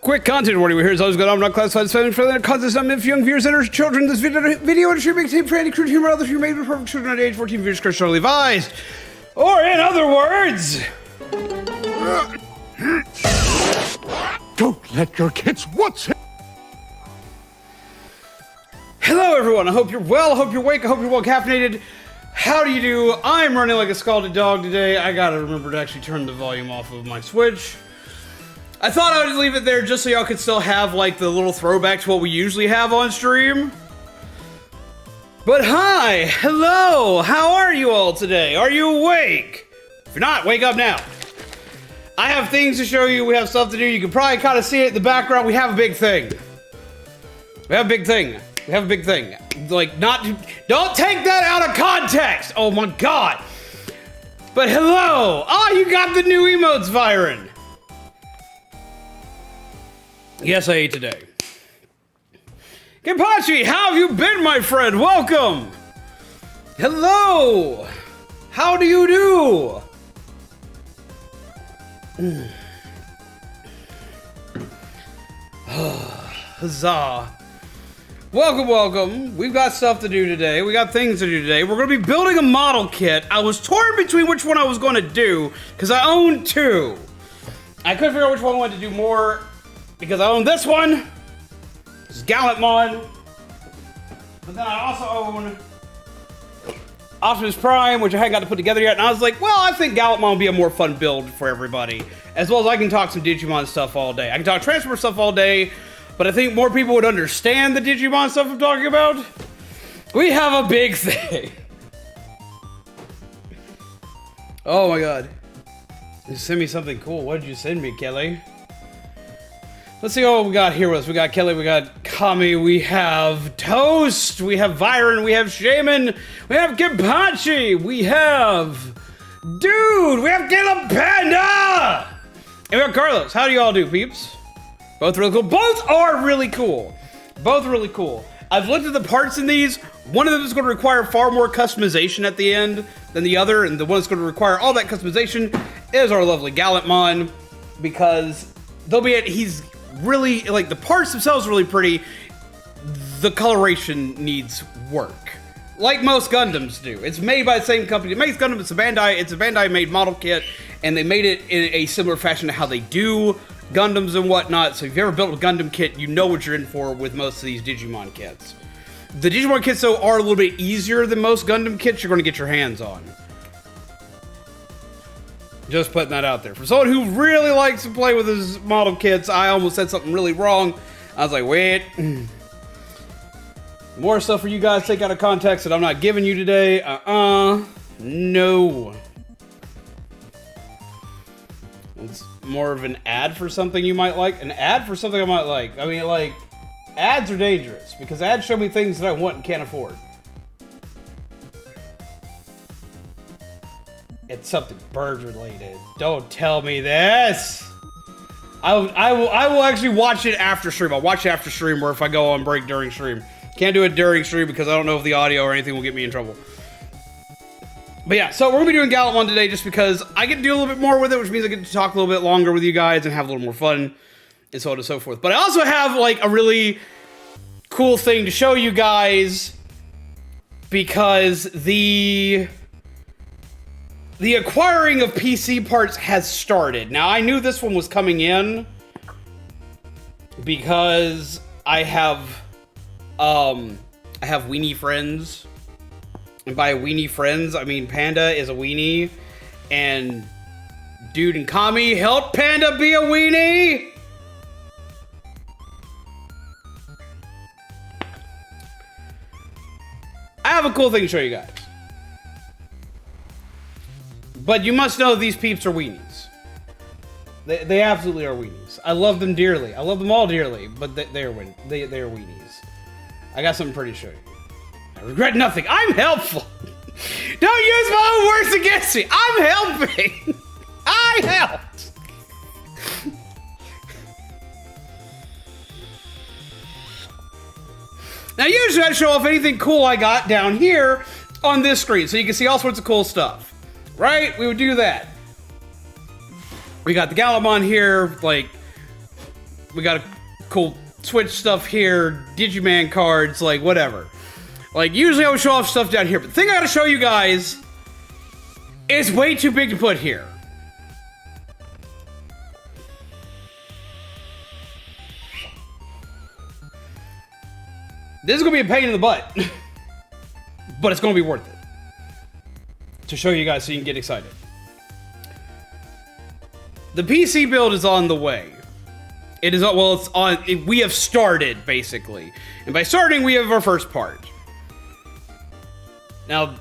Quick content warning, we hear always good. I'm not classified as family friendly. It causes some if young viewers enter children. This video industry makes tape for any crude humor. Others who made with perfect children under age 14 viewers are strongly advised. Or in other words, don't let your kids watch it. Hello everyone, I hope you're well, I hope you're awake, I hope you're well caffeinated. How do you do? I'm running like a scalded dog today. I gotta remember to actually turn the volume off of my Switch. I thought I would leave it there just so y'all could still have like the little throwback to what we usually have on stream. But hi, hello, how are you all today? Are you awake? If you're not, wake up now. I have things to show you, we have stuff to do. You can probably kind of see it in the background. We have a big thing. We have a big thing. We have a big thing. Like, don't take that out of context. Oh my God. But hello. Oh, you got the new emotes, Viren. Yes, I ate today. Kenpachi, how have you been, my friend? Welcome. Hello. How do you do? Huzzah. Welcome, welcome. We've got stuff to do today. We got things to do today. We're going to be building a model kit. I was torn between which one I was going to do because I own two. I couldn't figure out which one I wanted to do more because I own this one. This is Gallentmon. But then I also own Optimus Prime, which I hadn't got to put together yet. And I was like, well, I think Gallentmon will be a more fun build for everybody. As well as I can talk some Digimon stuff all day. I can talk Transformer stuff all day. But I think more people would understand the Digimon stuff I'm talking about. We have a big thing. Oh my God. You sent me something cool. What did you send me, Kelly? Let's see what we got here with us. We got Kelly, we got Kami, we have Toast, we have Viren, we have Shaman, we have Kenpachi, we have Dude, we have Caleb Panda! And we have Carlos. How do you all do, peeps? Both really cool. Both are really cool. Both really cool. I've looked at the parts in these. One of them is going to require far more customization at the end than the other, and the one that's going to require all that customization is our lovely Gallentmon, because he's really, like, the parts themselves are really pretty. The coloration needs work. Like most Gundams do. It's made by the same company. It makes Gundam. It's a Bandai made model kit, and they made it in a similar fashion to how they do Gundams and whatnot. So if you've ever built a Gundam kit, you know what you're in for with most of these Digimon kits. The Digimon kits, though, are a little bit easier than most Gundam kits you're going to get your hands on. Just putting that out there. For someone who really likes to play with his model kits, I almost said something really wrong. I was like, wait. More stuff for you guys to take out of context that I'm not giving you today. No. It's more of an ad for something you might like. An ad for something I might like. I mean, like, ads are dangerous because ads show me things that I want and can't afford. It's something bird related. Don't tell me this. I will actually watch it after stream. I'll watch it after stream, or if I go on break during stream. Can't do it during stream because I don't know if the audio or anything will get me in trouble. But yeah, so we're going to be doing Gallentmon today just because I get to do a little bit more with it, which means I get to talk a little bit longer with you guys and have a little more fun and so on and so forth. But I also have like a really cool thing to show you guys because the acquiring of PC parts has started. Now, I knew this one was coming in because I have weenie friends. And by weenie friends, I mean Panda is a weenie. And Dude and Kami help Panda be a weenie. I have a cool thing to show you guys. But you must know these peeps are weenies. They absolutely are weenies. I love them dearly. I love them all dearly, but they are weenies. I got something pretty to show you. I regret nothing. I'm helpful. Don't use my own words against me. I'm helping. I helped. Now, usually I show off anything cool I got down here on this screen, so you can see all sorts of cool stuff. Right? We would do that. We got the Gallentmon here, like, We got a cool Switch stuff here, Digimon cards, like whatever. Like usually I would show off stuff down here, but the thing I gotta show you guys is way too big to put here. This is gonna be a pain in the butt, but it's gonna be worth it to show you guys so you can get excited. The PC build is on the way. It is, well, it's on, we have started, basically. And by starting, we have our first part. Now,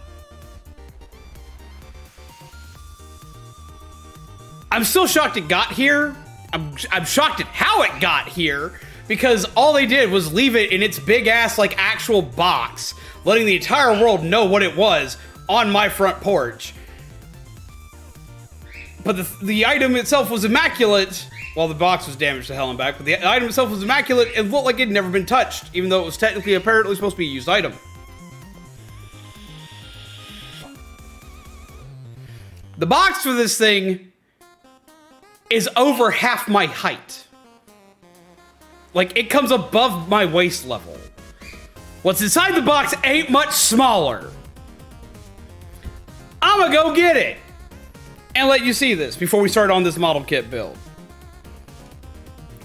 I'm still shocked it got here. I'm shocked at how it got here, because all they did was leave it in its big-ass, like, actual box, letting the entire world know what it was on my front porch. But the item itself was immaculate. Well, the box was damaged to hell and back, but the item itself was immaculate and looked like it had never been touched, even though it was technically apparently supposed to be a used item. The box for this thing is over half my height. Like, it comes above my waist level. What's inside the box ain't much smaller. I'ma go get it and let you see this before we start on this model kit build.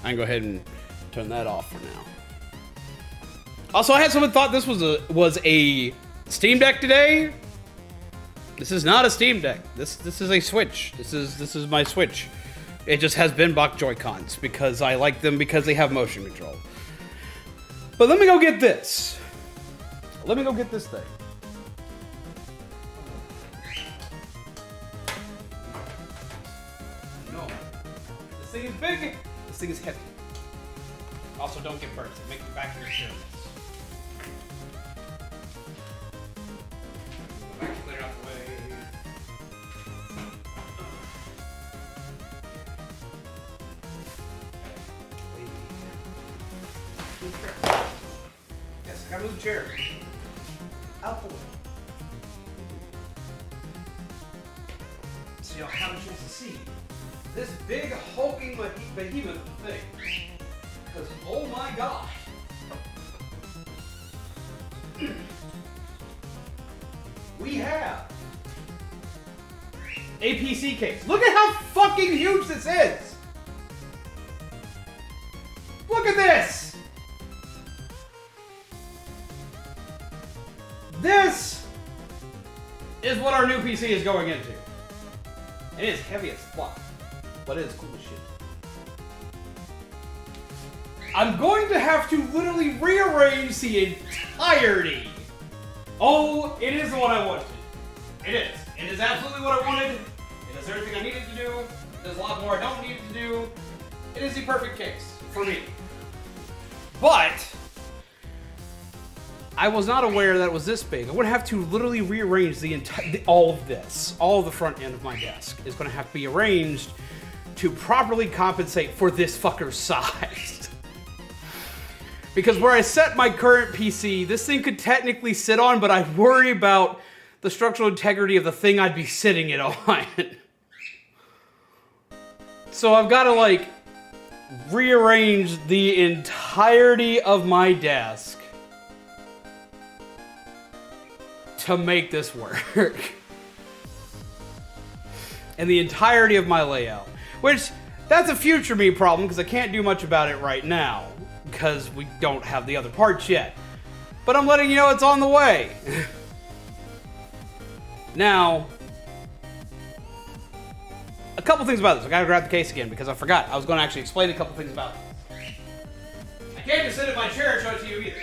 I can go ahead and turn that off for now. Also, I had someone thought this was a Steam Deck today. This is not a Steam Deck. This is a Switch. This is my Switch. It just has Benbach Joy-Cons because I like them because they have motion control. But let me go get this. Let me go get this thing. No. This thing is big. This thing is heavy. Also, don't get burnt. Make the back of your chair. Go back, clear out the way. Yes, I gotta move the chair. Out the way. So y'all have a chance to see this big hulking behemoth thing. Because, oh my god. We have a PC case. Look at how fucking huge this is. Look at this. This is what our new PC is going into. It is heavy as fuck, but it is cool as shit. I'm going to have to literally rearrange the entirety. Oh, it is what I wanted. It is. It is absolutely what I wanted. It does everything I needed to do. It does a lot more I don't need to do. It is the perfect case for me. But I was not aware that it was this big. I would have to literally rearrange all of this. All of the front end of my desk is going to have to be arranged to properly compensate for this fucker's size. Because where I set my current PC, this thing could technically sit on, but I worry about the structural integrity of the thing I'd be sitting it on. So I've got to, like, rearrange the entirety of my desk to make this work. And the entirety of my layout. Which, that's a future me problem, because I can't do much about it right now. Because we don't have the other parts yet. But I'm letting you know it's on the way. Now, a couple things about this. I gotta grab the case again because I forgot. I was going to actually explain a couple things about this. I can't just sit in my chair and show it to you either.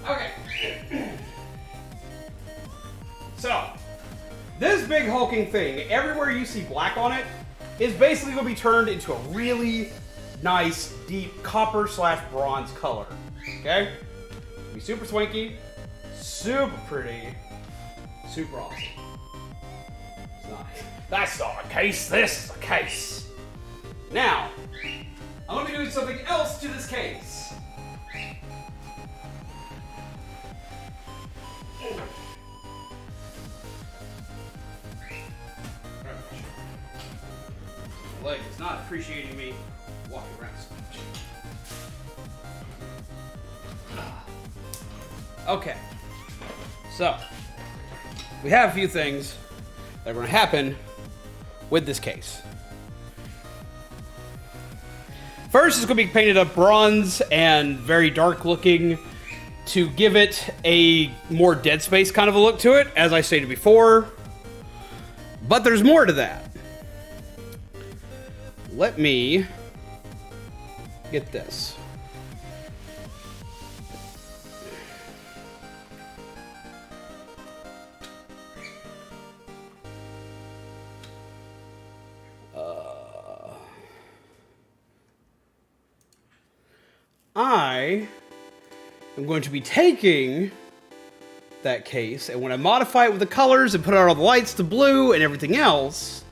Okay. So, this big hulking thing, everywhere you see black on it, is basically going to be turned into a really nice, deep copper/bronze color. Okay? Be super swanky, super pretty, super awesome. It's nice. That's not a case, this is a case. Now, I'm going to be doing something else to this case. Leg is not appreciating me walking around so much. Okay. So, we have a few things that are going to happen with this case. First, it's going to be painted up bronze and very dark looking to give it a more Dead Space kind of a look to it, as I stated before. But there's more to that. Let me get this. I am going to be taking that case, and when I modify it with the colors and put out all the lights to blue and everything else,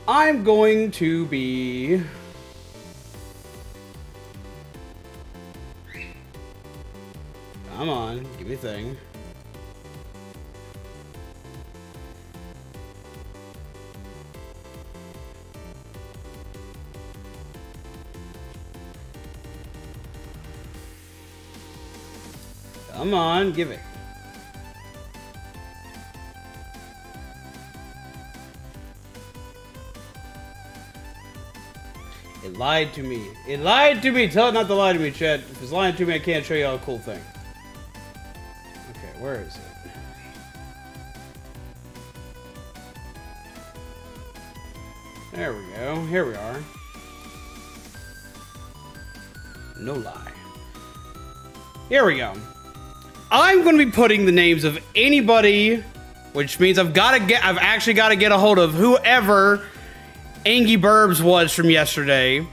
I'm going to be come on, give me a thing. Come on, give it. It lied to me. It lied to me. Tell it not to lie to me, Chad. If it's lying to me, I can't show you all a cool thing. Okay, where is it? There we go. Here we are. No lie. Here we go. I'm going to be putting the names of anybody, which means I've actually got to get a hold of whoever Angie Burbs was from yesterday.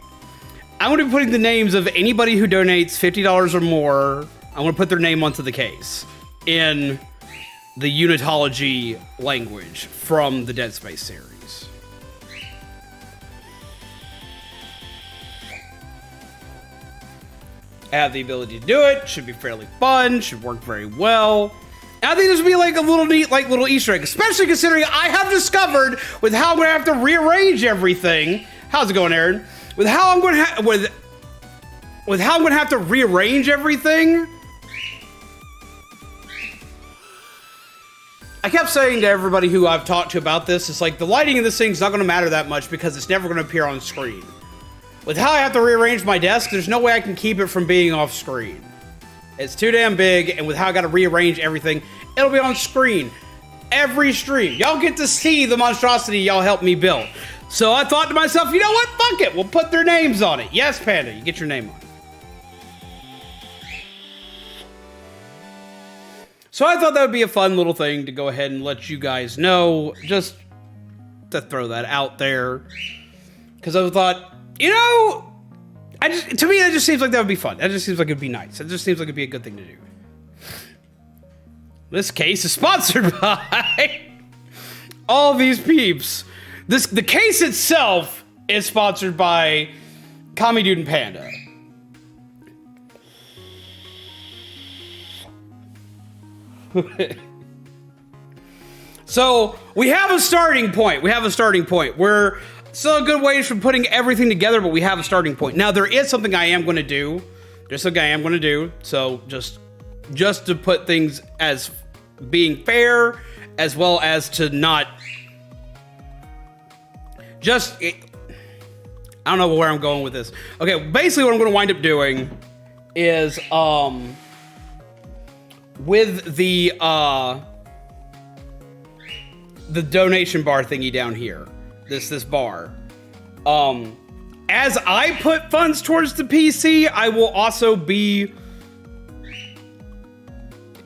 I'm going to be putting the names of anybody who donates $50 or more. I'm going to put their name onto the case in the Unitology language from the Dead Space series. I have the ability to do it. Should be fairly fun. Should work very well. And I think this would be like a little neat, like little Easter egg, especially considering I have discovered with how I'm going to have to rearrange everything. How's it going, Aaron? With how I'm going to have to rearrange everything. I kept saying to everybody who I've talked to about this, it's like the lighting of this thing's not going to matter that much because it's never going to appear on screen. With how I have to rearrange my desk, there's no way I can keep it from being off screen. It's too damn big, and with how I got to rearrange everything, it'll be on screen. Every stream. Y'all get to see the monstrosity y'all helped me build. So I thought to myself, you know what? Fuck it. We'll put their names on it. Yes, Panda, you get your name on it. So I thought that would be a fun little thing to go ahead and let you guys know, just to throw that out there. Because I thought, you know, to me, that just seems like that would be fun. That just seems like it'd be nice. It just seems like it'd be a good thing to do. This case is sponsored by all these peeps. The case itself is sponsored by Kami Dude and Panda. So we have a starting point. We're still a good ways from putting everything together, but we have a starting point. Now there is something I am going to do. So just to put things as being fair, as well as to not just. I don't know where I'm going with this. Okay, basically what I'm going to wind up doing is with the donation bar thingy down here. This bar. As I put funds towards the PC, I will also be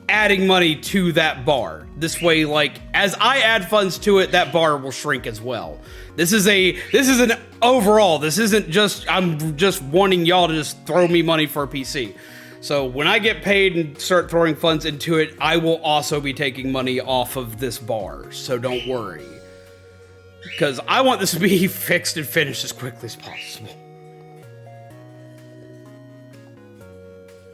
adding money to that bar. This way, like, as I add funds to it, that bar will shrink as well. This is an overall. This isn't just, I'm just wanting y'all to just throw me money for a PC. So when I get paid and start throwing funds into it, I will also be taking money off of this bar. So don't worry. Because I want this to be fixed and finished as quickly as possible.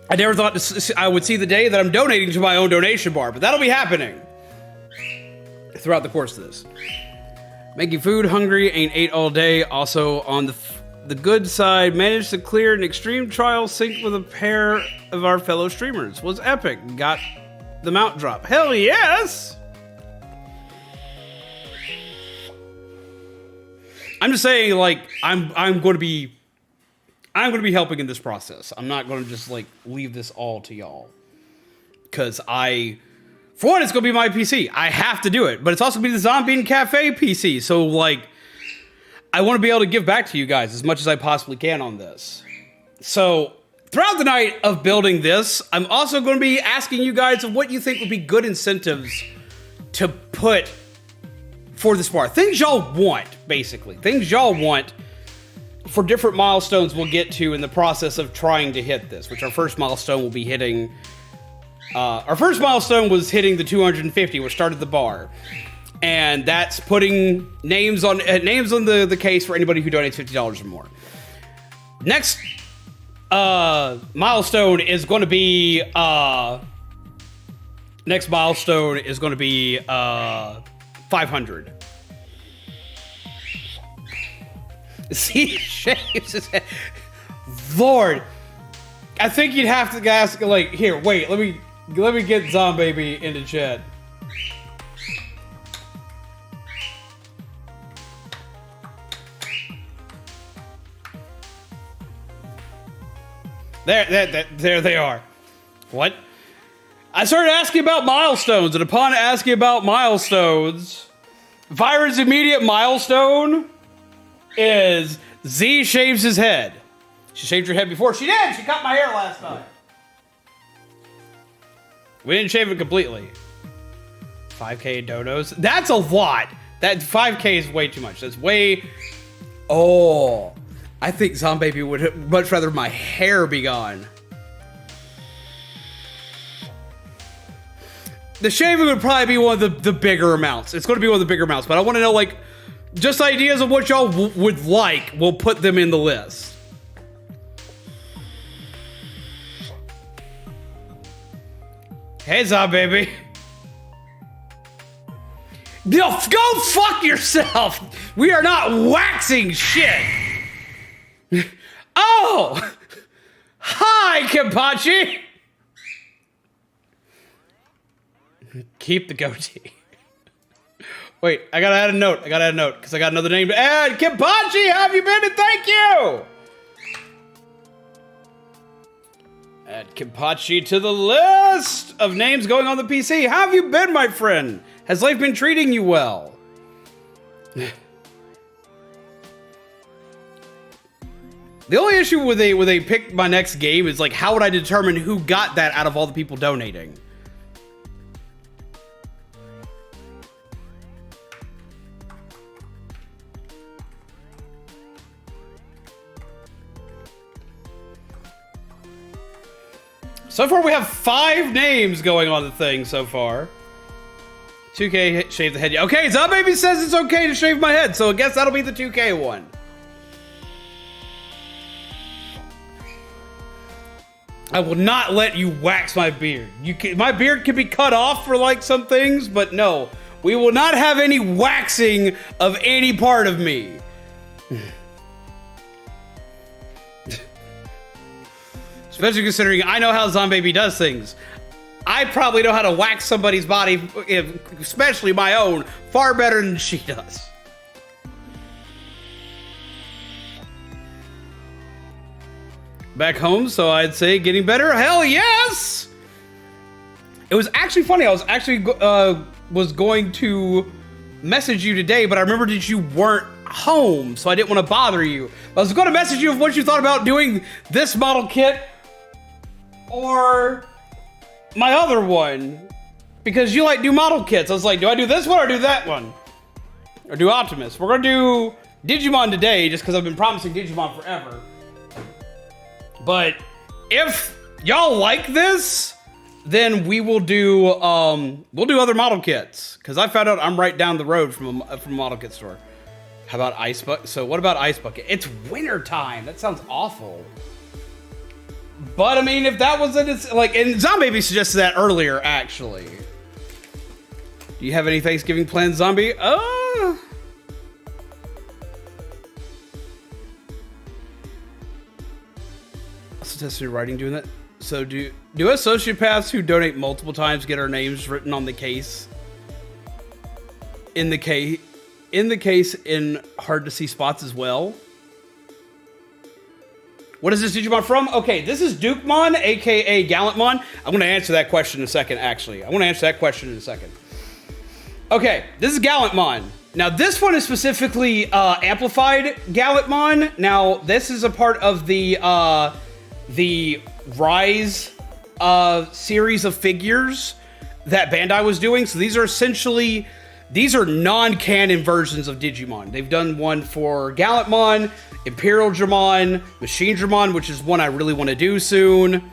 I never thought I would see the day that I'm donating to my own donation bar, but that'll be happening throughout the course of this. Making food hungry, ain't ate all day. Also on the the good side, managed to clear an extreme trial sync with a pair of our fellow streamers. Was epic. Got the mount drop. Hell yes! I'm just saying, like, I'm going to be helping in this process. I'm not going to just, like, leave this all to y'all. Because for one, it's going to be my PC. I have to do it. But it's also going to be the Zombie Cafe PC. So, like, I want to be able to give back to you guys as much as I possibly can on this. So, throughout the night of building this, I'm also going to be asking you guys what you think would be good incentives to put for this bar. Things y'all want, basically. Things y'all want for different milestones we'll get to in the process of trying to hit this, which our first milestone will be hitting. Our first milestone was hitting the 250, which started the bar. And that's putting names on the case for anybody who donates $50 or more. Next milestone is going to be 500. See, shaves his head. Lord, I think you'd have to ask, like, here, wait, let me get Zombaby into chat. There they are. What? I started asking about milestones, and upon asking about milestones, Vira's immediate milestone is Z shaves his head. She shaved her head before. She did! She cut my hair last time. We didn't shave it completely. 5K donos. That's a lot. That 5K is way too much. That's way... Oh... I think Zombaby would much rather my hair be gone. The shaving would probably be one of the bigger amounts. It's going to be one of the bigger amounts, but I want to know, like, just ideas of what y'all would like. We'll put them in the list. Hey, Zombaby. Go fuck yourself. We are not waxing shit. Oh! Hi, Kimpachi! Keep the goatee. Wait, I gotta add a note, because I got another name to add. Kimpachi, how have you been? And thank you! Add Kimpachi to the list of names going on the PC. How have you been, my friend? Has life been treating you well? The only issue with they pick my next game is, like, how would I determine who got that out of all the people donating? So far, we have 5 names going on the thing so far. 2K shave the head. Okay, Zombaby says it's okay to shave my head, so I guess that'll be the 2K one. I will not let you wax my beard. My beard can be cut off for, like, some things, but no. We will not have any waxing of any part of me. Especially considering I know how Zombaby does things. I probably know how to wax somebody's body, especially my own, far better than she does. Back home, so I'd say getting better. Hell yes! It was actually funny. I was actually going to message you today, but I remembered that you weren't home, so I didn't want to bother you. I was going to message you of what you thought about doing this model kit or my other one, because you like do model kits. I was like, do I do this one or do that one? Or do Optimus? We're going to do Digimon today, just because I've been promising Digimon forever. But if y'all like this, then we will do we'll do other model kits, because I found out I'm right down the road from a model kit store. How about Ice Bucket? So what about Ice Bucket? It's winter time. That sounds awful. But I mean, if that wasn't, it's like, and Zombaby suggested that earlier, actually. Do you have any Thanksgiving plans, Zombie? tested writing doing that. So do sociopaths who donate multiple times get our names written on the case? In the case in hard to see spots as well. What is this Digimon from? Okay, this is Dukemon, aka Gallentmon. I'm gonna answer that question in a second, actually. I wanna answer that question in a second. Okay, this is Gallentmon. Now this one is specifically amplified Gallentmon. Now this is a part of the Rise series of figures that Bandai was doing. So these are essentially, these are non-canon versions of Digimon. They've done one for Gallentmon, Imperial Dramon, Machine Dramon, which is one I really want to do soon.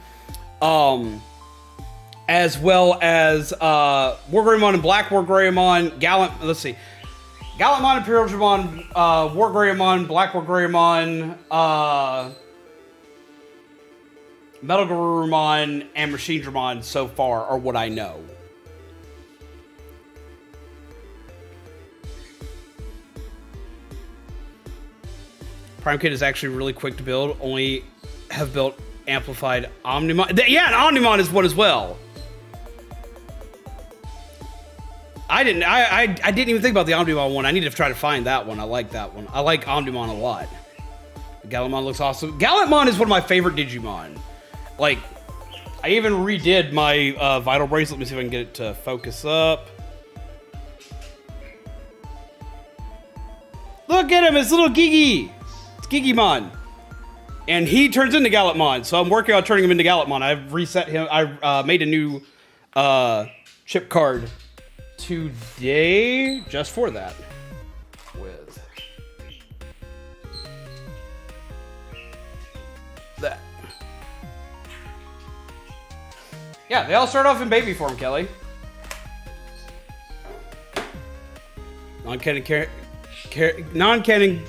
As well as Wargreymon and Black Wargreymon, let's see. Gallentmon, Imperial Dramon, Wargreymon, Black Wargreymon, Metal Garurumon, and Machine Dramon so far are what I know. Prime Kid is actually really quick to build. Only have built amplified Omnimon. Yeah, and Omnimon is one as well. I didn't even think about the Omnimon one. I need to try to find that one. I like that one. I like Omnimon a lot. Gallentmon looks awesome. Gallentmon is one of my favorite Digimon. Like, I even redid my Vital Bracelet. Let me see if I can get it to focus up. Look at him, it's little Gigi. It's Gigimon. And he turns into Gallentmon, so I'm working on turning him into Gallentmon. I've reset him. I made a new chip card today just for that. With that. Yeah, they all start off in baby form, Kelly. Non-canon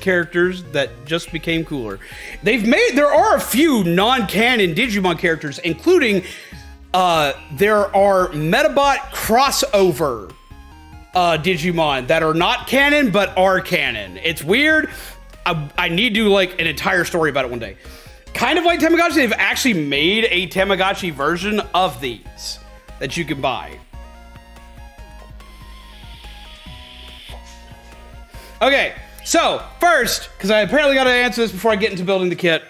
characters that just became cooler. There are a few non-canon Digimon characters, including there are Metabot crossover Digimon that are not canon but are canon. It's weird. I need to do like an entire story about it one day. Kind of like Tamagotchi, they've actually made a Tamagotchi version of these that you can buy. Okay, so first, because I apparently got to answer this before I get into building the kit.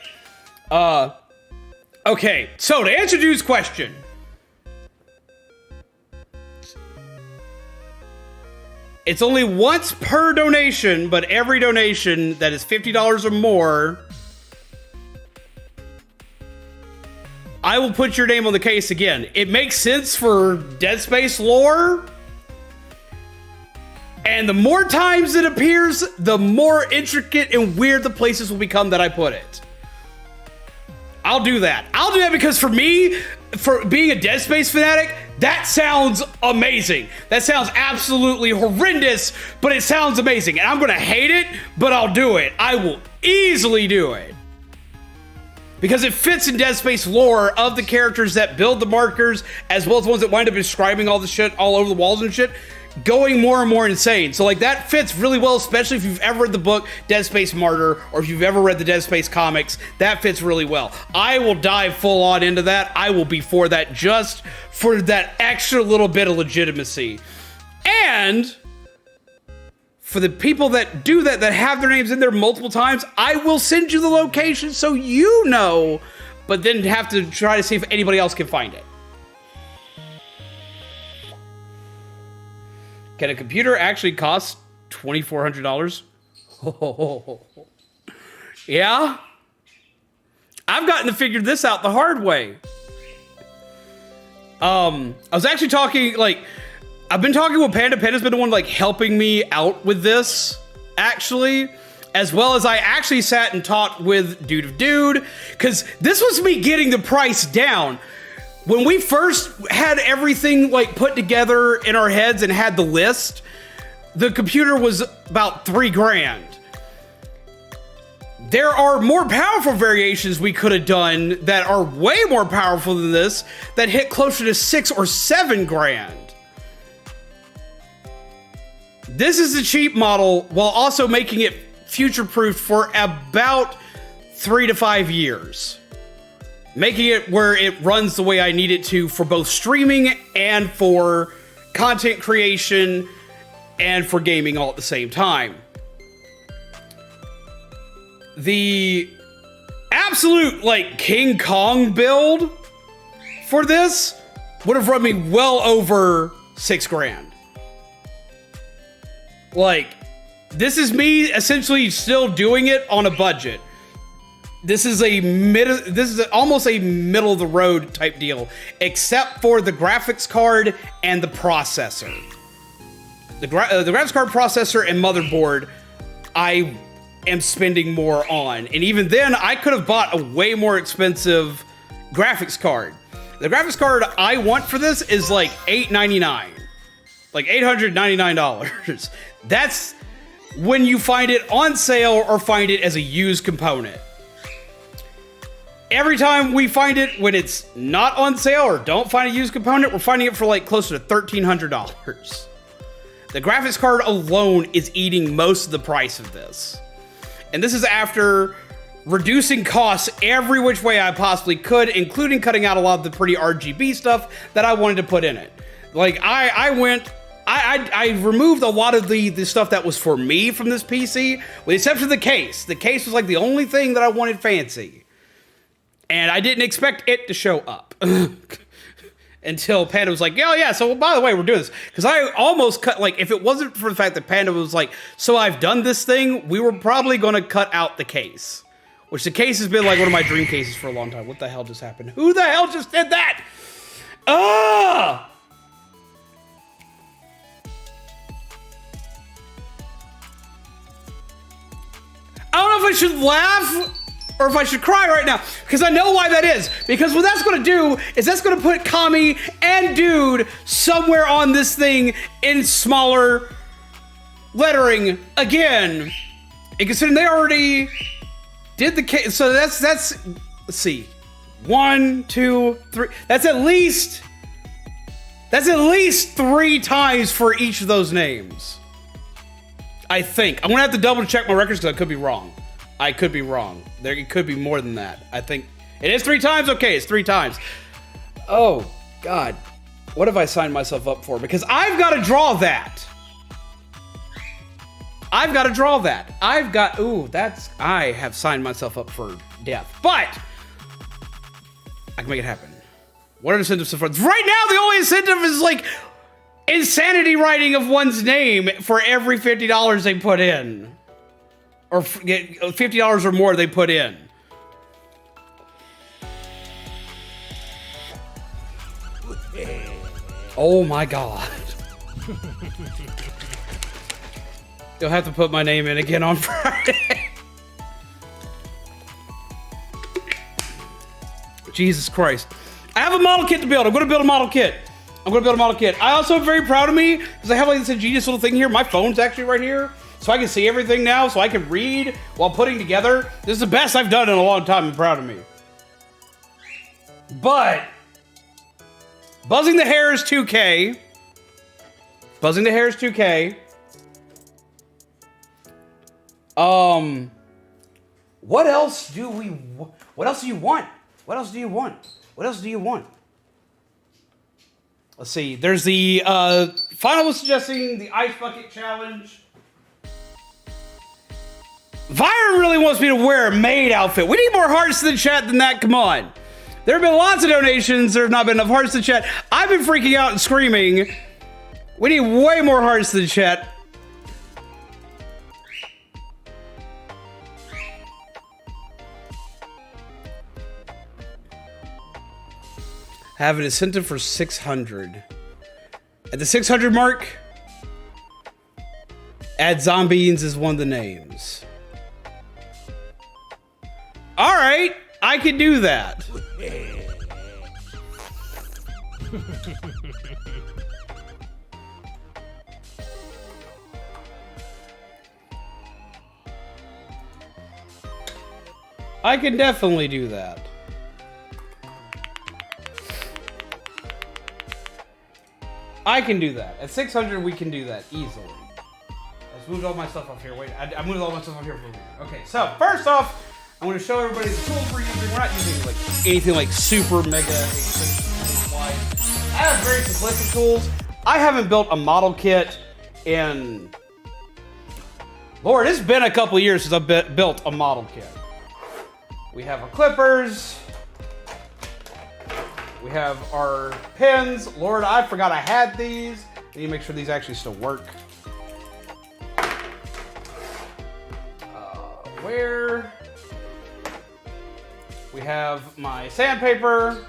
Okay, so to answer Drew's question. It's only once per donation, but every donation that is $50 or more, I will put your name on the case again. It makes sense for Dead Space lore. And the more times it appears, the more intricate and weird the places will become that I put it. I'll do that. I'll do that because for me, for being a Dead Space fanatic, that sounds amazing. That sounds absolutely horrendous, but it sounds amazing. And I'm going to hate it, but I'll do it. I will easily do it. Because it fits in Dead Space lore of the characters that build the markers, as well as the ones that wind up inscribing all the shit all over the walls and shit, going more and more insane. So like that fits really well, especially if you've ever read the book Dead Space Martyr, or if you've ever read the Dead Space comics. That fits really well. I will dive full on into that. I will be for that, just for that extra little bit of legitimacy. And for the people that do that, that have their names in there multiple times, I will send you the location so you know, but then have to try to see if anybody else can find it. Can a computer actually cost $2,400? Oh, yeah? I've gotten to figure this out the hard way. I was actually talking, like, I've been talking with Panda. Panda's been the one, like, helping me out with this, actually. As well as I actually sat and talked with Dude of Dude, because this was me getting the price down. When we first had everything like put together in our heads and had the list, the computer was about $3,000. There are more powerful variations we could have done that are way more powerful than this that hit closer to $6,000 or $7,000. This is the cheap model while also making it future-proof for about 3 to 5 years. making it where it runs the way I need it to for both streaming and for content creation and for gaming all at the same time. The absolute, like, King Kong build for this would have run me well over $6 grand. Like, this is me essentially still doing it on a budget. This is almost a middle of the road type deal, except for the graphics card and the processor. The graphics card, processor, and motherboard, I am spending more on. And even then, I could have bought a way more expensive graphics card. The graphics card I want for this is like $899. Like $899. That's when you find it on sale or find it as a used component. Every time we find it when it's not on sale or don't find a used component, we're finding it for like closer to $1,300. The graphics card alone is eating most of the price of this. And this is after reducing costs every which way I possibly could, including cutting out a lot of the pretty RGB stuff that I wanted to put in it. Like, I removed a lot of the stuff that was for me from this PC, with the exception of the case. The case was like the only thing that I wanted fancy. And I didn't expect it to show up. Until Panda was like, oh yeah, so by the way, we're doing this. Because I almost cut, like, if it wasn't for the fact that Panda was like, so I've done this thing, we were probably going to cut out the case. Which the case has been like one of my dream cases for a long time. What the hell just happened? Who the hell just did that? Ah! I don't know if I should laugh or if I should cry right now, because I know why that is. Because what that's going to do is that's going to put Kami and Dude somewhere on this thing in smaller lettering again. And considering they already did the case, so that's let's see, 1, 2, 3. That's at least 3 times for each of those names. I think I'm gonna have to double check my records because I could be wrong. I could be wrong. It could be more than that. I think it is 3 times. Okay, it's 3 times. Oh God, what have I signed myself up for? Because I've got to draw that. I have signed myself up for death, but I can make it happen. What are the incentives so far? Right now, the only incentive is like insanity writing of one's name for every $50 they put in. Or get $50 or more they put in. Oh my God. You'll have to put my name in again on Friday. Jesus Christ. I have a model kit to build. I'm going to build a model kit. I also am very proud of me because I have like this ingenious little thing here. My phone's actually right here. So I can see everything now, so I can read while putting together. This is the best I've done in a long time. I'm proud of me. But buzzing the hair is 2K. What else do you want? Let's see. There's the Final was suggesting the Ice Bucket Challenge. Vyron really wants me to wear a maid outfit. We need more hearts in the chat than that. Come on. There have been lots of donations. There have not been enough hearts in the chat. I've been freaking out and screaming. We need way more hearts in the chat. Have an incentive for 600. At the 600 mark, add Zombies as one of the names. All right, I can do that. I can definitely do that. I can do that. At 600, we can do that easily. Let's move all my stuff up here. Wait, I moved all my stuff up here for a minute. Okay, so first off, I'm going to show everybody the tools we're using. We're not using like anything like super mega expensive tools. I have very simplistic tools. I haven't built a model kit in, Lord, it's been a couple years since I've built a model kit. We have our clippers. We have our pins. Lord, I forgot I had these. I need to make sure these actually still work. Where? We have my sandpaper.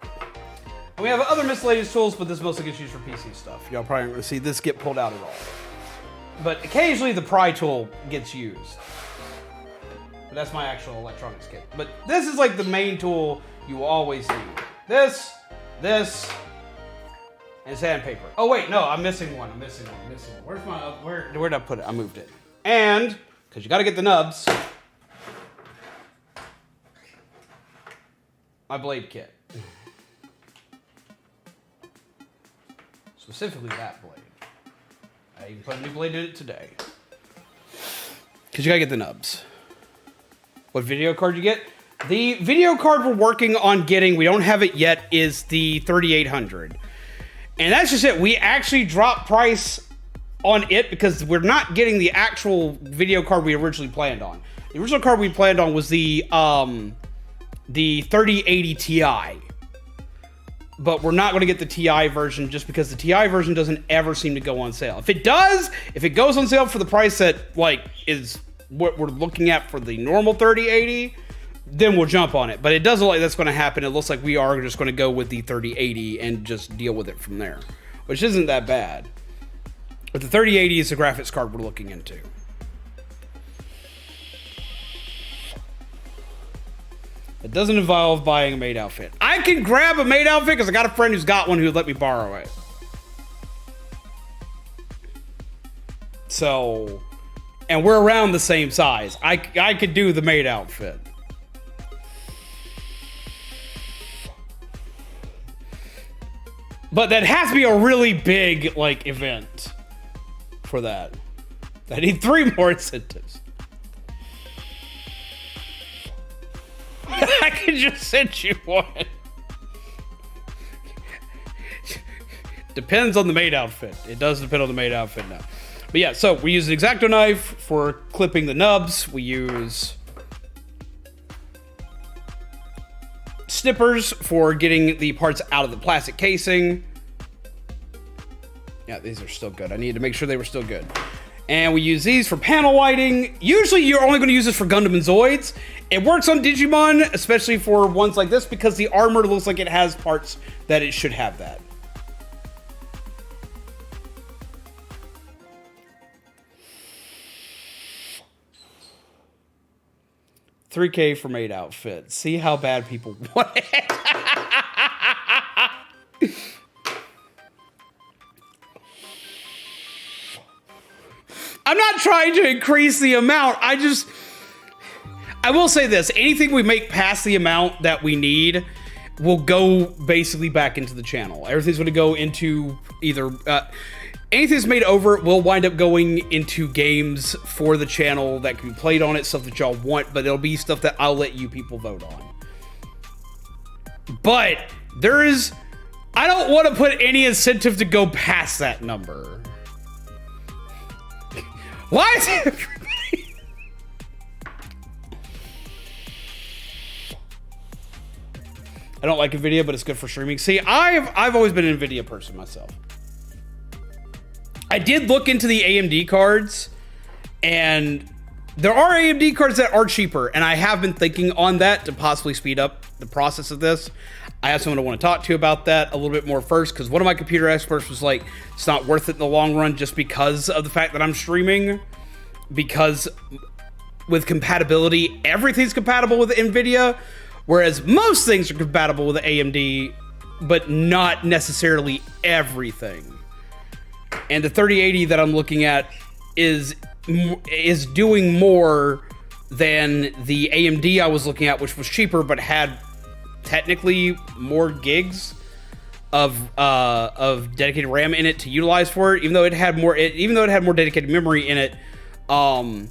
And we have other miscellaneous tools, but this mostly gets used for PC stuff. Y'all probably aren't going to see this get pulled out at all. But occasionally the pry tool gets used. But that's my actual electronics kit. But this is like the main tool you always need. This, and sandpaper. Oh wait, no, I'm missing one. Where's my, where did I put it? I moved it. And, because you got to get the nubs, my blade kit. Specifically that blade. I even put a new blade in it today. Because you got to get the nubs. What video card you get? The video card we're working on getting, we don't have it yet, is the 3800. And that's just it. We actually dropped price on it because we're not getting the actual video card we originally planned on. The original card we planned on was the 3080 Ti. But we're not going to get the Ti version just because the Ti version doesn't ever seem to go on sale. If it does, if it goes on sale for the price that like is what we're looking at for the normal 3080, then we'll jump on it. But it doesn't look like that's going to happen. It looks like we are just going to go with the 3080 and just deal with it from there, which isn't that bad. But the 3080 is the graphics card we're looking into. It doesn't involve buying a maid outfit. I can grab a maid outfit because I got a friend who's got one who would let me borrow it. So, and we're around the same size. I could do the maid outfit. But that has to be a really big, like, event for that. I need 3 more incentives. I can just send you one. Depends on the maid outfit. It does depend on the maid outfit now. But yeah, so we use an X-Acto knife for clipping the nubs. We use snippers for getting the parts out of the plastic casing. Yeah, these are still good. I needed to make sure they were still good. And we use these for panel whiting. Usually you're only going to use this for Gundam and Zoids. It works on Digimon, especially for ones like this, because the armor looks like it has parts that it should have that. $3K for maid outfit. See how bad people want it. I'm not trying to increase the amount. I will say this. Anything we make past the amount that we need will go basically back into the channel. Everything's going to go into either... anything that's made over it will wind up going into games for the channel that can be played on it, stuff that y'all want, but it'll be stuff that I'll let you people vote on. But there is... I don't want to put any incentive to go past that number. Why is everybody... I don't like NVIDIA, but it's good for streaming. See, I've always been an NVIDIA person myself. I did look into the AMD cards, and there are AMD cards that are cheaper, and I have been thinking on that to possibly speed up the process of this. I have someone I want to talk to about that a little bit more first, because one of my computer experts was like, it's not worth it in the long run just because of the fact that I'm streaming, because with compatibility, everything's compatible with NVIDIA, whereas most things are compatible with AMD, but not necessarily everything. And the 3080 that I'm looking at is doing more than the AMD I was looking at, which was cheaper, but had technically more gigs. of dedicated RAM in it to utilize for it, even though it had more dedicated memory in it. I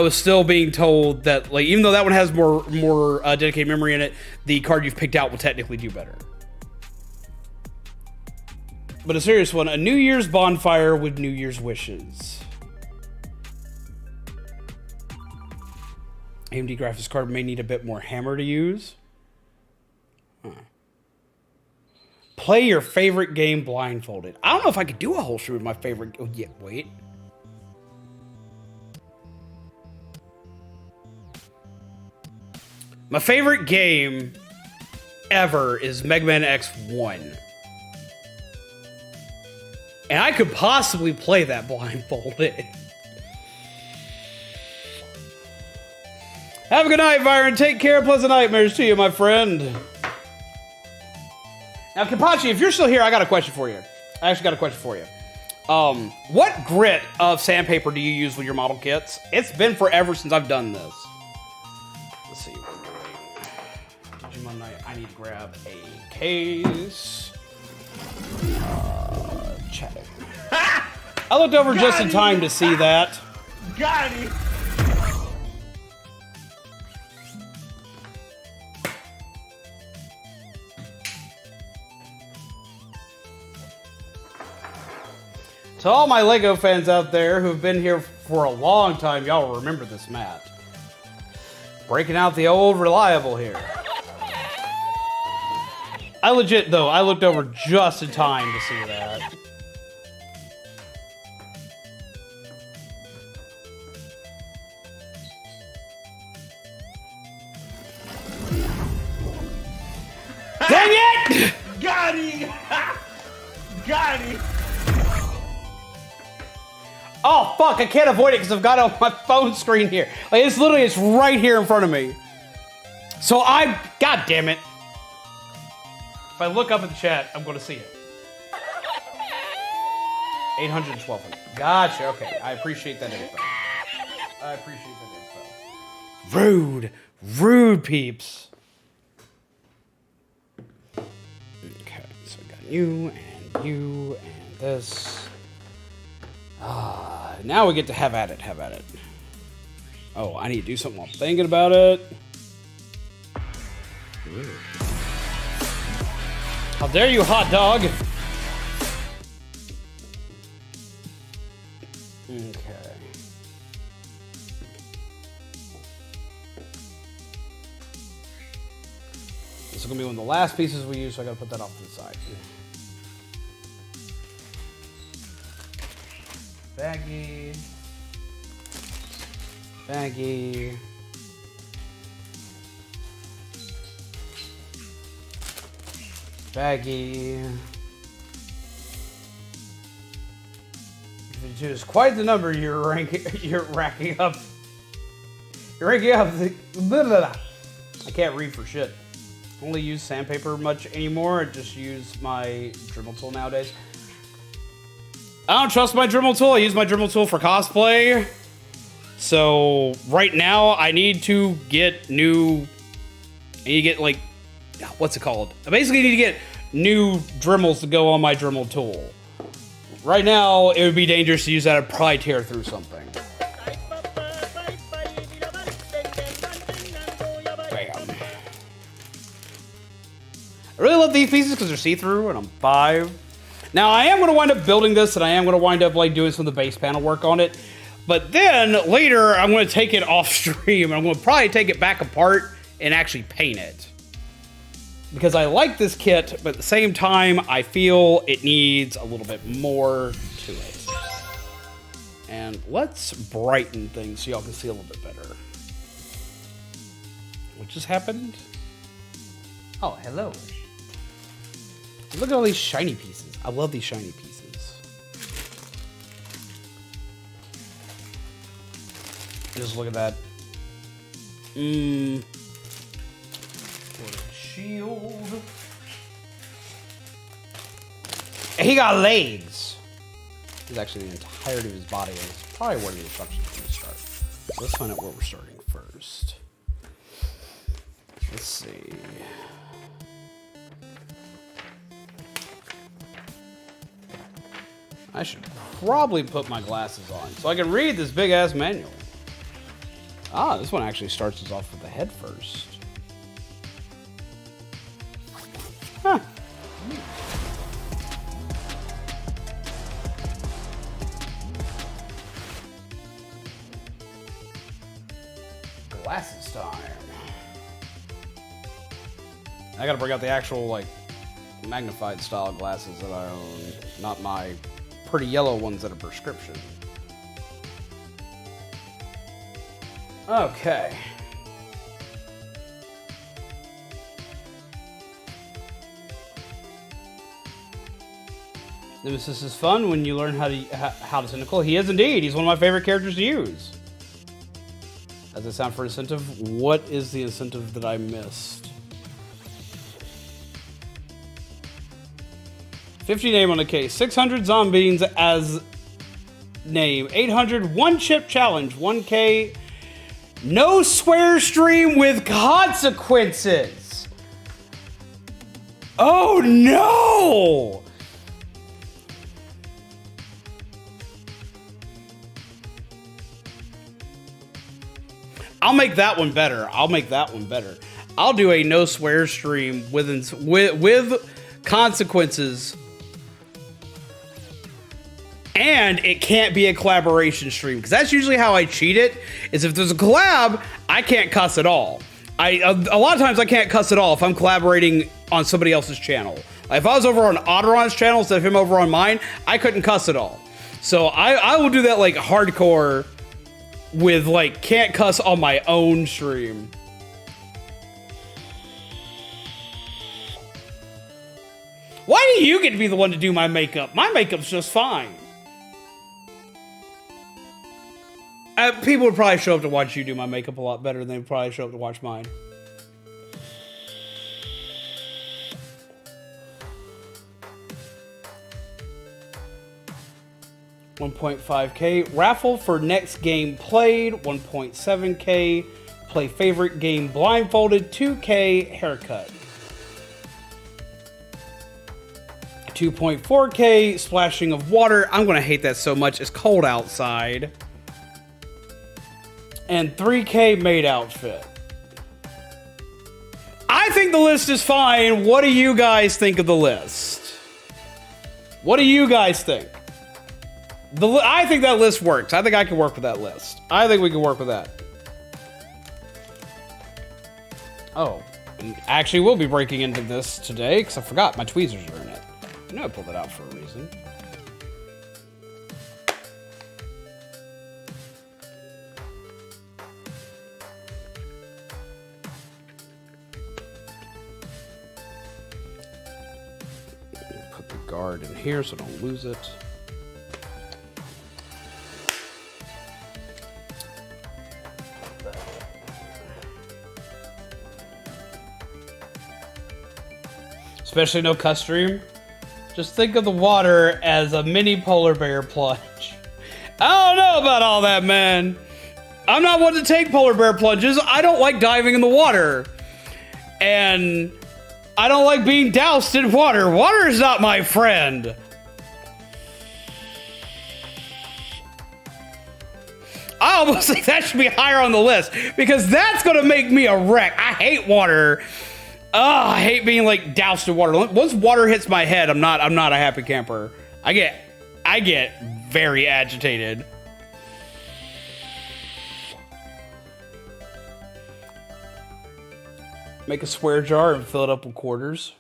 was still being told that, like, even though that one has more dedicated memory in it, the card you've picked out will technically do better. But a serious one, a New Year's bonfire with New Year's wishes. AMD graphics card may need a bit more hammer to use. Play your favorite game blindfolded. I don't know if I could do a whole stream with my favorite. Oh, yeah, wait. My favorite game ever is Mega Man X1. And I could possibly play that blindfolded. Have a good night, Byron. Take care. Pleasant nightmares to you, my friend. Now, Kapachi, if you're still here, I got a question for you. I actually got a question for you. What grit of sandpaper do you use with your model kits? It's been forever since I've done this. Let's see what we're doing. Digimon Night. I need to grab a case. Chatting. I looked over just in time to see that. Got it. To all my LEGO fans out there who've been here for a long time, y'all will remember this mat. Breaking out the old reliable here. I legit, though, I looked over just in time to see that. Dang it! Got it! Got it! Oh, fuck, I can't avoid it because I've got it on my phone screen here. Like, it's right here in front of me. So God damn it. If I look up at the chat, I'm going to see it. 812. Gotcha, okay. I appreciate that info. Rude. Rude, peeps. Okay, so I got you and this. Now we get to have at it. Oh, I need to do something while I'm thinking about it. Ooh. How dare you, hot dog! Okay. This is gonna be one of the last pieces we use, so I gotta put that off to the side. Baggy. Baggy. Baggy. Which is quite the number you're racking up. You're ranking up. I can't read for shit. Only use sandpaper much anymore. I just use my Dremel tool nowadays. I don't trust my Dremel tool. I use my Dremel tool for cosplay. So right now I need to get like, what's it called? I basically need to get new Dremels to go on my Dremel tool. Right now it would be dangerous to use that. I'd probably tear through something. Bam. I really love these pieces because they're see-through and I'm 5. Now, I am going to wind up building this, and I am going to wind up like doing some of the base panel work on it. But then, later, I'm going to take it off stream, and I'm going to probably take it back apart and actually paint it. Because I like this kit, but at the same time, I feel it needs a little bit more to it. And let's brighten things so y'all can see a little bit better. What just happened? Oh, hello. Look at all these shiny pieces. I love these shiny pieces. Just look at that. Shield. And he got legs. It's actually the entirety of his body. And it's probably where the instructions are going to start. So let's find out where we're starting first. Let's see. I should probably put my glasses on so I can read this big ass manual. Ah, this one actually starts us off with the head first. Huh. Glasses time. I gotta bring out the actual, like, magnified style glasses that I own, not my pretty yellow ones that are prescription. Okay. Nemesis is fun when you learn how to cynical. He is indeed. He's one of my favorite characters to use. Does it sound for incentive? What is the incentive that I missed? 50 name on the case. 600 zombies as name. 800 one chip challenge. 1K no swear stream with consequences. Oh no! I'll make that one better. I'll do a no swear stream with consequences. And it can't be a collaboration stream, because that's usually how I cheat it, is if there's a collab, I can't cuss at all. A lot of times I can't cuss at all if I'm collaborating on somebody else's channel. Like if I was over on Otteron's channel instead of him over on mine, I couldn't cuss at all. So I will do that like hardcore with like can't cuss on my own stream. Why do you get to be the one to do my makeup? My makeup's just fine. People would probably show up to watch you do my makeup a lot better than they'd probably show up to watch mine. $1.5K. Raffle for next game played. $1.7K. Play favorite game blindfolded. $2K. Haircut. $2.4K. Splashing of water. I'm going to hate that so much. It's cold outside. And $3K maid outfit. I think the list is fine. What do you guys think of the list? What do you guys think? I think that list works. I think I can work with that list. I think we can work with that. Oh, and actually we'll be breaking into this today because I forgot my tweezers are in it. I know I pulled it out for a reason. Put the guard in here so I don't lose it. Especially no cuss stream. Just think of the water as a mini polar bear plunge. I don't know about all that, man. I'm not one to take polar bear plunges. I don't like diving in the water. And I don't like being doused in water. Water is not my friend. I almost think that should be higher on the list because that's going to make me a wreck. I hate water. Oh, I hate being like doused in water. Once water hits my head, I'm not a happy camper. I get very agitated. Make a swear jar and fill it up with quarters.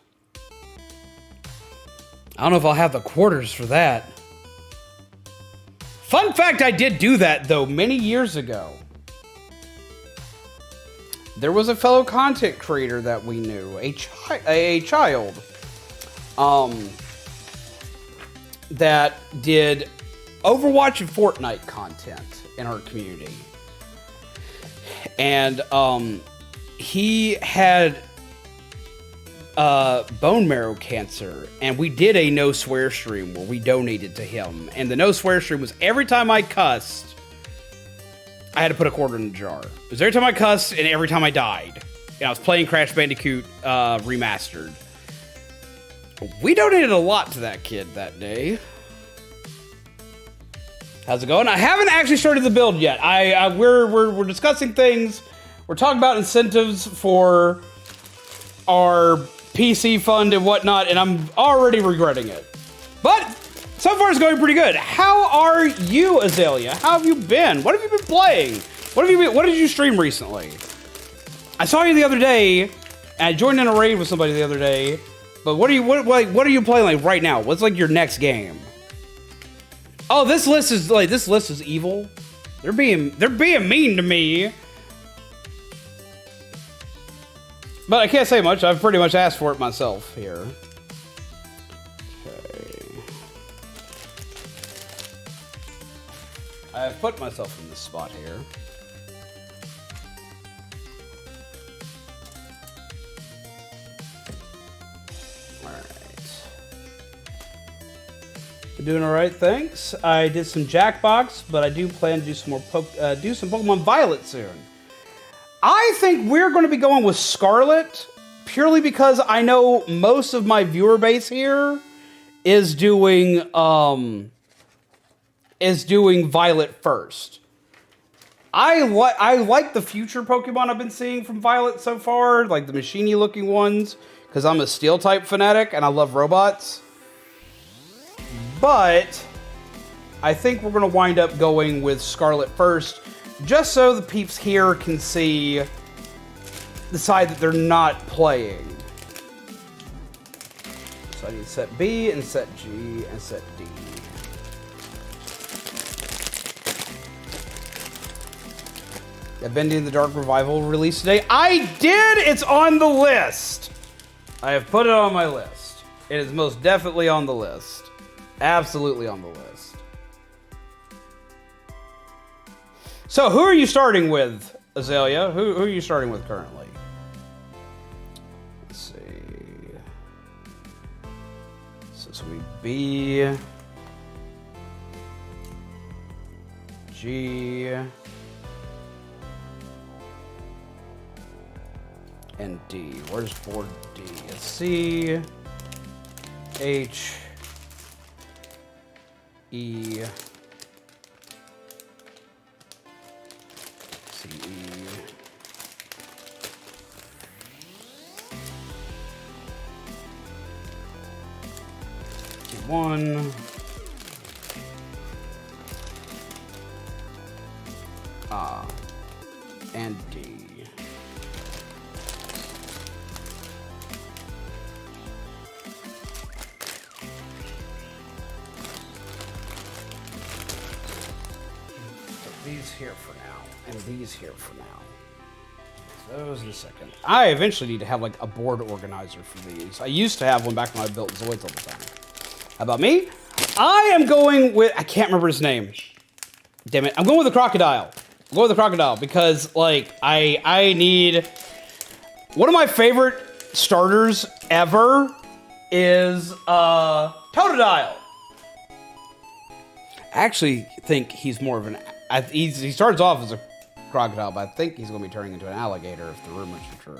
I don't know if I'll have the quarters for that. Fun fact, I did do that though many years ago. There was a fellow content creator that we knew, a child, that did Overwatch and Fortnite content in our community. And he had bone marrow cancer, and we did a no swear stream where we donated to him. And the no swear stream was every time I cussed, I had to put a quarter in the jar. It was every time I cussed and every time I died. And I was playing Crash Bandicoot Remastered. We donated a lot to that kid that day. How's it going? I haven't actually started the build yet. We're discussing things. We're talking about incentives for our PC fund and whatnot, and I'm already regretting it. But so far it's going pretty good. How are you, Azalea? How have you been? What have you been playing? What did you stream recently? I saw you the other day, and I joined in a raid with somebody the other day. But what are you playing like right now? What's like your next game? Oh, this list is evil. They're being mean to me. But I can't say much. I've pretty much asked for it myself here. Okay. I've put myself in this spot here. Doing all right, thanks. I did some Jackbox, but I do plan to do some more Pokemon Violet soon. I think we're going to be going with Scarlet purely because I know most of my viewer base here is doing Violet first. I like the future Pokemon I've been seeing from Violet so far, like the machine-y looking ones, because I'm a Steel type fanatic and I love robots. But I think we're going to wind up going with Scarlet first, just so the peeps here can see the side that they're not playing. So I need set B and set G and set D. Yeah, Bendy and the Dark Revival released today. I did! It's on the list! I have put it on my list. It is most definitely on the list. Absolutely on the list. So, who are you starting with, Azalea? Who are you starting with currently? Let's see. So this will be B, G, and D. Where's board D? It's C, H, E, C, E, G1, and D. These here for now, and these here for now. Those in a second. I eventually need to have like a board organizer for these. I used to have one back when I built Zoids all the time. How about me? I am going with, I can't remember his name. Damn it. I'm going with the Crocodile. I'm going with the Crocodile because like I need, one of my favorite starters ever is Totodile. I actually think he's more of an, he starts off as a crocodile, but I think he's going to be turning into an alligator if the rumors are true.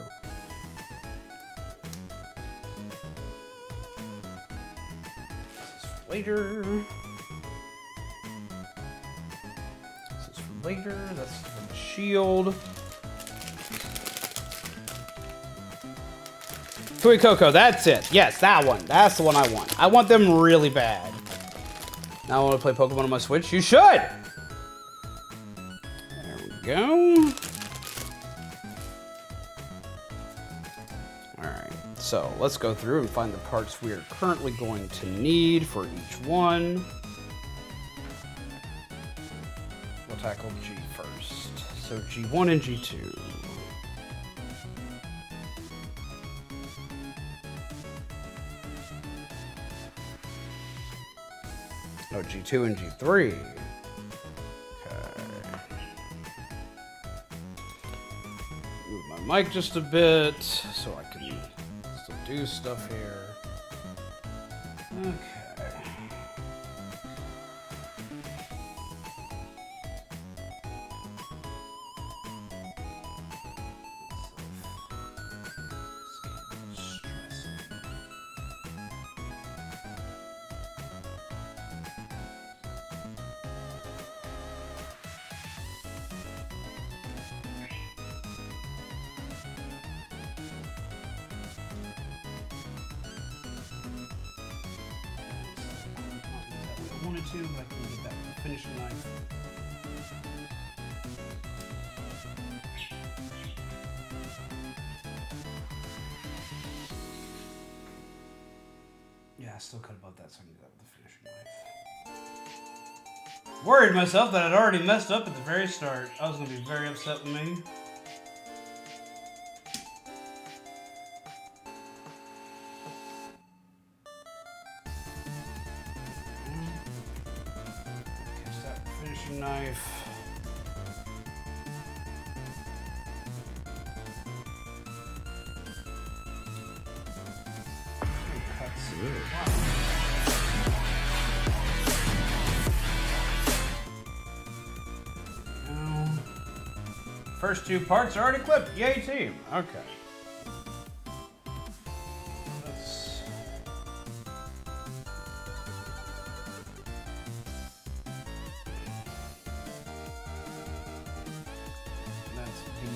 This is for later. This is for later. That's for the shield. Kui Coco, that's it. Yes, that one. That's the one I want. I want them really bad. Now I want to play Pokemon on my Switch. You should! Go. Alright, so let's go through and find the parts we are currently going to need for each one. We'll tackle G first. So G1 and G2. Oh, G2 and G3. Move my mic just a bit so I can still do stuff here. Okay. wanted to, but I couldn't get that finishing knife. Yeah, I still cut above that so I can do that with the finishing knife. Worried myself that I'd already messed up at the very start. I was going to be very upset with me. Catch that finishing knife. First two parts are already clipped. Yay, team. Okay. That's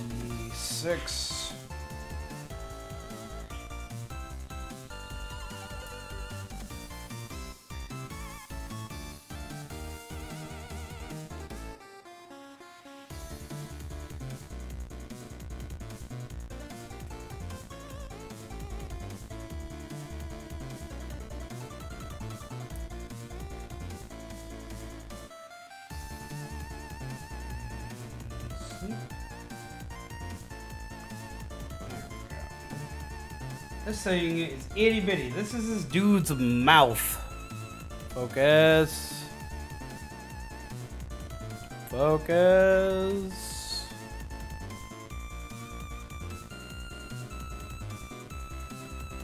B6. This thing is itty bitty. This is this dude's mouth. Focus. Focus.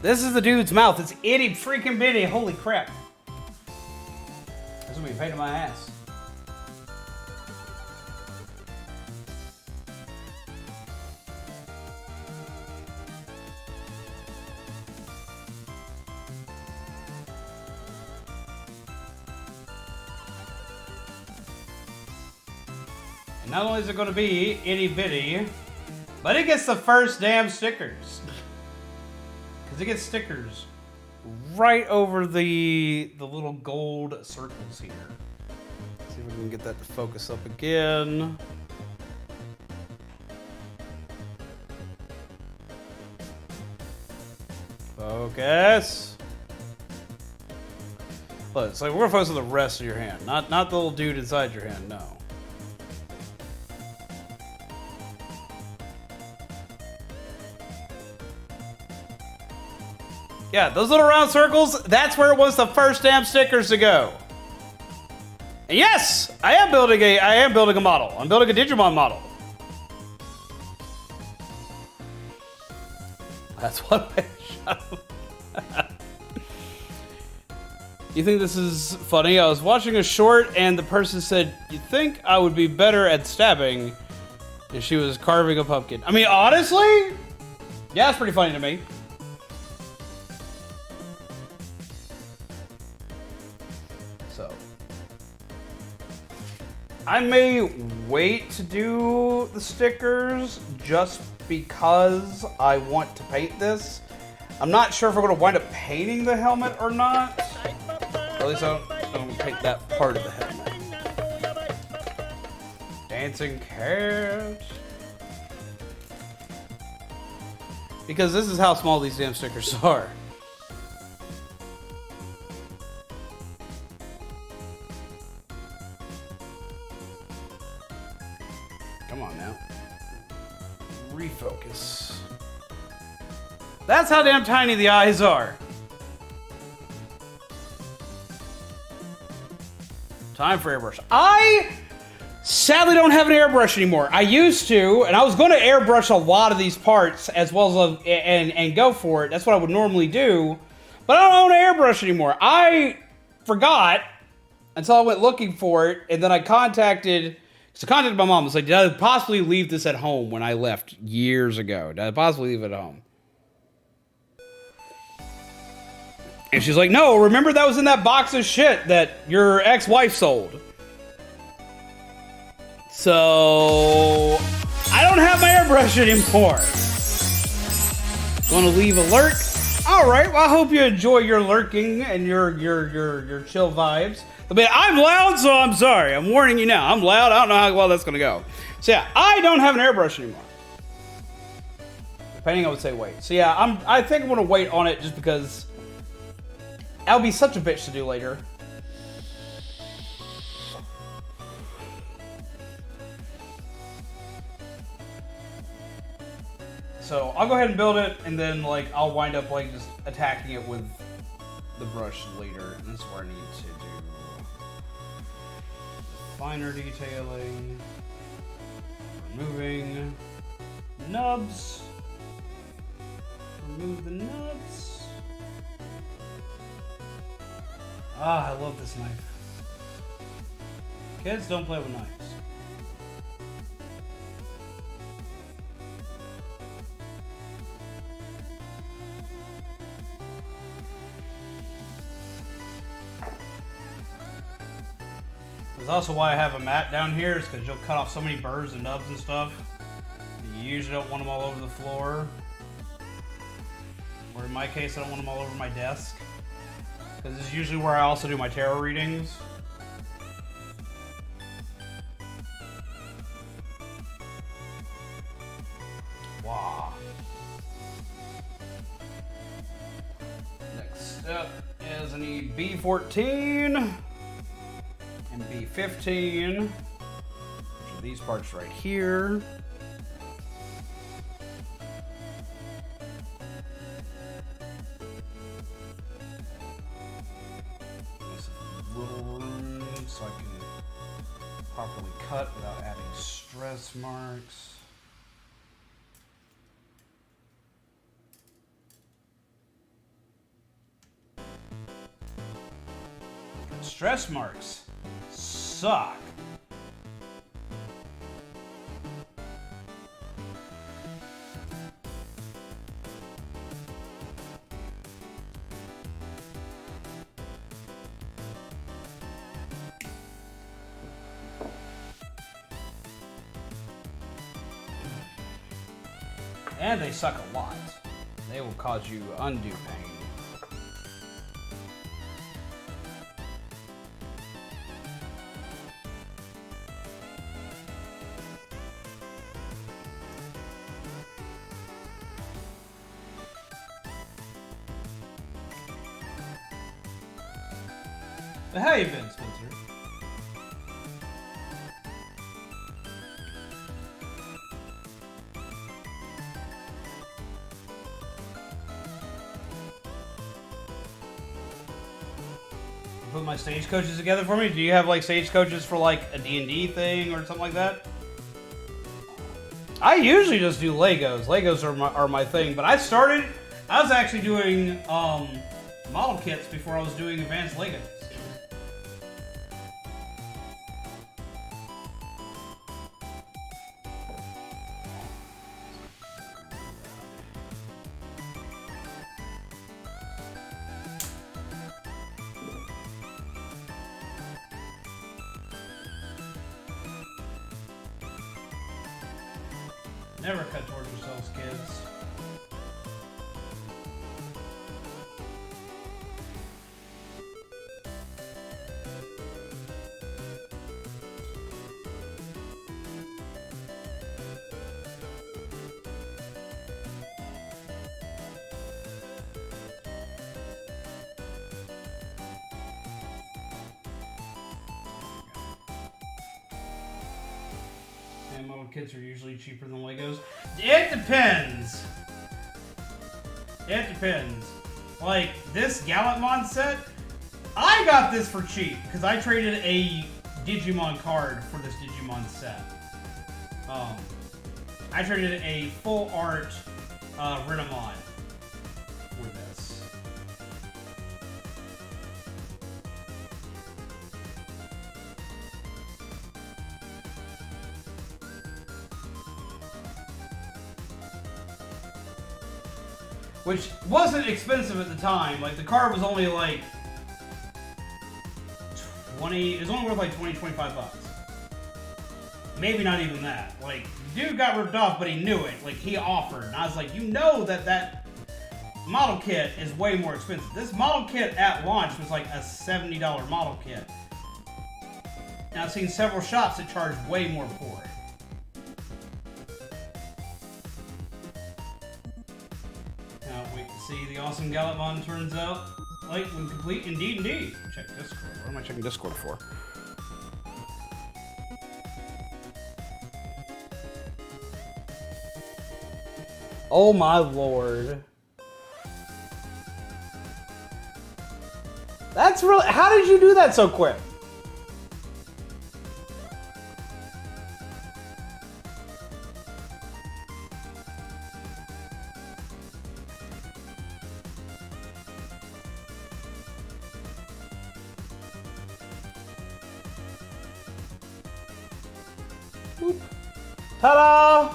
This is the dude's mouth. It's itty freaking bitty. Holy crap. That's gonna be a pain in my ass. Not only is it going to be itty bitty, but it gets the first damn stickers. Because it gets stickers right over the little gold circles here. Let's see if we can get that to focus up again. Focus. Look, it's like we're going to focus on the rest of your hand, not the little dude inside your hand, no. Yeah, those little round circles, that's where it wants the first damn stickers to go. And yes, I am building a model. I'm building a Digimon model. That's what I shot. You think this is funny? I was watching a short and the person said, "You think I would be better at stabbing if she was carving a pumpkin?" I mean, honestly, yeah, it's pretty funny to me. So, I may wait to do the stickers just because I want to paint this. I'm not sure if we're going to wind up painting the helmet or not. Or at least I don't paint that part of the helmet. Dancing cat. Because this is how small these damn stickers are. Come on now. Refocus. That's how damn tiny the eyes are. Time for airbrush. I sadly don't have an airbrush anymore. I used to, and I was going to airbrush a lot of these parts as well as and go for it. That's what I would normally do. But I don't own an airbrush anymore. I forgot until I went looking for it, and then I contacted my mom. I was like, did I possibly leave this at home when I left years ago? Did I possibly leave it at home? And she's like, no, remember that was in that box of shit that your ex-wife sold. So, I don't have my airbrush anymore. Gonna leave alert. All right. Well, I hope you enjoy your lurking and your chill vibes. I mean, I'm loud, so I'm sorry. I'm warning you now. I'm loud. I don't know how well that's gonna go. So yeah, I don't have an airbrush anymore. Depending, I would say wait. So yeah, I think I'm gonna wait on it just because that'll be such a bitch to do later. So I'll go ahead and build it, and then like I'll wind up like just attacking it with the brush later. And that's where I need to do finer detailing, removing nubs, remove the nubs. Ah, I love this knife. Kids, don't play with knives. That's also why I have a mat down here, is because you'll cut off so many burrs and nubs and stuff. You usually don't want them all over the floor. Or in my case, I don't want them all over my desk. Because this is usually where I also do my tarot readings. Wow. Next step is I need B14. And B15, which are these parts right here. Nice little room so I can properly cut without adding stress marks. Stress marks suck. And they suck a lot. They will cause you undue pain. How you been, Spencer? Put my stage coaches together for me? Do you have like stage coaches for like a D&D thing or something like that? I usually just do Legos. Legos are my thing, but I was actually doing model kits before I was doing advanced Legos. Never cut towards yourselves, kids. Model kits are usually cheaper than Legos. It depends. It depends. Like this Gallentmon set, I got this for cheap because I traded a Digimon card for this Digimon set. I traded a full art Renamon for this. Which wasn't expensive at the time. Like the card was only like 20, it was only worth like 20, 25 bucks. Maybe not even that. Like, dude got ripped off, but he knew it. Like, he offered. And I was like, you know that model kit is way more expensive. This model kit at launch was like a $70 model kit. And I've seen several shops that charge way more for it. Now wait to see the awesome Gallentmon turns out like when complete. Indeed. Check Discord. What am I checking Discord for? Oh my lord. That's really. How did you do that so quick? Ta-da!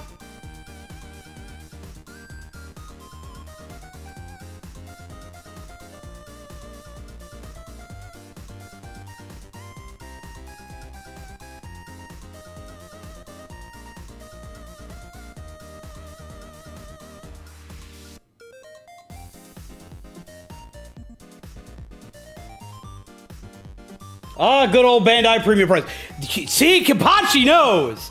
Ah, good old Bandai premium price. See, Kapachi knows.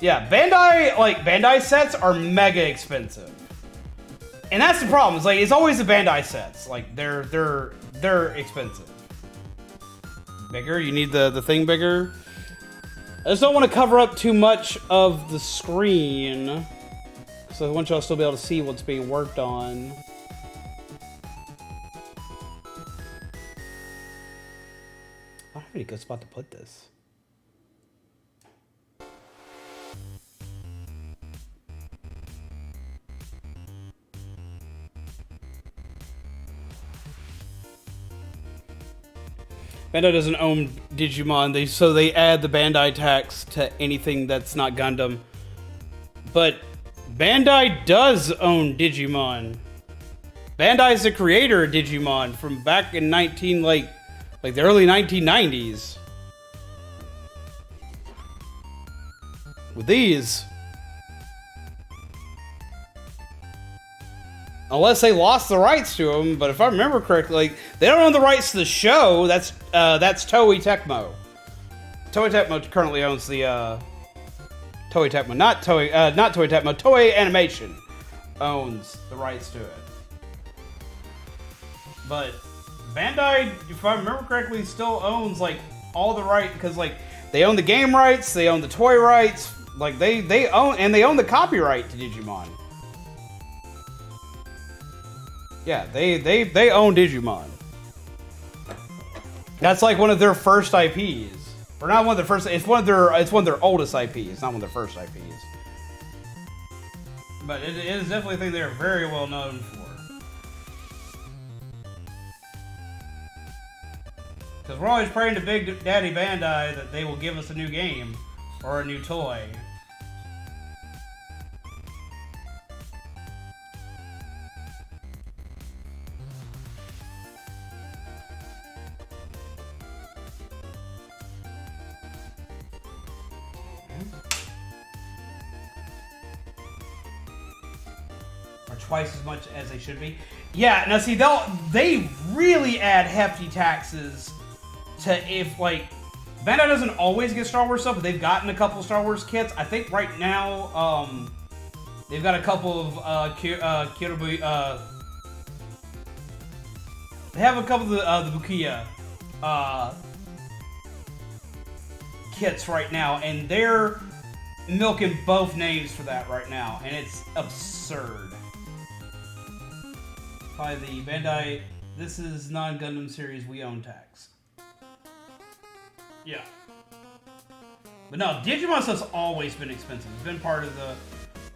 Yeah, Bandai sets are mega expensive, and that's the problem. It's like it's always the Bandai sets. Like they're expensive. Bigger, you need the thing bigger. I just don't want to cover up too much of the screen, so I want y'all to still be able to see what's being worked on. I don't have any good spot to put this. Bandai doesn't own Digimon, so they add the Bandai tax to anything that's not Gundam. But Bandai does own Digimon. Bandai's the creator of Digimon from back in the early 1990s. With these. Unless they lost the rights to them, but if I remember correctly, they don't own the rights to the show. That's Toei Tecmo. Toei Tecmo currently owns the Toei Tecmo, not Toei Tecmo. Toei Animation owns the rights to it. But Bandai, if I remember correctly, still owns like all the rights because like they own the game rights, they own the toy rights, like they own the copyright to Digimon. Yeah, they own Digimon. That's like one of their first IPs. Or not one of their first, it's one of their oldest IPs, not one of their first IPs. But it is definitely a thing they're very well known for. Because we're always praying to Big Daddy Bandai that they will give us a new game or a new toy. Twice as much as they should be. Yeah, now see, they really add hefty taxes to if, like, Bandai doesn't always get Star Wars stuff, but they've gotten a couple Star Wars kits. I think right now, they've got a couple of, they have a couple of the Bukia, kits right now, and they're milking both names for that right now, and it's absurd. By the Bandai, this is non-Gundam series, we own tax. Yeah. But no, Digimon stuff's always been expensive. It's been part of the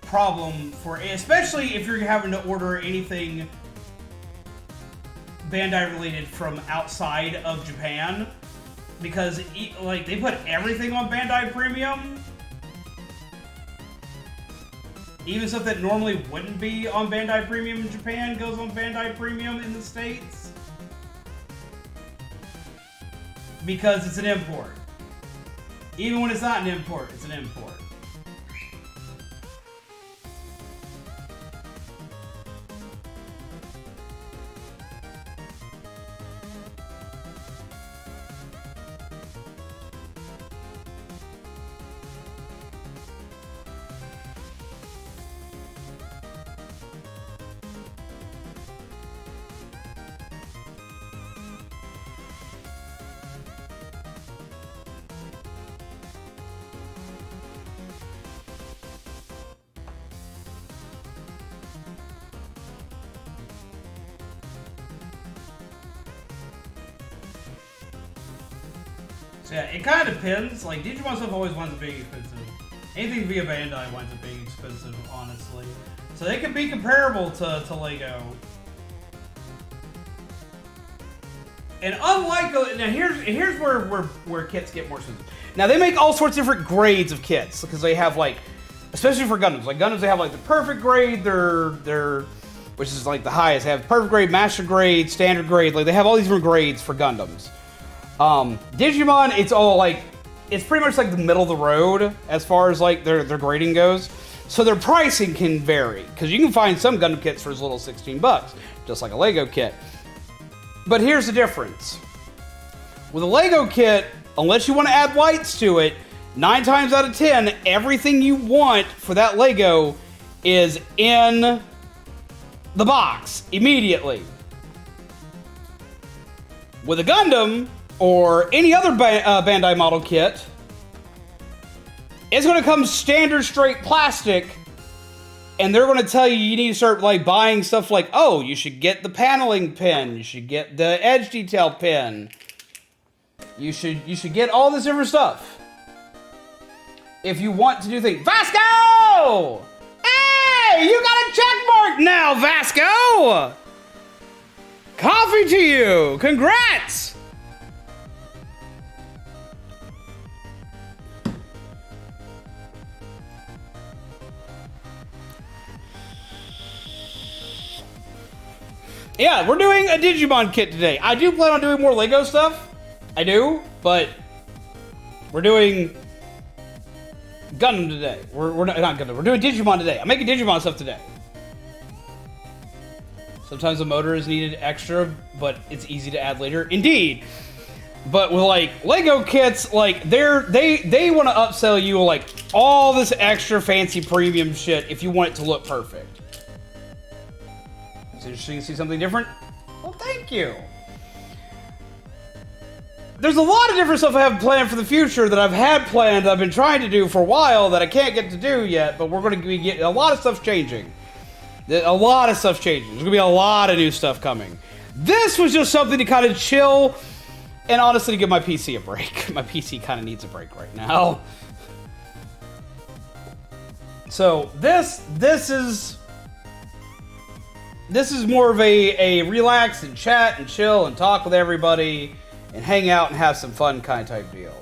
problem for, especially if you're having to order anything Bandai related from outside of Japan. Because, like, they put everything on Bandai Premium. Even stuff that normally wouldn't be on Bandai Premium in Japan goes on Bandai Premium in the States. Because it's an import. Even when it's not an import, it's an import. So yeah, it kind of depends. Like, Digimon stuff always winds up being expensive. Anything via Bandai winds up being expensive, honestly. So they can be comparable to Lego. And unlike, now here's where kits get more expensive. Now they make all sorts of different grades of kits because they have like, especially for Gundams. Like Gundams, they have like the perfect grade, their which is like the highest. They have perfect grade, master grade, standard grade. Like they have all these different grades for Gundams. Digimon, it's all like, it's pretty much like the middle of the road as far as like their grading goes. So their pricing can vary because you can find some Gundam kits for as little as 16 bucks, just like a Lego kit. But here's the difference. With a Lego kit, unless you want to add lights to it, 9 times out of 10, everything you want for that Lego is in the box immediately. With a Gundam, or any other Bandai model kit, it's going to come standard straight plastic, and they're going to tell you you need to start like buying stuff like, oh, you should get the paneling pin, you should get the edge detail pin, you should get all this different stuff if you want to do things. Vasco! Hey, you got a check mark now, Vasco! Coffee to you! Congrats! Yeah, we're doing a Digimon kit today. I do plan on doing more Lego stuff. I do, but we're doing Gundam today. We're not Gundam. We're doing Digimon today. I'm making Digimon stuff today. Sometimes the motor is needed extra, but it's easy to add later. Indeed. But with like Lego kits, like they want to upsell you like all this extra fancy premium shit if you want it to look perfect. It's interesting to see something different. Well, thank you. There's a lot of different stuff I have planned for the future that I've had planned that I've been trying to do for a while that I can't get to do yet, but we're going to be getting a lot of stuff changing. A lot of stuff changing. There's going to be a lot of new stuff coming. This was just something to kind of chill and honestly to give my PC a break. My PC kind of needs a break right now. So this is more of a relax and chat and chill and talk with everybody and hang out and have some fun kind of type deal.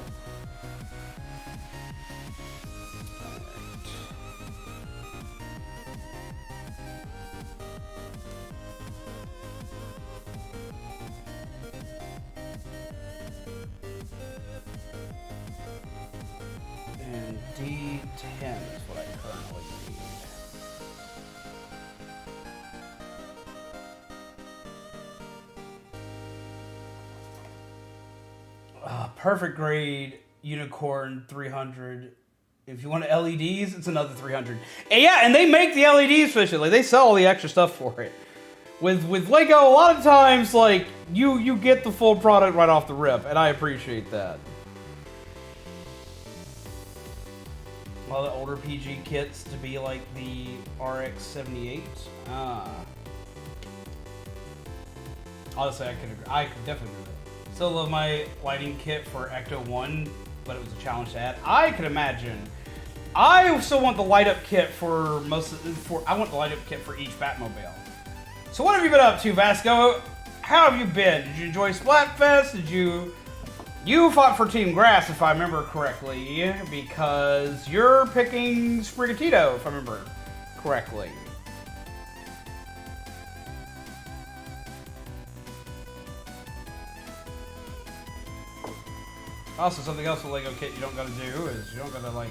And D10 is what I currently need. Perfect grade unicorn 300. If you want LEDs, it's another 300. And yeah, and they make the LEDs efficiently. They sell all the extra stuff for it. With Lego, a lot of times, like you get the full product right off the rip, and I appreciate that. A lot of the older PG kits to be like the RX-78. Honestly, I could definitely do that. Still love my lighting kit for Ecto 1, but it was a challenge to add. I could imagine. I still want the light up kit I want the light up kit for each Batmobile. So what have you been up to, Vasco? How have you been? Did you enjoy Splatfest? You fought for Team Grass, if I remember correctly, because you're picking Sprigatito, if I remember correctly. Also, something else with Lego kit you don't gotta do is you don't gotta like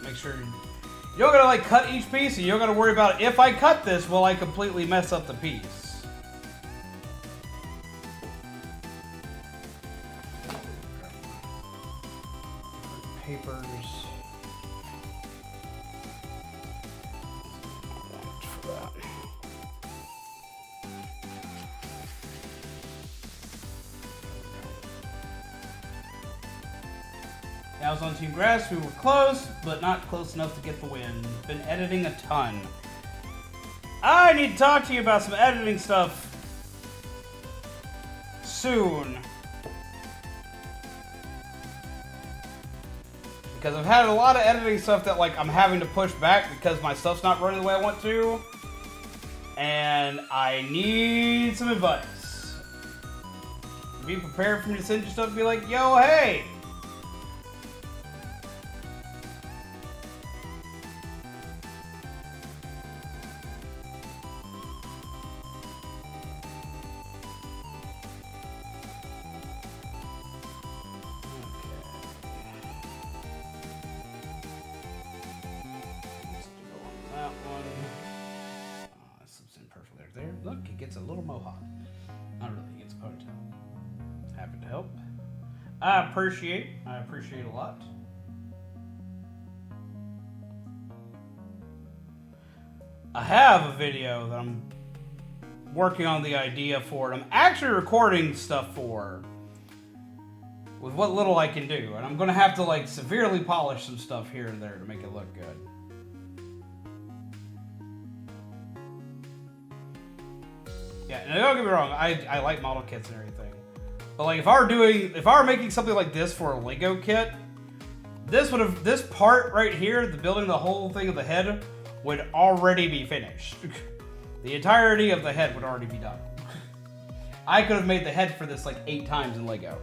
make sure you don't gotta like cut each piece, and you don't gotta worry about if I cut this, will I completely mess up the piece. Papers. For that. I was on Team Grass. We were close, but not close enough to get the win. Been editing a ton. I need to talk to you about some editing stuff soon. Because I've had a lot of editing stuff that like I'm having to push back because my stuff's not running the way I want to. And I need some advice. Be prepared for me to send you stuff and be like, yo, hey! Look, he gets a little mohawk. Not really, he gets a ponytail. Happy to help. I appreciate a lot. I have a video that I'm working on the idea for, and I'm actually recording stuff for with what little I can do, and I'm gonna have to like severely polish some stuff here and there to make it look good. Yeah, and don't get me wrong, I like model kits and everything. But like if I were making something like this for a Lego kit, this part right here, the building the whole thing of the head, would already be finished. The entirety of the head would already be done. I could have made the head for this like 8 times in Lego.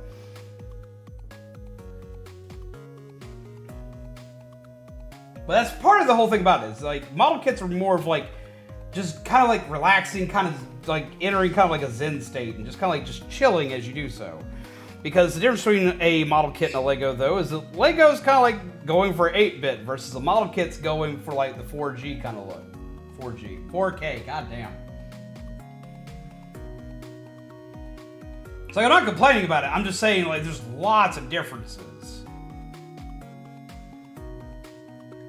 But that's part of the whole thing about it. It's like model kits are more of like just kind of like relaxing, kind of like entering kind of like a zen state and just kind of like just chilling as you do so. Because the difference between a model kit and a Lego though is that Lego's kind of like going for 8-bit versus the model kit's going for like the 4G kind of look. 4K, goddamn. So I'm not complaining about it, I'm just saying like there's lots of differences.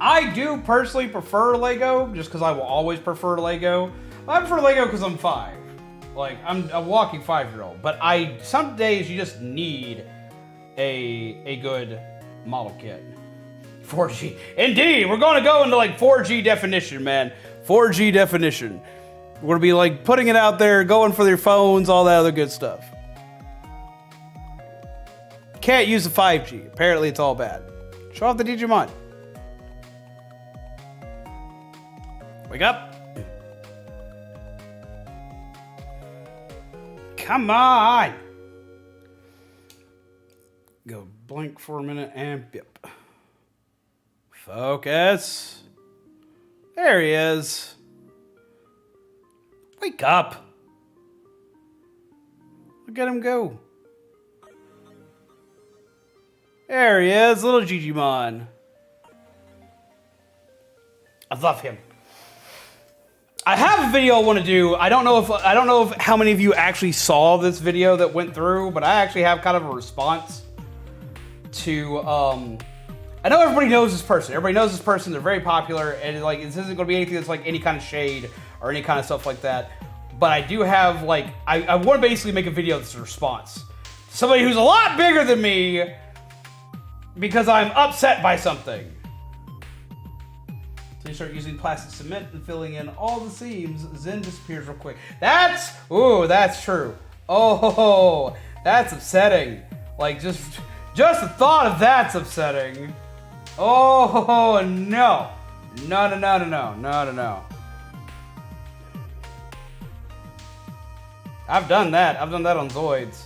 I do personally prefer Lego, just because I will always prefer Lego. I prefer Lego because I'm 5. Like, I'm a walking 5-year-old. But some days you just need a good model kit. 4G. Indeed, we're going to go into like 4G definition, man. 4G definition. We're going to be like putting it out there, going for their phones, all that other good stuff. Can't use the 5G. Apparently it's all bad. Show off the Digimon. Wake up. Come on. Go blank for a minute and yep. Focus. There he is. Wake up. Look at him go. There he is, little Digimon. I love him. I have a video I want to do. I don't know if how many of you actually saw this video that went through, but I actually have kind of a response to I know everybody knows this person. Everybody knows this person. They're very popular, and like this isn't going to be anything that's like any kind of shade or any kind of stuff like that. But I do have like I want to basically make a video that's a response. Somebody who's a lot bigger than me because I'm upset by something. So you start using plastic cement and filling in all the seams, Zen disappears real quick. That's true. Oh, that's upsetting. Like just the thought of that's upsetting. Oh no. No. I've done that. I've done that on Zoids.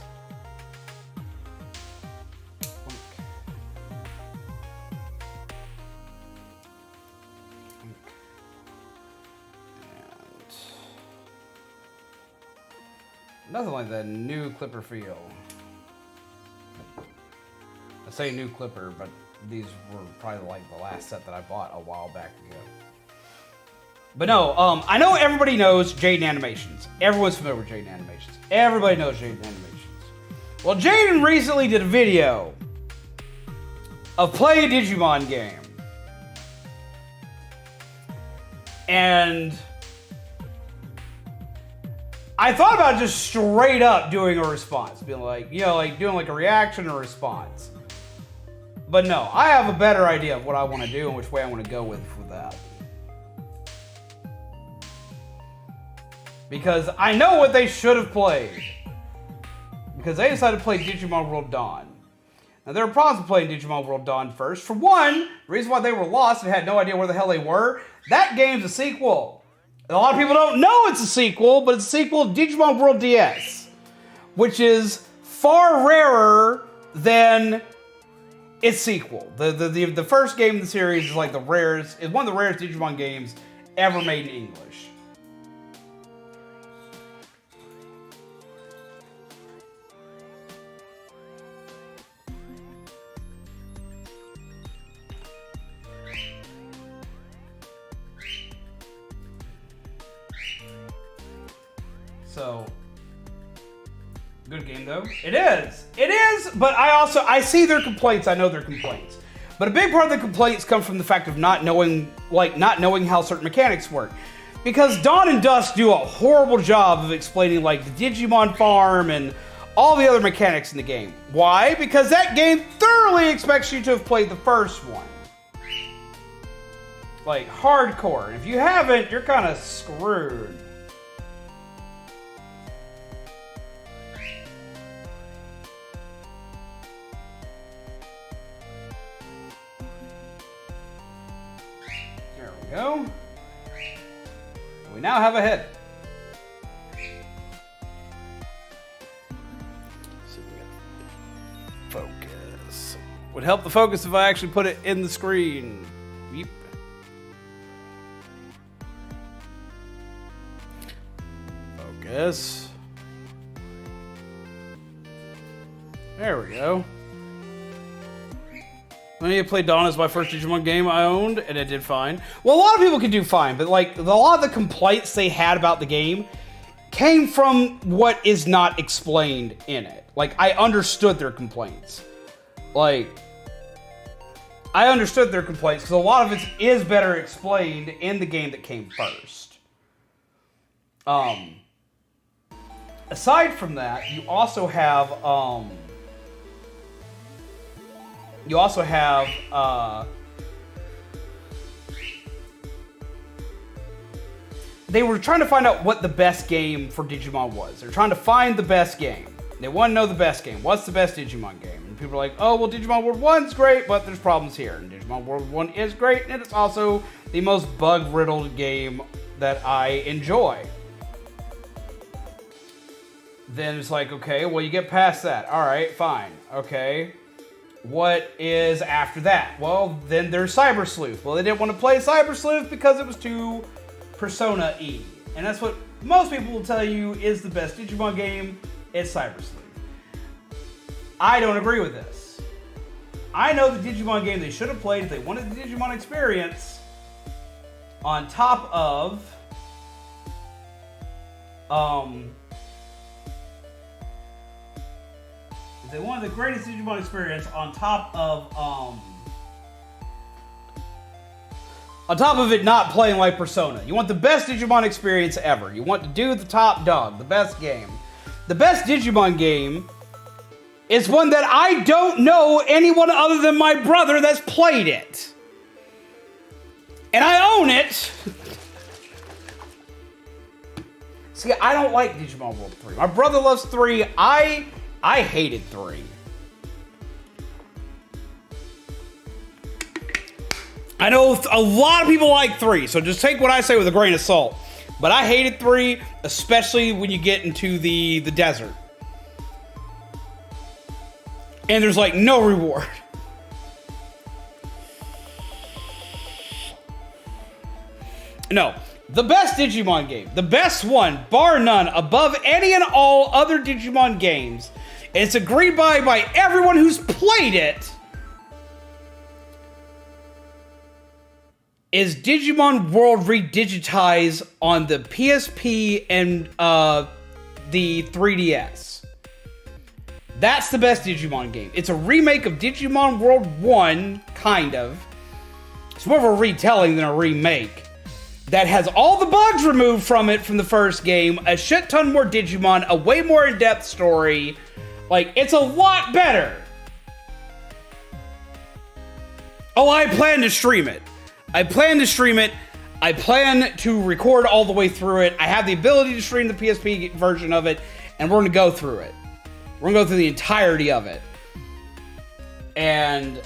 Nothing like that new clipper feel. I say new clipper, but these were probably like the last set that I bought a while back ago. But no, I know everybody knows Jaden Animations. Everyone's familiar with Jaden Animations. Everybody knows Jaden Animations. Well, Jaden recently did a video of playing a Digimon game. And I thought about just straight up doing a response, being like, you know, like doing like a reaction or response. But no, I have a better idea of what I want to do and which way I want to go with that. Because I know what they should have played. Because they decided to play Digimon World Dawn. Now, there were problems with playing Digimon World Dawn first. For one, the reason why they were lost and had no idea where the hell they were, that game's a sequel. And a lot of people don't know it's a sequel, but it's a sequel to Digimon World DS, which is far rarer than its sequel. The first game in the series is like the rarest, is one of the rarest Digimon games ever made in English. So, good game though. It is, but I see their complaints, I know their complaints. But a big part of the complaints come from the fact of not knowing how certain mechanics work. Because Dawn and Dusk do a horrible job of explaining like the Digimon farm and all the other mechanics in the game. Why? Because that game thoroughly expects you to have played the first one. Like, hardcore. And if you haven't, you're kind of screwed. Go. We now have a head. So we got focus. Would help the focus if I actually put it in the screen. Yep. Focus. There we go. I need to play Dawn as my first Digimon game I owned, and it did fine. Well, a lot of people can do fine, but like a lot of the complaints they had about the game came from what is not explained in it. Like, I understood their complaints. Like, I understood their complaints because a lot of it is better explained in the game that came first. Aside from that, you also have they were trying to find out what the best game for Digimon was. They're trying to find the best game. They want to know the best game. What's the best Digimon game? And people are like, oh, well, Digimon World 1's great, but there's problems here. And Digimon World 1 is great, and it's also the most bug-riddled game that I enjoy. Then it's like, okay, well, you get past that. All right, fine. Okay. What is after that? Well, then there's Cyber Sleuth. Well, they didn't want to play Cyber Sleuth because it was too Persona-y. And that's what most people will tell you is the best Digimon game. It's Cyber Sleuth. I don't agree with this. I know the Digimon game they should have played if they wanted the Digimon experience on top of if they wanted the greatest Digimon experience on top of it not playing like Persona. You want the best Digimon experience ever. You want to do the top dog, the best game. The best Digimon game is one that I don't know anyone other than my brother that's played it. And I own it. See, I don't like Digimon World 3. My brother loves 3. I hated 3. I know a lot of people like 3, so just take what I say with a grain of salt. But I hated 3, especially when you get into the desert. And there's like no reward. No, the best Digimon game, the best one, bar none, above any and all other Digimon games, and it's agreed by everyone who's played it, is Digimon World redigitized on the PSP and the 3DS. That's the best Digimon game. It's a remake of Digimon World 1, kind of. It's more of a retelling than a remake. That has all the bugs removed from it from the first game, a shit ton more Digimon, a way more in-depth story. Like, it's a lot better. Oh, I plan to stream it. I plan to record all the way through it. I have the ability to stream the PSP version of it, and we're going to go through it. We're going to go through the entirety of it. And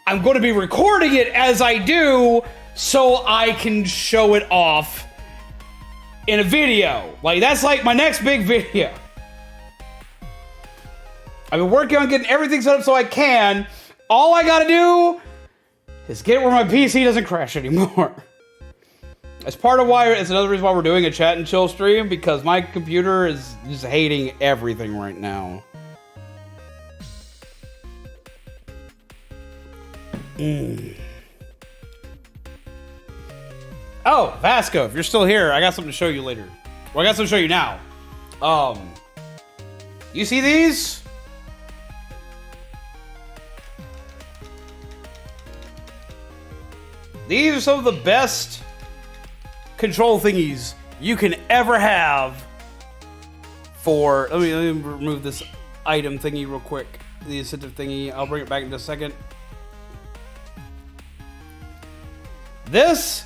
I'm going to be recording it as I do so I can show it off in a video. Like, that's like my next big video. I've been working on getting everything set up so I can. All I gotta do is get it where my PC doesn't crash anymore. That's part of why, it's another reason why we're doing a chat and chill stream, because my computer is just hating everything right now. Oh, Vasco, if you're still here, I got something to show you later. Well, I got something to show you now. You see these? These are some of the best control thingies you can ever have for... Let me remove this item thingy real quick. The incentive thingy. I'll bring it back in just a second. This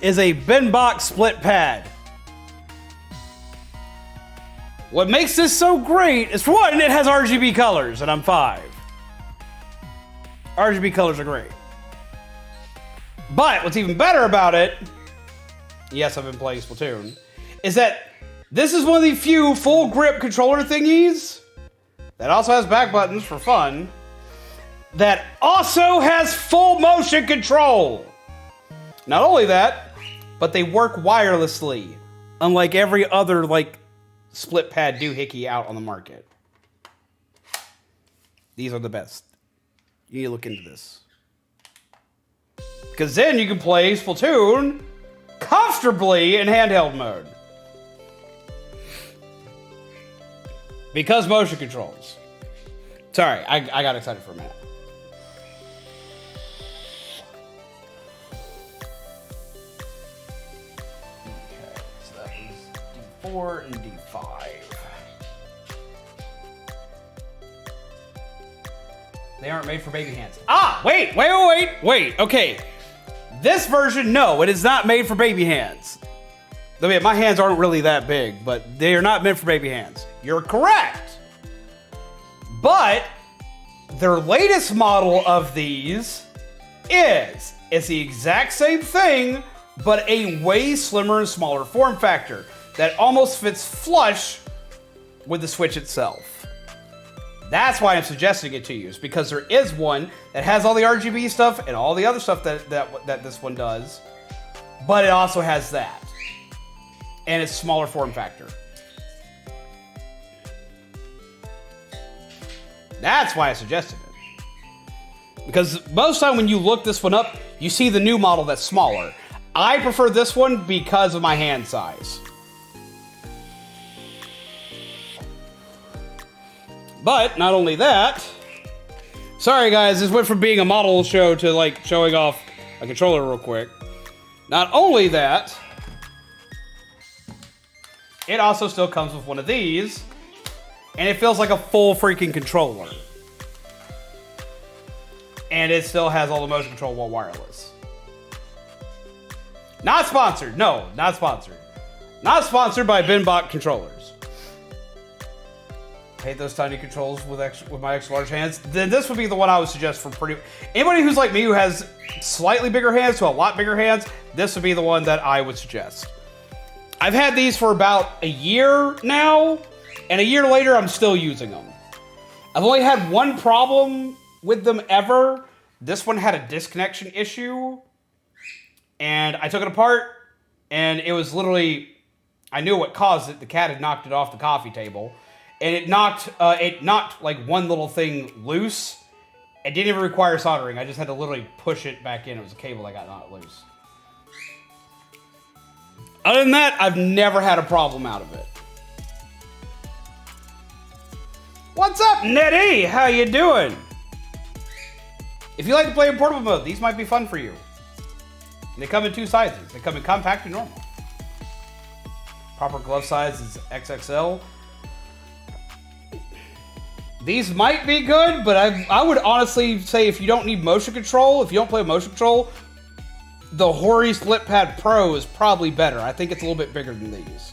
is a Benbach split pad. What makes this so great is, for one, it has RGB colors, and I'm 5. RGB colors are great. But what's even better about it, yes, I've been playing Splatoon, is that this is one of the few full grip controller thingies that also has back buttons for fun, that also has full motion control. Not only that, but they work wirelessly, unlike every other like split pad doohickey out on the market. These are the best. You need to look into this. Because then you can play Splatoon comfortably in handheld mode. Because motion controls. Sorry, I got excited for a minute. Okay, so that was D4 and D5. They aren't made for baby hands. Ah, wait. Okay. This version, no, it is not made for baby hands. I mean, my hands aren't really that big, but they are not meant for baby hands. You're correct. But their latest model of these is, it's the exact same thing, but a way slimmer and smaller form factor that almost fits flush with the Switch itself. That's why I'm suggesting it to you, is because there is one that has all the RGB stuff and all the other stuff that this one does, but it also has that. And it's smaller form factor. That's why I suggested it. Because most time when you look this one up, you see the new model that's smaller. I prefer this one because of my hand size. But not only that, sorry guys, this went from being a model show to like showing off a controller real quick. Not only that, it also still comes with one of these, and it feels like a full freaking controller. And it still has all the motion control while wireless. Not sponsored, no, not sponsored. Not sponsored by Benbach controllers. I hate those tiny controls with my extra large hands. Then this would be the one I would suggest for anybody who's like me who has slightly bigger hands to a lot bigger hands. This would be the one that I would suggest. I've had these for about a year now, and a year later I'm still using them. I've only had one problem with them ever. This one had a disconnection issue, and I took it apart, and it was literally, I knew what caused it. The cat had knocked it off the coffee table. And it knocked like one little thing loose. It didn't even require soldering. I just had to literally push it back in. It was a cable that got knocked loose. Other than that, I've never had a problem out of it. What's up, Nettie? How you doing? If you like to play in portable mode, these might be fun for you. And they come in 2 sizes. They come in compact and normal. Proper glove size is XXL. These might be good, but I would honestly say if you don't need motion control, if you don't play motion control, the Hori Split Pad Pro is probably better. I think it's a little bit bigger than these.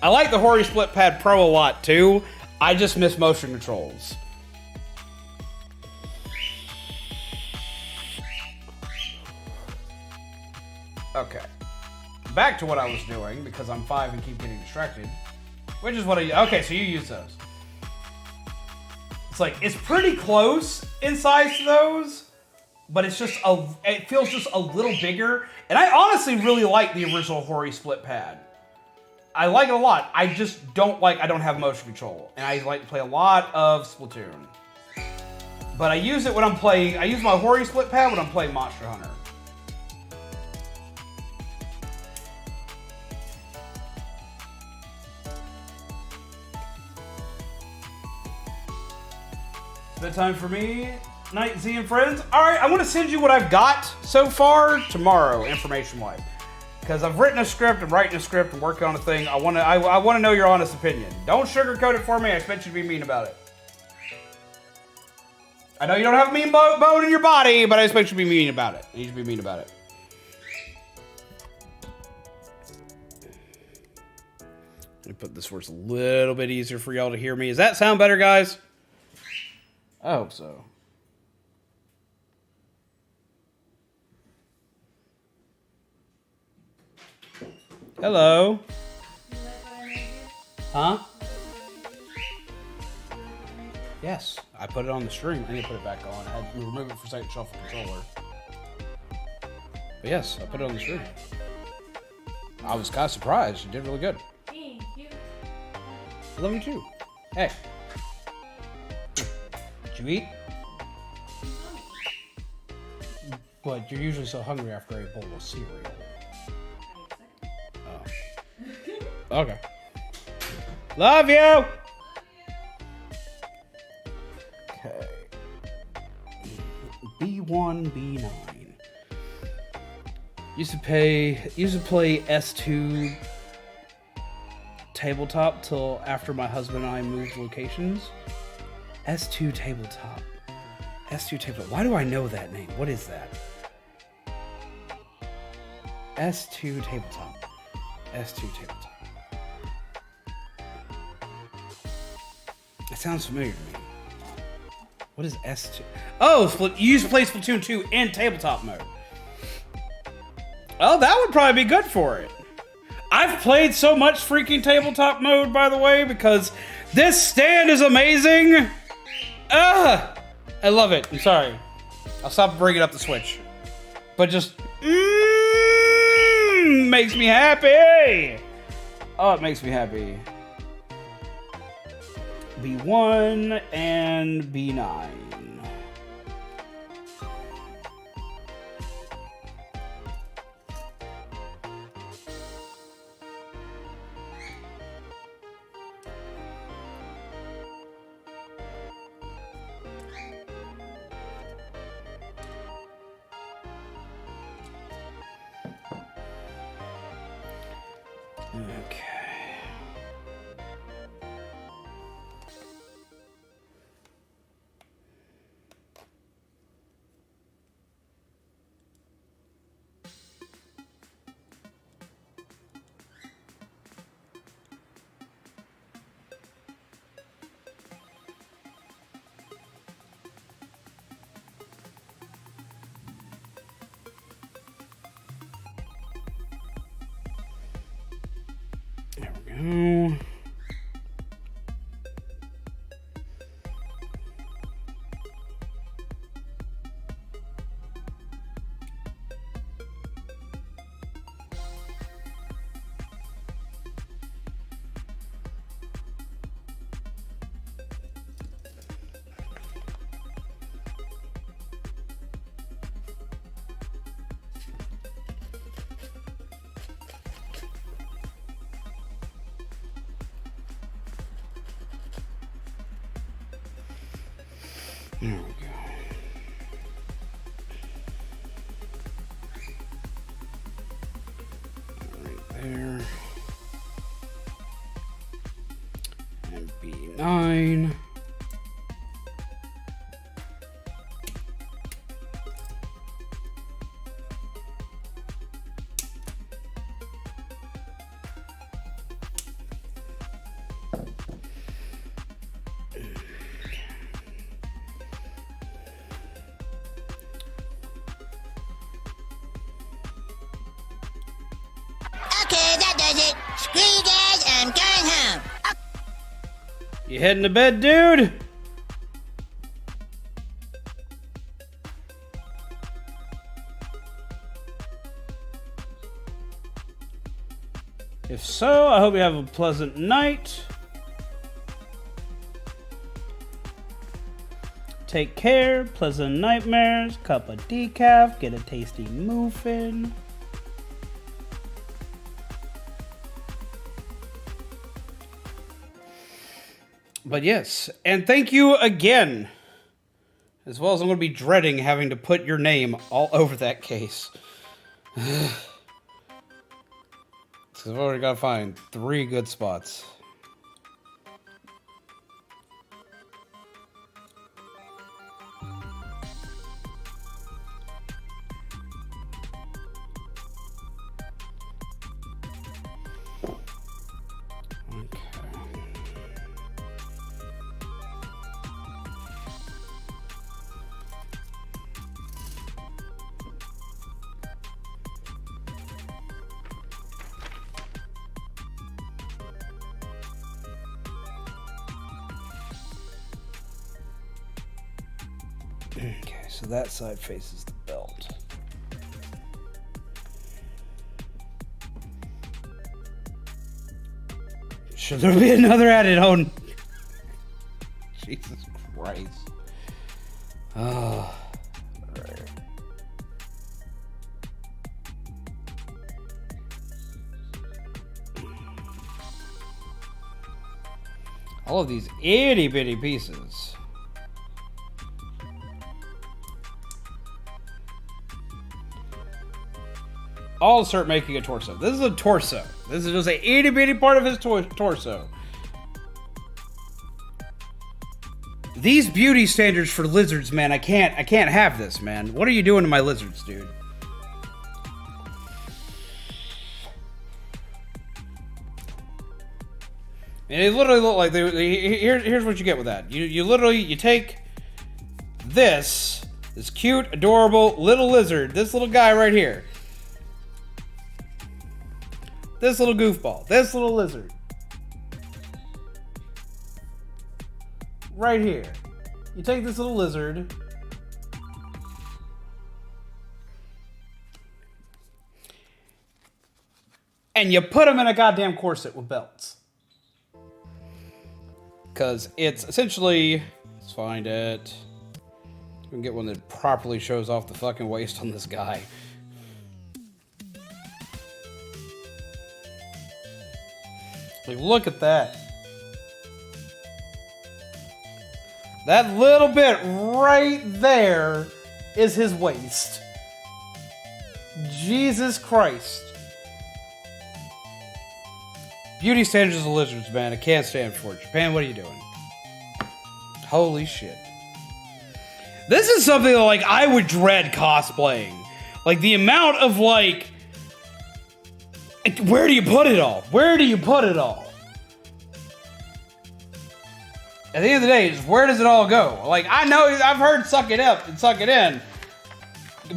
I like the Hori Split Pad Pro a lot too. I just miss motion controls. Okay. Back to what I was doing, because I'm 5 and keep getting distracted. Which is what I... Okay, so you use those. It's like, it's pretty close in size to those, but it's just it feels just a little bigger. And I honestly really like the original Hori split pad. I like it a lot. I just don't like, I don't have motion control. And I like to play a lot of Splatoon. But I use it when I'm playing, I use my Hori split pad when I'm playing Monster Hunter. It's bedtime for me. Night Z and friends. All right, I want to send you what I've got so far tomorrow, information-wise. Because I've written a script, I'm writing a script, and working on a thing. I want to know your honest opinion. Don't sugarcoat it for me. I expect you to be mean about it. I know you don't have a mean bone in your body, but I expect you to be mean about it. You need to be mean about it. Let me put this where it's a little bit easier for y'all to hear me. Does that sound better, guys? I hope so. Hello. Huh? Yes, I put it on the string. I need to put it back on. I had to remove it for a second, shuffle controller. But yes, I put it on the string. I was kind of surprised. You did really good. Thank you. I love you too. Hey. Did you eat? But you're usually so hungry after a bowl of cereal. Oh. Okay. Love you! Okay. B1, B9. Used to play S2 tabletop till after my husband and I moved locations. S2 tabletop. S2 tabletop. Why do I know that name? What is that? S2 tabletop. S2 tabletop. It sounds familiar to me. What is S2? Oh, you used to play Splatoon 2 in tabletop mode. Oh, that would probably be good for it. I've played so much freaking tabletop mode, by the way, because this stand is amazing. I love it. I'm sorry. I'll stop bringing up the Switch. But just makes me happy. Oh, it makes me happy. B1 and B9. Okay. There we go. There we go. Right there. And B9. guess that does it. Screw you guys, I'm going home. You heading to bed, dude? If so, I hope you have a pleasant night. Take care, pleasant nightmares, cup of decaf, get a tasty muffin. But yes, and thank you again. As well as I'm going to be dreading having to put your name all over that case. Because I've already got to find 3 good spots. Okay, so that side faces the belt. Should there be another added on? Jesus Christ. Oh. Alright. All of these itty bitty pieces. I'll start making a torso. This is a torso. This is just a itty bitty part of his torso. These beauty standards for lizards, man, I can't have this, man. What are you doing to my lizards, dude? And they literally look like here's what you get with that. You literally take this cute, adorable little lizard, this little guy right here. This little goofball. This little lizard. Right here. You take this little lizard. And you put him in a goddamn corset with belts. Because it's essentially... Let's find it. We can get one that properly shows off the fucking waist on this guy. Like, look at that. That little bit right there is his waist. Jesus Christ. Beauty standards of lizards, man. I can't stand for it. Japan, what are you doing? Holy shit. This is something that, like, I would dread cosplaying. Like, the amount of, like... Where do you put it all? Where do you put it all? At the end of the day, just where does it all go? Like, I know, I've heard suck it up and suck it in,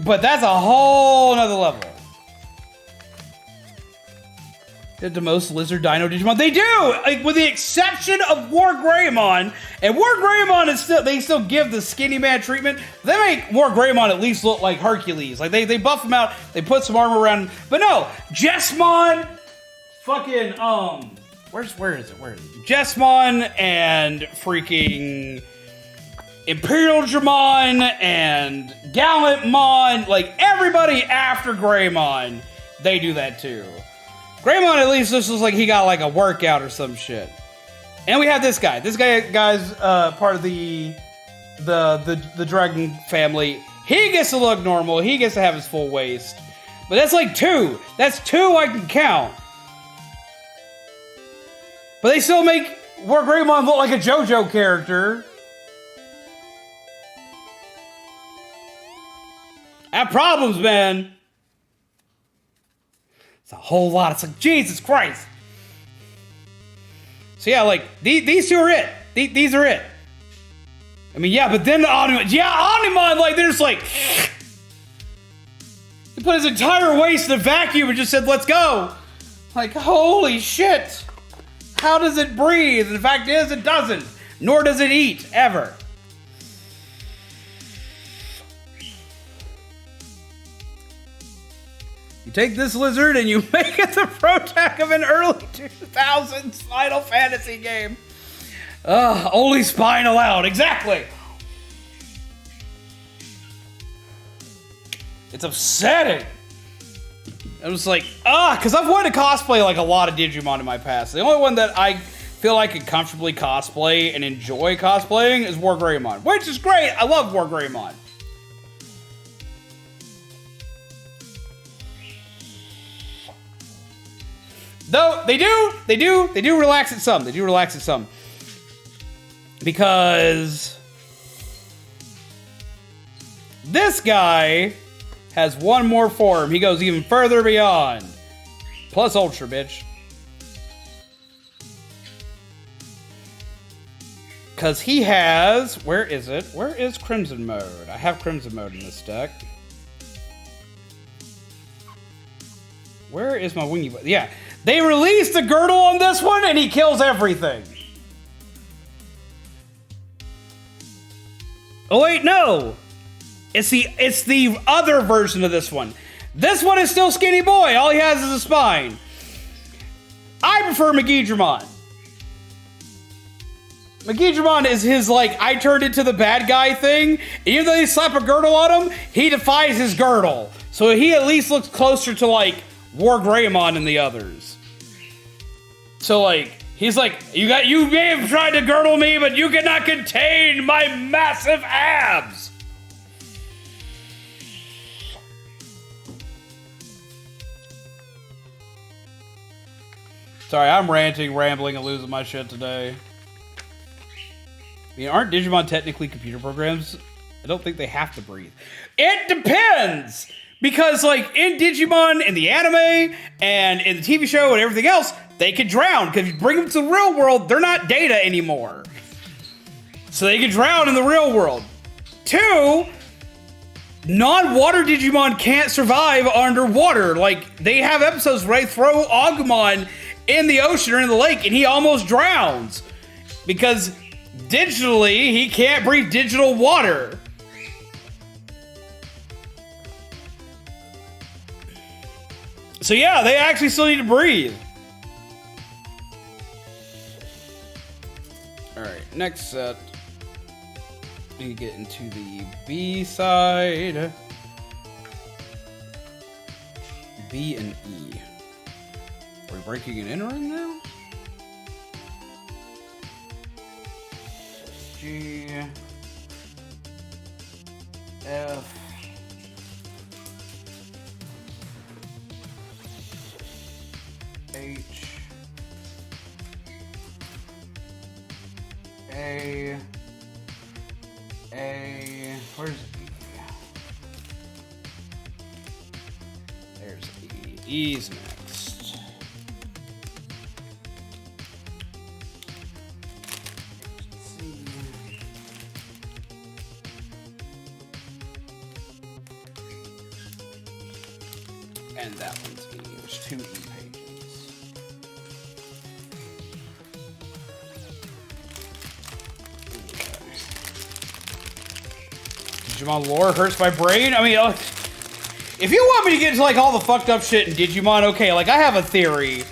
but that's a whole nother level. Did the most lizard dino Digimon? They do! Like, with the exception of War Greymon, and War Greymon is still, they still give the skinny man treatment. They make War Greymon at least look like Hercules. Like, they buff him out, they put some armor around him. But no, Jessmon, fucking, where is it? Jessmon and freaking Imperial Dramon and Gallentmon, like, everybody after Greymon, they do that too. Greymon, at least, this was like he got like a workout or some shit. And we have this guy. This guy's part of the dragon family. He gets to look normal. He gets to have his full waist. But that's like 2. That's 2 I can count. But they still make War Greymon look like a JoJo character. I have problems, man. It's a whole lot. It's like, Jesus Christ. So yeah, like, these 2 are it. These are it. I mean, yeah, but then the Omnimon. Yeah, Omnimon, like, they're just like... He put his entire waist in a vacuum and just said, let's go. Like, holy shit! How does it breathe? And the fact is, it doesn't. Nor does it eat, ever. You take this lizard and you make it the protag of an early 2000s Final Fantasy game. Only spine allowed. Exactly. It's upsetting. I was like, because I've wanted to cosplay like a lot of Digimon in my past. The only one that I feel I could comfortably cosplay and enjoy cosplaying is Wargreymon, which is great. I love Wargreymon. Though they do relax it some. They do relax it some. Because this guy has one more form. He goes even further beyond. Plus Ultra, bitch. Because he has... Where is it? Where is Crimson Mode? I have Crimson Mode in this deck. Where is my wingy... Yeah. They released the girdle on this one, and he kills everything. Oh, wait, no. It's the other version of this one. This one is still Skinny Boy. All he has is a spine. I prefer Megidramon. Megidramon is his, like, I turned into the bad guy thing. Even though they slap a girdle on him, he defies his girdle. So he at least looks closer to, like, Wargreymon and the others. So, like, he's like, you may have tried to girdle me, but you cannot contain my massive abs. Sorry, I'm ranting, rambling, and losing my shit today. I mean, aren't Digimon technically computer programs? I don't think they have to breathe. It depends! Because, like, in Digimon, in the anime, and in the TV show, and everything else, they could drown. Because if you bring them to the real world, they're not data anymore. So they can drown in the real world. 2, non-water Digimon can't survive underwater. Like, they have episodes where they throw Agumon in the ocean or in the lake, and he almost drowns. Because digitally, he can't breathe digital water. So yeah, they actually still need to breathe. Alright, next set. We get into the B side. B and E. Are we breaking and entering now? G. F. H. A. Where's E? There's E. E's next. Let's see. And that one's E. There's 2 E pages. Digimon lore hurts my brain. I mean, if you want me to get into like all the fucked up shit in Digimon, okay, like I have a theory.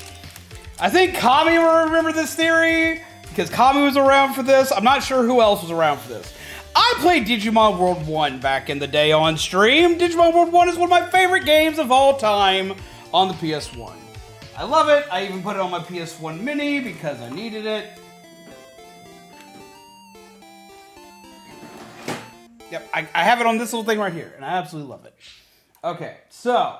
I think Kami will remember this theory because Kami was around for this. I'm not sure who else was around for this. I played Digimon World 1 back in the day on stream. Digimon World 1 is one of my favorite games of all time on the PS1. I love it. I even put it on my PS1 Mini because I needed it. Yep, I have it on this little thing right here, and I absolutely love it. Okay, so.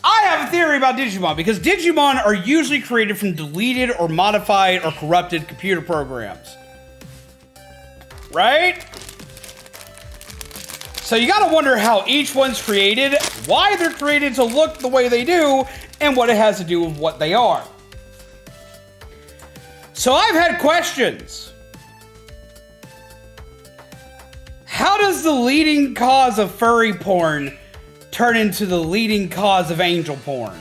I have a theory about Digimon, because Digimon are usually created from deleted or modified or corrupted computer programs. Right? So you gotta wonder how each one's created, why they're created to look the way they do, and what it has to do with what they are. So I've had questions. How does the leading cause of furry porn turn into the leading cause of angel porn?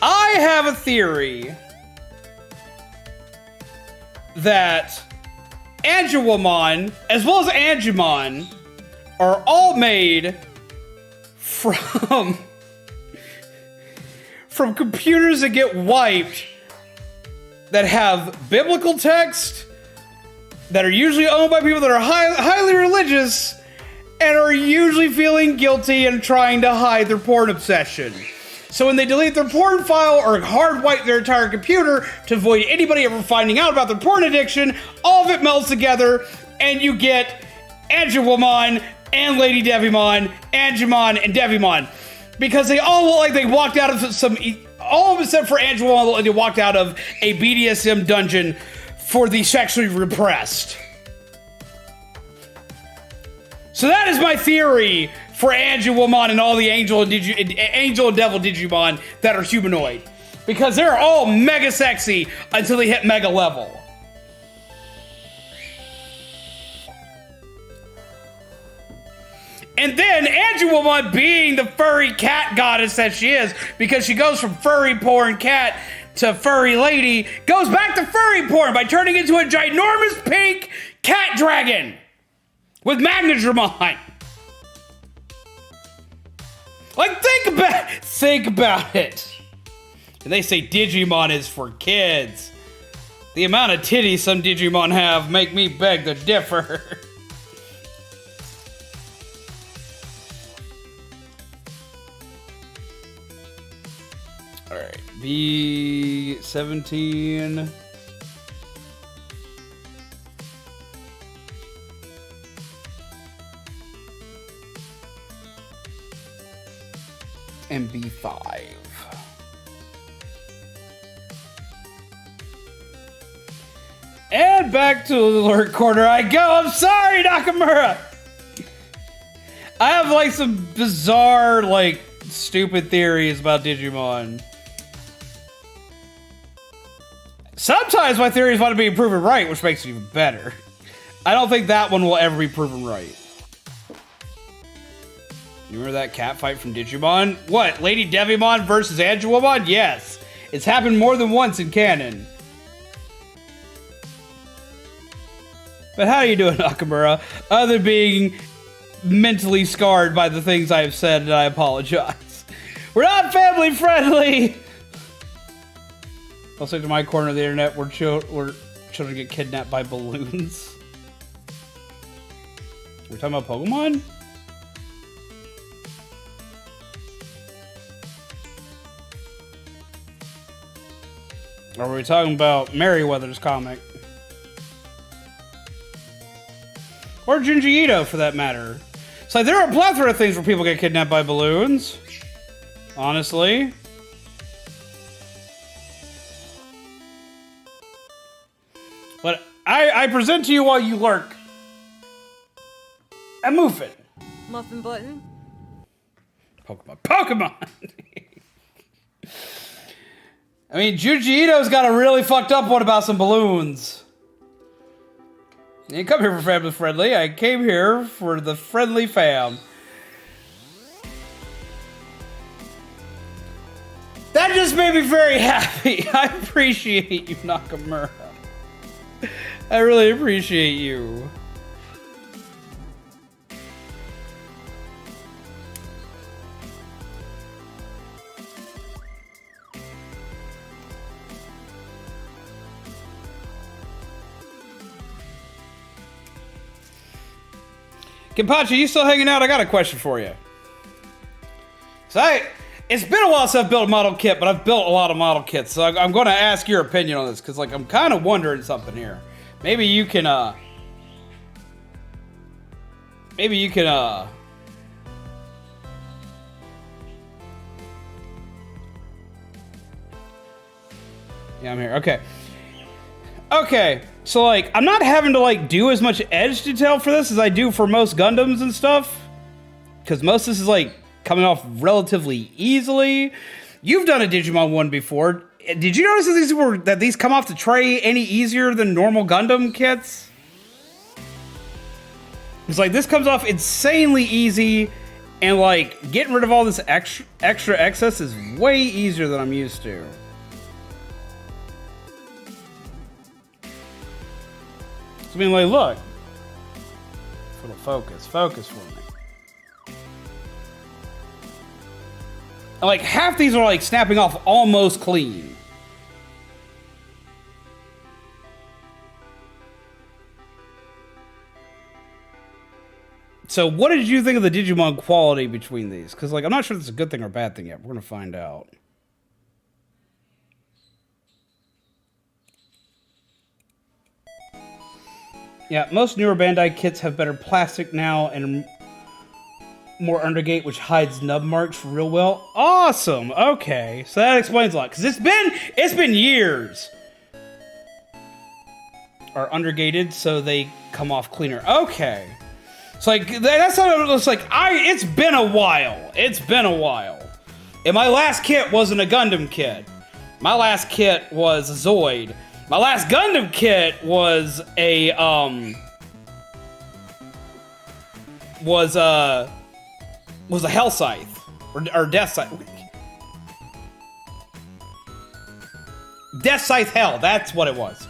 I have a theory that Angelmon, as well as Angemon, are all made from computers that get wiped that have biblical text that are usually owned by people that are highly religious and are usually feeling guilty and trying to hide their porn obsession. So when they delete their porn file or hard wipe their entire computer to avoid anybody ever finding out about their porn addiction, all of it melts together and you get Angelmon and Lady Devimon, Angemon and Devimon. Because they all look like they walked out of some, all of them except for Angelmon look like they walked out of a BDSM dungeon for the sexually repressed. So that is my theory for Angelmon and all the angel and devil Digimon that are humanoid. Because they're all mega sexy until they hit mega level. And then Angelmon, being the furry cat goddess that she is, because she goes from furry porn cat to furry lady, goes back to furry porn by turning into a ginormous pink cat dragon with Magnadramon. Like, think about it. And they say Digimon is for kids. The amount of titties some Digimon have make me beg to differ. Alright, B17. And B5. And back to the alert corner I go. I'm sorry, Nakamura. I have like some bizarre, like, stupid theories about Digimon. Sometimes my theories want to be proven right, which makes it even better. I don't think that one will ever be proven right. You remember that cat fight from Digimon? What, Lady Devimon versus Angelmon? Yes. It's happened more than once in canon. But how are you doing, Nakamura? Other than being mentally scarred by the things I have said, and I apologize. We're not family friendly! I'll say to my corner of the internet where children get kidnapped by balloons. We're talking about Pokemon? Or are we talking about Merryweather's comic? Or Junji Ito, for that matter. It's like, there are a plethora of things where people get kidnapped by balloons. Honestly. But I present to you while you lurk. A muffin. Muffin button. Pokemon! I mean, Junji Ito's got a really fucked up one about some balloons. I didn't come here for family friendly. I came here for the friendly fam. That just made me very happy. I appreciate you, Nakamura. I really appreciate you. Kenpachi, you still hanging out? I got a question for you. So it's been a while since I've built a model kit, but I've built a lot of model kits. So I'm going to ask your opinion on this, because like I'm kind of wondering something here. Maybe you can, yeah, I'm here. Okay. Okay. So like, I'm not having to like do as much edge detail for this as I do for most Gundams and stuff. Because most of this is like coming off relatively easily. You've done a Digimon one before. did you notice that these come off the tray any easier than normal Gundam kits? It's like this comes off insanely easy, and like getting rid of all this extra excess is way easier than I'm used to. So I mean, like, look. Little focus for me. And like half these are like snapping off almost clean. So what did you think of the Digimon quality between these? Because like I'm not sure if it's a good thing or a bad thing yet. We're gonna find out. Yeah, most newer Bandai kits have better plastic now and more undergate, which hides nub marks real well. Awesome. Okay, so that explains a lot because it's been years. Are undergated, so they come off cleaner. Okay, so like that's how it looks like. It's been a while. It's been a while, and my last kit wasn't a Gundam kit. My last kit was a Zoid. My last Gundam kit was a Hell Scythe or Death Scythe. Death Scythe Hell, that's what it was.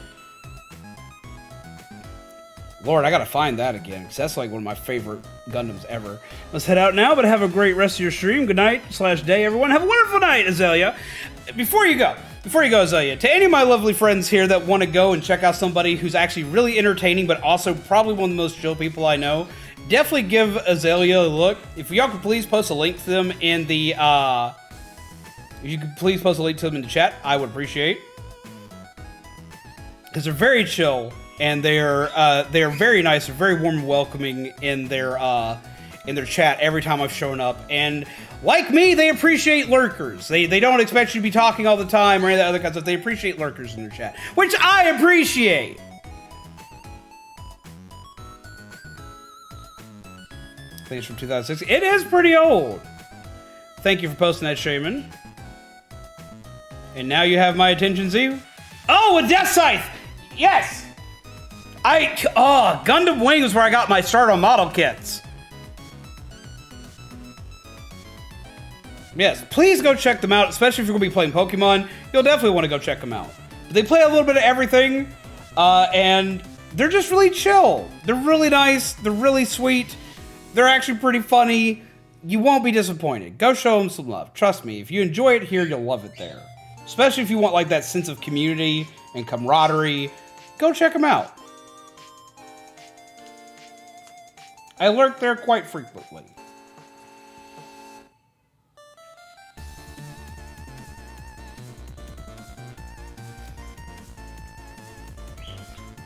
Lord, I gotta find that again, because that's like one of my favorite Gundams ever. Let's head out now, but have a great rest of your stream. Good night/day, everyone. Have a wonderful night, Azalea. Before you go, Azalea, to any of my lovely friends here that want to go and check out somebody who's actually really entertaining, but also probably one of the most chill people I know, definitely give Azalea a look. If y'all could please post a link to them in the, if you could please post a link to them in the chat, I would appreciate. Because they're very chill, and they're very nice, they're very warm and welcoming in their chat every time I've shown up. And like me, they appreciate lurkers. They don't expect you to be talking all the time or any of that other kind of stuff. They appreciate lurkers in their chat, which I appreciate. I think it's from 2006. It is pretty old. Thank you for posting that, Shaman. And now you have my attention, Z. Oh, a Death Scythe! Yes! Gundam Wing is where I got my start on model kits. Yes, please go check them out, especially if you're going to be playing Pokemon. You'll definitely want to go check them out. But they play a little bit of everything, and they're just really chill. They're really nice. They're really sweet. They're actually pretty funny. You won't be disappointed. Go show them some love. Trust me, if you enjoy it here, you'll love it there. Especially if you want like that sense of community and camaraderie. Go check them out. I lurk there quite frequently.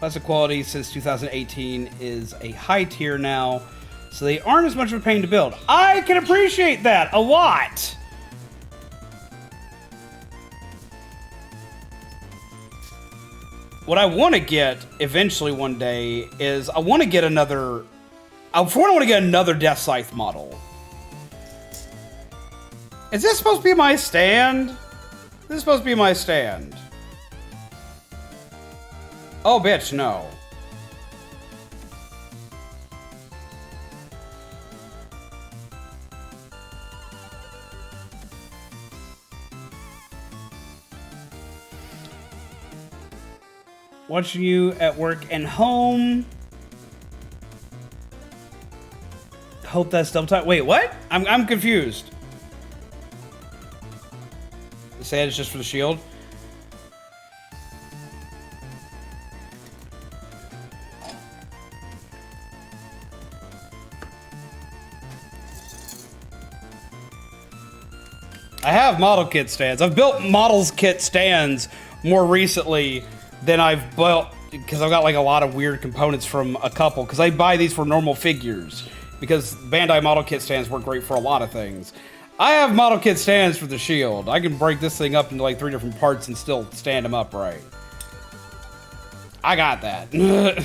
Classic quality since 2018 is a high tier now, so they aren't as much of a pain to build. I can appreciate that a lot. What I want to get eventually one day is I want to get another. I want to get another Death Scythe model. Is this supposed to be my stand? This is supposed to be my stand. Oh, bitch, no. Watching you at work and home. Hope that's double time. Wait, what? I'm confused. Say it's just for the shield. I have model kit stands. I've built models kit stands more recently than I've built, because I've got like a lot of weird components from a couple, because I buy these for normal figures, because Bandai model kit stands work great for a lot of things. I have model kit stands for the shield. I can break this thing up into like 3 different parts and still stand them up right. I got that.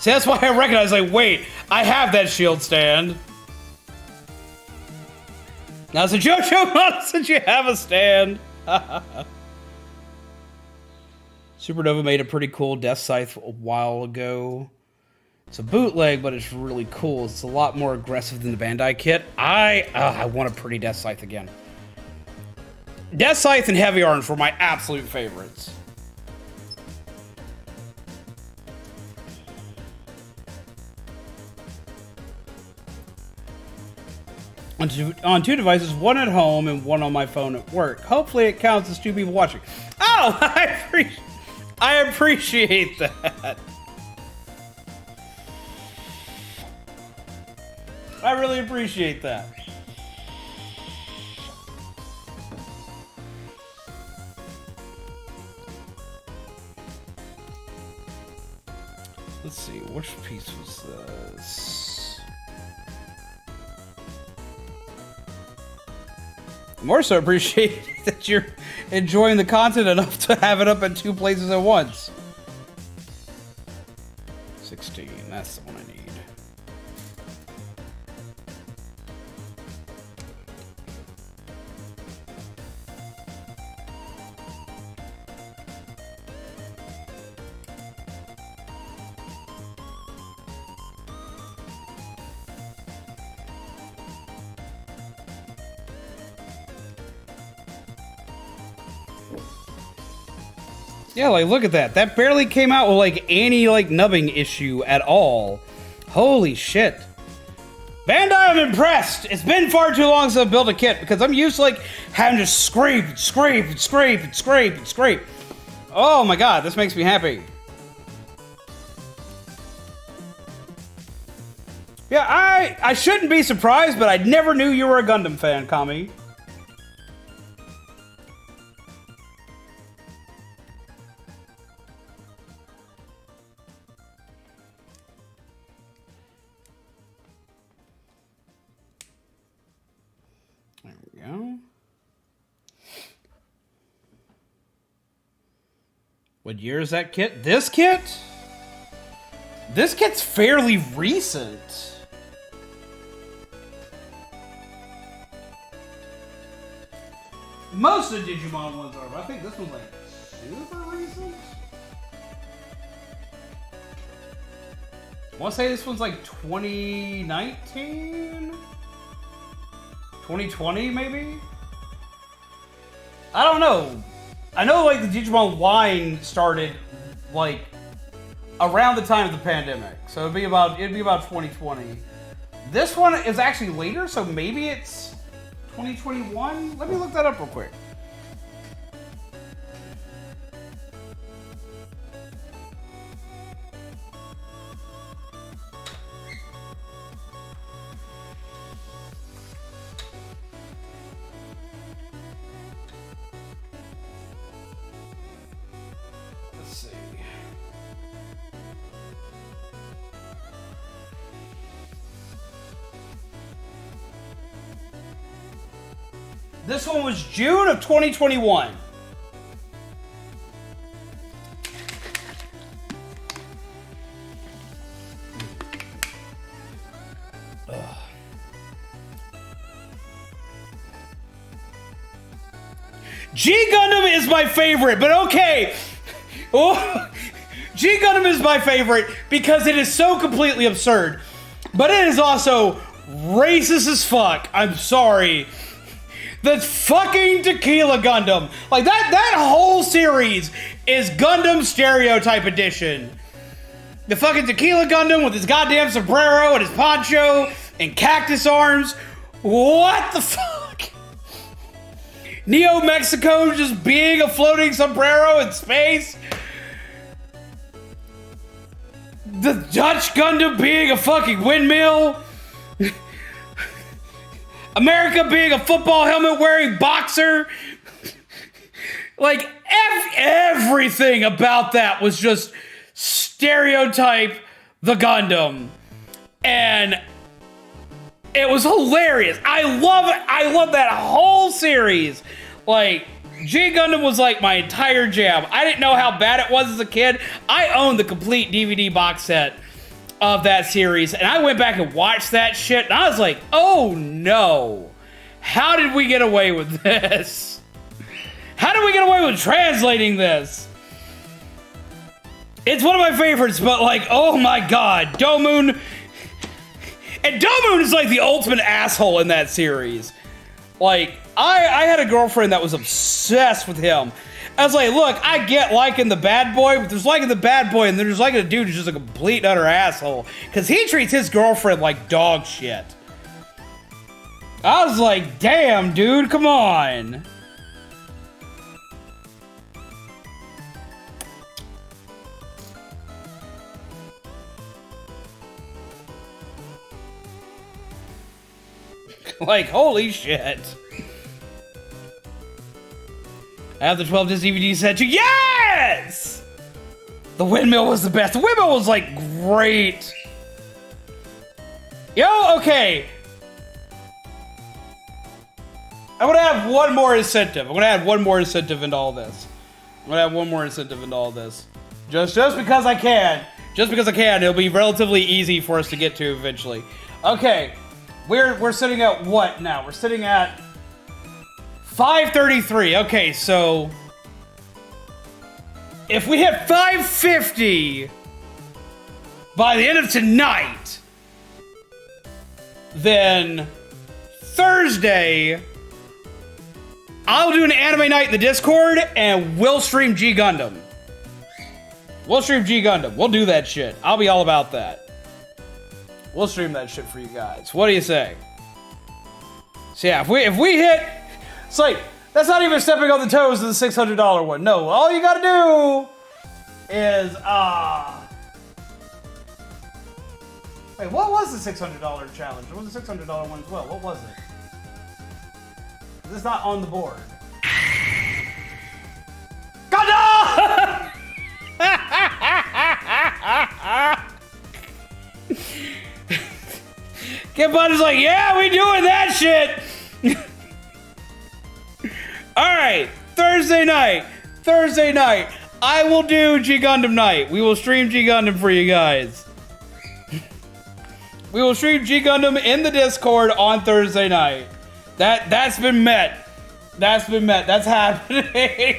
See, that's why I recognize, like, wait, I have that shield stand. Now, since JoJo, since you have a stand. Supernova made a pretty cool Death Scythe a while ago. It's a bootleg, but it's really cool. It's a lot more aggressive than the Bandai kit. I want a pretty Death Scythe again. Death Scythe and Heavy Arms were my absolute favorites. On two devices, one at home and one on my phone at work. Hopefully it counts as two people watching. Oh, I appreciate that. I really appreciate that. Let's see, which piece was this? More so appreciate that you're enjoying the content enough to have it up in two places at once. 16, that's the one I need. Yeah, like, look at that. That barely came out with, like, any, like, nubbing issue at all. Holy shit. Bandai, I'm impressed. It's been far too long since I've built a kit, because I'm used to, like, having to scrape and scrape and scrape and scrape and scrape. Oh my god, this makes me happy. Yeah, I shouldn't be surprised, but I never knew you were a Gundam fan, Kami. What year is that kit? This kit? This kit's fairly recent. Most of the Digimon ones are, but I think this one's like super recent. I want to say this one's like 2019? 2020 maybe? I don't know. I know, like, the Digimon line started, like, around the time of the pandemic. So it'd be about 2020. This one is actually later, so maybe it's 2021? Let me look that up real quick. This one was June of 2021. G Gundam is my favorite, but okay. Oh, G Gundam is my favorite because it is so completely absurd. But it is also racist as fuck. I'm sorry. The fucking Tequila Gundam. Like, that whole series is Gundam Stereotype Edition. The fucking Tequila Gundam with his goddamn sombrero and his poncho and cactus arms. What the fuck? Neo Mexico just being a floating sombrero in space. The Dutch Gundam being a fucking windmill. America being a football helmet wearing boxer. Like, everything about that was just stereotype the Gundam. And it was hilarious. I love it. I love that whole series. Like, G Gundam was like my entire jam. I didn't know how bad it was as a kid. I owned the complete DVD box set of that series, and I went back and watched that shit, and I was like, oh no. How did we get away with this? How did we get away with translating this? It's one of my favorites, but like, oh my god, Domoon. And Domoon is like the ultimate asshole in that series. Like, I had a girlfriend that was obsessed with him. I was like, look, I get liking the bad boy, but there's liking the bad boy, and there's liking a dude who's just a complete utter asshole. Because he treats his girlfriend like dog shit. I was like, damn, dude, come on. Like, holy shit. I have the 12 disc DVD set too. Yes! The windmill was the best. The windmill was like great. Yo, okay. I'm gonna have one more incentive. I'm gonna add one more incentive into all this. Just because I can. Just because I can. It'll be relatively easy for us to get to eventually. Okay. We're sitting at what now? We're sitting at 533. Okay, so if we hit 550 by the end of tonight, then Thursday I'll do an anime night in the Discord and we'll stream G Gundam. We'll do that shit. I'll be all about that. We'll stream that shit for you guys. What do you say? So yeah, if we hit, it's like, that's not even stepping on the toes of the $600 one. No, all you gotta do is, wait, what was the $600 challenge? What was the $600 one as well? What was it? This is not on the board. Gundam! Kidbot is like, yeah, we doing that shit. All right, Thursday night, I will do G Gundam night. We will stream G Gundam for you guys. We will stream G Gundam in the Discord on Thursday night. That's been met. That's happening.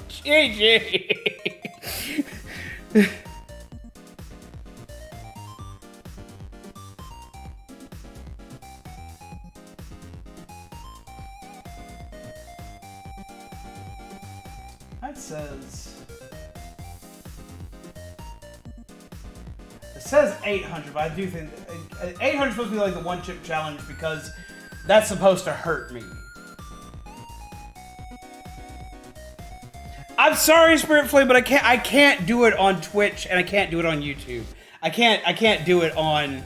GG. It says 800, but I do think 800 is supposed to be like the one chip challenge because that's supposed to hurt me. I'm sorry, Spirit Flame, but I can't do it on Twitch and I can't do it on YouTube. I can't do it on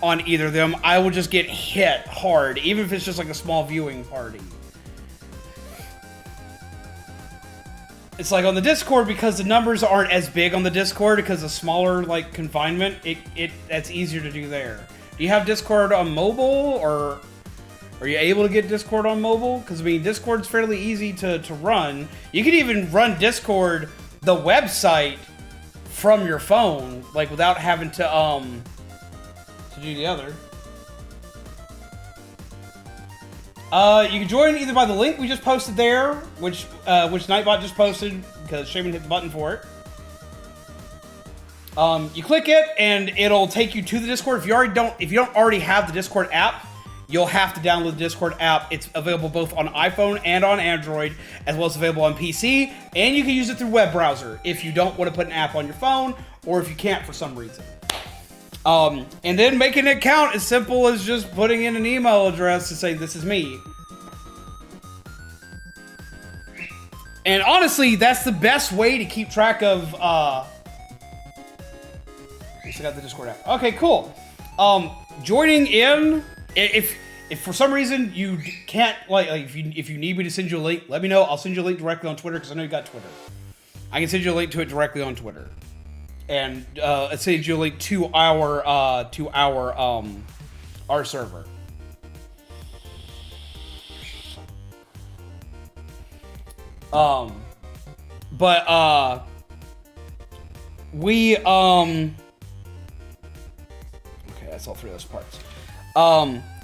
either of them. I will just get hit hard, even if it's just like a small viewing party. It's like on the Discord, because the numbers aren't as big on the Discord because of smaller like confinement, that's easier to do there. Do you have Discord on mobile, or are you able to get Discord on mobile? Because I mean, Discord's fairly easy to run. You can even run Discord, the website, from your phone, like without having to do the other. You can join either by the link we just posted there, which Nightbot just posted because Shaman hit the button for it. You click it and it'll take you to the Discord. If you don't already have the Discord app, you'll have to download the Discord app. It's available both on iPhone and on Android, as well as available on PC, and you can use it through web browser if you don't want to put an app on your phone or if you can't for some reason. And then making an account as simple as just putting in an email address to say, this is me. And honestly, that's the best way to keep track of, I still got the Discord app. Okay, cool. Joining in, if for some reason you can't, like if you need me to send you a link, let me know. I'll send you a link directly on Twitter, because I know you got Twitter. I can send you a link to it directly on Twitter. And send you a link to our server. all three of those parts.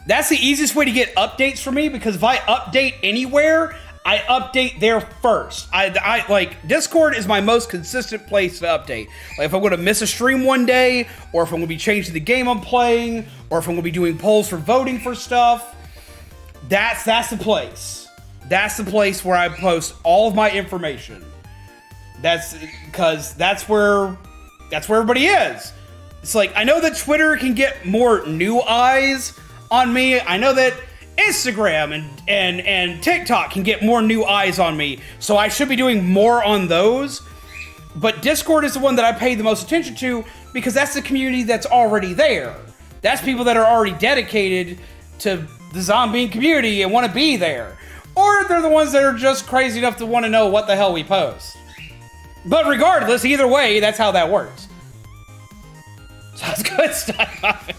That's the easiest way to get updates for me, because if I update anywhere, I update there first. I like, Discord is my most consistent place to update. Like, if I'm going to miss a stream one day, or if I'm going to be changing the game I'm playing, or if I'm going to be doing polls for voting for stuff, that's the place. That's the place where I post all of my information. That's because that's where everybody is. It's like, I know that Twitter can get more new eyes on me. I know that Instagram and TikTok can get more new eyes on me, so I should be doing more on those. But Discord is the one that I pay the most attention to, because that's the community that's already there. That's people that are already dedicated to the zombie community and want to be there. Or they're the ones that are just crazy enough to want to know what the hell we post. But regardless, either way, that's how that works. So that's good stuff.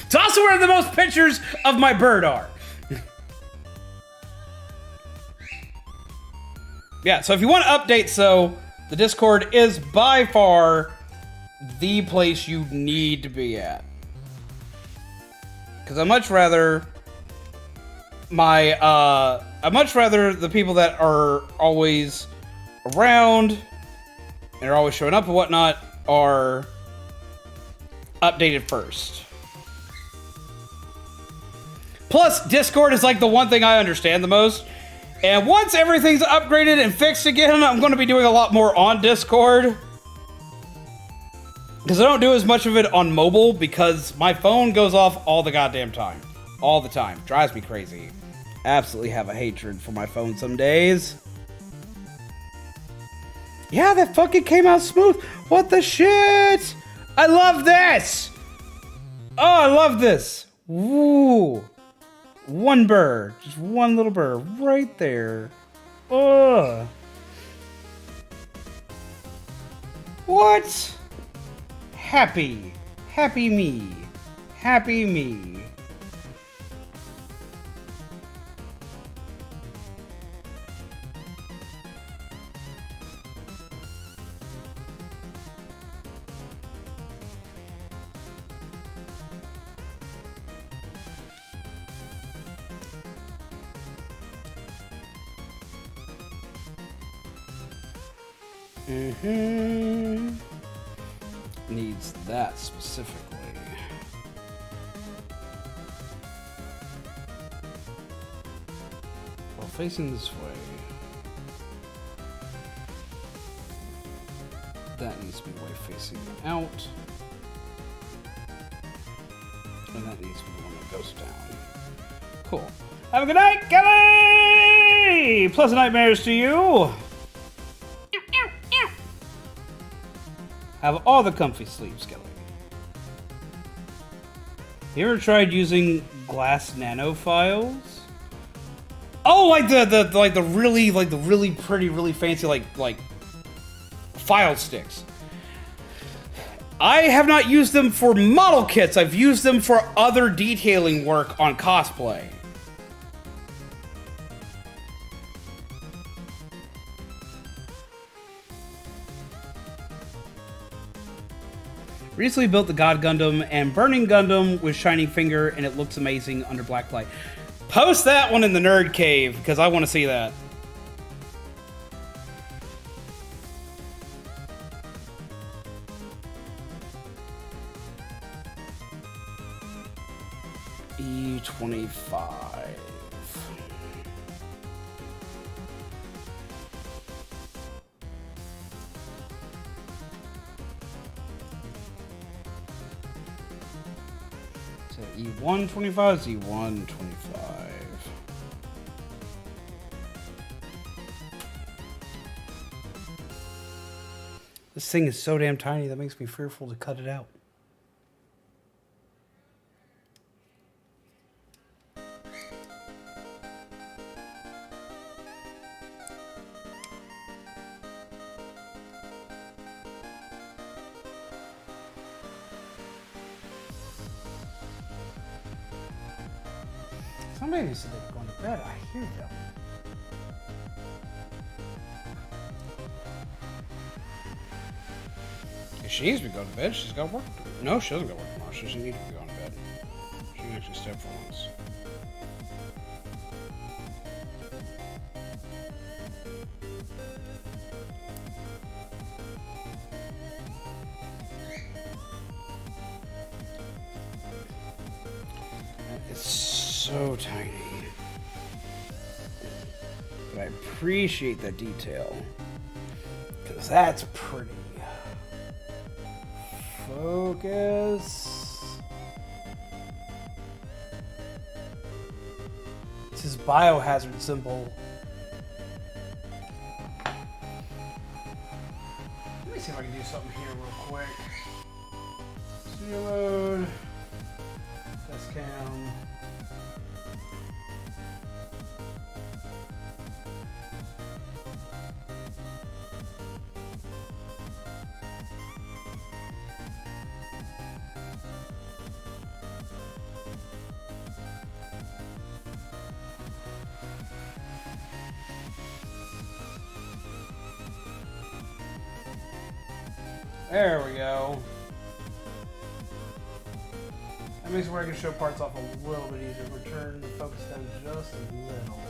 It's also where the most pictures of my bird are. Yeah, so if you want updates, though, the Discord is by far the place you need to be at. Because I'd much rather the people that are always around and are always showing up and whatnot are updated first. Plus, Discord is like the one thing I understand the most. And once everything's upgraded and fixed again, I'm going to be doing a lot more on Discord. Because I don't do as much of it on mobile, because my phone goes off all the goddamn time. All the time. Drives me crazy. Absolutely have a hatred for my phone some days. Yeah, that fucking came out smooth. What the shit? I love this. Oh, I love this. Woo. One bird. Just one little bird right there. Ugh. What? Happy. Happy me. Happy me. Needs that specifically. While facing this way, that needs to be the way facing out. And that needs to be the one that goes down. Cool. Have a good night, Kelly! Pleasant nightmares to you! Have all the comfy sleep, Skelly. You ever tried using glass nanofiles? Oh, like the really pretty, really fancy like file sticks. I have not used them for model kits. I've used them for other detailing work on cosplay. Recently built the God Gundam and Burning Gundam with Shining Finger, and it looks amazing under black light. Post that one in the Nerd Cave, because I want to see that. E25. E125, E125. This thing is so damn tiny that makes me fearful to cut it out. Somebody said they were going to bed. I hear them. If she needs to go to bed, she's got work to do. No, she doesn't got work tomorrow. She doesn't need to be going actually step for once. It's so tiny. But I appreciate that detail. Because that's pretty. Focus. It's his biohazard symbol. Let me see if I can do something here real quick. Studio mode. Test cam. There we go. That makes it where I can show parts off a little bit easier. Return the focus down just a little.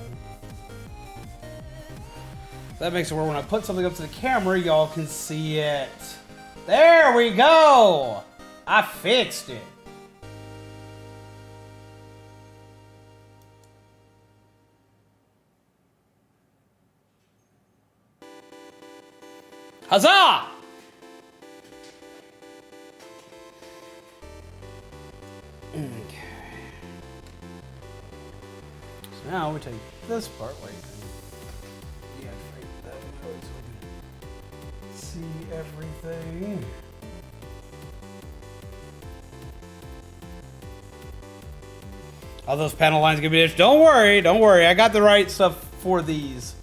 That makes it where when I put something up to the camera, y'all can see it. There we go! I fixed it. Huzzah! Okay. So now we take this part. Wait. Deactivate that mode so we can see everything. All those panel lines gonna be ditched. Don't worry, don't worry. I got the right stuff for these.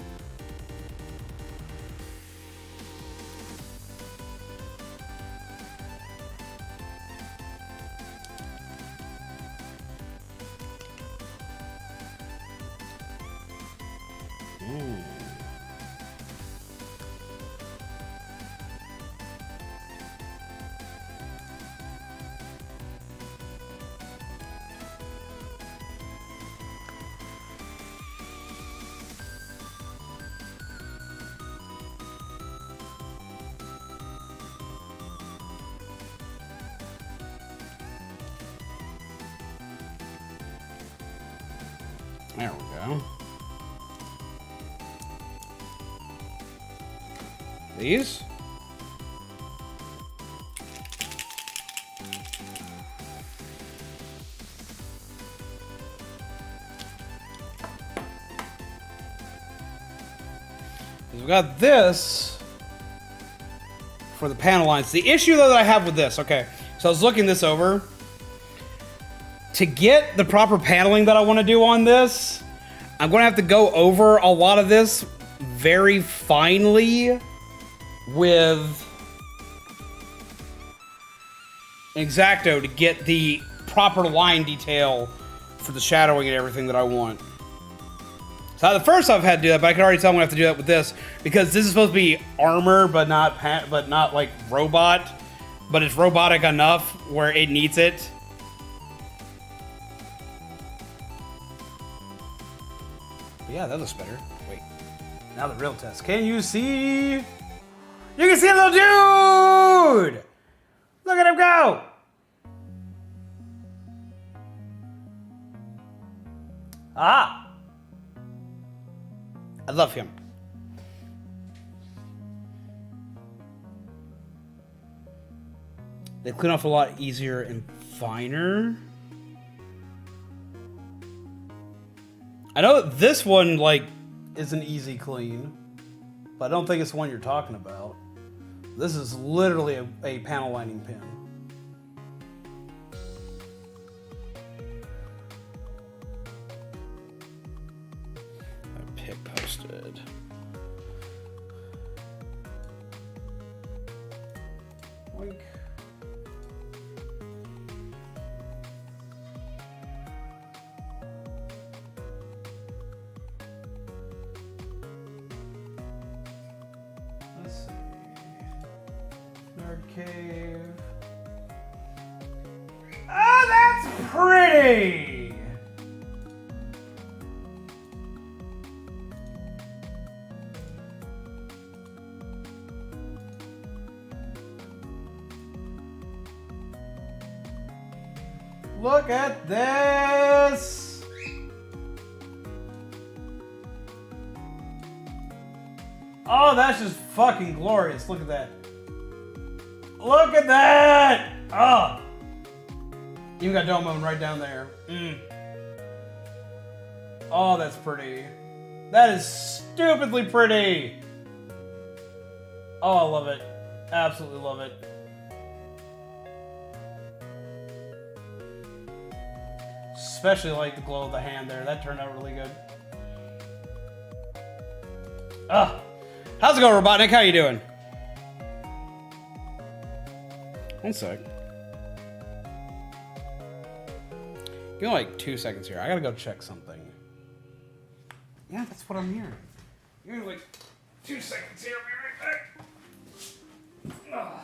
There we go. These? We've got this for the panel lines. The issue though that I have with this, okay, so I was looking this over. To get the proper paneling that I want to do on this, I'm going to have to go over a lot of this very finely with X-Acto to get the proper line detail for the shadowing and everything that I want. So the first time I've had to do that, but I can already tell I'm going to have to do that with this because this is supposed to be armor, but not like robot, but it's robotic enough where it needs it. Yeah, that looks better. Wait. Now the real test. Can you see? You can see a little dude! Look at him go! Ah! I love him. They clean off a lot easier and finer. I know this one, like, is an easy clean, but I don't think it's the one you're talking about. This is literally a panel lining pin. Pick posted. Oink. Let's see. Nerd Cave. Oh, that's pretty! pretty! Look at this! Oh, that's just fucking glorious. Look at that. Look at that! Oh! Even got Deltarune right down there. Oh, that's pretty. That is stupidly pretty! Oh, I love it. Absolutely love it. Especially like the glow of the hand there. That turned out really good. Ugh. How's it going, Robotnik? How you doing? One sec. Give me like 2 seconds here. I gotta go check something. Yeah, that's what I'm hearing. Give me like 2 seconds here. I'll be right back. Ugh.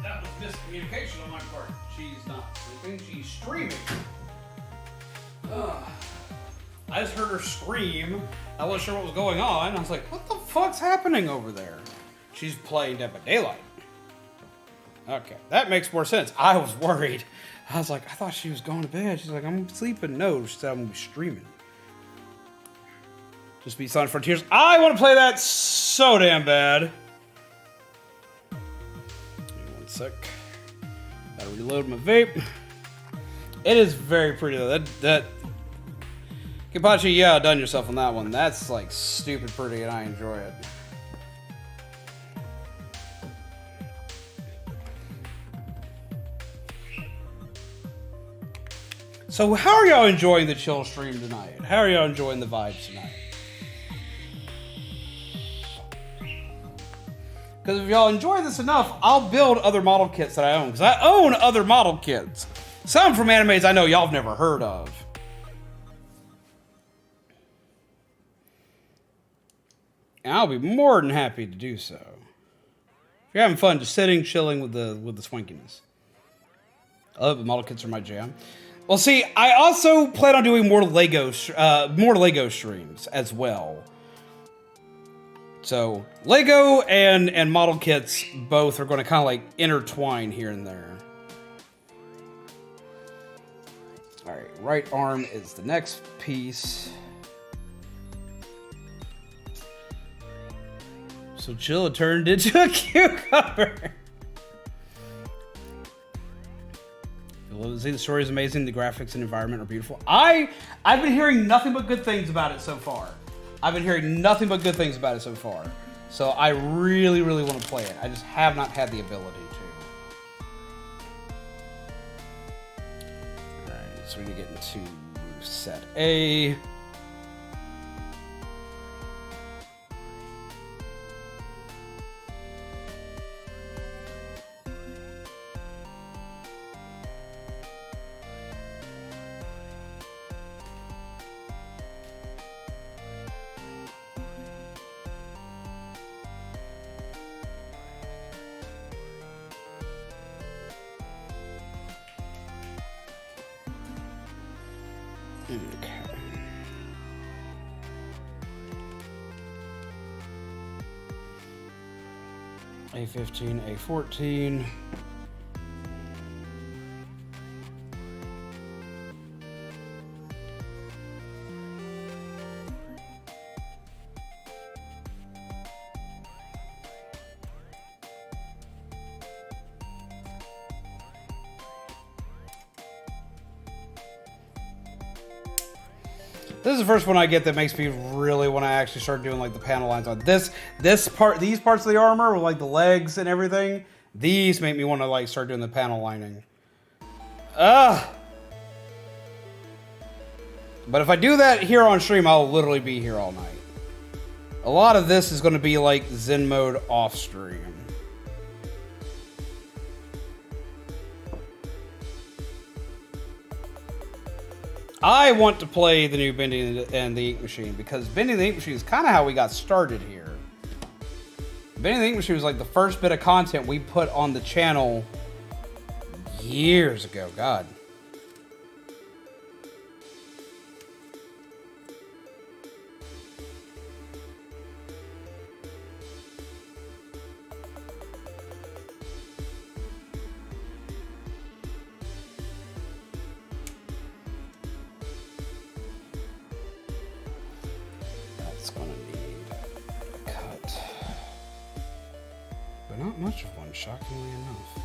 That was miscommunication on my part. She's not sleeping, she's streaming. Ugh. I just heard her scream. I wasn't sure what was going on. I was like, what the fuck's happening over there? She's playing Dead by Daylight. Okay, that makes more sense. I was worried. I was like, I thought she was going to bed. She's like, I'm sleeping. No, she said I'm going to be streaming. Just be Sonic Frontiers. I want to play that so damn bad. One sec. Gotta reload my vape. It is very pretty though. That Kapachi, yeah, done yourself on that one. That's like stupid pretty and I enjoy it. So how are y'all enjoying the chill stream tonight? How are y'all enjoying the vibes tonight? Because if y'all enjoy this enough, I'll build other model kits that I own. Because I own other model kits. Some from animes I know y'all have never heard of. And I'll be more than happy to do so. If you're having fun, just sitting, chilling with the swankiness. I love the model kits are my jam. Well, see, I also plan on doing more Lego streams as well. So, Lego and model kits both are going to kind of like intertwine here and there. Alright, right arm is the next piece. So Chilla turned into a cucumber. The story is amazing. The graphics and environment are beautiful. I've been hearing nothing but good things about it so far. So I really, really want to play it. I just have not had the ability to. Alright, so we need to get into set A. A15, A14. This is the first one I get that makes me really want to actually start doing like the panel lines on this part. These parts of the armor with like the legs and everything. These make me want to like start doing the panel lining. But if I do that here on stream, I'll literally be here all night. A lot of this is going to be like Zen mode off stream. I want to play the new Bending and the Ink Machine because Bending the Ink Machine is kind of how we got started here. Bending the Ink Machine was like the first bit of content we put on the channel years ago. God. Not much of one, shockingly enough.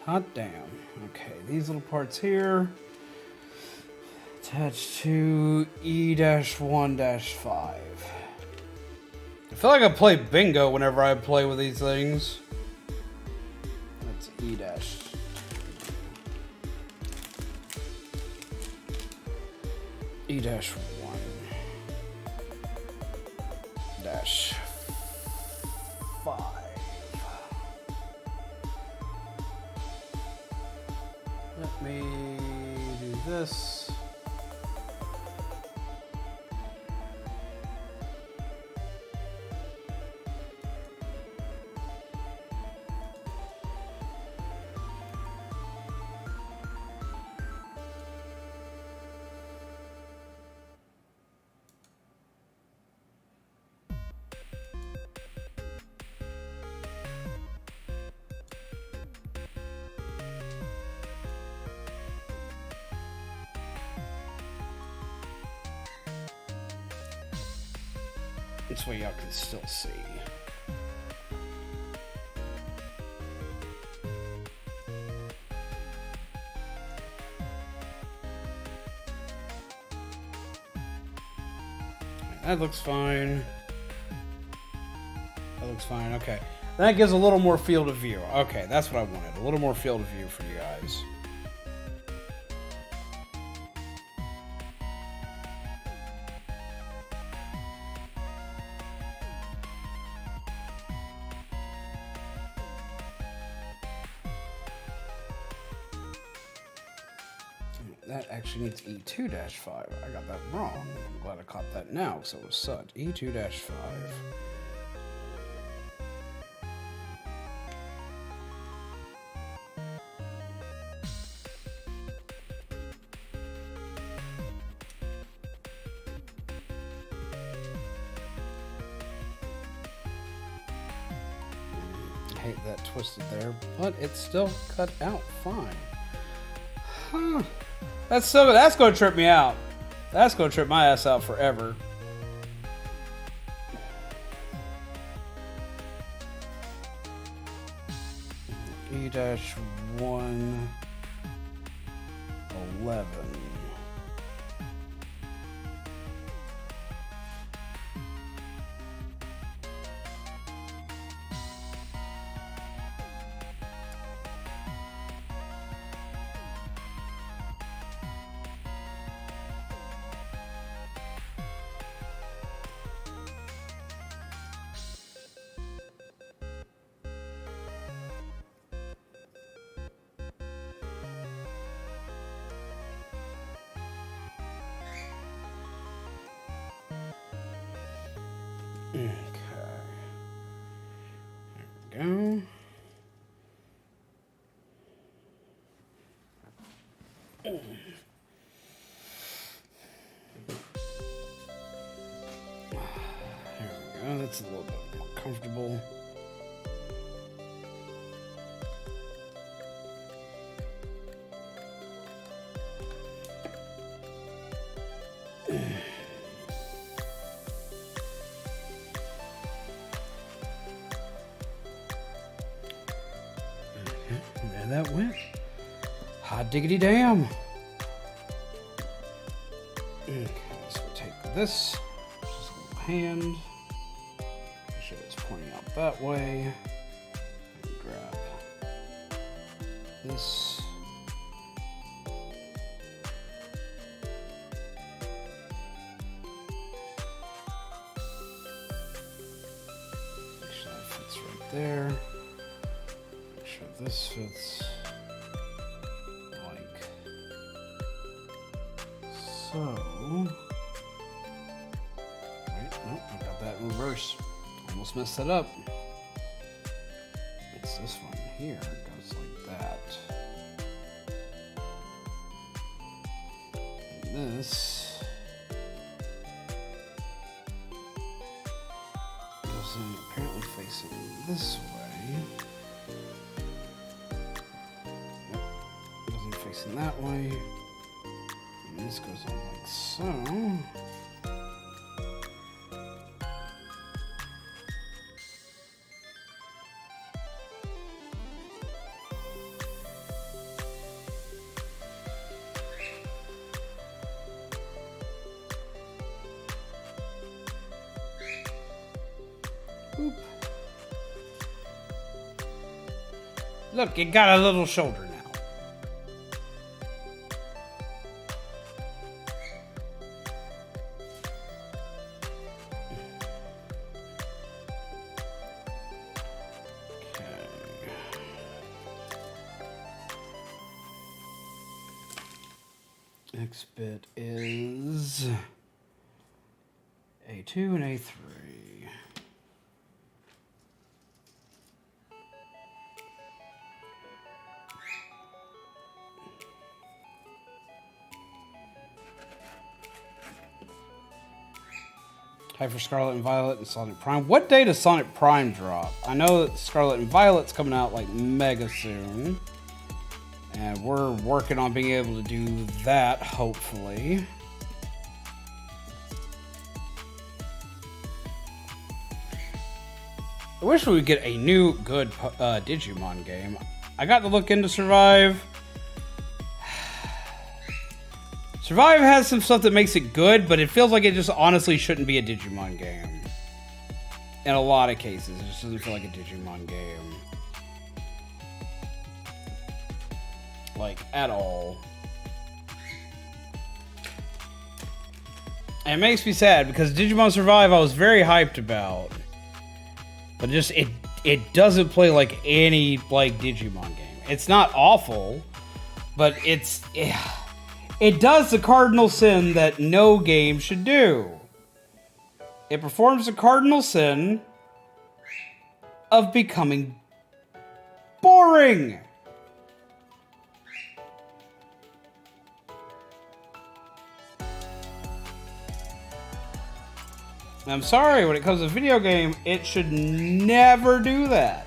Hot damn. Okay, these little parts here. Attached to E-1-5. I feel like I play bingo whenever I play with these things. That's E-2. E-1-5. Let me do this. This way y'all can still see. That looks fine. That looks fine, okay. That gives a little more field of view. Okay, that's what I wanted. A little more field of view for you guys. That actually needs E2-5. I got that wrong. I'm glad I caught that now because it was such. E2-5. I hate that twisted there, but it's still cut out fine. Huh. That's gonna trip me out. That's gonna trip my ass out forever. E-1-11. Okay. There we go. There we go. That's a little bit more comfortable. Hot diggity damn. Okay, so we'll take this. Just a little hand. Make sure it's pointing out that way. And grab this. Make sure that fits right there. Make sure this fits. So, right, nope, I got that in reverse. Almost messed that up. It's this one here, it goes like that. And this goes in apparently facing this way. Yep, goes in facing that way. This goes on like so. Boop. Look, it got a little shoulder now. Next bit is A2 and A3. Time for Scarlet and Violet and Sonic Prime. What day does Sonic Prime drop? I know that Scarlet and Violet's coming out like mega soon. And we're working on being able to do that, hopefully. I wish we would get a new, good Digimon game. I got to look into Survive. Survive has some stuff that makes it good, but it feels like it just honestly shouldn't be a Digimon game. In a lot of cases, it just doesn't feel like a Digimon game. Like, at all. And it makes me sad because Digimon Survive I was very hyped about. But just, it doesn't play like any, like, Digimon game. It's not awful, but it does the cardinal sin that no game should do. It performs the cardinal sin of becoming boring. I'm sorry, when it comes to video game, it should never do that.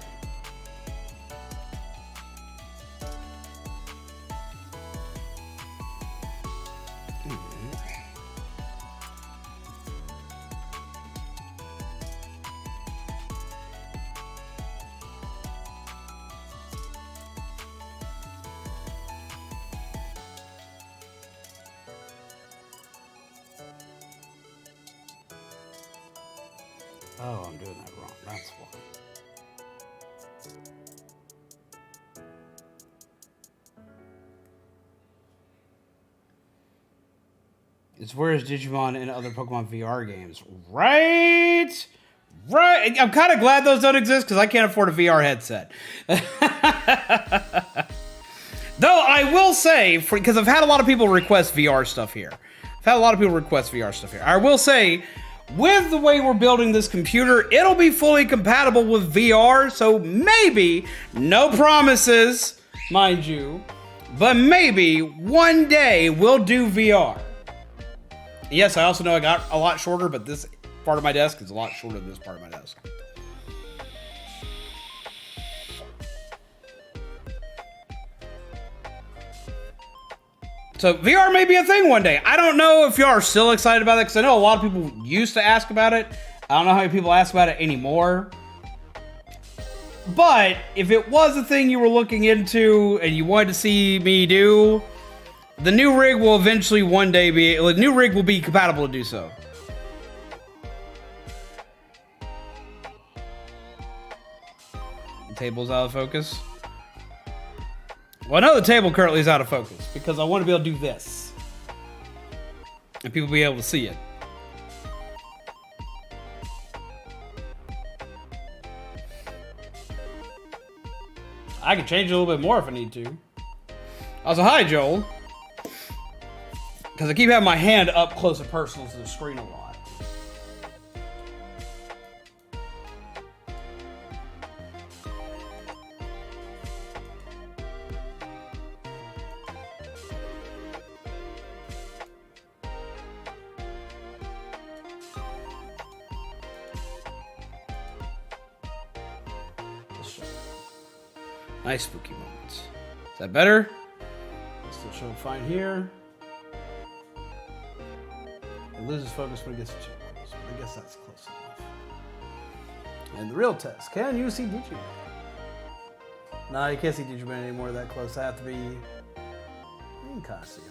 Oh, I'm doing that wrong. That's why. It's where's Digimon and other Pokemon VR games, right? Right. I'm kind of glad those don't exist because I can't afford a VR headset. Though I will say, because I've had a lot of people request VR stuff here. I will say, with the way we're building this computer, it'll be fully compatible with VR, so maybe, no promises, mind you, but maybe one day we'll do VR. Yes, I also know I got a lot shorter, but this part of my desk is a lot shorter than this part of my desk. So VR may be a thing one day. I don't know if y'all are still excited about it, because I know a lot of people used to ask about it. I don't know how many people ask about it anymore. But if it was a thing you were looking into and you wanted to see me do, the new rig will eventually one day be, the new rig will be compatible to do so. The table's out of focus. Well, I know the table currently is out of focus because I want to be able to do this. And people be able to see it. I can change it a little bit more if I need to. Also, hi, Joel. Because I keep having my hand up close and personal to the screen a lot. Nice spooky moments. Is that better? Still showing fine here. It loses focus when it gets to 2 levels. I guess that's close enough. And the real test. Can you see Digimon? No, you can't see Digimon anymore that close. I have to be in costume.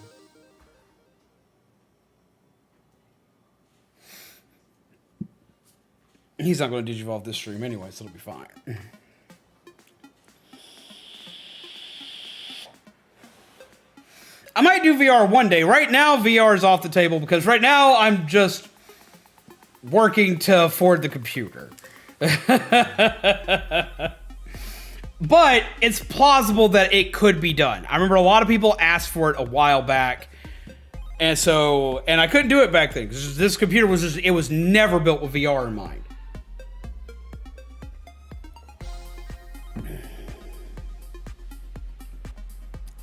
He's not going to Digivolve this stream anyway, so it'll be fine. I might do VR one day. Right now, VR is off the table because right now I'm just working to afford the computer. But it's plausible that it could be done. I remember a lot of people asked for it a while back. And I couldn't do it back then because this computer it was never built with VR in mind.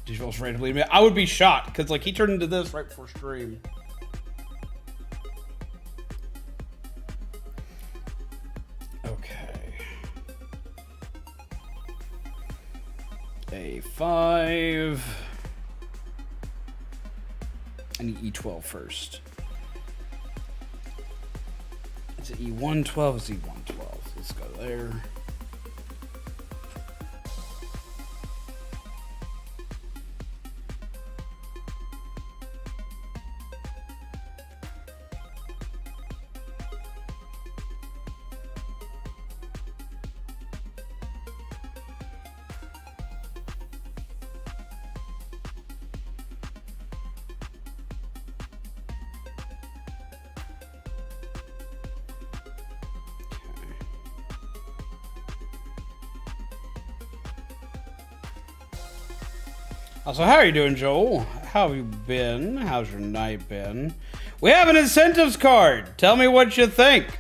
Digivol's randomly. I would be shocked because like he turned into this right before stream. Okay. A5. I need E12 first. Is it E112? It's E112. Let's go there. So how are you doing, Joel? How have you been? How's your night been? We have an incentives card. Tell me what you think.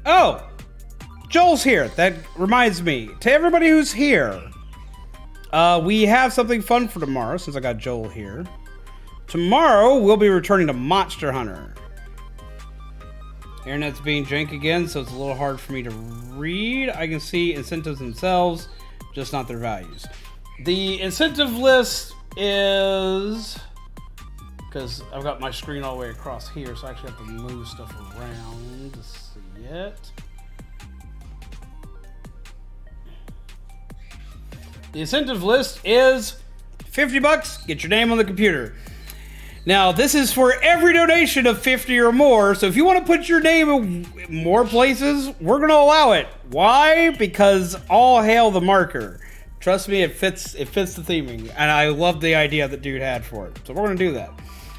Oh, Joel's here. That reminds me. To everybody who's here, we have something fun for tomorrow since I got Joel here. Tomorrow, we'll be returning to Monster Hunter. Internet's being jank again, so it's a little hard for me to read. I can see incentives themselves, just not their values. The incentive list is... because I've got my screen all the way across here, so I actually have to move stuff around to see it. The incentive list is $50. Get your name on the computer. Now, this is for every donation of 50 or more. So if you want to put your name in more places, we're going to allow it. Why? Because all hail the marker. Trust me, it fits the theming. And I love the idea that dude had for it. So we're going to do that.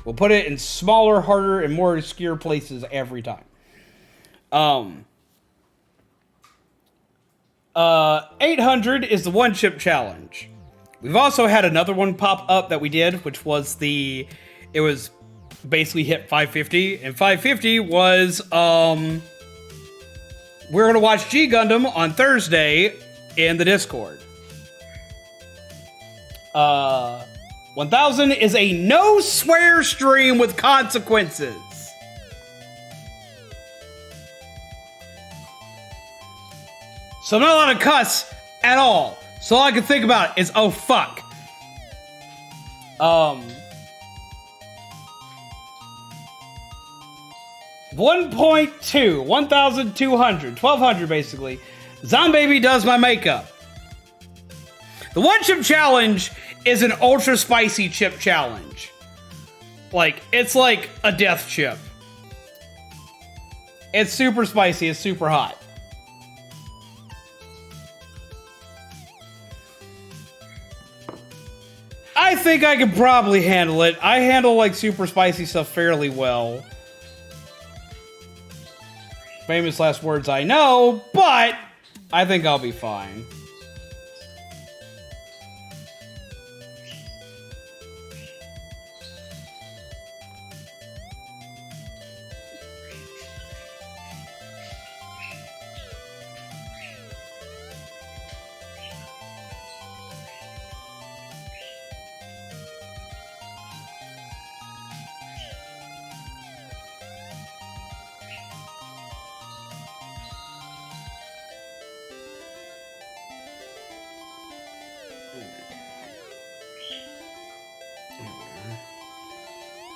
We'll put it in smaller, harder, and more obscure places every time. 800 is the one chip challenge. We've also had another one pop up that we did, which was it was basically hit 550, and 550 was we're gonna watch G Gundam on Thursday in the Discord. 1000 is a no swear stream with consequences. So I'm not allowed to cuss at all. So all I can think about is, oh fuck. 1.2, 1,200, 1,200 basically. Zombaby does my makeup. The one chip challenge is an ultra spicy chip challenge. Like, it's like a death chip. It's super spicy, it's super hot. I think I could probably handle it. I handle like super spicy stuff fairly well. Famous last words I know, but I think I'll be fine.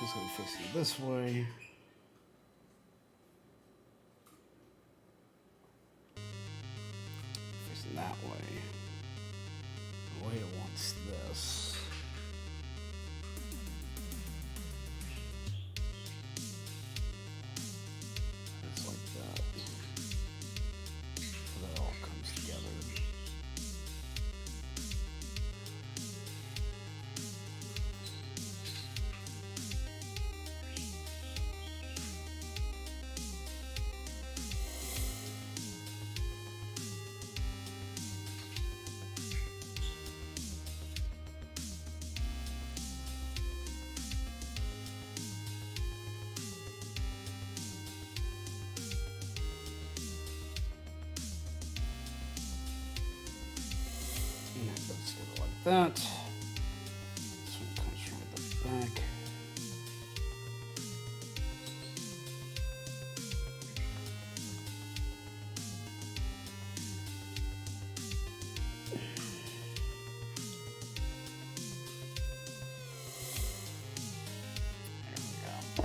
Just gonna fix it this way. Fix it that way. The way it wants this. It's like that. So that all comes together. That. This one comes from the back. There we go.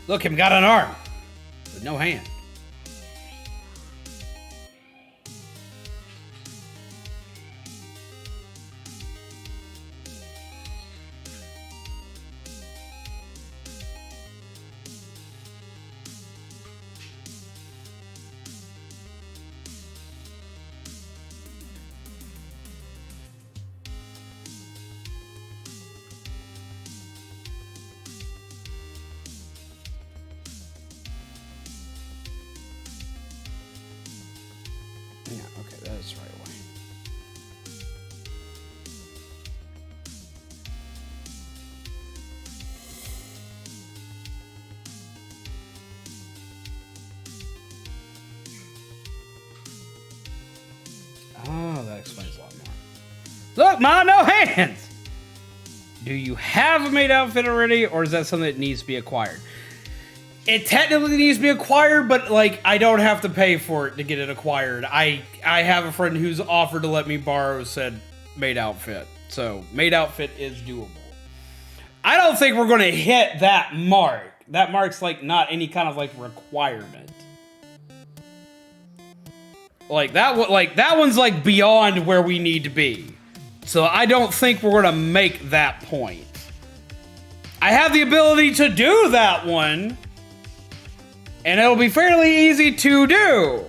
Look, him got an arm, but no hand. Yeah, okay, that's the right way. Oh, that explains a lot more. Look, Ma, no hands! Do you have a maid outfit already, or is that something that needs to be acquired? It technically needs to be acquired, but like I don't have to pay for it to get it acquired. I have a friend who's offered to let me borrow said maid outfit. So maid outfit is doable. I don't think we're gonna hit that mark. That mark's like not any kind of like requirement. Like that one's like beyond where we need to be. So I don't think we're gonna make that point. I have the ability to do that one. And it'll be fairly easy to do.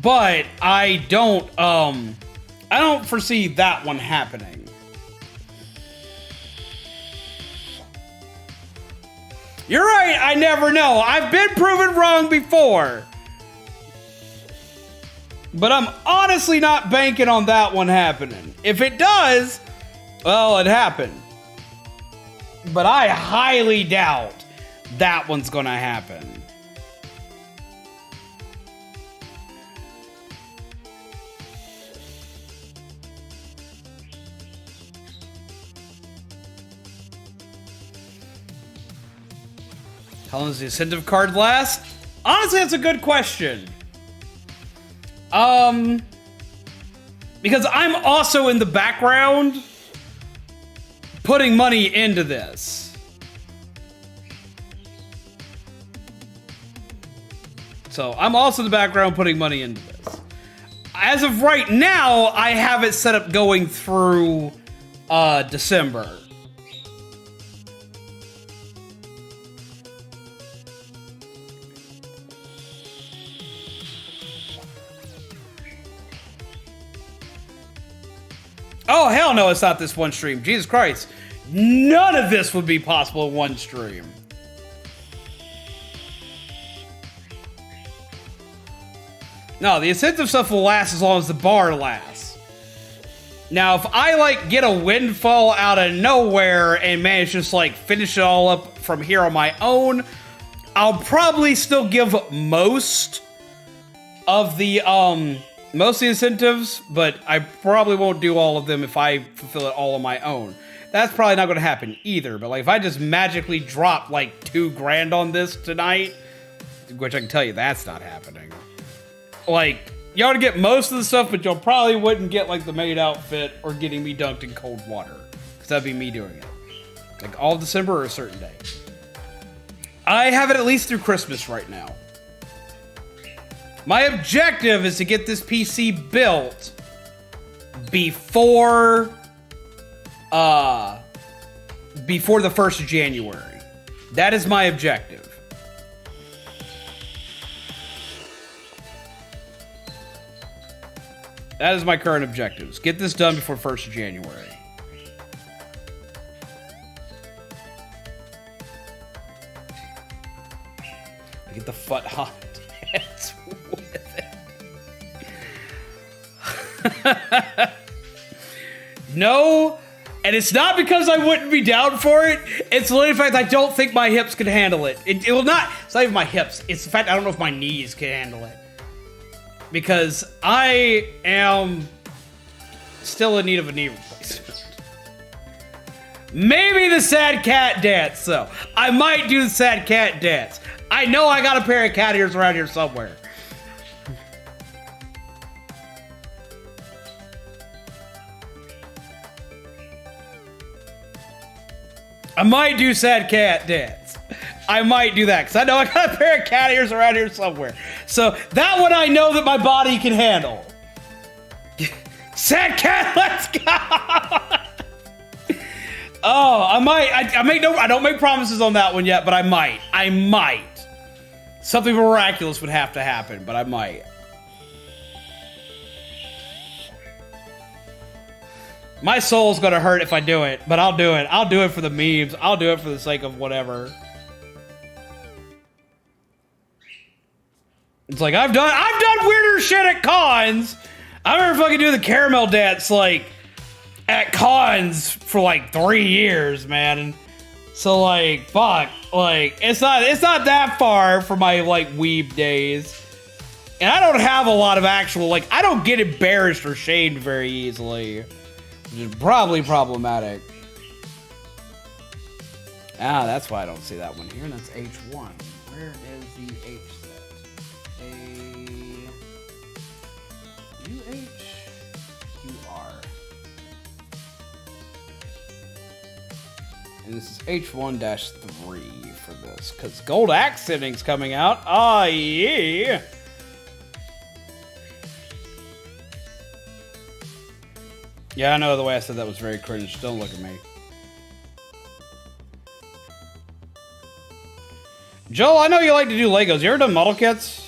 But I don't foresee that one happening. You're right, I never know. I've been proven wrong before. But I'm honestly not banking on that one happening. If it does, well, it happened. But I highly doubt that one's gonna happen. How long does the incentive card last? Honestly, that's a good question. Because I'm also in the background putting money into this. So I'm also in the background putting money into this. As of right now, I have it set up going through December. Oh, hell no, it's not this one stream. Jesus Christ. None of this would be possible in one stream. No, the incentive stuff will last as long as the bar lasts. Now, if I, like, get a windfall out of nowhere and manage to just, like, finish it all up from here on my own, I'll probably still give most of the incentives, but I probably won't do all of them if I fulfill it all on my own. That's probably not going to happen either, but, like, if I just magically drop, like, $2,000 on this tonight, which I can tell you that's not happening. Like, y'all would get most of the stuff, but y'all probably wouldn't get, like, the maid outfit or getting me dunked in cold water. Because that'd be me doing it. Like, all of December or a certain day. I have it at least through Christmas right now. My objective is to get this PC built before the 1st of January. That is my objective. That is my current objectives. Get this done before 1st of January. Get the FUT hot dance with it. No, and it's not because I wouldn't be down for it. It's literally the fact I don't think my hips can handle it. It will not. It's not even my hips. It's the fact I don't know if my knees can handle it. Because I am still in need of a knee replacement. Maybe the sad cat dance, though. I might do the sad cat dance. I know I got a pair of cat ears around here somewhere. I might do sad cat dance. I might do that, because I know I got a pair of cat ears around here somewhere. So that one I know that my body can handle. Sad cat, let's go! Oh, I might. I don't make promises on that one yet, but I might. I might. Something miraculous would have to happen, but I might. My soul's gonna hurt if I do it, but I'll do it. I'll do it for the memes. I'll do it for the sake of whatever. It's like I've done weirder shit at cons. I remember fucking doing the caramel dance like at cons for like 3 years, man. And so like fuck, like it's not that far from my like weeb days. And I don't have a lot of actual like I don't get embarrassed or shamed very easily. Which is probably problematic. Ah, that's why I don't see that one here. That's H1. Where is the H set? A-U-H-Q-R. And this is H1-3 for this, because Gold Accenting's coming out. Ah, yeah! Yeah, I know the way I said that was very cringe. Don't look at me. Joel, I know you like to do Legos. You ever done model kits?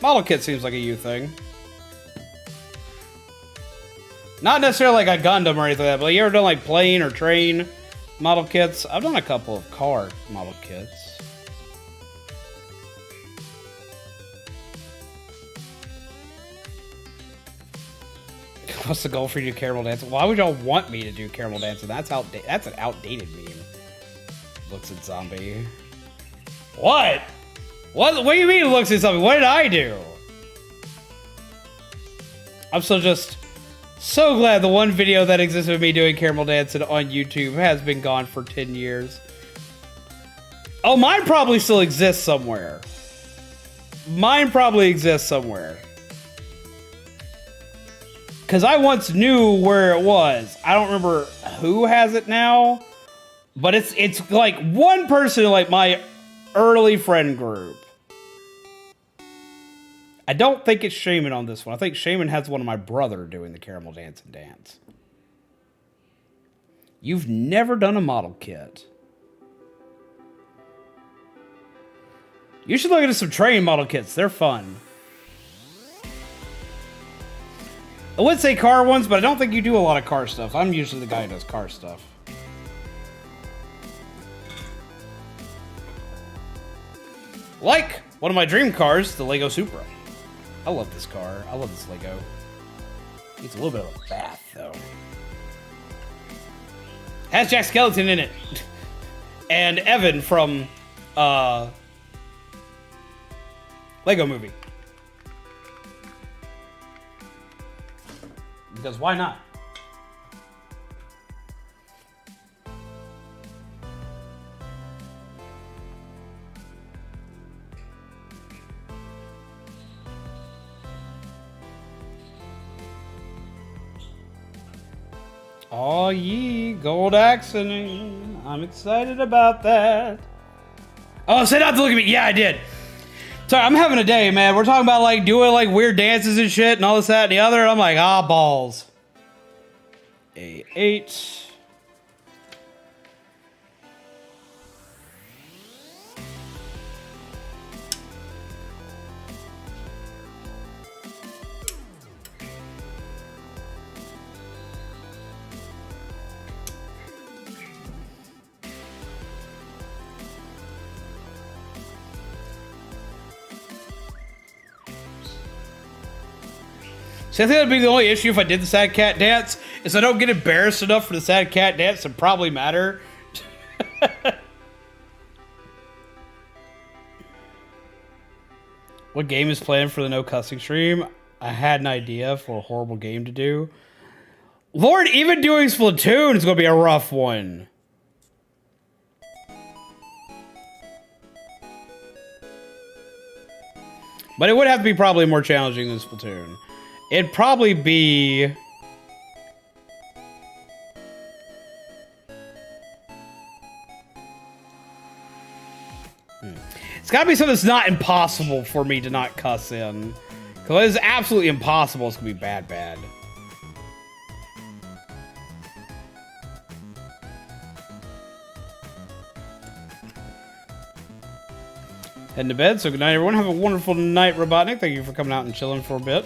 Model kit seems like a you thing. Not necessarily like a Gundam or anything like that, but you ever done like plane or train model kits? I've done a couple of car model kits. What's the goal for you to do caramel dancing? Why would y'all want me to do caramel dancing? That's an outdated meme. Looks at zombie. What? What do you mean looks at zombie? What did I do? I'm still just so glad the one video that existed of me doing caramel dancing on YouTube has been gone for 10 years. Oh, mine probably still exists somewhere. Mine probably exists somewhere. Because I once knew where it was. I don't remember who has it now. But it's like one person in like my early friend group. I don't think it's Shaman on this one. I think Shaman has one of my brother doing the caramel dancing dance. You've never done a model kit. You should look into some train model kits. They're fun. I would say car ones, but I don't think you do a lot of car stuff. I'm usually the guy who does car stuff. Like one of my dream cars, the Lego Supra. I love this car. I love this Lego. Needs a little bit of a bath, though. Has Jack Skellington in it. And Evan from Lego Movie. Because why not? Oh, ye gold accenting. I'm excited about that. Oh, say not to look at me. Yeah, I did. Sorry, I'm having a day, man. We're talking about like doing like weird dances and shit and all this, that, and the other. And I'm like, ah, balls. A8. See, I think that'd be the only issue if I did the sad cat dance, is I don't get embarrassed enough for the sad cat dance to probably matter. What game is planned for the no cussing stream? I had an idea for a horrible game to do. Lord, even doing Splatoon is going to be a rough one. But it would have to be probably more challenging than Splatoon. It'd probably be... It's gotta be something that's not impossible for me to not cuss in. Because it's absolutely impossible. It's gonna be bad, bad. Heading to bed, so good night, everyone. Have a wonderful night, Robotnik. Thank you for coming out and chilling for a bit.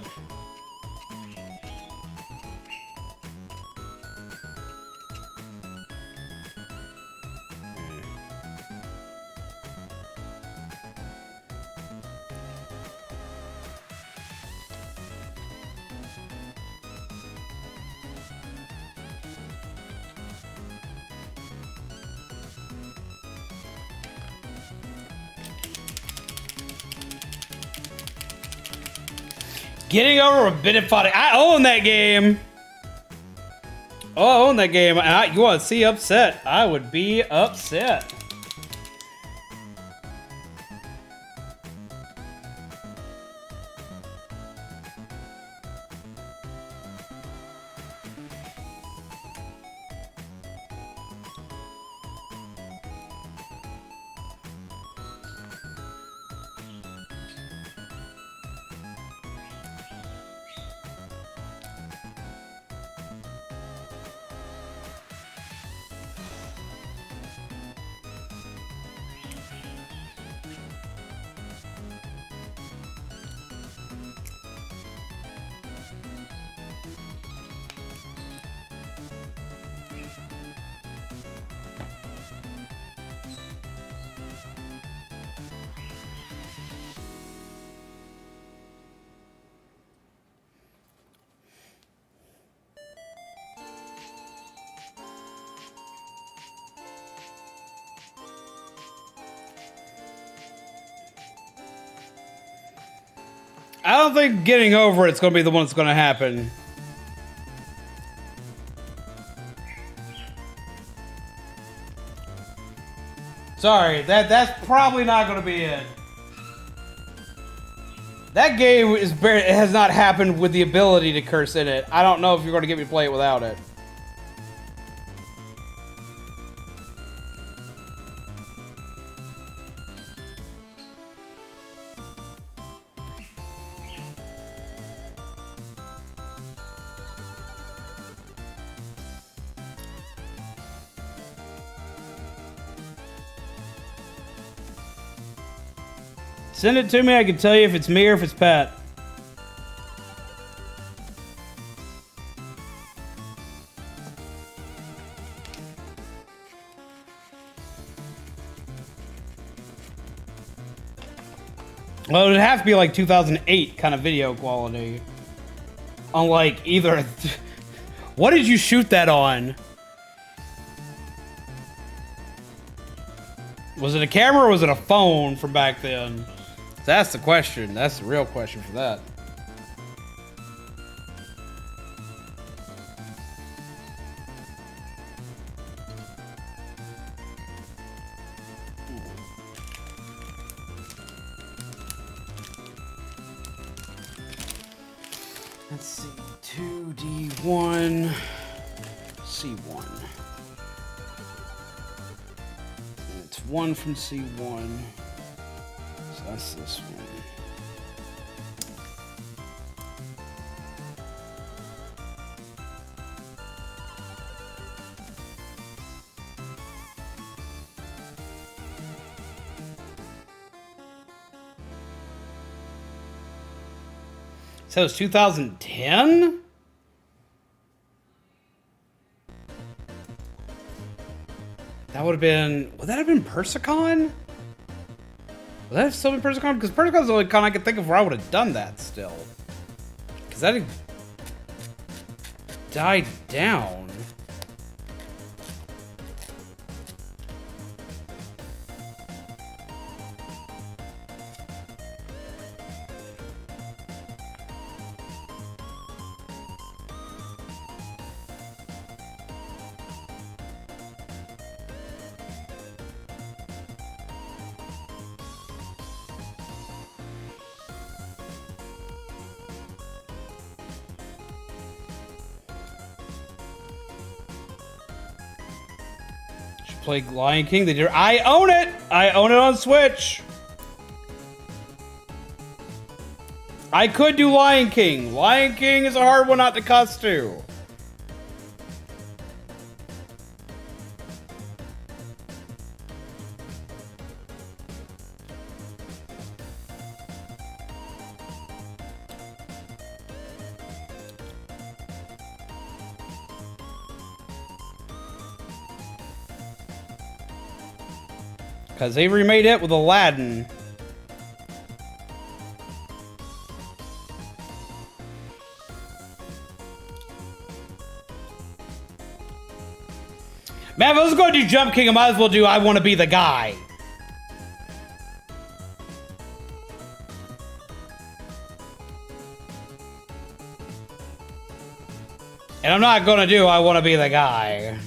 Getting over a bit of fighting. I own that game. Oh, I own that game. You want to see upset? I would be upset. I don't think getting over it's going to be the one that's going to happen. Sorry, that's probably not going to be it. That game is it has not happened with the ability to curse in it. I don't know if you're going to get me to play it without it. Send it to me, I can tell you if it's me or if it's Pat. Well, it'd have to be like 2008 kind of video quality. Unlike either... What did you shoot that on? Was it a camera or was it a phone from back then? That's the question. That's the real question for that. Let's see. 2D1 C1. It's 1 from C1. So that's this one. So it's 2010? That would have been... Would that have been Persicon? Would that have still been Persicon? Because Persicon's the only con I could think of where I would have done that still. Because that had died down. Play Lion King. They did. I own it. I own it on Switch. I could do Lion King. Lion King is a hard one not to cuss to. Because they remade it with Aladdin. Man, if I was going to do Jump King, I might as well do I Want to Be the Guy. And I'm not gonna do I wanna be the guy.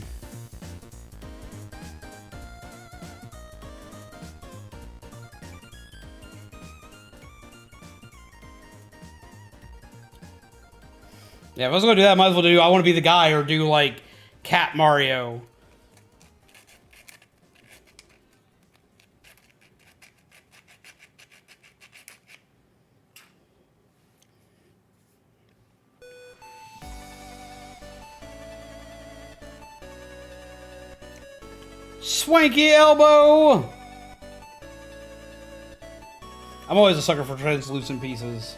Yeah, if I was gonna do that, I might as well do I wanna be the guy or do like Cat Mario. Swanky elbow! I'm always a sucker for translucent pieces.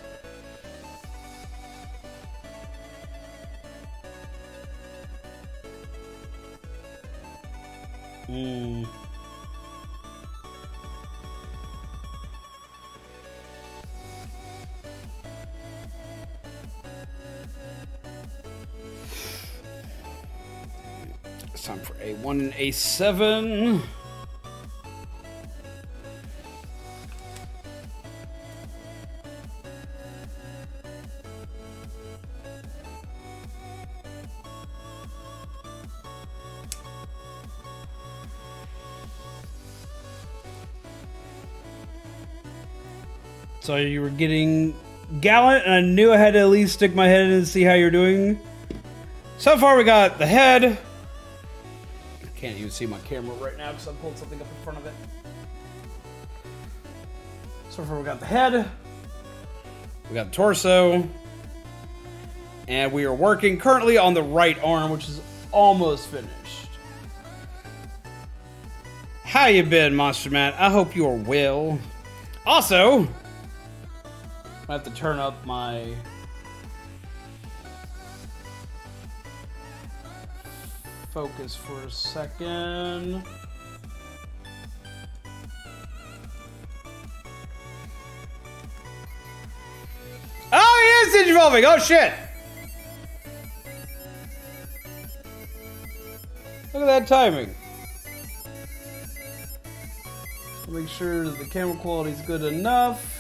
It's time for A1 and A7. So you were getting gallant, and I knew I had to at least stick my head in and see how you're doing. So far we got the head. I can't even see my camera right now because I'm pulling something up in front of it. So far we got the head. We got the torso. And we are working currently on the right arm, which is almost finished. How you been, Monster Matt? I hope you are well. Also, I have to turn up my focus for a second. Oh, he is Revolving! Oh, shit! Look at that timing. Make sure that the camera quality is good enough.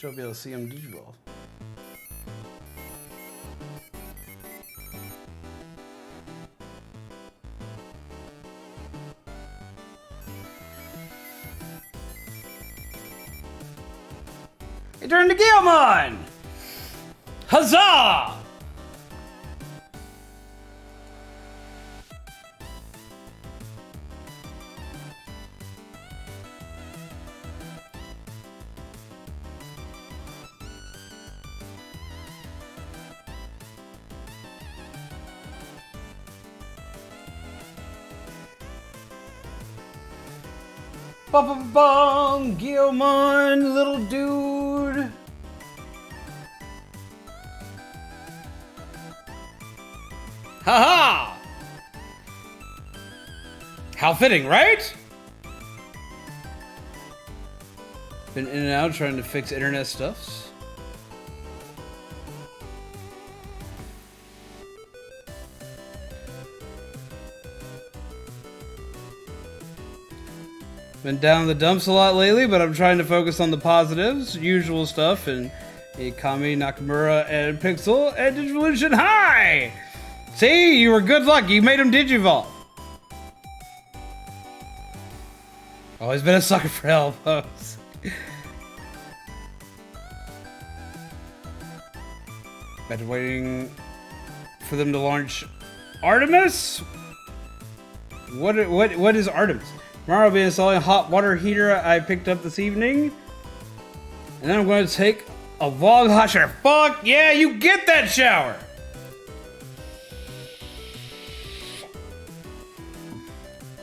You'll be able to see him digital. He turned to Gallentmon! Huzzah! Ba-ba-bum, Gallentmon, little dude. Ha-ha! How fitting, right? Been in and out trying to fix internet stuffs. Been down in the dumps a lot lately, but I'm trying to focus on the positives, usual stuff, and Akami, Nakamura, and Pixel, and Digivolution High! See, you were good luck. You made him Digivolve. Always been a sucker for elbows. Been waiting for them to launch Artemis? What is Artemis? Tomorrow I'll be installing a hot water heater I picked up this evening. And then I'm going to take a long hot shower. Fuck yeah, you get that shower!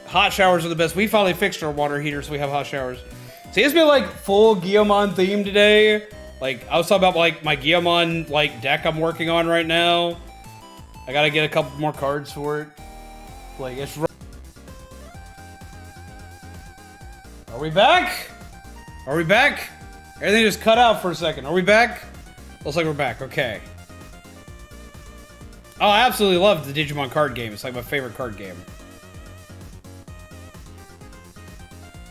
Hot showers are the best. We finally fixed our water heater, so we have hot showers. See, it's been like full Gallentmon theme today. Like, I was talking about like my Gallentmon like deck I'm working on right now. I gotta get a couple more cards for it. Like, it's... Are we back? Are we back? Everything just cut out for a second. Are we back? Looks like we're back. Okay. Oh, I absolutely love the Digimon card game. It's like my favorite card game.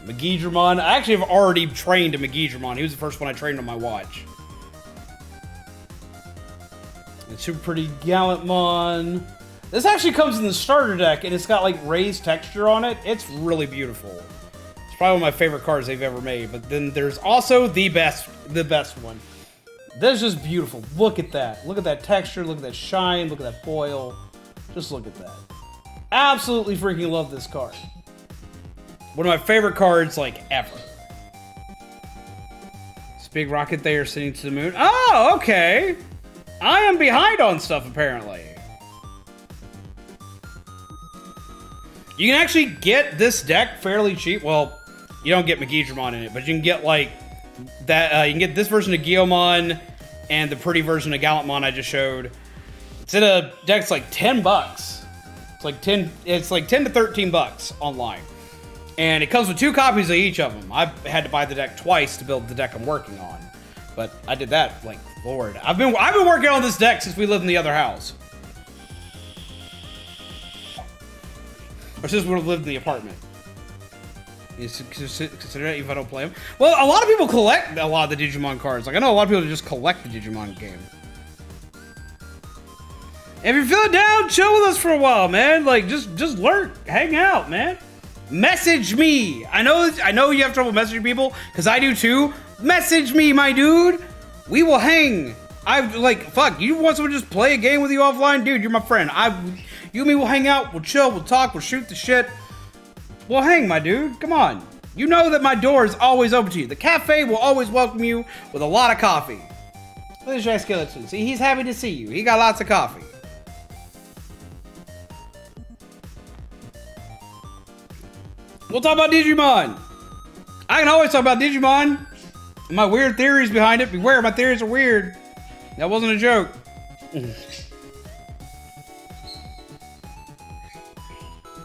Mygidramon. I actually have already trained a Mygidramon. He was the first one I trained on my watch. It's super pretty Gallentmon. This actually comes in the starter deck, and it's got like raised texture on it. It's really beautiful. It's probably one of my favorite cards they've ever made. But then there's also the best one. That's just beautiful. Look at that. Look at that texture. Look at that shine. Look at that foil. Just look at that. Absolutely freaking love this card. One of my favorite cards, like, ever. This big rocket there sitting to the moon. Oh, okay. I am behind on stuff, apparently. You can actually get this deck fairly cheap. Well, you don't get Mygidramon in it, but you can get, like, that. You can get this version of Guillemon and the pretty version of Gallentmon I just showed. It's in a deck that's like 10 bucks. It's like 10 to 13 bucks online. And it comes with 2 copies of each of them. I've had to buy the deck twice to build the deck I'm working on. But I did that, like, Lord. I've been working on this deck since we lived in the other house. Or since we lived in the apartment. You consider that if I don't play them? Well, a lot of people collect a lot of the Digimon cards. Like, I know a lot of people just collect the Digimon game. If you're feeling down, chill with us for a while, man. Like, just lurk, hang out, man. Message me. I know you have trouble messaging people, because I do too. Message me, my dude. We will hang. Fuck, you want someone to just play a game with you offline? Dude, you're my friend. You and me will hang out, we'll chill, we'll talk, we'll shoot the shit. We'll hang, my dude. Come on. You know that my door is always open to you. The cafe will always welcome you with a lot of coffee. Look at Jack Skeleton. See, he's happy to see you. He got lots of coffee. We'll talk about Digimon. I can always talk about Digimon. And my weird theories behind it. Beware, my theories are weird. That wasn't a joke.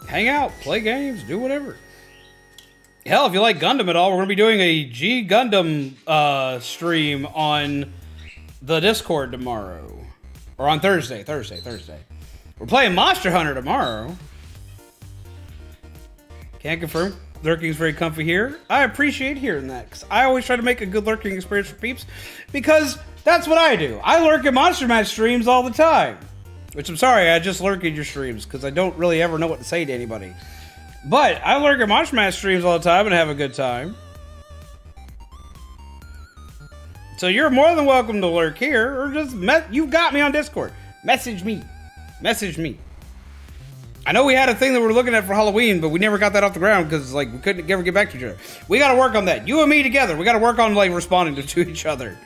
Hang out, play games, do whatever. Hell, if you like Gundam at all, we're going to be doing a G Gundam stream on the Discord tomorrow. Or on Thursday. We're playing Monster Hunter tomorrow. Can't confirm. Lurking is very comfy here. I appreciate hearing that, because I always try to make a good lurking experience for peeps, because that's what I do. I lurk at Monster Match streams all the time. Which, I'm sorry, I just lurk in your streams, because I don't really ever know what to say to anybody. But I lurk at Monster Match streams all the time and have a good time. So you're more than welcome to lurk here, or just, you've got me on Discord. Message me. Message me. I know we had a thing that we were looking at for Halloween, but we never got that off the ground because, like, we couldn't ever get back to each other. We got to work on that. You and me together. We got to work on, like, responding to each other.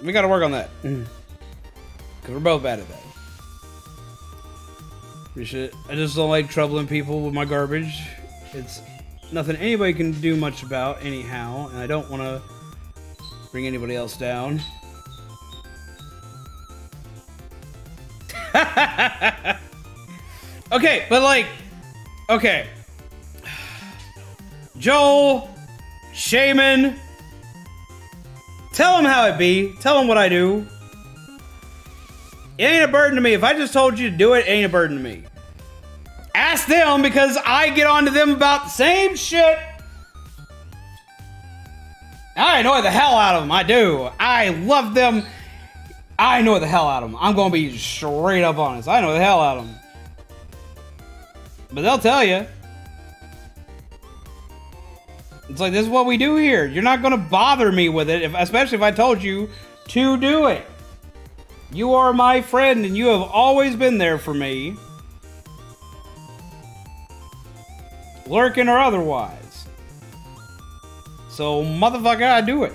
We got to work on that. Because we're both bad at that. I just don't like troubling people with my garbage. It's nothing anybody can do much about anyhow, and I don't want to bring anybody else down. Okay, but like, okay. Joel, Shaman, tell him how it be. Tell him what I do. It ain't a burden to me. If I just told you to do it, it ain't a burden to me. Ask them, because I get on to them about the same shit. I annoy the hell out of them. I do. I love them. I annoy the hell out of them. I'm going to be straight up honest. I annoy the hell out of them. But they'll tell you. It's like, this is what we do here. You're not going to bother me with it, especially if I told you to do it. You are my friend, and you have always been there for me. Lurking or otherwise. So, motherfucker, I do it.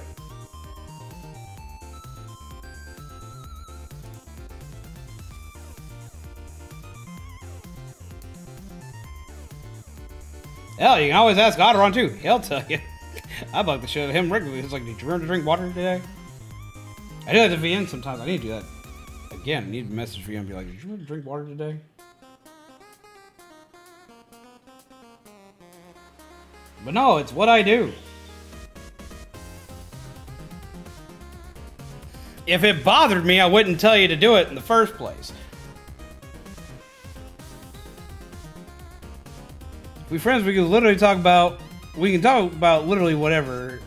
Hell, you can always ask Otteron too. He'll tell you. I bug the shit out of him regularly. It's like, did you remember to drink water today? I do that to VN sometimes. I need to do that. Again, I need a message for you and be like, did you remember to drink water today? But no, it's what I do. If it bothered me, I wouldn't tell you to do it in the first place. If we friends, we can literally talk about... We can talk about literally whatever.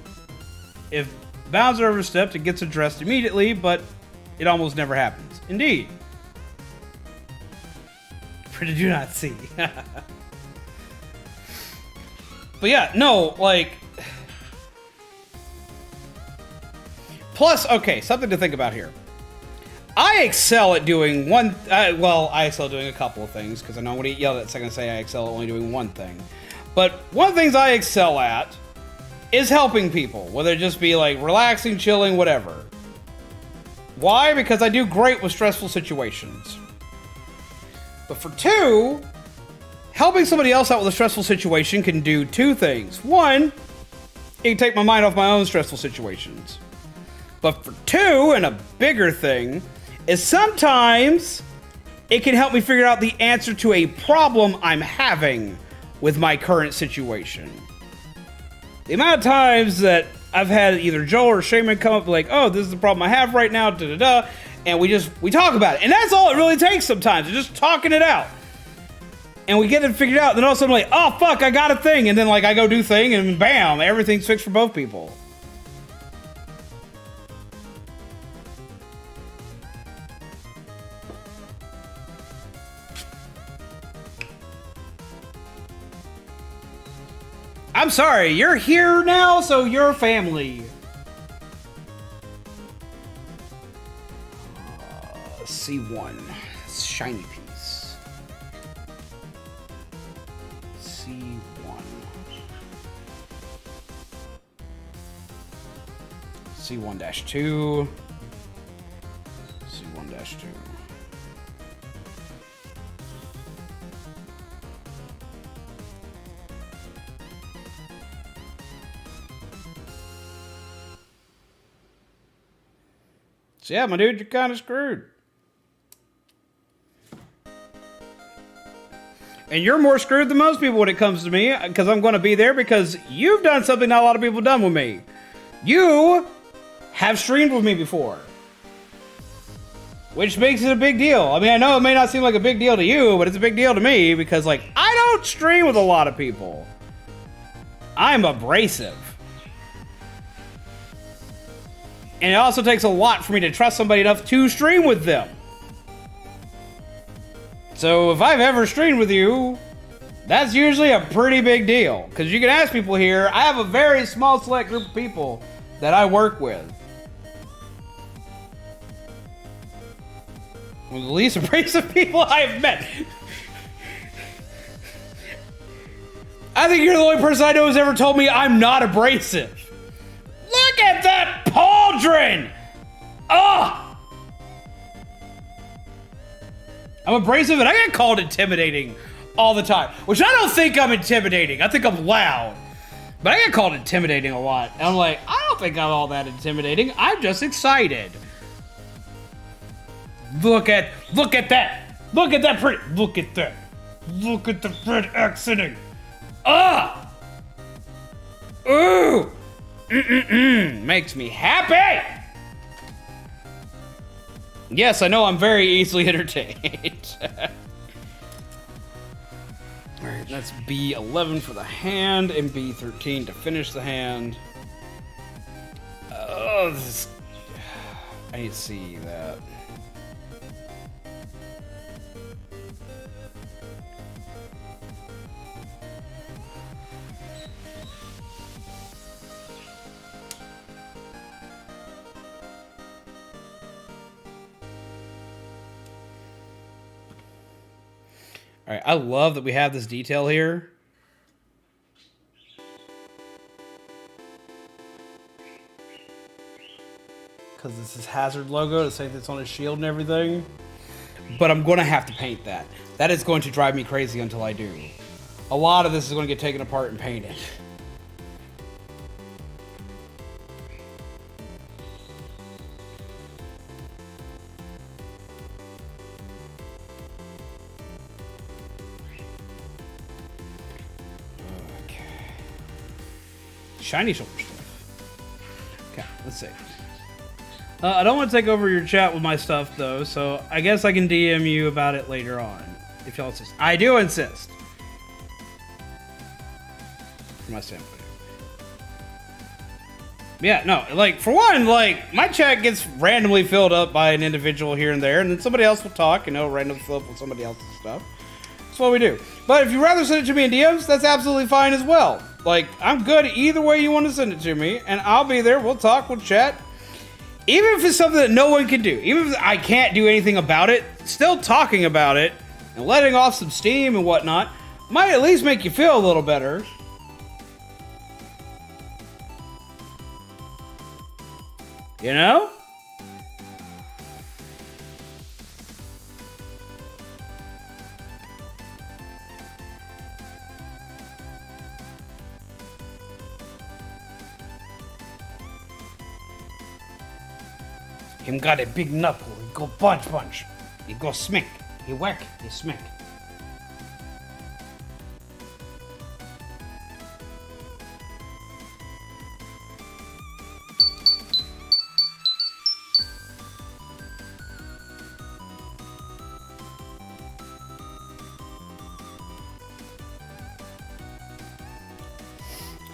If bounds are overstepped, it gets addressed immediately, but it almost never happens. Indeed. For the do not see. But yeah, no, like... Plus, okay, something to think about here. I excel at doing one... I excel at doing a couple of things, because I know I'm going to get yelled at second say I excel at only doing one thing. But one of the things I excel at is helping people, whether it just be like relaxing, chilling, whatever. Why? Because I do great with stressful situations. But for two, helping somebody else out with a stressful situation can do two things. One, it can take my mind off my own stressful situations. But for two, and a bigger thing, is sometimes it can help me figure out the answer to a problem I'm having with my current situation. The amount of times that I've had either Joel or Shaman come up like, oh, this is the problem I have right now, da-da-da, and we talk about it. And that's all it really takes sometimes, is just talking it out. And we get it figured out, and then all of a sudden I'm like, oh, fuck, I got a thing. And then like I go do thing, and bam, everything's fixed for both people. I'm sorry, you're here now, so you're family. C1. Shiny piece. C1. C1-2. C1-2. So yeah, my dude, you're kind of screwed. And you're more screwed than most people when it comes to me, because I'm going to be there because you've done something not a lot of people have done with me. You have streamed with me before. Which makes it a big deal. I mean, I know it may not seem like a big deal to you, but it's a big deal to me because, like, I don't stream with a lot of people. I'm abrasive. And it also takes a lot for me to trust somebody enough to stream with them. So if I've ever streamed with you, that's usually a pretty big deal. Because you can ask people here, I have a very small select group of people that I work with. One of the least abrasive people I've met. I think you're the only person I know who's ever told me I'm not abrasive. Look at that pauldron! Ugh! I'm abrasive and I get called intimidating all the time. Which I don't think I'm intimidating. I think I'm loud. But I get called intimidating a lot. And I'm like, I don't think I'm all that intimidating. I'm just excited. Look at that. Look at that pretty. Look at that. Look at the red accenting. Ah! Ooh! Makes me happy! Yes, I know I'm very easily entertained. Alright, that's B11 for the hand and B13 to finish the hand. Oh, this is... I need to see that. All right, I love that we have this detail here. Because this is Hazard logo to say that's on his shield and everything. But I'm going to have to paint that. That is going to drive me crazy until I do. A lot of this is going to get taken apart and painted. shiny shoulder stuff. Okay, let's see. I don't want to take over your chat with my stuff, though, so I guess I can DM you about it later on, if y'all insist. I do insist. From my standpoint. Yeah, no, like, for one, like, my chat gets randomly filled up by an individual here and there, and then somebody else will talk, randomly fill up with somebody else's stuff. That's what we do. But if you rather send it to me in DMs, that's absolutely fine as well. Like, I'm good either way you want to send it to me, and I'll be there, we'll talk, we'll chat. Even if it's something that no one can do, even if I can't do anything about it, still talking about it, and letting off some steam and whatnot, might at least make you feel a little better. You know? Him got a big knuckle. He go punch. He go smack. He whack. He smack.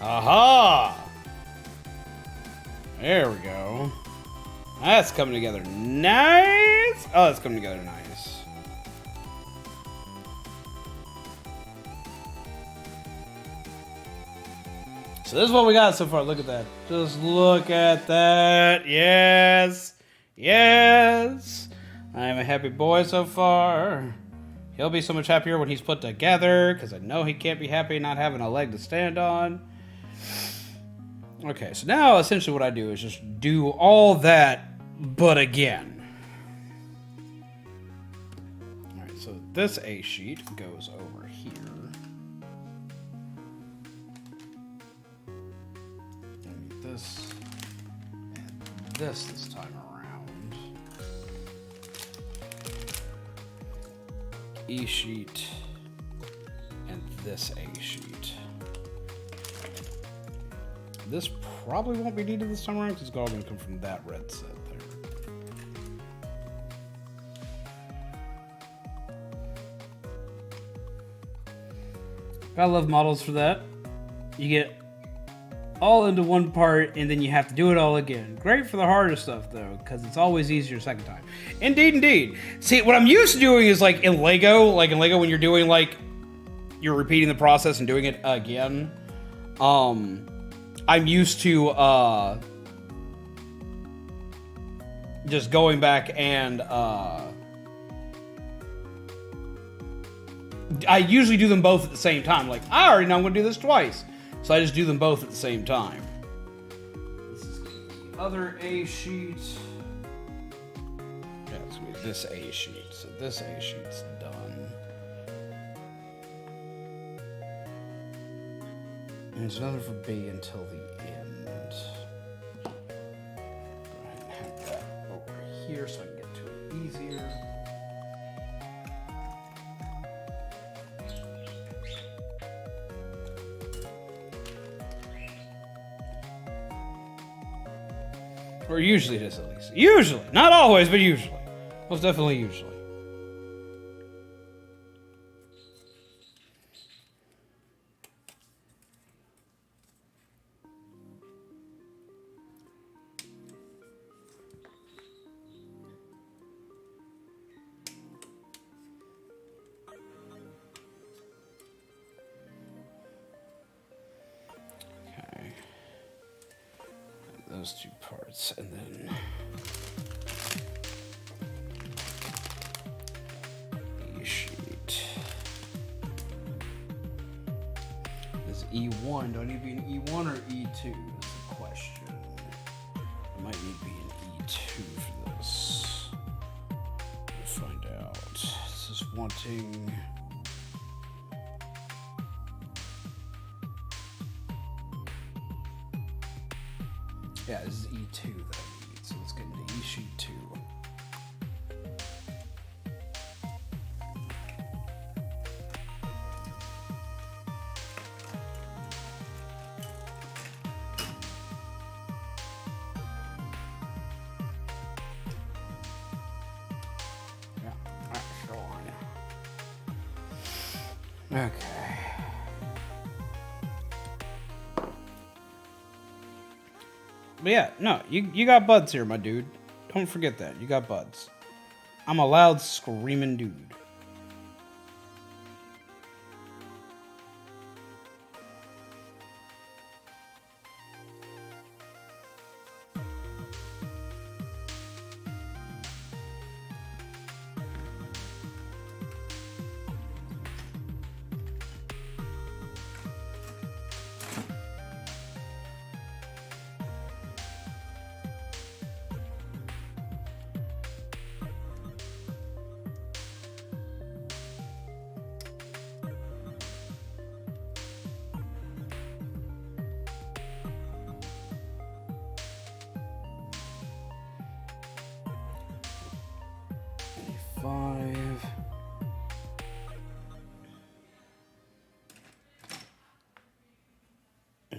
Aha! There we go. That's coming together nice. Oh, that's coming together nice. So this is what we got so far. Look at that. Just look at that. Yes. Yes. I am a happy boy so far. He'll be so much happier when he's put together, because I know he can't be happy not having a leg to stand on. Okay, so now essentially what I do is just do all that, but again. Alright, so this A sheet goes over here. And this and this time around. E sheet and this A sheet. This probably won't be needed this time around because it's all going to come from that red set there. I love models for that. You get all into one part and then you have to do it all again. Great for the harder stuff though, because it's always easier second time. Indeed, indeed. See, what I'm used to doing is like in Lego when you're doing like, you're repeating the process and doing it again. I'm used to just going back and I usually do them both at the same time. Like, I already know I'm going to do this twice. So I just do them both at the same time. This is the other A sheet. Yeah, it's going to be this A sheet. So this A sheet's done. And there's another for B until the end. Go ahead and have that over here so I can get to it easier. Or usually it is at least. Usually. Not always, but usually. Most definitely usually. Those two parts, and then E sheet. Is E1? Do I need to be an E1 or E2? That's the question. I might need to be an E2 for this. We'll find out. This is wanting. Yeah, this is E2 that I need, so let's get into E sheet 2. Okay. But yeah, no, you got buds here, my dude. Don't forget that. You got buds. I'm a loud, screaming dude. Five. A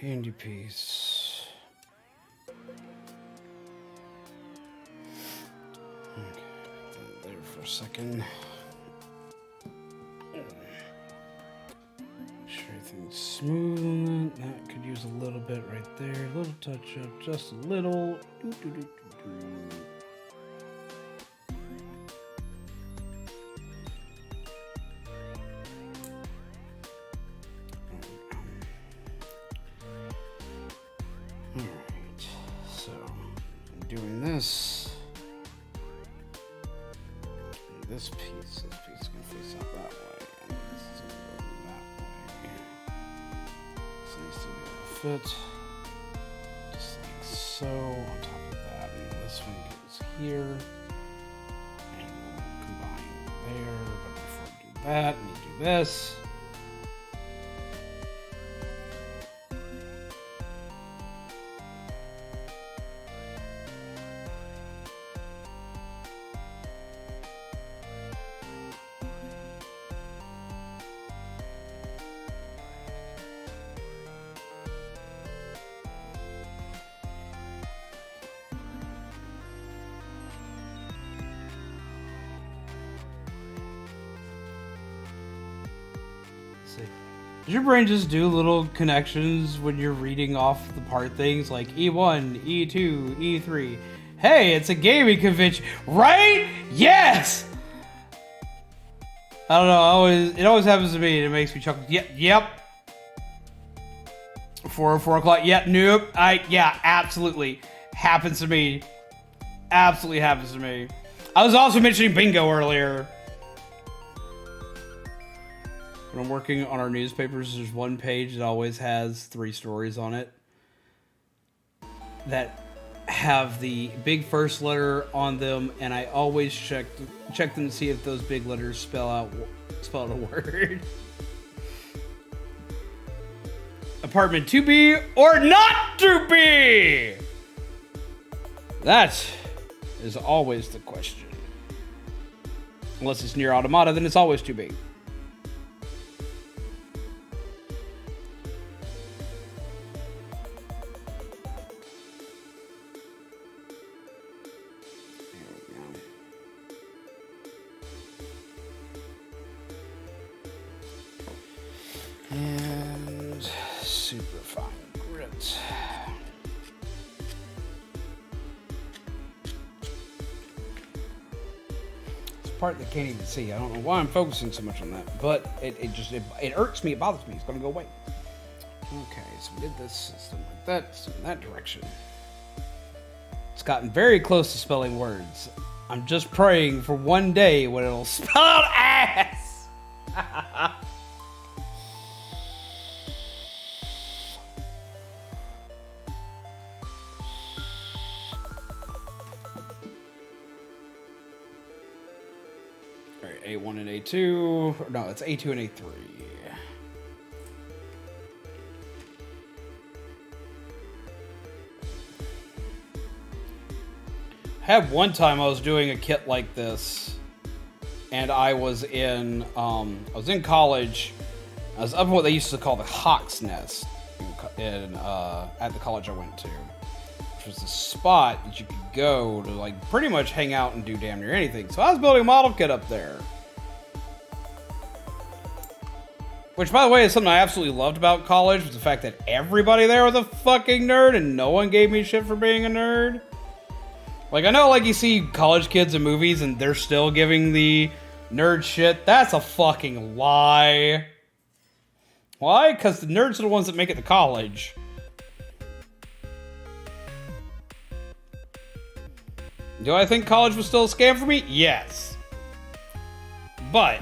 handy piece. Okay, there for a second. Sure everything's smooth on that. That could use a little bit right there. A little touch up, just a little. Alright, so I'm doing this. And this piece is going to face out that way. And this is going to go that way. So needs to be able to fit. Just like so. On top of that. And this one goes here. And we'll combine there. But before I do that, I need to do this. Does your brain just do little connections when you're reading off the part things like E1, E2, E3? Hey, it's a gaming convention, right? Yes! I don't know, it always happens to me and it makes me chuckle. Yep. 4 o'clock, nope. Yeah, absolutely. Happens to me. Absolutely happens to me. I was also mentioning bingo earlier. When I'm working on our newspapers, there's one page that always has 3 stories on it that have the big first letter on them, and I always check them to see if those big letters spell out a word. Apartment to be or not to be? That is always the question. Unless it's near automata, then it's always to be. And super fine grit. It's a part that can't even see. I don't know why I'm focusing so much on that, but it irks me, it bothers me. It's gonna go away. Okay, so we did this, something like that, so in that direction. It's gotten very close to spelling words. I'm just praying for one day when it'll spell out ass. Alright, A1 and A2. No, it's A2 and A3. I had one time I was doing a kit like this, and I was in college. I was up in what they used to call the Hawk's Nest at the college I went to, which was the spot that you could go to like pretty much hang out and do damn near anything. So I was building a model kit up there. Which, by the way, is something I absolutely loved about college, was the fact that everybody there was a fucking nerd and no one gave me shit for being a nerd. Like, I know, like, you see college kids in movies and they're still giving the nerd shit. That's a fucking lie. Why? Because the nerds are the ones that make it to college. Do I think college was still a scam for me? Yes. But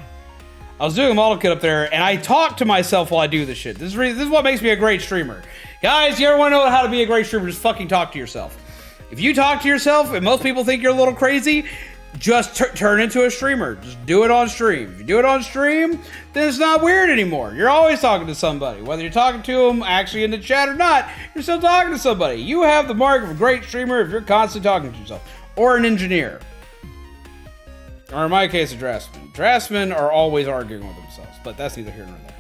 I was doing a model kit up there, and I talk to myself while I do this shit. This is what makes me a great streamer. Guys, you ever want to know how to be a great streamer? Just fucking talk to yourself. If you talk to yourself, and most people think you're a little crazy, just turn into a streamer. Just do it on stream. If you do it on stream, then it's not weird anymore. You're always talking to somebody. Whether you're talking to them actually in the chat or not, you're still talking to somebody. You have the mark of a great streamer if you're constantly talking to yourself. Or an engineer. Or in my case, a draftsman. Draftsmen are always arguing with themselves, but that's neither here nor there.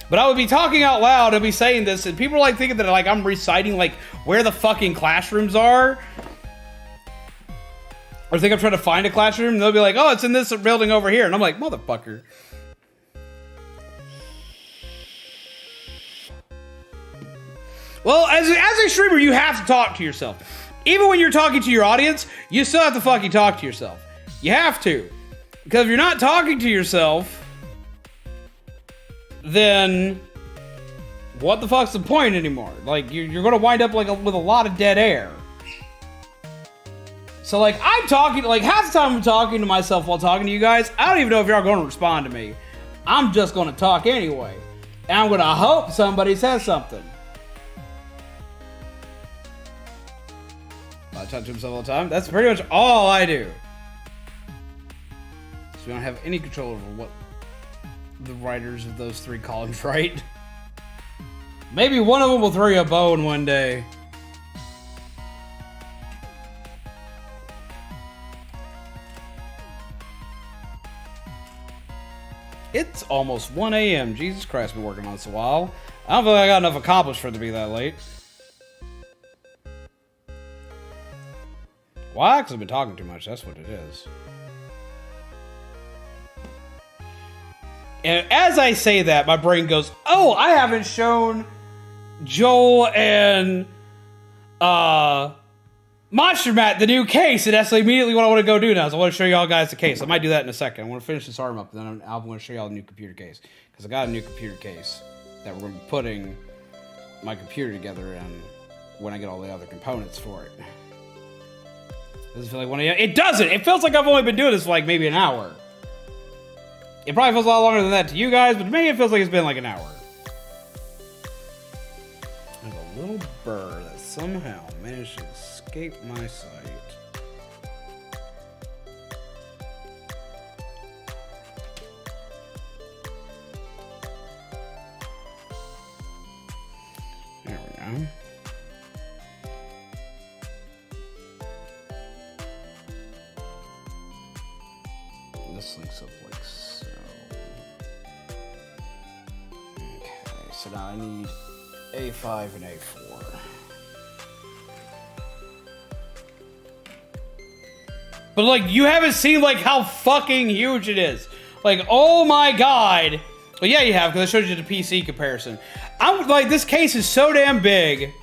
But I would be talking out loud and be saying this, and people are like thinking that like I'm reciting like where the fucking classrooms are. Or think I'm trying to find a classroom, and they'll be like, oh, it's in this building over here. And I'm like, motherfucker. Well, as a streamer, you have to talk to yourself. Even when you're talking to your audience, you still have to fucking talk to yourself. You have to. Because if you're not talking to yourself, then what the fuck's the point anymore? Like, you're going to wind up like with a lot of dead air. So, like, I'm talking, like, half the time I'm talking to myself while talking to you guys. I don't even know if y'all going to respond to me. I'm just going to talk anyway. And I'm going to hope somebody says something. I talk to himself all the time. That's pretty much all I do. So we don't have any control over what the writers of those three columns write. Maybe one of them will throw you a bone one day. It's almost 1 a.m. Jesus Christ, been working on this a while. I don't feel like I got enough accomplished for it to be that late. Why? Because I've been talking too much. That's what it is. And as I say that, my brain goes, oh, I haven't shown Joel and Monster Matt the new case. And that's immediately what I want to go do now. So I want to show y'all guys the case. I might do that in a second. I want to finish this arm up, and then I'm going to show y'all the new computer case. Because I got a new computer case that we're going to be putting my computer together in when I get all the other components for it. Does it feel like 1 a.m.? It doesn't! It feels like I've only been doing this for like maybe an hour. It probably feels a lot longer than that to you guys, but to me it feels like it's been like an hour. I have a little burr that somehow managed to escape my sight. There we go. This links up like so. Okay, so now I need A5 and A4. But like, you haven't seen like how fucking huge it is. Like, oh my god. Well, yeah, you have, because I showed you the PC comparison. I'm like, this case is so damn big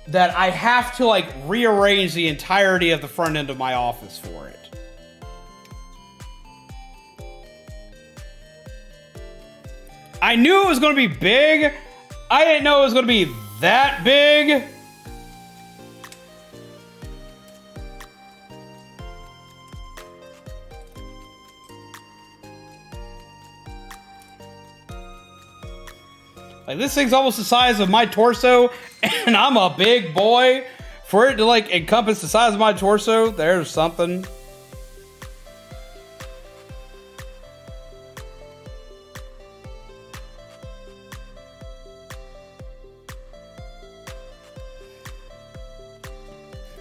that I have to like rearrange the entirety of the front end of my office for it. I knew it was going to be big. I didn't know it was going to be that big. Like, this thing's almost the size of my torso, and I'm a big boy. For it to, like, encompass the size of my torso, there's something.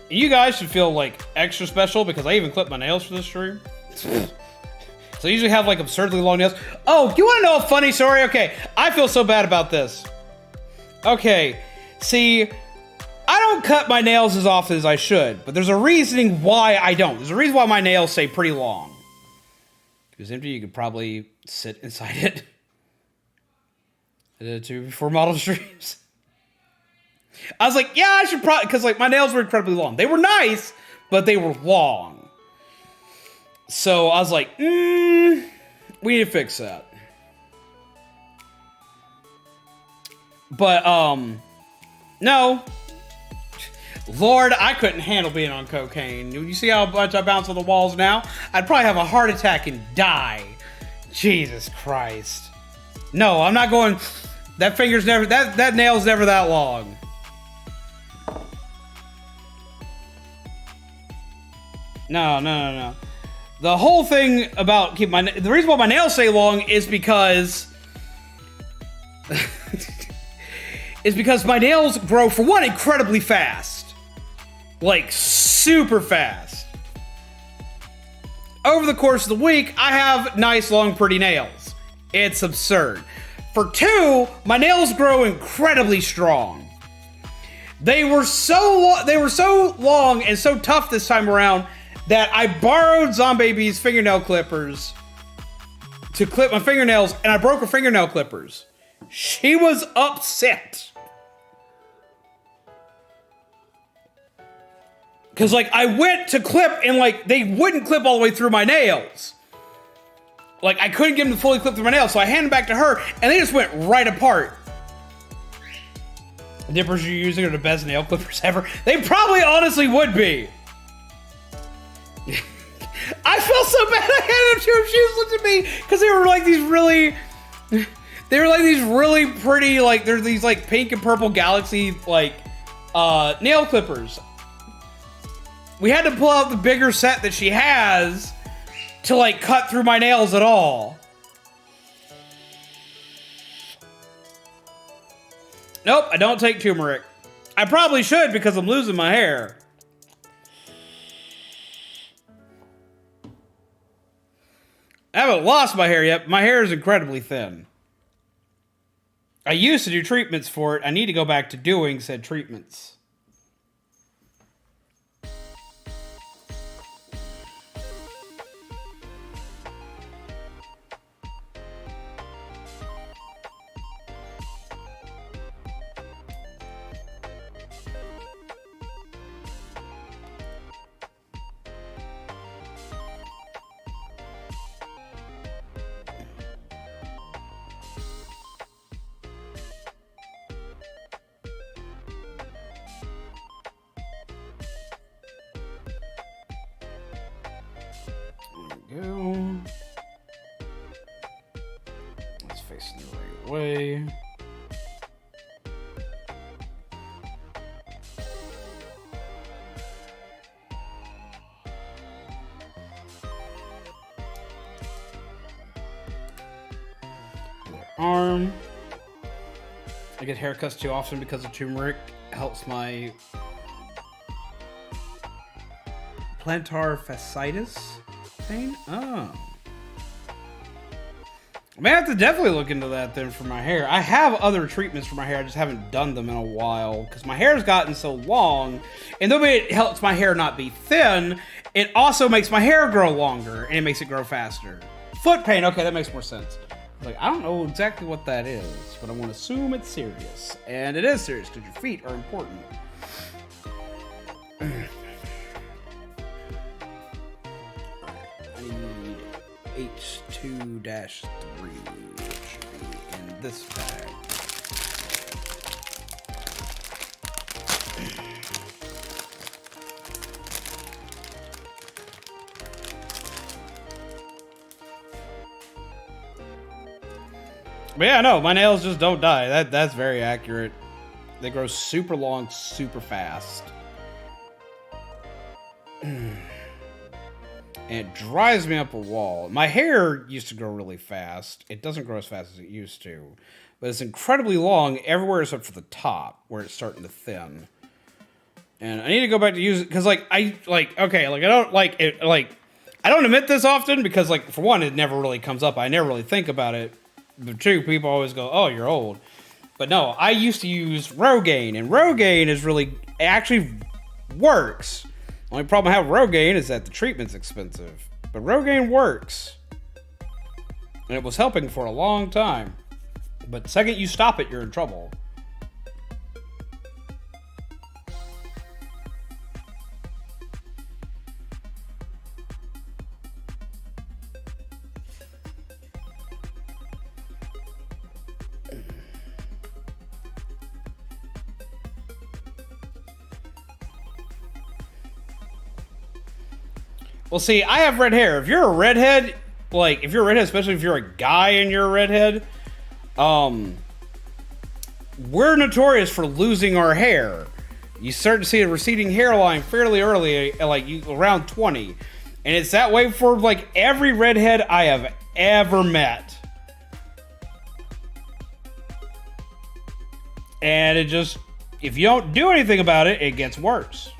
You guys should feel like extra special because I even clipped my nails for this stream. So I usually have like absurdly long nails. Oh, you want to know a funny story? Okay, I feel so bad about this. Okay, see, I don't cut my nails as often as I should, but there's a reasoning why I don't. There's a reason why my nails stay pretty long. If it was empty, you could probably sit inside it. I did it too before model streams. I was like, yeah, I should probably, because like my nails were incredibly long. They were nice, but they were long. So I was like, we need to fix that. But, no. Lord, I couldn't handle being on cocaine. You see how much I bounce on the walls now? I'd probably have a heart attack and die. Jesus Christ. No, I'm not going... That finger's never... That nail's never that long. No. The whole thing about keep my... The reason why my nails stay long is because... is because my nails grow, for one, incredibly fast. Like, super fast. Over the course of the week, I have nice, long, pretty nails. It's absurd. For two, my nails grow incredibly strong. They were so long and so tough this time around that I borrowed Zombaby's fingernail clippers to clip my fingernails, and I broke her fingernail clippers. She was upset. Because, like, I went to clip, and, like, they wouldn't clip all the way through my nails. Like, I couldn't get them to fully clip through my nails, so I handed them back to her, and they just went right apart. The nippers you're using are the best nail clippers ever. They probably honestly would be. I felt so bad I handed them to her. She just looked at me, because they were, like, these really... They were, like, these really pretty, like, they're these, like, pink and purple galaxy, like, nail clippers. We had to pull out the bigger set that she has to, like, cut through my nails at all. Nope, I don't take turmeric. I probably should because I'm losing my hair. I haven't lost my hair yet. My hair is incredibly thin. I used to do treatments for it. I need to go back to doing said treatments. Go. Let's face it the right way. Arm. I get haircuts too often because of turmeric. Helps my plantar fasciitis pain? Oh. I may have to definitely look into that then for my hair. I have other treatments for my hair, I just haven't done them in a while because my hair's gotten so long, and though it helps my hair not be thin, it also makes my hair grow longer and it makes it grow faster. Foot pain, okay, that makes more sense. Like, I don't know exactly what that is, but I want to assume it's serious. And it is serious because your feet are important. H2-3 should be in this bag. But yeah, no, my nails just don't die. That's very accurate. They grow super long, super fast. And it drives me up a wall. My hair used to grow really fast. It doesn't grow as fast as it used to. But it's incredibly long everywhere except for the top, where it's starting to thin. And I need to go back to use it, because, I don't admit this often, because, for one, it never really comes up. I never really think about it. But two, people always go, oh, you're old. But no, I used to use Rogaine, and Rogaine is really actually works. Only problem I have with Rogaine is that the treatment's expensive. But Rogaine works. And it was helping for a long time. But the second you stop it, you're in trouble. Well, see, I have red hair. If you're a redhead, like, if you're a redhead, especially if you're a guy and you're a redhead, we're notorious for losing our hair. You start to see a receding hairline fairly early, like around 20. And it's that way for, like, every redhead I have ever met. And it just, if you don't do anything about it, it gets worse.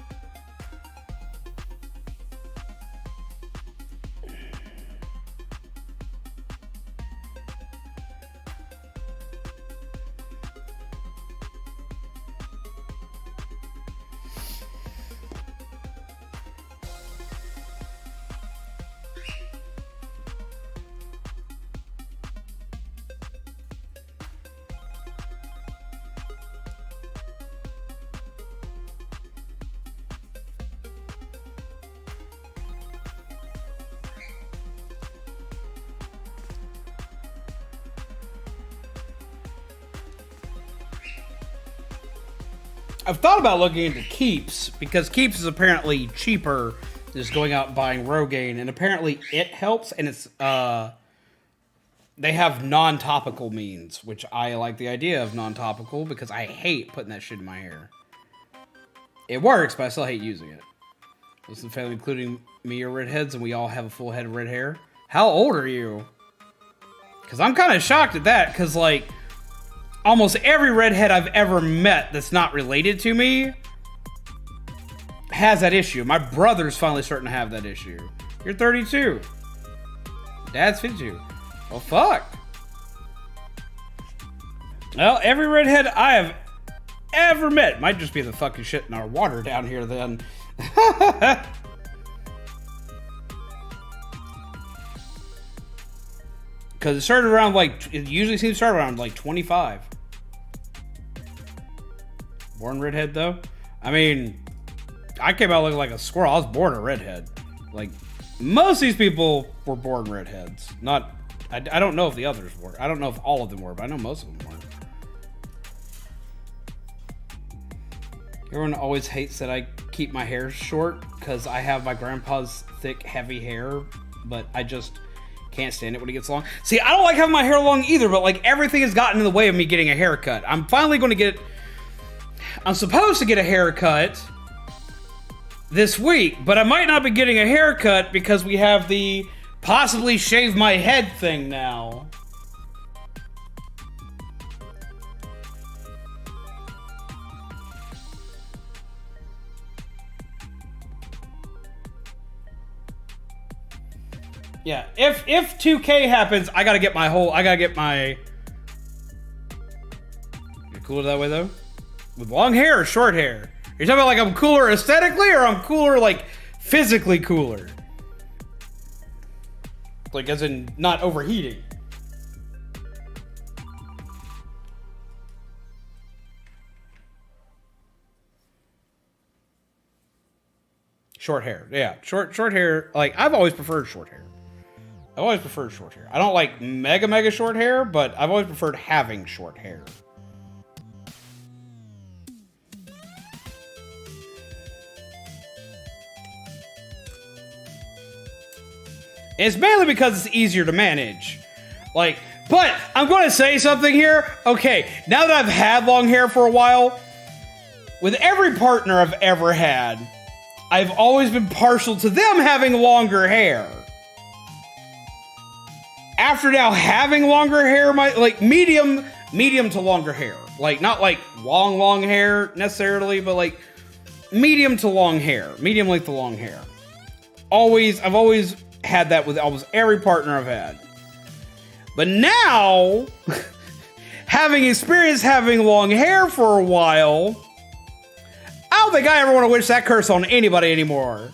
I've thought about looking into Keeps, because Keeps is apparently cheaper than just going out and buying Rogaine, and apparently it helps, and it's, they have non-topical means, which I like the idea of non-topical, because I hate putting that shit in my hair. It works, but I still hate using it. Most of the family, including me, are redheads, and we all have a full head of red hair. How old are you? Because I'm kind of shocked at that, because, like, almost every redhead I've ever met that's not related to me has that issue. My brother's finally starting to have that issue. You're 32. Dad's 52. Well, fuck. Well, every redhead I have ever met might just be the fucking shit in our water down here then. Because it started around, like, it usually seems to start around, like, 25. Born redhead, though? I mean, I came out looking like a squirrel. I was born a redhead. Like, most of these people were born redheads. Not, I don't know if the others were. I don't know if all of them were, but I know most of them were. Everyone always hates that I keep my hair short because I have my grandpa's thick, heavy hair, but I just can't stand it when it gets long. See, I don't like having my hair long either, but, like, everything has gotten in the way of me getting a haircut. I'm finally going to get... I'm supposed to get a haircut this week, but I might not be getting a haircut because we have the possibly shave my head thing now. Yeah, if 2K happens, I gotta get my... You're cool that way, though? With long hair or short hair? You're talking about, like, I'm cooler aesthetically, or I'm cooler, like, physically cooler? Like, as in, not overheating. Short hair, yeah. Short hair, like, I've always preferred short hair. I've always preferred short hair. I don't like mega short hair, but I've always preferred having short hair. It's mainly because it's easier to manage. Like, but I'm going to say something here. Okay, now that I've had long hair for a while, with every partner I've ever had, I've always been partial to them having longer hair. After now having longer hair, like medium to longer hair. Like, not like long hair necessarily, but like medium to long hair. Medium length to long hair. I've always had that with almost every partner I've had. But now, having experienced having long hair for a while, I don't think I ever want to wish that curse on anybody anymore.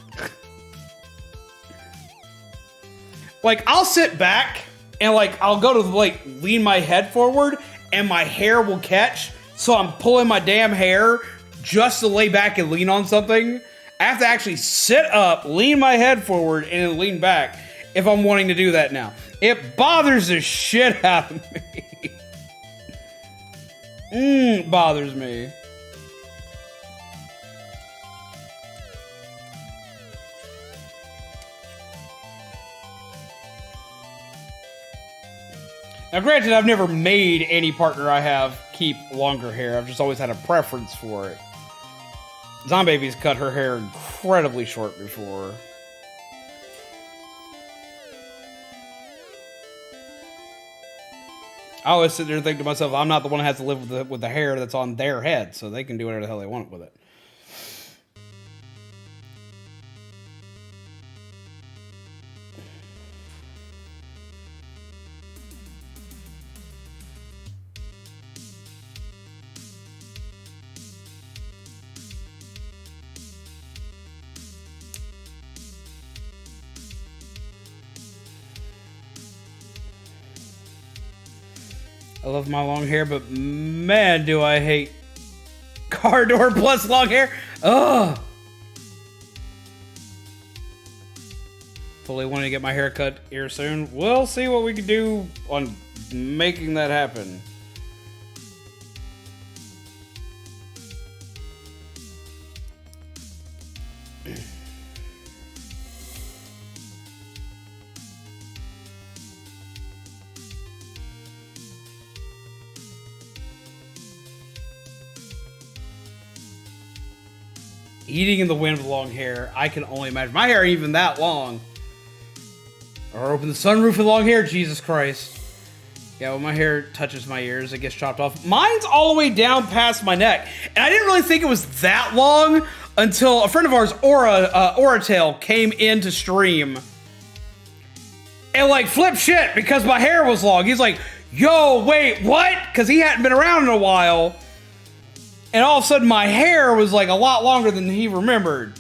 Like, I'll sit back and, like, I'll go to, like, lean my head forward and my hair will catch. So I'm pulling my damn hair just to lay back and lean on something. I have to actually sit up, lean my head forward, and then lean back if I'm wanting to do that now. It bothers the shit out of me. It bothers me. Now, granted, I've never made any partner I have keep longer hair. I've just always had a preference for it. Zombaby's cut her hair incredibly short before. I always sit there and think to myself, I'm not the one that has to live with the hair that's on their head, so they can do whatever the hell they want with it. I love my long hair, but man, do I hate car door plus long hair. Ugh. Fully wanting to get my hair cut here soon. We'll see what we can do on making that happen. Eating in the wind with long hair, I can only imagine. My hair ain't even that long. Or open the sunroof with long hair, Jesus Christ. Yeah, when my hair touches my ears, it gets chopped off. Mine's all the way down past my neck. And I didn't really think it was that long until a friend of ours, Orchestral, came in to stream. And like flipped shit because my hair was long. He's like, yo, wait, what? Because he hadn't been around in a while. And all of a sudden, my hair was like a lot longer than he remembered.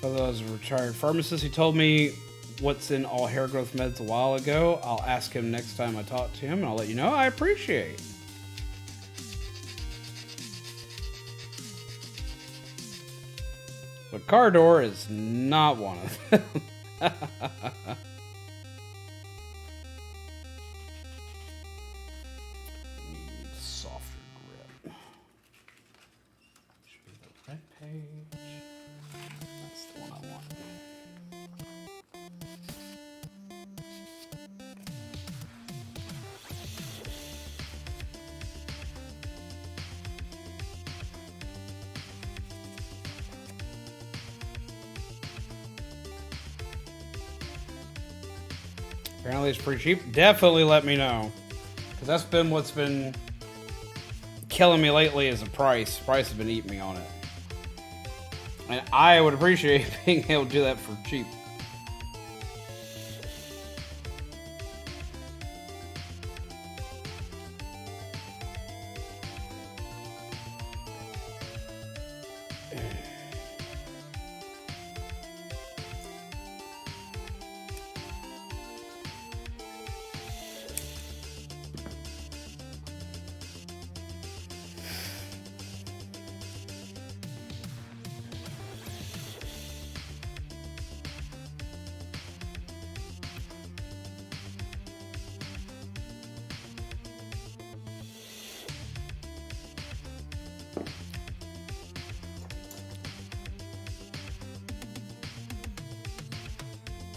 Although I was a retired pharmacist, he told me what's in all hair growth meds a while ago. I'll ask him next time I talk to him, and I'll let you know. I appreciate. But car door is not one of them. Need softer grip. Should be the red page. That's the one I want. Apparently it's pretty cheap. Definitely let me know. Because that's been what's been killing me lately is the price. Price has been eating me on it. And I would appreciate being able to do that for cheap.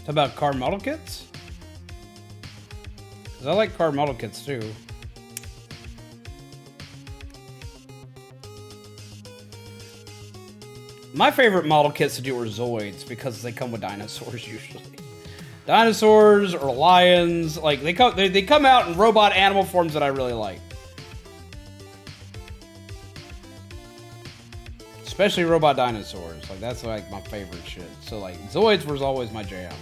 How about card model kits? Because I like card model kits too. My favorite model kits to do are Zoids because they come with dinosaurs usually. Dinosaurs or lions, like they come out in robot animal forms that I really like. Especially robot dinosaurs, like that's like my favorite shit. So like Zoids was always my jam.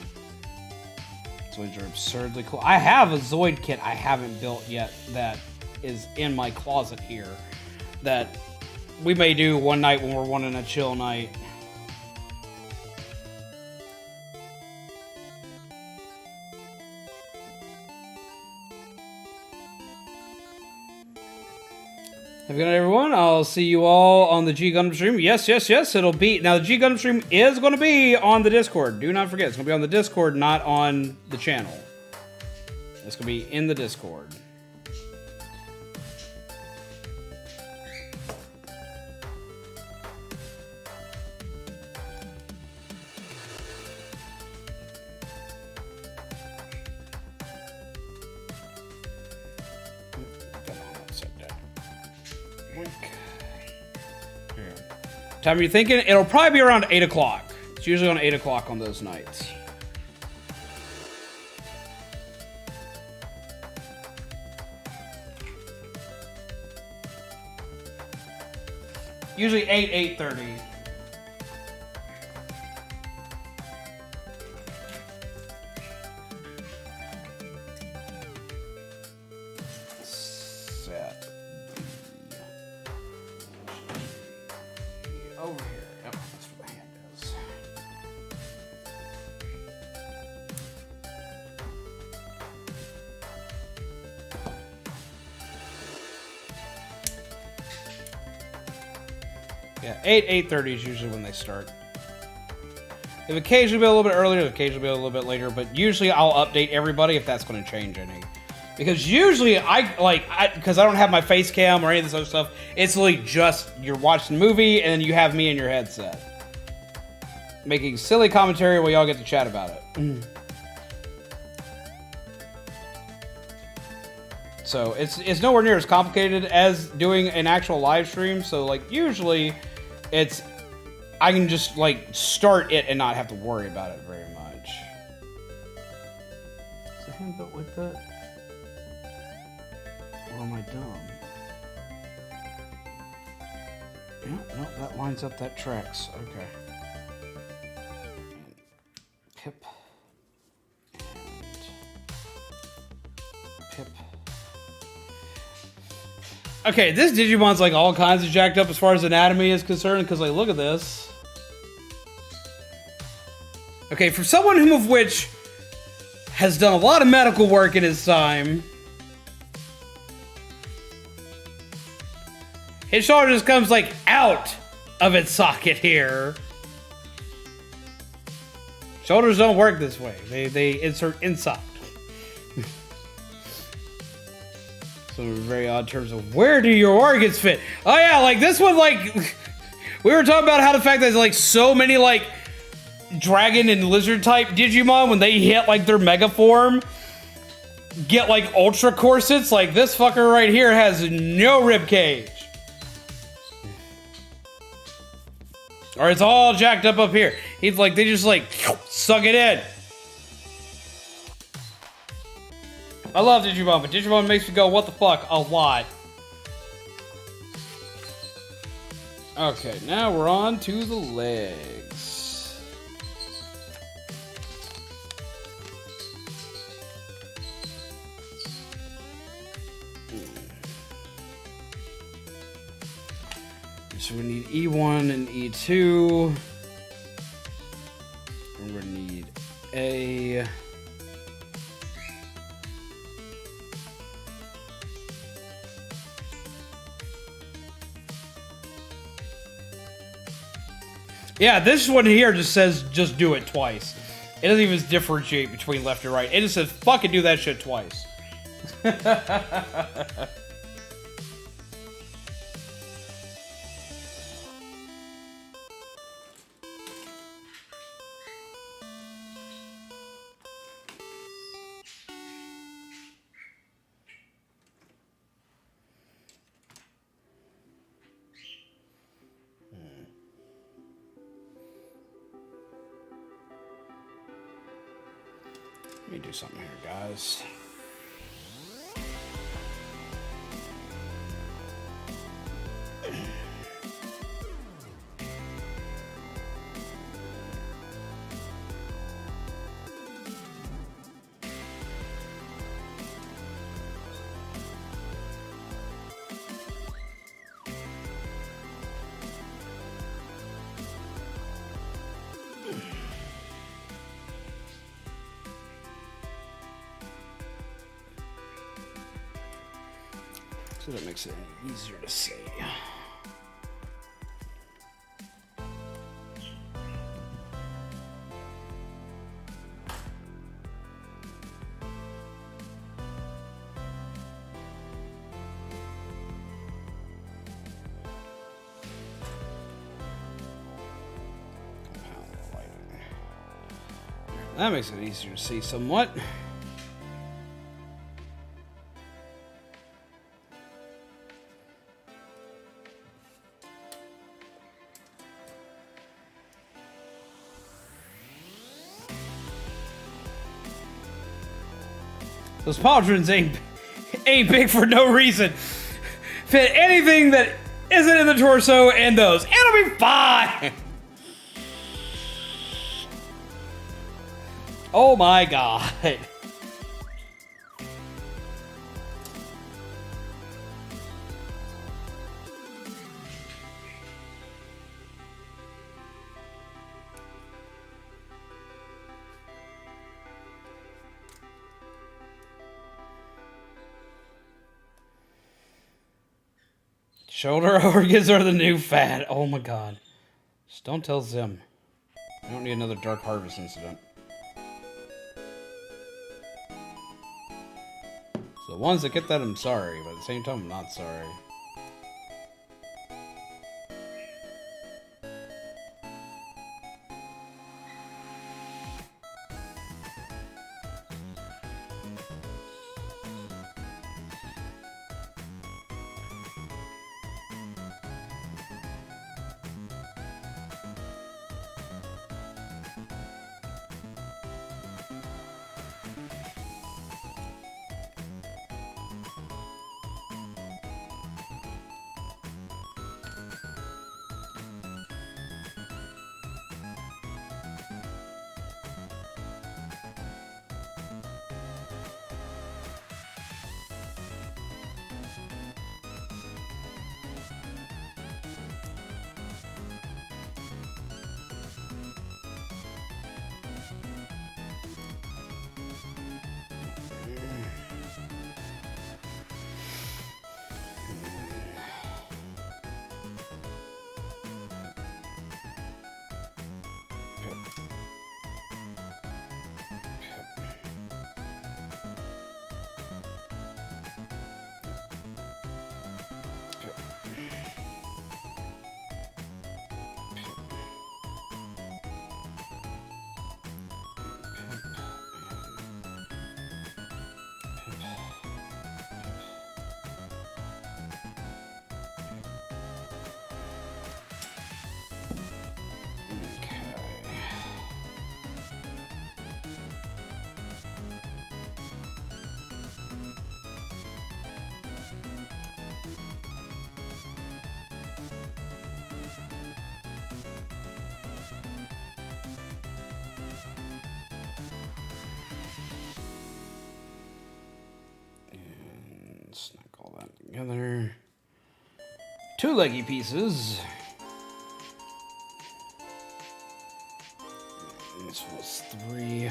Zoids are absurdly cool. I have a Zoid kit I haven't built yet that is in my closet here that we may do one night when we're wanting a chill night. Have a good night, everyone. I'll see you all on the G Gundam stream. Yes, yes, yes. It'll be now. The G Gundam stream is going to be on the Discord. Do not forget, it's going to be on the Discord, not on the channel. It's going to be in the Discord. Time are you thinking? It'll probably be around 8 o'clock. It's usually on 8 o'clock on those nights. Usually 8:30. Set. Over here. Yep, that's where the hand is. Yeah, 8:30 is usually when they start. If occasionally be a little bit earlier, occasionally be a little bit later, but usually I'll update everybody if that's going to change any. Because usually because I don't have my face cam or any of this other stuff, it's literally just you're watching the movie and then you have me in your headset. Making silly commentary while y'all get to chat about it. So it's nowhere near as complicated as doing an actual live stream. So like usually I can just like start it and not have to worry about it very much. Is the hand built like that? Or am I dumb? Yeah, no, that lines up, that tracks. Okay. Pip. And Pip. Okay, this Digimon's like all kinds of jacked up as far as anatomy is concerned, because like, look at this. Okay, for someone whom of which has done a lot of medical work in his time, his shoulder just comes like out of its socket here. Shoulders don't work this way. They insert inside. Some very odd terms of where do your organs fit? Oh yeah, like this one, like we were talking about how the fact that there's like so many like dragon and lizard type Digimon when they hit like their mega form get like ultra corsets. Like this fucker right here has no rib cage. Or it's all jacked up here. He's like, they just like suck it in. I love Digimon, but Digimon makes me go, what the fuck, a lot. Okay, now we're on to the legs. So we need E1 and E2. And we're gonna need A. Yeah, this one here just says just do it twice. It doesn't even differentiate between left and right. It just says fucking do that shit twice. me do something here, guys. So that makes it easier to see. That makes it easier to see somewhat. Those pauldrons ain't big for no reason. Fit anything that isn't in the torso and those. It'll be fine. Oh my god. Shoulder organs are the new fad. Oh my god. Just don't tell Zim. I don't need another Dark Harvest incident. So the ones that get that, I'm sorry, but at the same time, I'm not sorry. Snap all that together. Two leggy pieces. This was 3.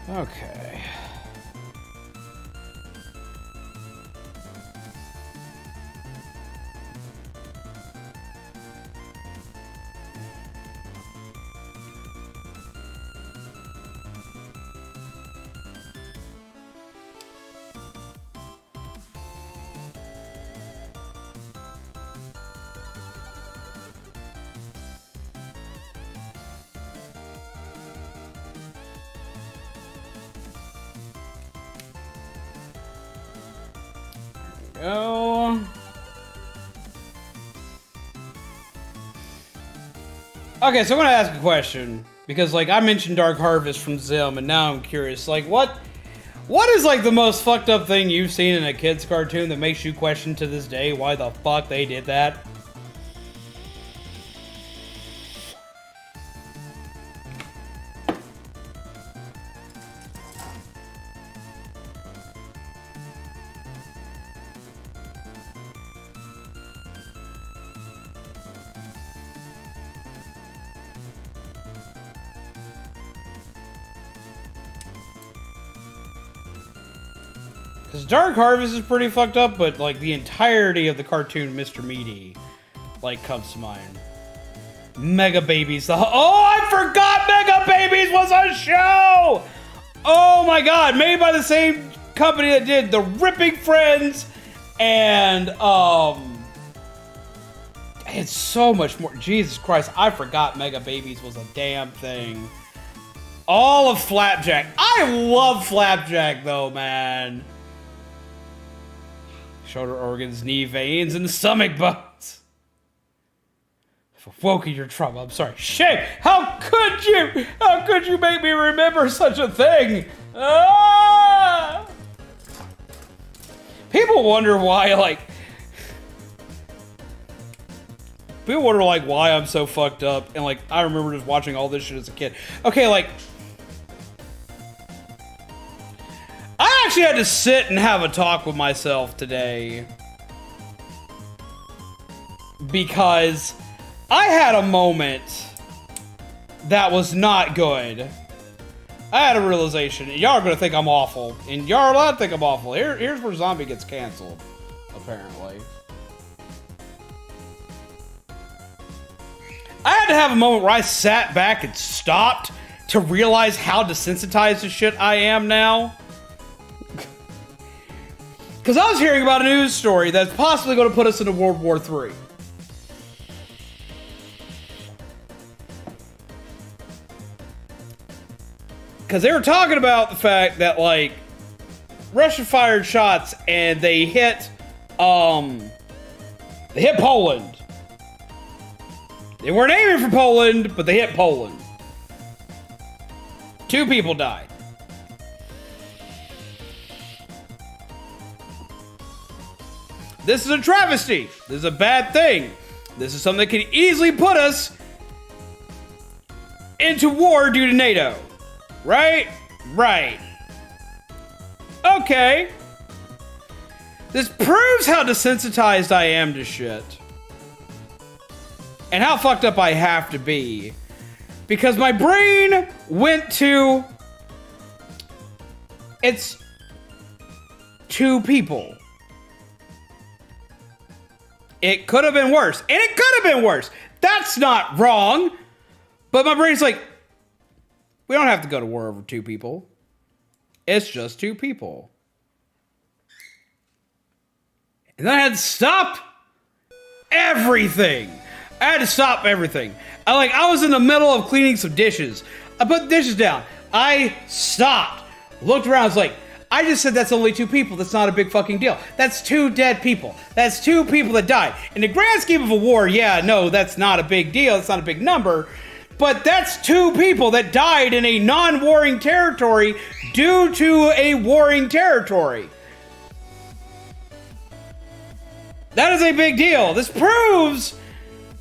Okay. go. Okay, so I'm gonna ask a question because, like, I mentioned Dark Harvest from Zim, and now I'm curious. Like, what is like the most fucked up thing you've seen in a kid's cartoon that makes you question to this day why the fuck they did that? Because Dark Harvest is pretty fucked up, but, like, the entirety of the cartoon Mr. Meaty, like, comes to mind. Mega Babies. Oh, I forgot Mega Babies was a show! Oh my god, made by the same company that did The Ripping Friends and, it's so much more. Jesus Christ, I forgot Mega Babies was a damn thing. All of Flapjack. I love Flapjack, though, man. Shoulder organs, knee veins, and the stomach bones. If I've woken your trauma, I'm sorry. Shame! How could you? How could you make me remember such a thing? Ah! People wonder why, like... People wonder, like, why I'm so fucked up. And, like, I remember just watching all this shit as a kid. Okay, like... I actually had to sit and have a talk with myself today because I had a moment that was not good. I had a realization. Y'all are going to think I'm awful, and y'all are allowed to think I'm awful. Here's where Zombie gets canceled, apparently. I had to have a moment where I sat back and stopped to realize how desensitized to shit I am now. Because I was hearing about a news story that's possibly going to put us into World War III. Because they were talking about the fact that, like, Russia fired shots and they hit Poland. They weren't aiming for Poland, but they hit Poland. 2 people died. This is a travesty. This is a bad thing. This is something that can easily put us into war due to NATO. Right? Right. Okay. This proves how desensitized I am to shit. And how fucked up I have to be. Because my brain went to... It's 2 people. It could have been worse. And it could have been worse. That's not wrong. But my brain's like, we don't have to go to war over 2 people. It's just 2 people. And then I had to stop everything. I had to stop everything. I was in the middle of cleaning some dishes. I put the dishes down. I stopped. Looked around. I was like, I just said that's only 2 people. That's not a big fucking deal. That's 2 dead people. That's 2 people that died. In the grand scheme of a war, yeah, no, that's not a big deal. It's not a big number. But that's 2 people that died in a non-warring territory due to a warring territory. That is a big deal. This proves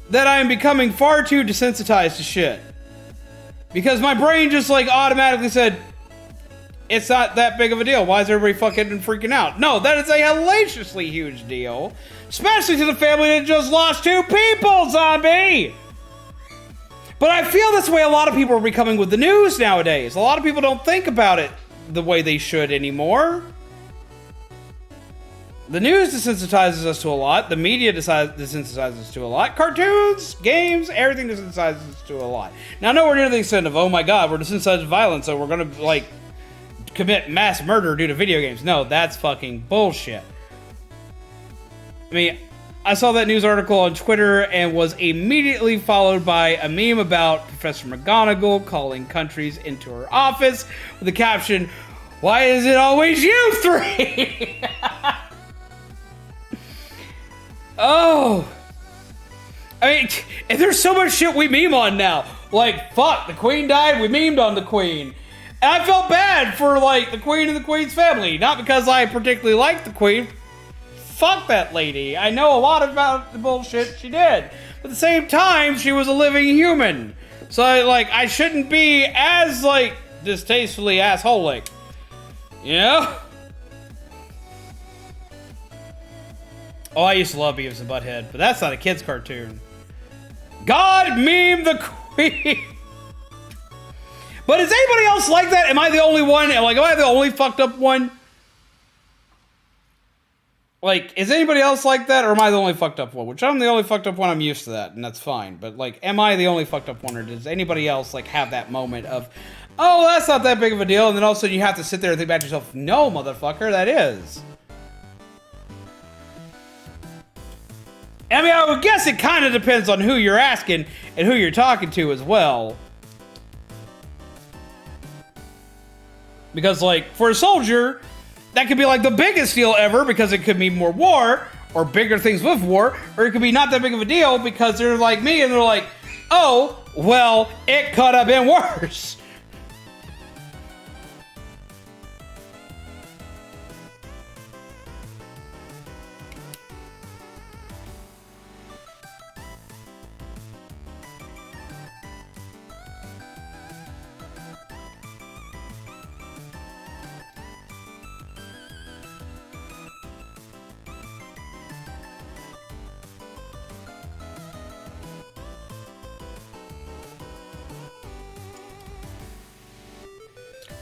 that I am becoming far too desensitized to shit. Because my brain just, like, automatically said, it's not that big of a deal. Why is everybody fucking freaking out? No, that is a hellaciously huge deal. Especially to the family that just lost 2 people, Zombie! But I feel this way a lot of people are becoming with the news nowadays. A lot of people don't think about it the way they should anymore. The news desensitizes us to a lot. The media desensitizes us to a lot. Cartoons, games, everything desensitizes us to a lot. Now, nowhere near the extent of, oh my god, we're desensitized to violence, so we're gonna, like, commit mass murder due to video games. No, that's fucking bullshit. I mean, I saw that news article on Twitter and was immediately followed by a meme about Professor McGonagall calling countries into her office with the caption, "Why is it always you 3?" Oh. I mean, and there's so much shit we meme on now. Like, fuck, the queen died, we memed on the queen. And I felt bad for, like, the queen and the queen's family. Not because I particularly liked the queen. Fuck that lady. I know a lot about the bullshit she did. But at the same time, she was a living human. So, I shouldn't be as, distastefully asshole-like. You know? Oh, I used to love Beavis and Butthead, but that's not a kid's cartoon. God meme the queen! But is anybody else like that? Am I the only one? Am I the only fucked up one? Is anybody else like that, or am I the only fucked up one? Which I'm the only fucked up one, I'm used to that, and that's fine. But, am I the only fucked up one, or does anybody else, have that moment of, oh, that's not that big of a deal, and then all of a sudden you have to sit there and think back to yourself, no, motherfucker, that is. I mean, I would guess it kind of depends on who you're asking and who you're talking to as well. Because, for a soldier, that could be, the biggest deal ever because it could mean more war or bigger things with war. Or it could be not that big of a deal because they're like me and they're like, oh, well, it could have been worse.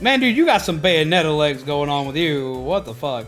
Man, dude, you got some Bayonetta legs going on with you. What the fuck?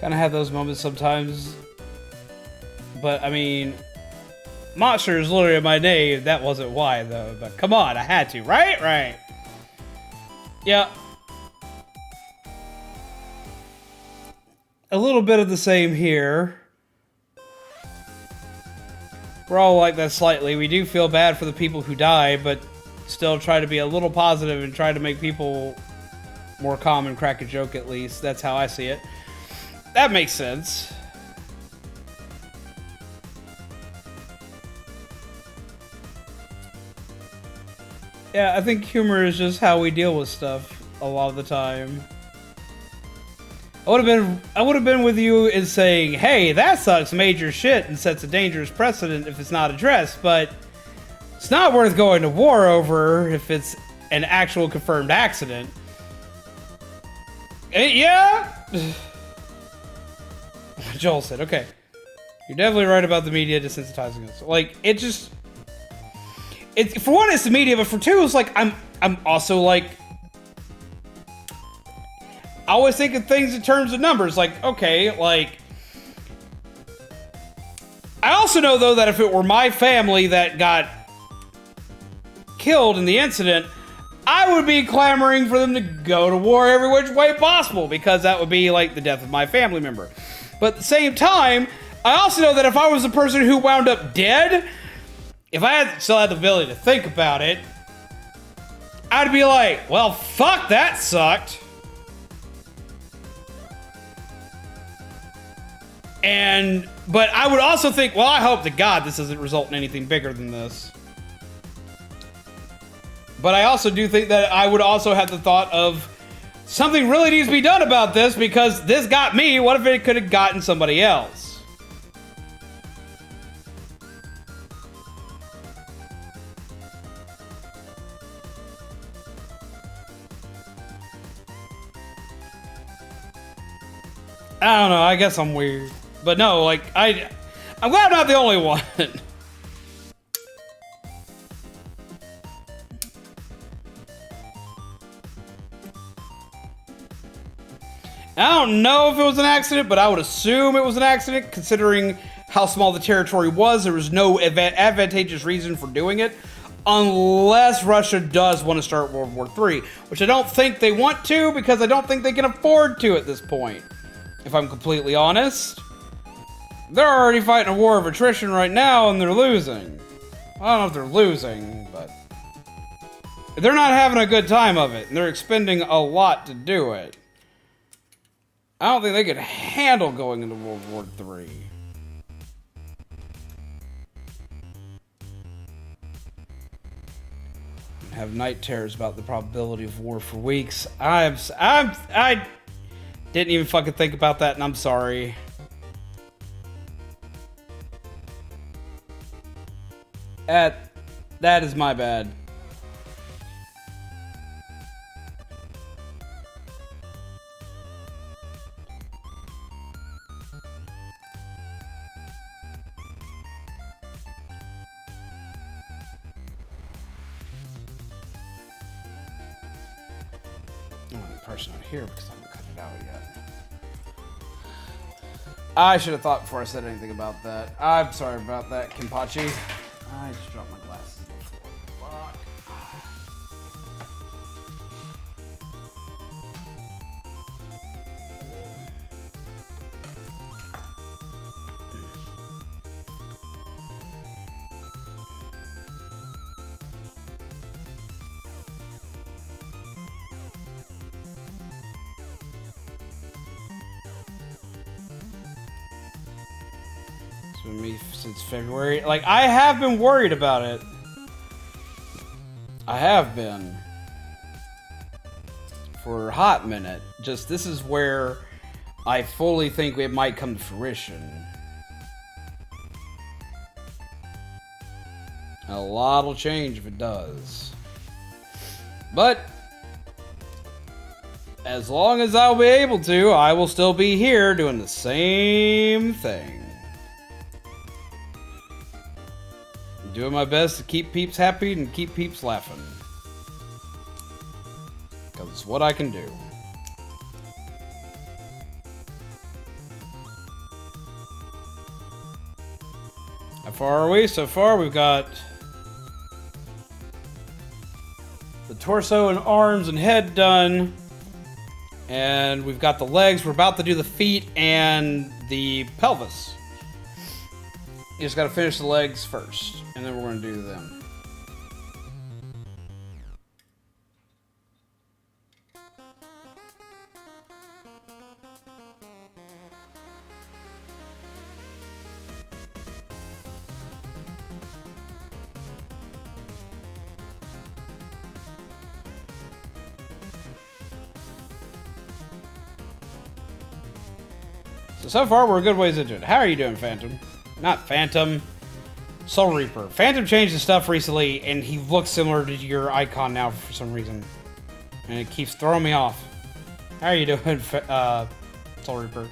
Kind of have those moments sometimes. But, I mean, Monster is literally my name. That wasn't why, though. But come on, I had to, right? Right. Yeah. A little bit of the same here. We're all like that slightly. We do feel bad for the people who die, but still try to be a little positive and try to make people more calm and crack a joke at least. That's how I see it. That makes sense. Yeah, I think humor is just how we deal with stuff a lot of the time. I would have been with you in saying, hey, that sucks major shit and sets a dangerous precedent if it's not addressed, but it's not worth going to war over if it's an actual confirmed accident. Yeah? Joel said, okay. You're definitely right about the media desensitizing us. For one, it's the media, but for two, it's I'm also I always think of things in terms of numbers. Okay, I also know, though, that if it were my family that got killed in the incident, I would be clamoring for them to go to war every which way possible, because that would be the death of my family member. But at the same time, I also know that if I was the person who wound up dead, if I still had the ability to think about it, I'd be like, well, fuck, that sucked. But I would also think, well, I hope to God this doesn't result in anything bigger than this. But I also do think that I would also have the thought of, something really needs to be done about this because this got me. What if it could have gotten somebody else? I don't know. I guess I'm weird. But no, I'm glad I'm not the only one. I don't know if it was an accident, but I would assume it was an accident, considering how small the territory was. There was no advantageous reason for doing it, unless Russia does want to start World War III, which I don't think they want to, because I don't think they can afford to at this point, if I'm completely honest. They're already fighting a war of attrition right now, and they're losing. I don't know if they're losing, but they're not having a good time of it, and they're expending a lot to do it. I don't think they could handle going into World War III. Have night terrors about the probability of war for weeks. I didn't even fucking think about that, and I'm sorry. That is my bad. Person out here because I haven't cut it out yet. I should have thought before I said anything about that. I'm sorry about that, Kimpachi. I just dropped my glasses on the floor. Fuck. It's been me since February. Like, I have been worried about it. I have been. For a hot minute. Just, this is where I fully think it might come to fruition. A lot will change if it does. But as long as I'll be able to, I will still be here doing the same thing. Doing my best to keep peeps happy and keep peeps laughing. Because it's what I can do. How far are we? So far we've got the torso and arms and head done. And we've got the legs. We're about to do the feet and the pelvis. You just gotta finish the legs first, and then we're gonna do them. So far, we're a good ways into it. How are you doing, Phantom? Not Phantom. Soul Reaper. Phantom changed his stuff recently, and he looks similar to your icon now for some reason. And it keeps throwing me off. How are you doing, Soul Reaper?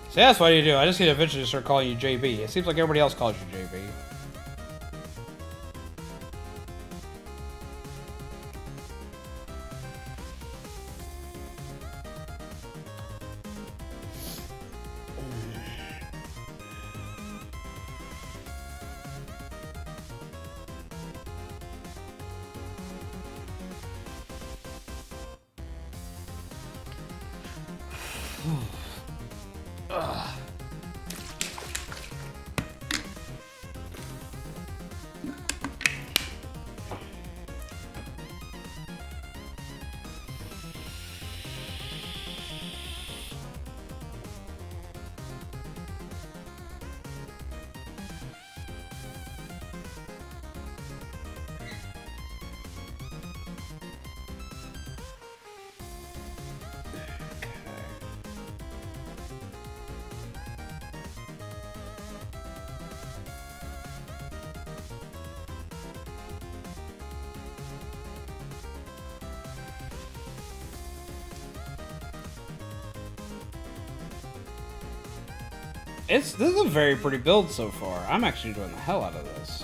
So that's what you do. I just need to eventually start calling you JB. It seems like everybody else calls you JB. this is a very pretty build so far. I'm actually enjoying the hell out of this.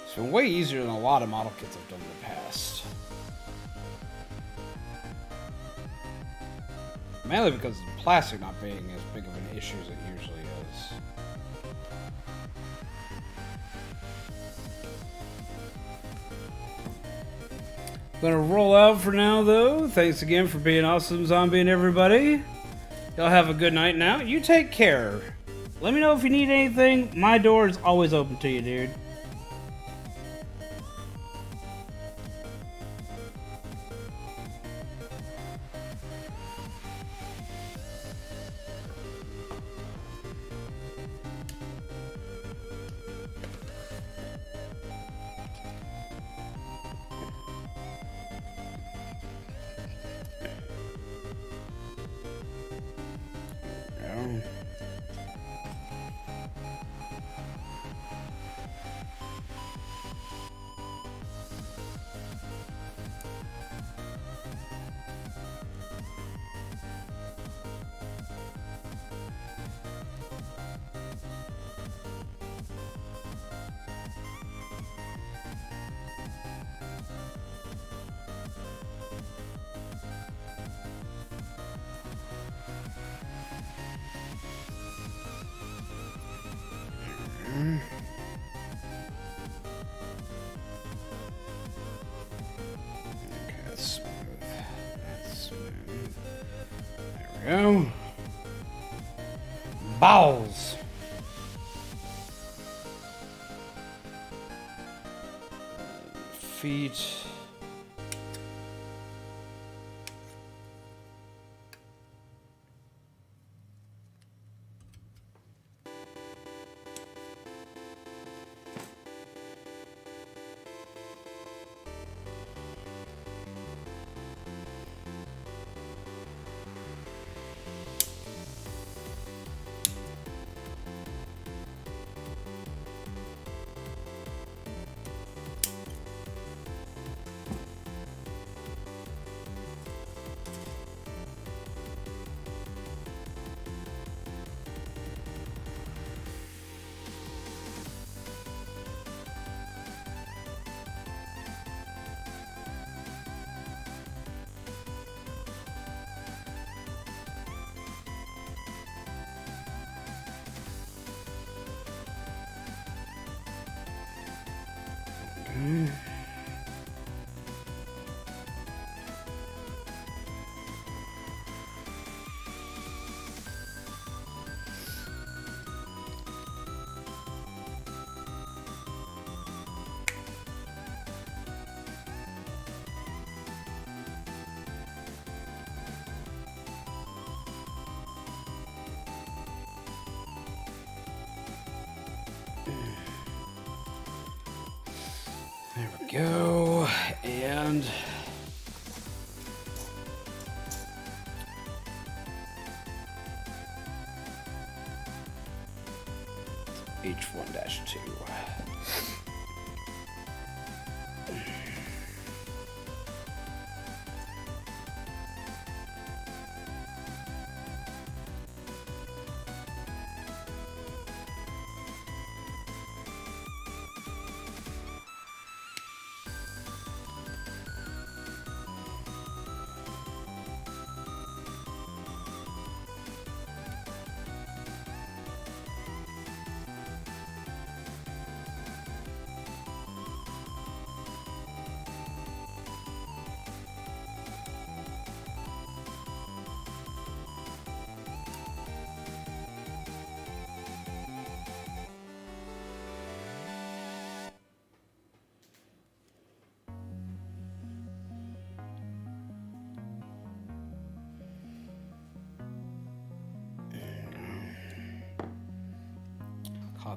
It's been way easier than a lot of model kits I've done in the past. Mainly because of the plastic not being as big of an issue as it usually is. Gonna roll out for now though. Thanks again for being awesome, Zombie and everybody. Y'all have a good night now. You take care. Let me know if you need anything. My door is always open to you, dude. Go. Balls. Feet. There we go, and H1-2.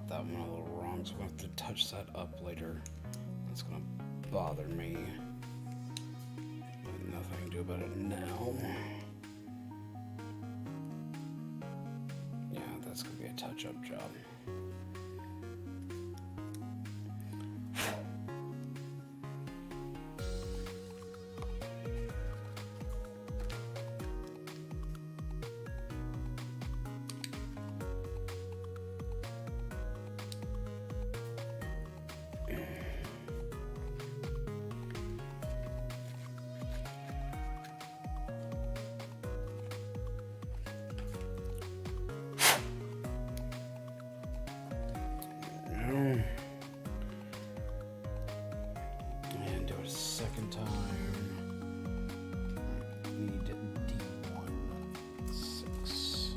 popped that one a little wrong, so I'm going to have to touch that up later. That's going to bother me. But nothing I can do about it now. Yeah, that's going to be a touch-up job. And do it a second time. Need D1 6.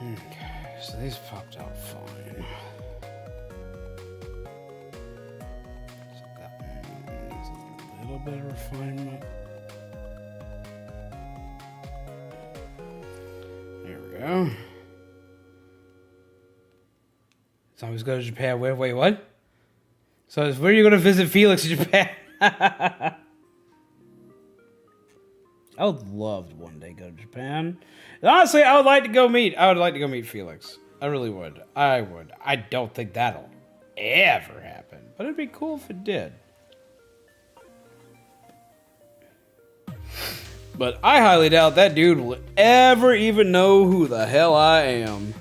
Okay, so these popped out fine. So that one needs a little bit of refinement. There we go. So I was going to Japan. Wait, what? So where are you going to visit Felix in Japan? I would love to one day go to Japan. And honestly, I would like to go meet Felix. I really would. I would. I don't think that'll ever happen. But it'd be cool if it did. But I highly doubt that dude will ever even know who the hell I am.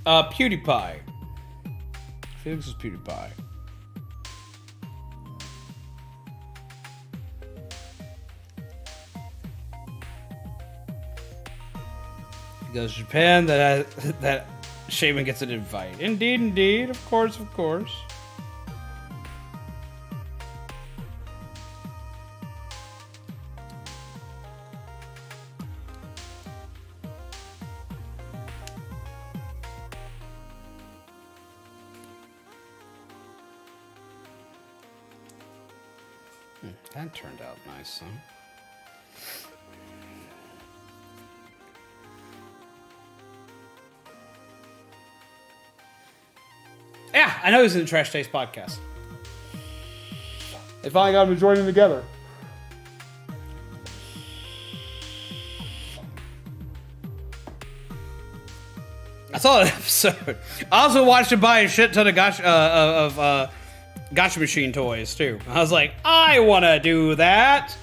PewDiePie. Felix is PewDiePie. He goes to Japan, that Shaman gets an invite. Indeed, of course. That turned out nice, huh? Yeah, I know he's in the Trash Taste podcast. They finally got him to join them together. I saw that episode. I also watched him buy a shit ton of Gotcha Machine toys too. I was like, I want to do that.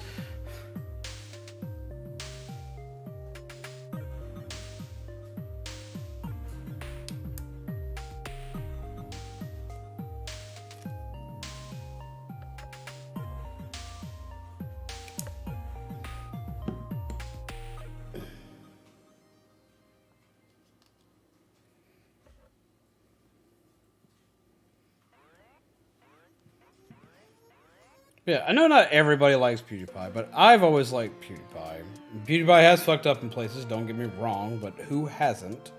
Yeah, I know not everybody likes PewDiePie, but I've always liked PewDiePie. PewDiePie has fucked up in places, don't get me wrong, but who hasn't?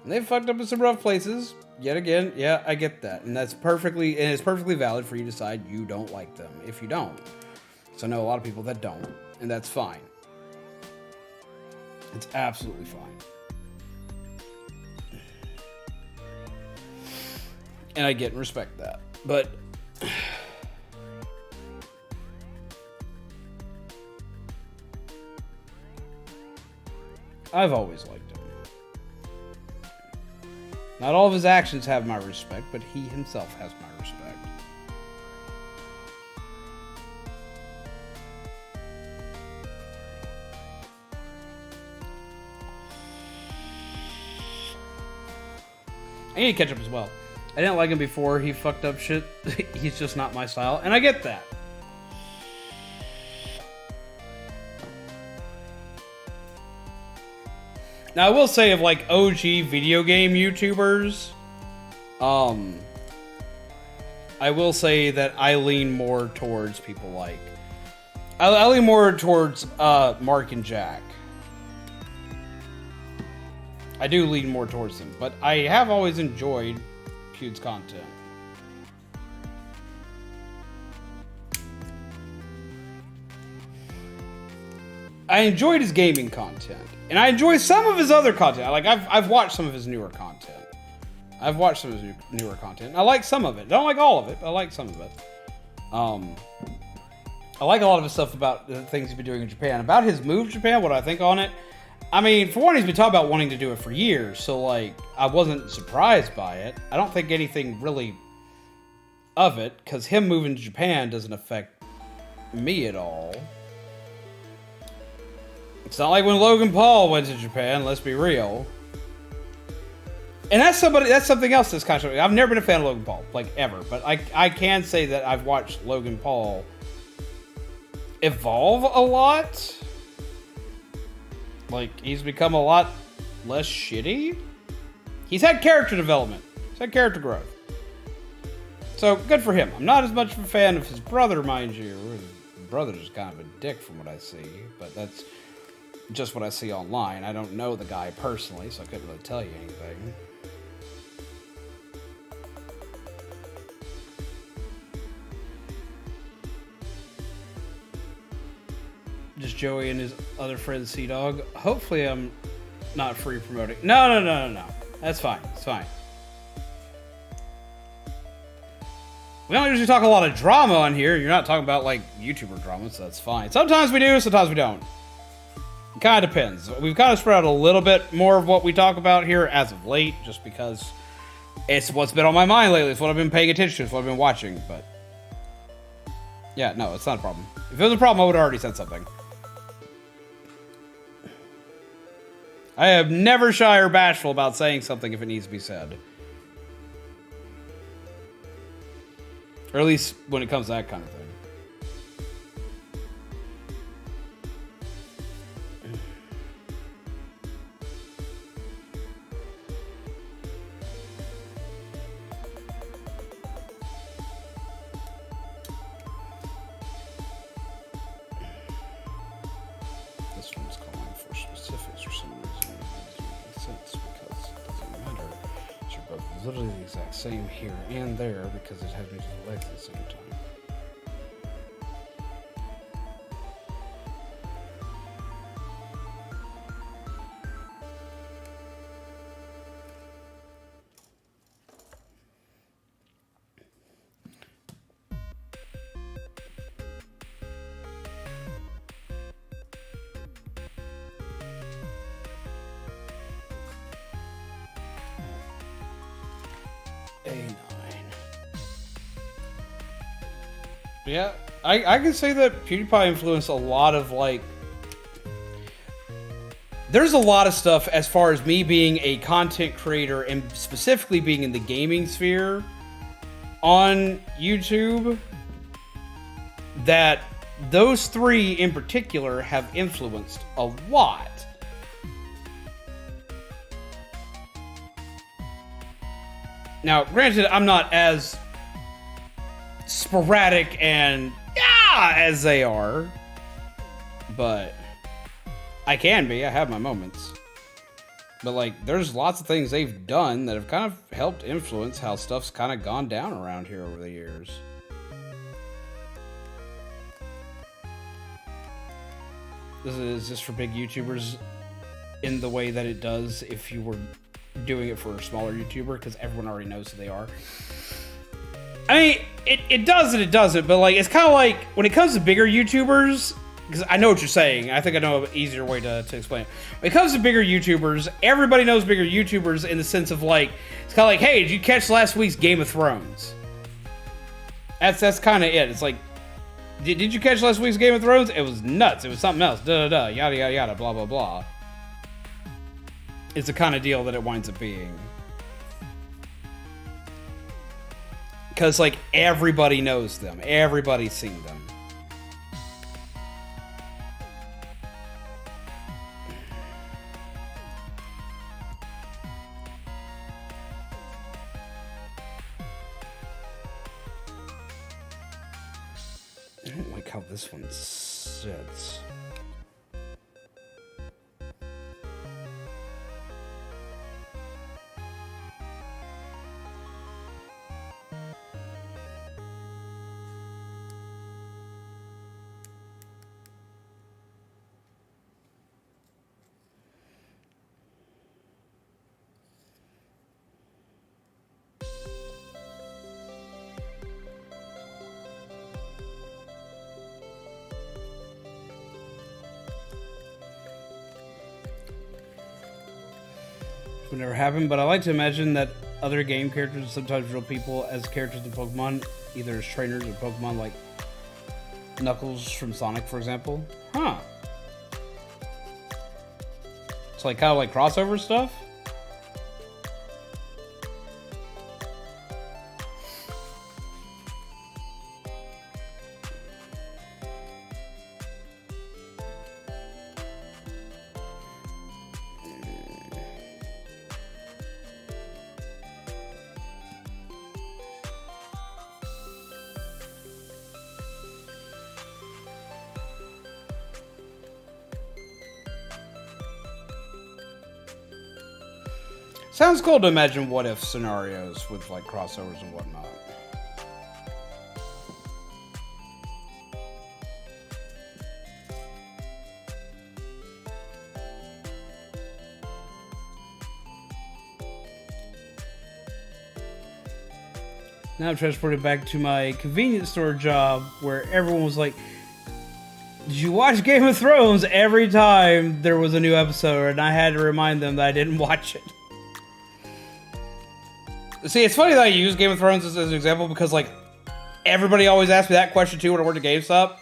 And they've fucked up in some rough places. Yet again, yeah, I get that. And it's perfectly valid for you to decide you don't like them if you don't. So I know a lot of people that don't, and that's fine. It's absolutely fine. And I get and respect that. But I've always liked him. Not all of his actions have my respect, but he himself has my respect. I need to catch up as well. I didn't like him before he fucked up shit. He's just not my style, and I get that. Now, I will say of like OG video game YouTubers, I will say that I lean more towards people like... I lean more towards Mark and Jack. I do lean more towards them, but I have always enjoyed Pewd's content. I enjoyed his gaming content, and I enjoy some of his other content. Like I've watched some of his newer content. I like some of it. I don't like all of it, but I like some of it. I like a lot of his stuff about the things he's been doing in Japan. About his move to Japan, what I think on it. I mean, for one, he's been talking about wanting to do it for years, so, like, I wasn't surprised by it. I don't think anything really of it, because him moving to Japan doesn't affect me at all. It's not like when Logan Paul went to Japan, let's be real. And that's something else that's kind of... I've never been a fan of Logan Paul, like, ever, but I can say that I've watched Logan Paul evolve a lot. Like, he's become a lot less shitty. He's had character development. He's had character growth. So, good for him. I'm not as much of a fan of his brother, mind you. His brother's kind of a dick from what I see. But that's just what I see online. I don't know the guy personally, so I couldn't really tell you anything. Just Joey and his other friend Sea-Dog. Hopefully I'm not free promoting. No. That's fine. It's fine. We don't usually talk a lot of drama on here. You're not talking about, like, YouTuber drama, so that's fine. Sometimes we do, sometimes we don't. It kind of depends. We've kind of spread out a little bit more of what we talk about here as of late, just because it's what's been on my mind lately. It's what I've been paying attention to. It's what I've been watching, but... Yeah, no, it's not a problem. If it was a problem, I would have already said something. I am never shy or bashful about saying something if it needs to be said. Or at least when it comes to that kind of thing. This one's calling for specifics for some reason. It doesn't make sense because it doesn't matter. You're both literally the exact same here and there because it has me to the legs at the same time. Yeah, I can say that PewDiePie influenced a lot of, like... There's a lot of stuff as far as me being a content creator and specifically being in the gaming sphere on YouTube that those three in particular have influenced a lot. Now, granted, I'm not as sporadic and as they are, but I can be. I have my moments. But, like, there's lots of things they've done that have kind of helped influence how stuff's kind of gone down around here over the years. Is this for big YouTubers in the way that it does if you were doing it for a smaller YouTuber? Because everyone already knows who they are. I mean, it does and it doesn't, but, like, it's kind of like, when it comes to bigger YouTubers, because I know what you're saying. I think I know an easier way to explain it. When it comes to bigger YouTubers, everybody knows bigger YouTubers in the sense of like, it's kind of like, hey, did you catch last week's Game of Thrones? That's kind of it. It's like, did you catch last week's Game of Thrones? It was nuts. It was something else. Yada, yada, yada, blah, blah, blah. It's the kind of deal that it winds up being. Because, like, everybody knows them. Everybody's seen them. I don't like how this one sits. Would never happen, but I like to imagine that other game characters are sometimes real people as characters in Pokemon, either as trainers or Pokemon like Knuckles from Sonic, for example. Huh. It's like kind of like crossover stuff. Sounds cool to imagine what if scenarios with like crossovers and whatnot. Now I'm transported back to my convenience store job where everyone was like, did you watch Game of Thrones? Every time there was a new episode, and I had to remind them that I didn't watch it. See, it's funny that I use Game of Thrones as an example because, like, everybody always asks me that question too when I worked at GameStop,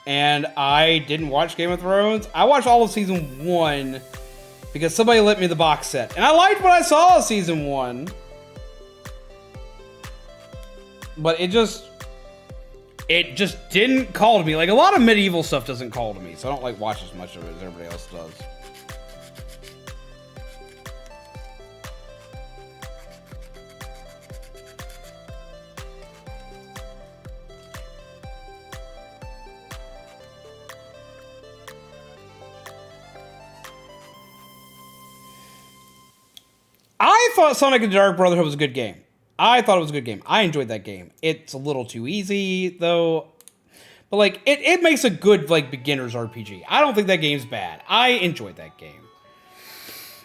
and I didn't watch Game of Thrones. I watched all of season 1 because somebody lent me the box set, and I liked what I saw of season 1. But it just didn't call to me. Like, a lot of medieval stuff doesn't call to me, so I don't like watch as much of it as everybody else does. I thought Sonic and the Dark Brotherhood was a good game. I thought it was a good game. I enjoyed that game. It's a little too easy, though. But, like, it makes a good, like, beginner's RPG. I don't think that game's bad. I enjoyed that game.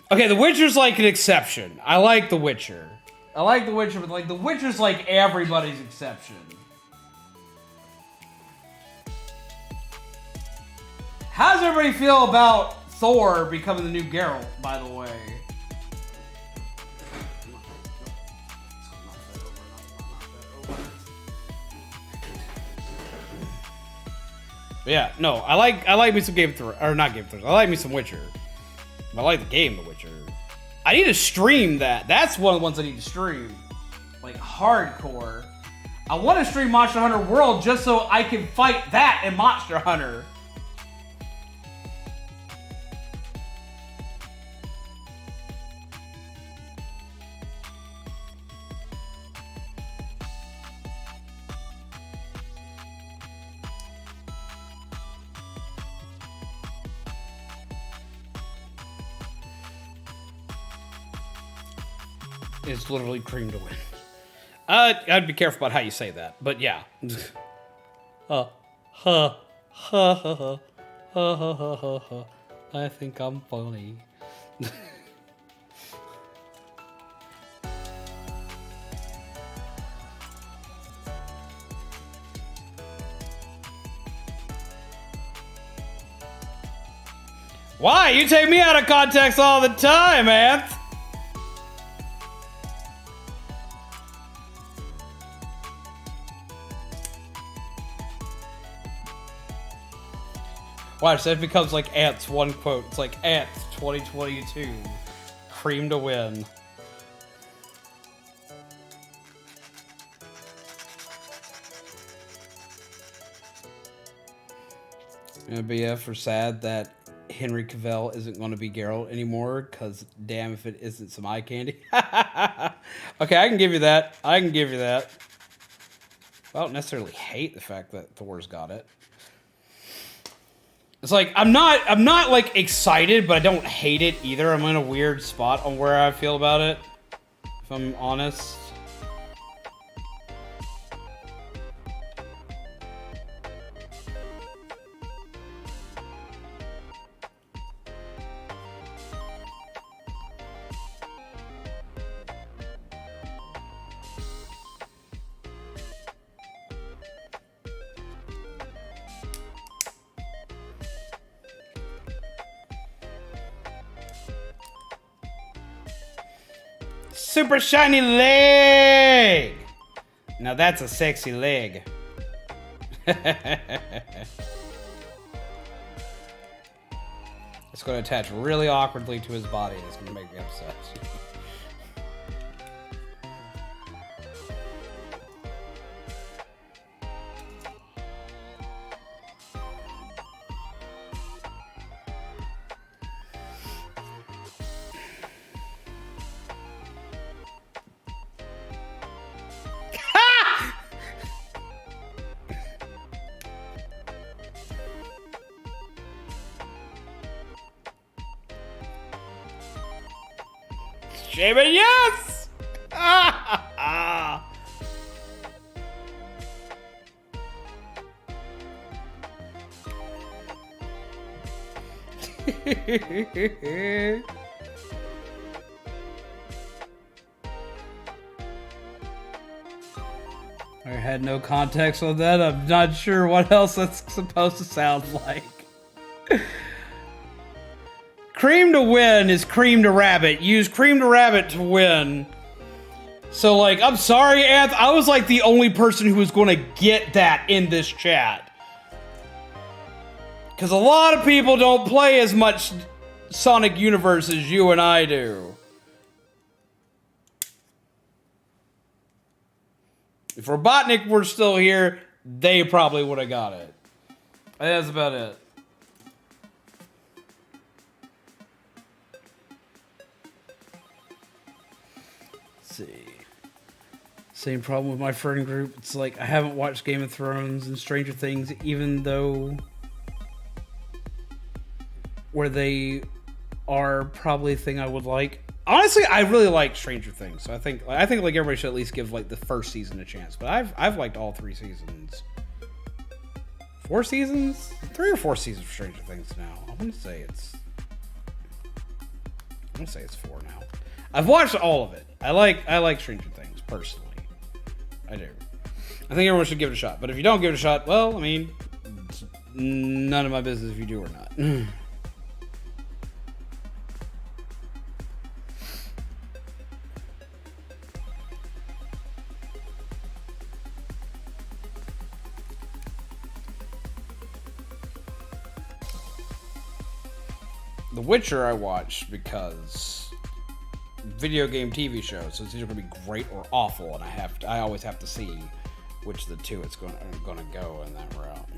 Okay, The Witcher's, like, an exception. I like The Witcher. I like The Witcher, but, like, The Witcher's, like, everybody's exception. How does everybody feel about Thor becoming the new Geralt, by the way? Yeah, no, I like me some Game of Thrones, or not Game of Thrones. I like me some Witcher. I like the game, The Witcher. I need to stream that. That's one of the ones I need to stream, like hardcore. I want to stream Monster Hunter World just so I can fight that in Monster Hunter. It's literally cream to win. I'd be careful about how you say that, but yeah. I think I'm funny. Why? You take me out of context all the time, man. Watch, that becomes like Ants one quote. It's like Ants 2022. Cream to win. BF are sad that Henry Cavill isn't going to be Geralt anymore, because damn if it isn't some eye candy. Okay, I can give you that. I can give you that. I don't necessarily hate the fact that Thor's got it. It's like, I'm not like excited, but I don't hate it either. I'm in a weird spot on where I feel about it, if I'm honest. Super shiny leg! Now that's a sexy leg. It's going to attach really awkwardly to his body. It's going to make me upset. Shaman, yes! I had no context on that. I'm not sure what else that's supposed to sound like. Cream to win is cream to rabbit. Use cream to rabbit to win. So, like, I'm sorry, Anth. I was, like, the only person who was going to get that in this chat. Because a lot of people don't play as much Sonic Universe as you and I do. If Robotnik were still here, they probably would have got it. That's about it. See. Same problem with my friend group. It's like I haven't watched Game of Thrones and Stranger Things, even though where they are probably a thing I would like. Honestly, I really like Stranger Things, so I think like everybody should at least give like the first season a chance. But I've liked all 3 seasons. 4 seasons? 3 or 4 seasons for Stranger Things now. I want to say it's 4 now. I've watched all of it. I like Stranger Things personally. I do. I think everyone should give it a shot. But if you don't give it a shot, well, I mean, it's none of my business if you do or not. The Witcher I watched because video game TV shows, so it's either gonna be great or awful, and I always have to see which of the two it's gonna go in that route.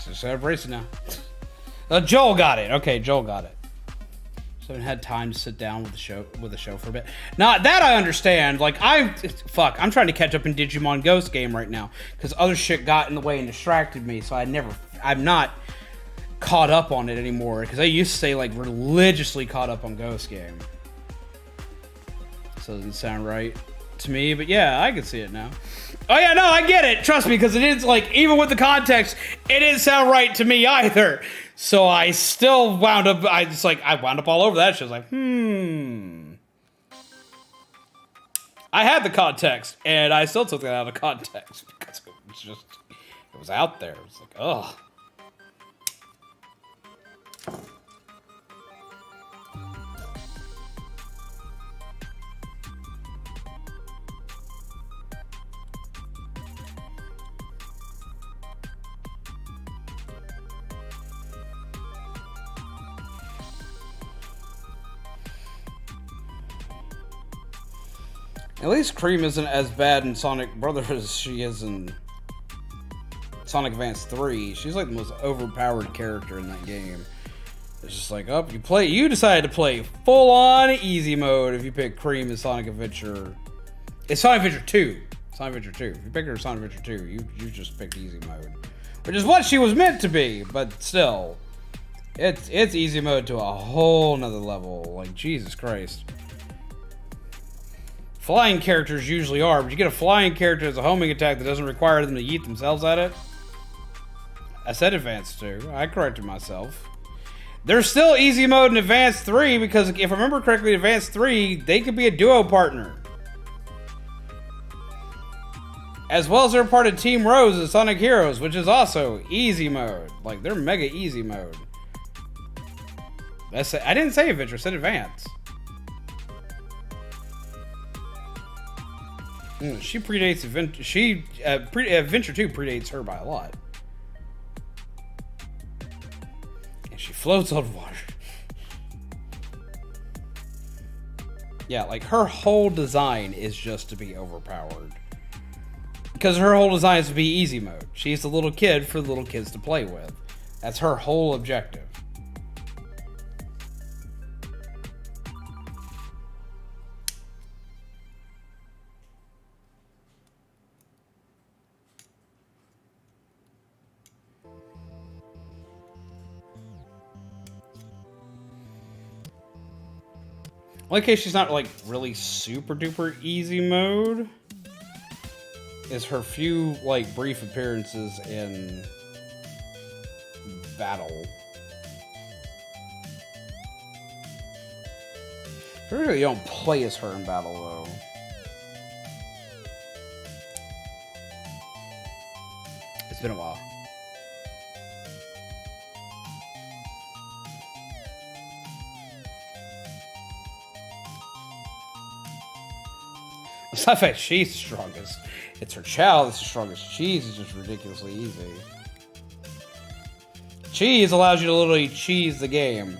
Just embrace it now. Joel got it. Okay, Joel got it. Just haven't had time to sit down with the show for a bit. Now that I understand, like I'm trying to catch up in Digimon Ghost game right now because other shit got in the way and distracted me. So I'm not caught up on it anymore because I used to stay like religiously caught up on Ghost game. So it doesn't sound right to me, but yeah, I can see it now. Oh yeah, no, I get it. Trust me, because it is like, even with the context, it didn't sound right to me either. So I still wound up, I wound up all over that shit. I was like, I had the context, and I still took that out of context because it was just, it was out there. It was like, ugh. At least Cream isn't as bad in Sonic Brothers as she is in Sonic Advance 3. She's like the most overpowered character in that game. It's just like, oh, you decided to play full-on easy mode if you pick Cream in Sonic Adventure. It's Sonic Adventure 2. Sonic Adventure 2. If you pick her in Sonic Adventure 2, you just picked easy mode. Which is what she was meant to be, but still. It's easy mode to a whole nother level. Like, Jesus Christ. Flying characters usually are, but you get a flying character as a homing attack that doesn't require them to yeet themselves at it. I said Advanced 2. I corrected myself. There's still easy mode in Advanced 3 because if I remember correctly, Advanced 3, they could be a duo partner. As well as they're part of Team Rose in Sonic Heroes, which is also easy mode. Like, they're mega easy mode. I didn't say Adventure, I said Advance. She predates Adventure. Adventure 2 predates her by a lot. And she floats on water. Yeah, like her whole design is just to be overpowered. Because her whole design is to be easy mode. She's the little kid for the little kids to play with. That's her whole objective. Only case she's not like really super duper easy mode is her few like brief appearances in battle. Really, you don't play as her in battle though. It's been a while. It's not that she's the strongest. It's her child that's the strongest. Cheese is just ridiculously easy. Cheese allows you to literally cheese the game.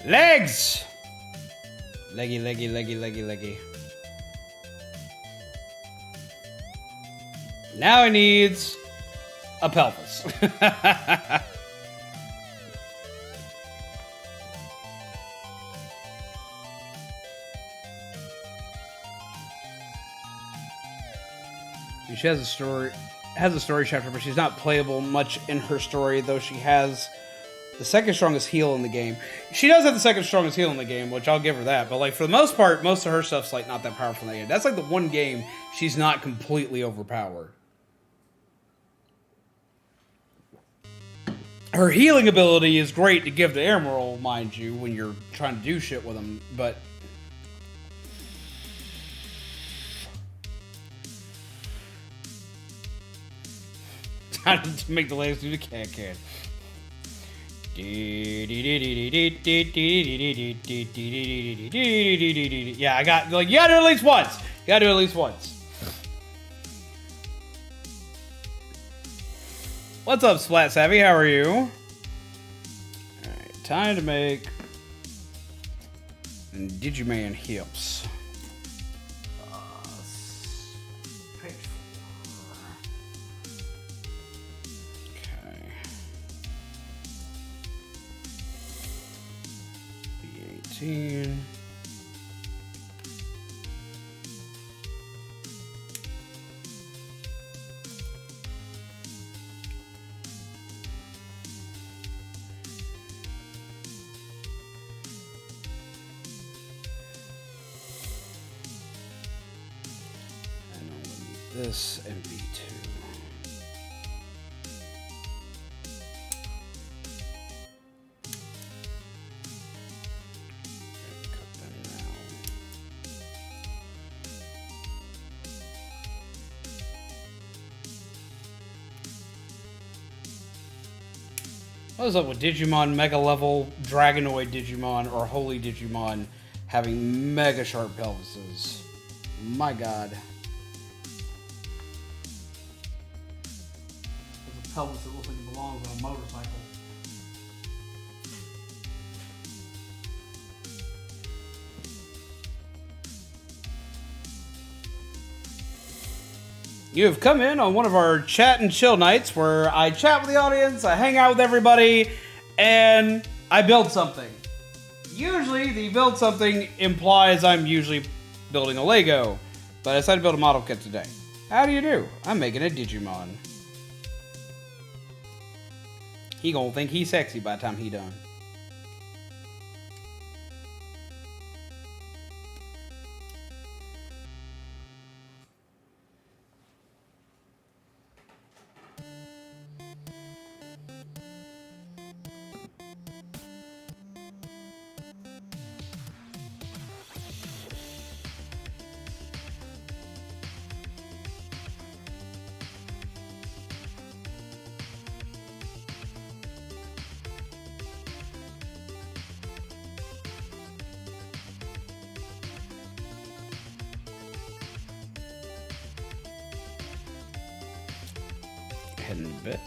Legs! Leggy, leggy, leggy, leggy, leggy. Now he needs a pelvis. She has a story chapter, but she's not playable much in her story, though she has the second strongest heal in the game. She does have the second strongest heal in the game, which I'll give her that. But like for the most part, most of her stuff's like not that powerful in the game. That's like the one game she's not completely overpowered. Her healing ability is great to give to Emerald, mind you, when you're trying to do shit with them, but time to make the latest do the can. Yeah, I got, like, you gotta do it at least once. You gotta do it at least once. What's up, Splat Savvy? How are you? Alright, time to make Digimon hips. 15. This MP2. Cut them now. What is up with Digimon Mega Level, Dragonoid Digimon, or Holy Digimon having mega sharp pelvises? My god. Pelvis that looks like it belongs on a motorcycle. You have come in on one of our chat and chill nights where I chat with the audience, I hang out with everybody, and I build something. Usually, the build something implies I'm usually building a Lego, but I decided to build a model kit today. How do you do? I'm making a Digimon. He gonna think he's sexy by the time he done. Heading to bed.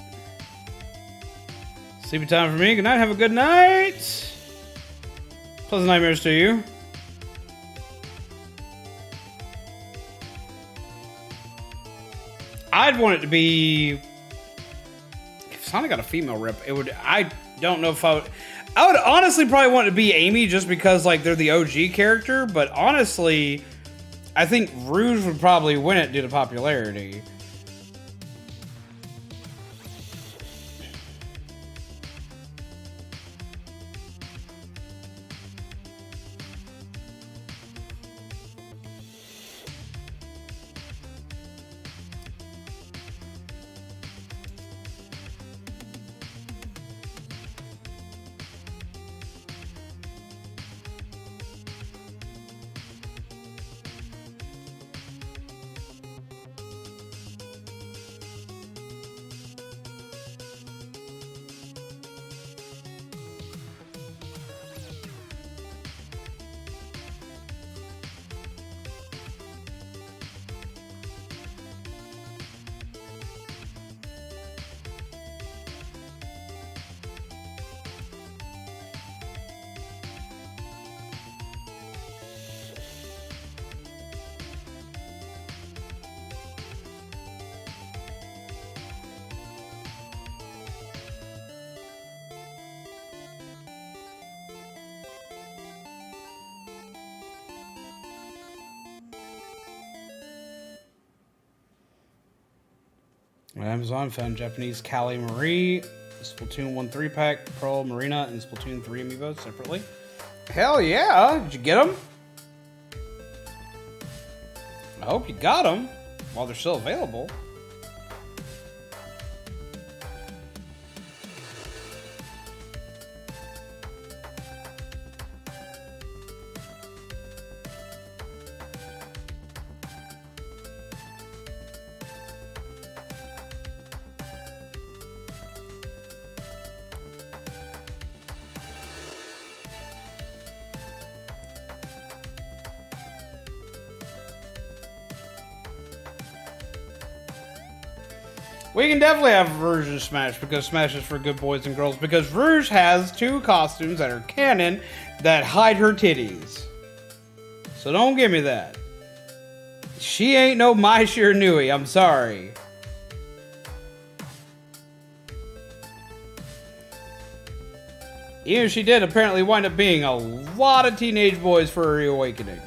Sleepy time for me. Good night. Have a good night. Pleasant nightmares to you. I'd want it to be. If Sonic got a female rep, it would. I don't know if I would. I would honestly probably want it to be Amy just because like they're the OG character. But honestly, I think Rouge would probably win it due to popularity. On Amazon, found Japanese Kali Marie, Splatoon 1 3-pack, Pearl Marina, and Splatoon 3 amiibo separately. Hell yeah! Did you get them? I hope you got them while they're still available. We can definitely have Rouge in Smash because Smash is for good boys and girls because Rouge has 2 costumes that are canon that hide her titties. So don't give me that. She ain't no Mai Shiranui, I'm sorry. Even if she did apparently wind up being a lot of teenage boys for her reawakening.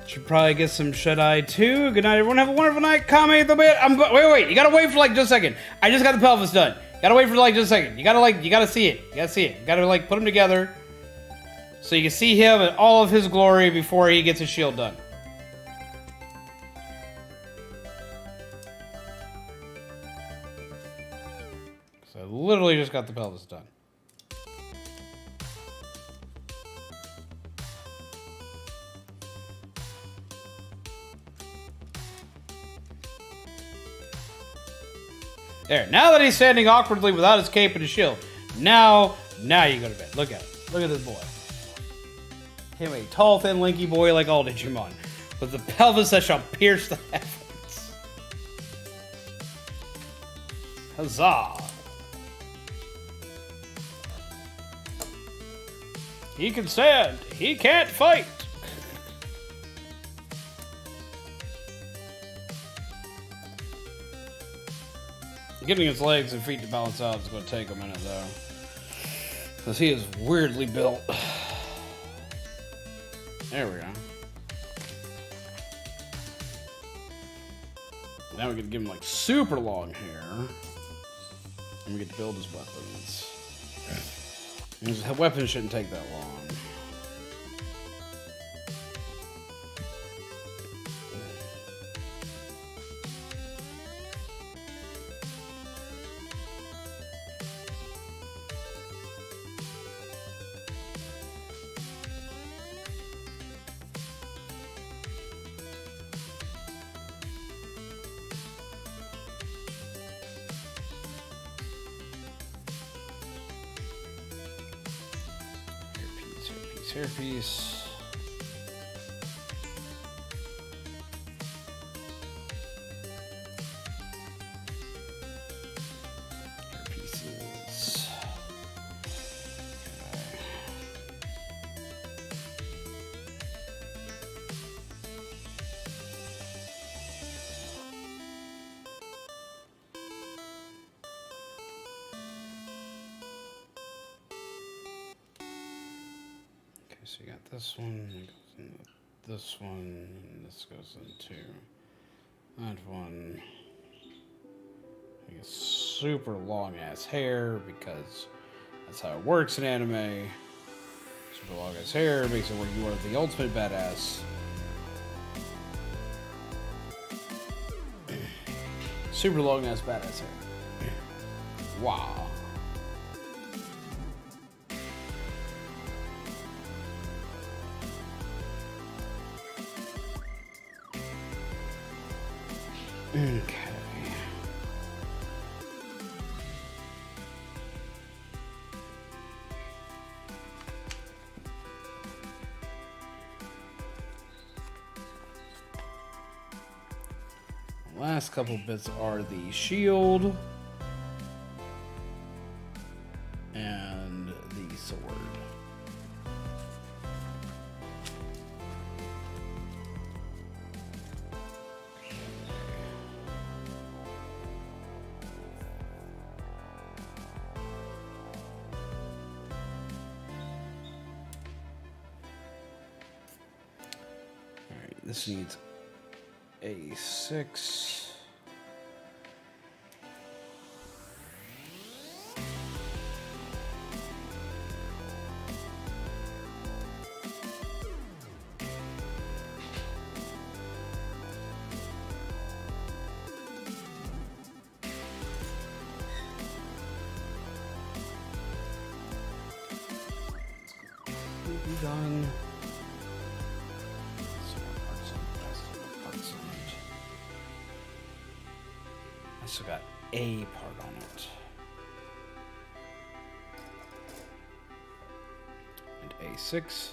Should probably get some shut-eye too. Good night, everyone. Have a wonderful night. Comment the bit. Wait. You gotta wait for like just a second. I just got the pelvis done. Gotta wait for like just a second. You gotta see it. You gotta see it. You gotta like put them together so you can see him in all of his glory before he gets his shield done. So I literally just got the pelvis done. There, now that he's standing awkwardly without his cape and his shield, now you go to bed. Look at him. Look at this boy. Him a tall, thin, lanky boy like all Digimon, with the pelvis that shall pierce the heavens. Huzzah! He can stand. He can't fight. Getting his legs and feet to balance out is going to take a minute, though. Because he is weirdly built. There we go. Now we get to give him, like, super long hair. And we get to build his weapons. His weapons shouldn't take that long. Hairpiece. Hairpieces. So you got this one, this one, and this goes into that one. He has super long ass hair because that's how it works in anime. Super long ass hair makes it where you are the ultimate badass. Super long ass badass hair. Wow. Okay. Last couple bits are the shield and the sword. This needs a 6. Done. I still got a part on it. A6.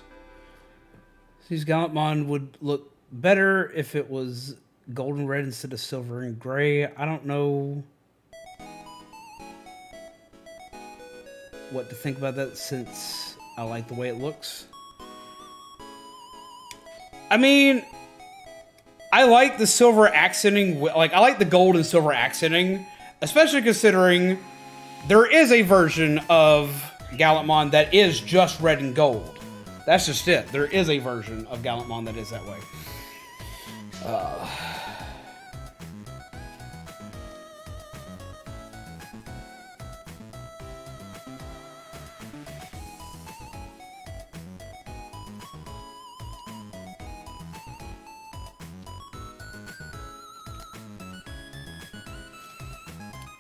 These Gallentmon would look better if it was gold and red instead of silver and gray. I don't know what to think about that since I like the way it looks. I mean, I like the silver accenting, like I like the gold and silver accenting, especially considering there is a version of Gallentmon that is just red and gold. That's just it. There is a version of Gallentmon that is that way.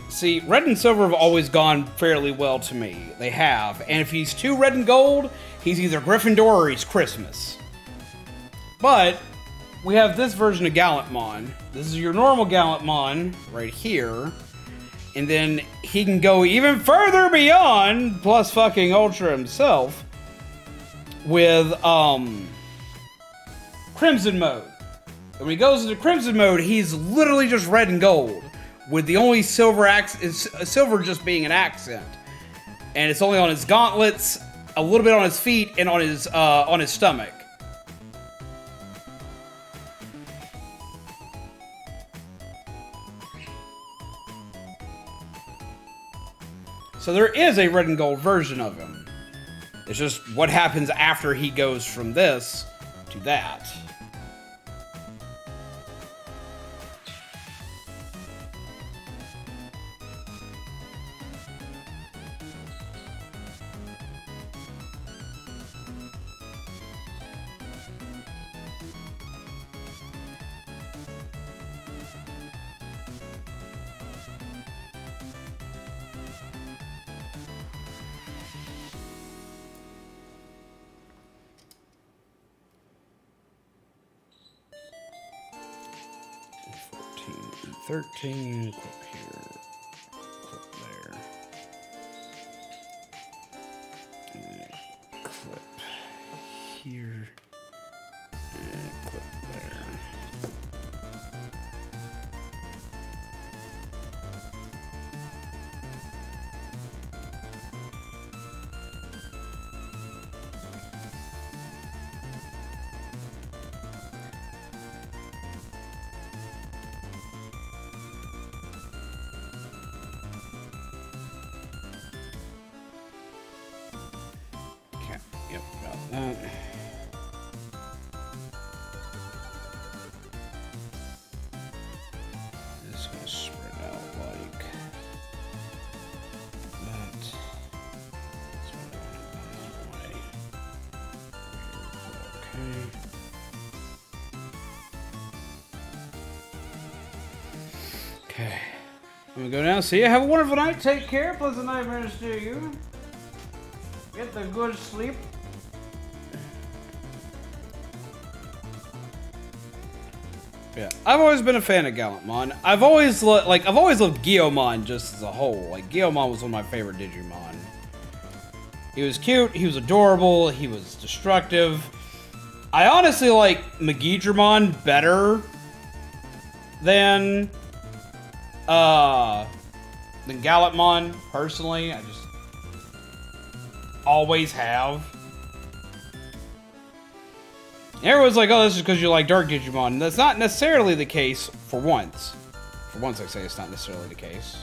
See, red and silver have always gone fairly well to me. They have. And if he's too red and gold, he's either Gryffindor or he's Christmas. But we have this version of Gallentmon. This is your normal Gallentmon right here. And then he can go even further beyond, plus fucking Ultra himself, with Crimson mode. And when he goes into Crimson mode, he's literally just red and gold, with the only silver just being an accent, and it's only on his gauntlets, a little bit on his feet, and on his stomach. So there is a red and gold version of him. It's just what happens after he goes from this to that. E 13, clip here, clip there, and clip here, and clip there. Yep, got that. It's gonna spread out like that. Spread out that way. Okay. Okay. I'm gonna go now. See you. Have a wonderful night. Take care. Pleasant nightmares to you. Get the good sleep. Yeah, I've always been a fan of Gallentmon. I've always loved Guillaumon just as a whole. Like, Guillaumon was one of my favorite Digimon. He was cute, he was adorable, he was destructive. I honestly like Megidramon better than Gallentmon, personally. I just always have. Everyone's like, oh, this is because you like Dark Digimon. And that's not necessarily the case for once. For once, I say it's not necessarily the case.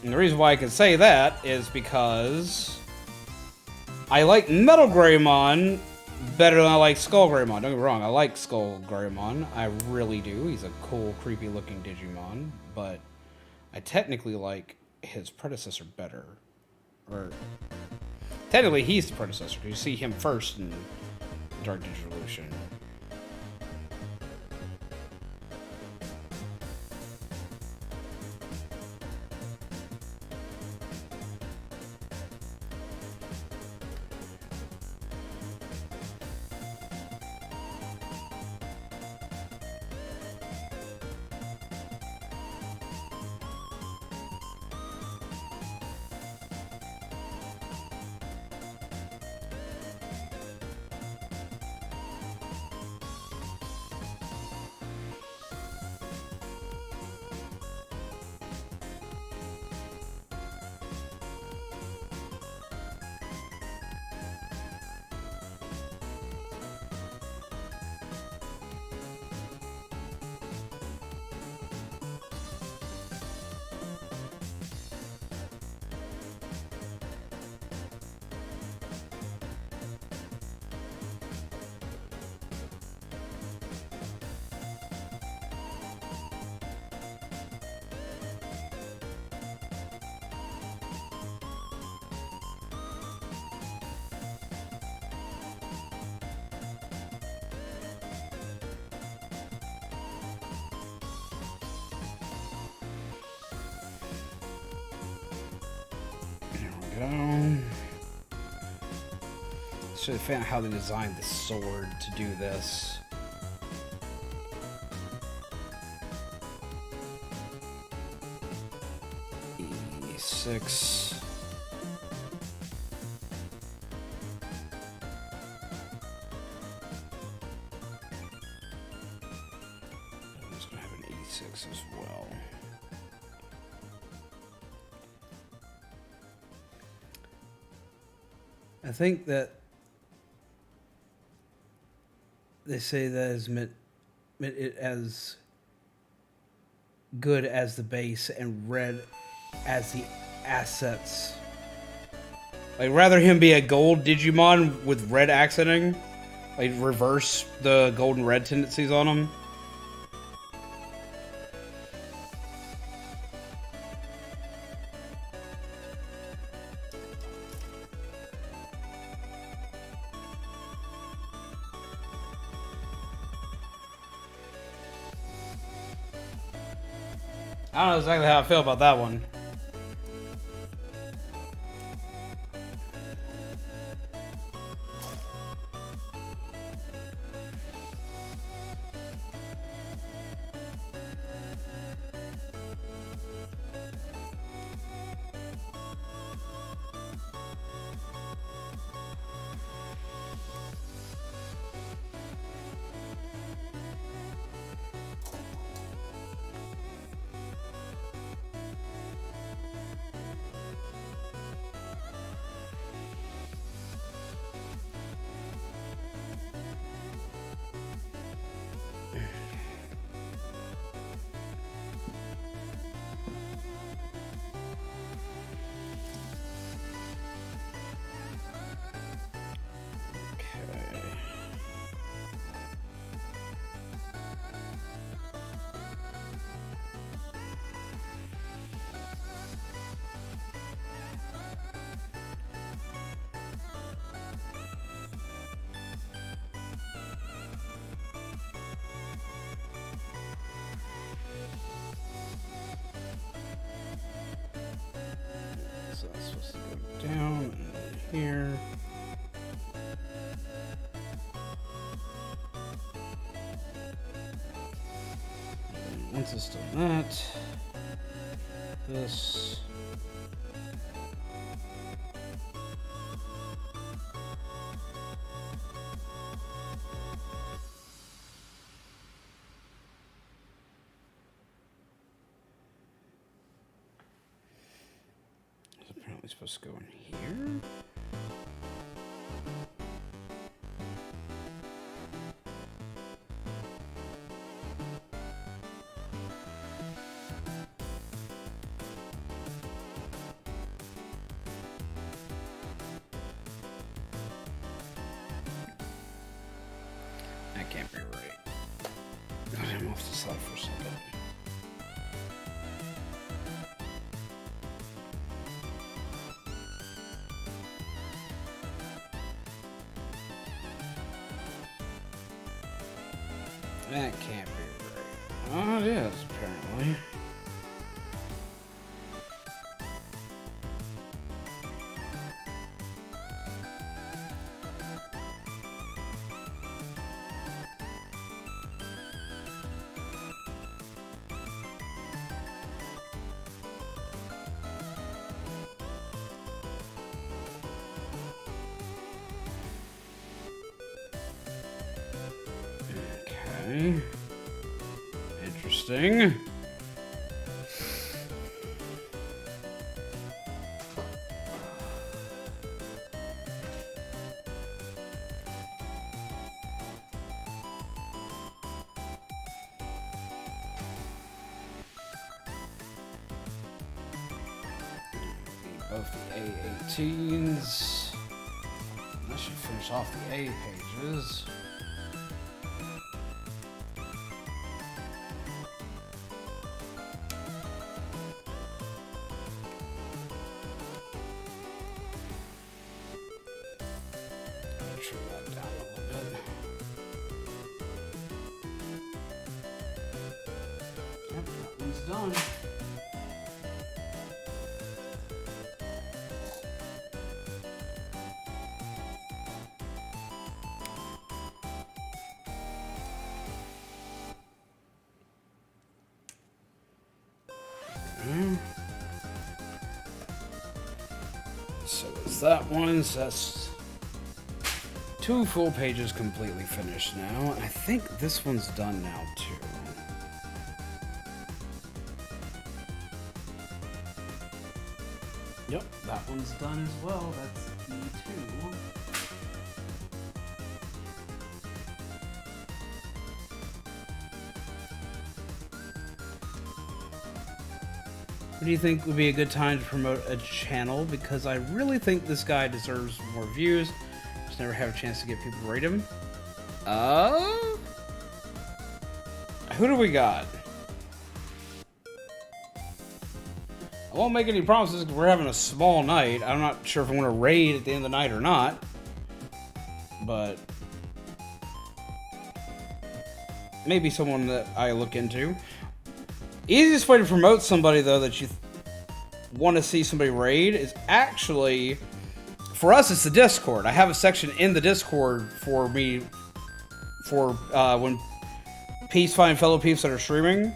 And the reason why I can say that is because I like Metal Greymon better than I like Skull Greymon. Don't get me wrong, I like Skull Greymon. I really do. He's a cool, creepy looking Digimon, but I technically like his predecessor better. Or, technically he's the predecessor. You see him first in Dark Digivolution. we go. Should have found out how they designed the sword to do this. E6. I'm just gonna have an E6 as well. I think that they say that is meant it as good as the base and red as the assets. Like, rather him be a gold Digimon with red accenting, like reverse the gold and red tendencies on him. I don't know exactly how I feel about that one. So that's supposed to go down and then here. And once it's done that, this. Apparently supposed to go in here. That can't be right. God, I'm off the side for a second. That can't be right. Oh, it is, apparently. Okay. Interesting. Both the A18s. I should finish off the A pages. Trim that down a little bit. Yep, that one's done. So is that one. So that's 2 full pages completely finished now. I think this one's done now too. Yep, that one's done as well. That's E2. What do you think would be a good time to promote a channel? Because I really think this guy deserves more views. Just never have a chance to get people to rate him. Who do we got? I won't make any promises because we're having a small night. I'm not sure if I'm going to raid at the end of the night or not. But maybe someone that I look into. Easiest way to promote somebody, though, that you want to see somebody raid is actually, for us, it's the Discord. I have a section in the Discord for me, for when peeps find fellow peeps that are streaming.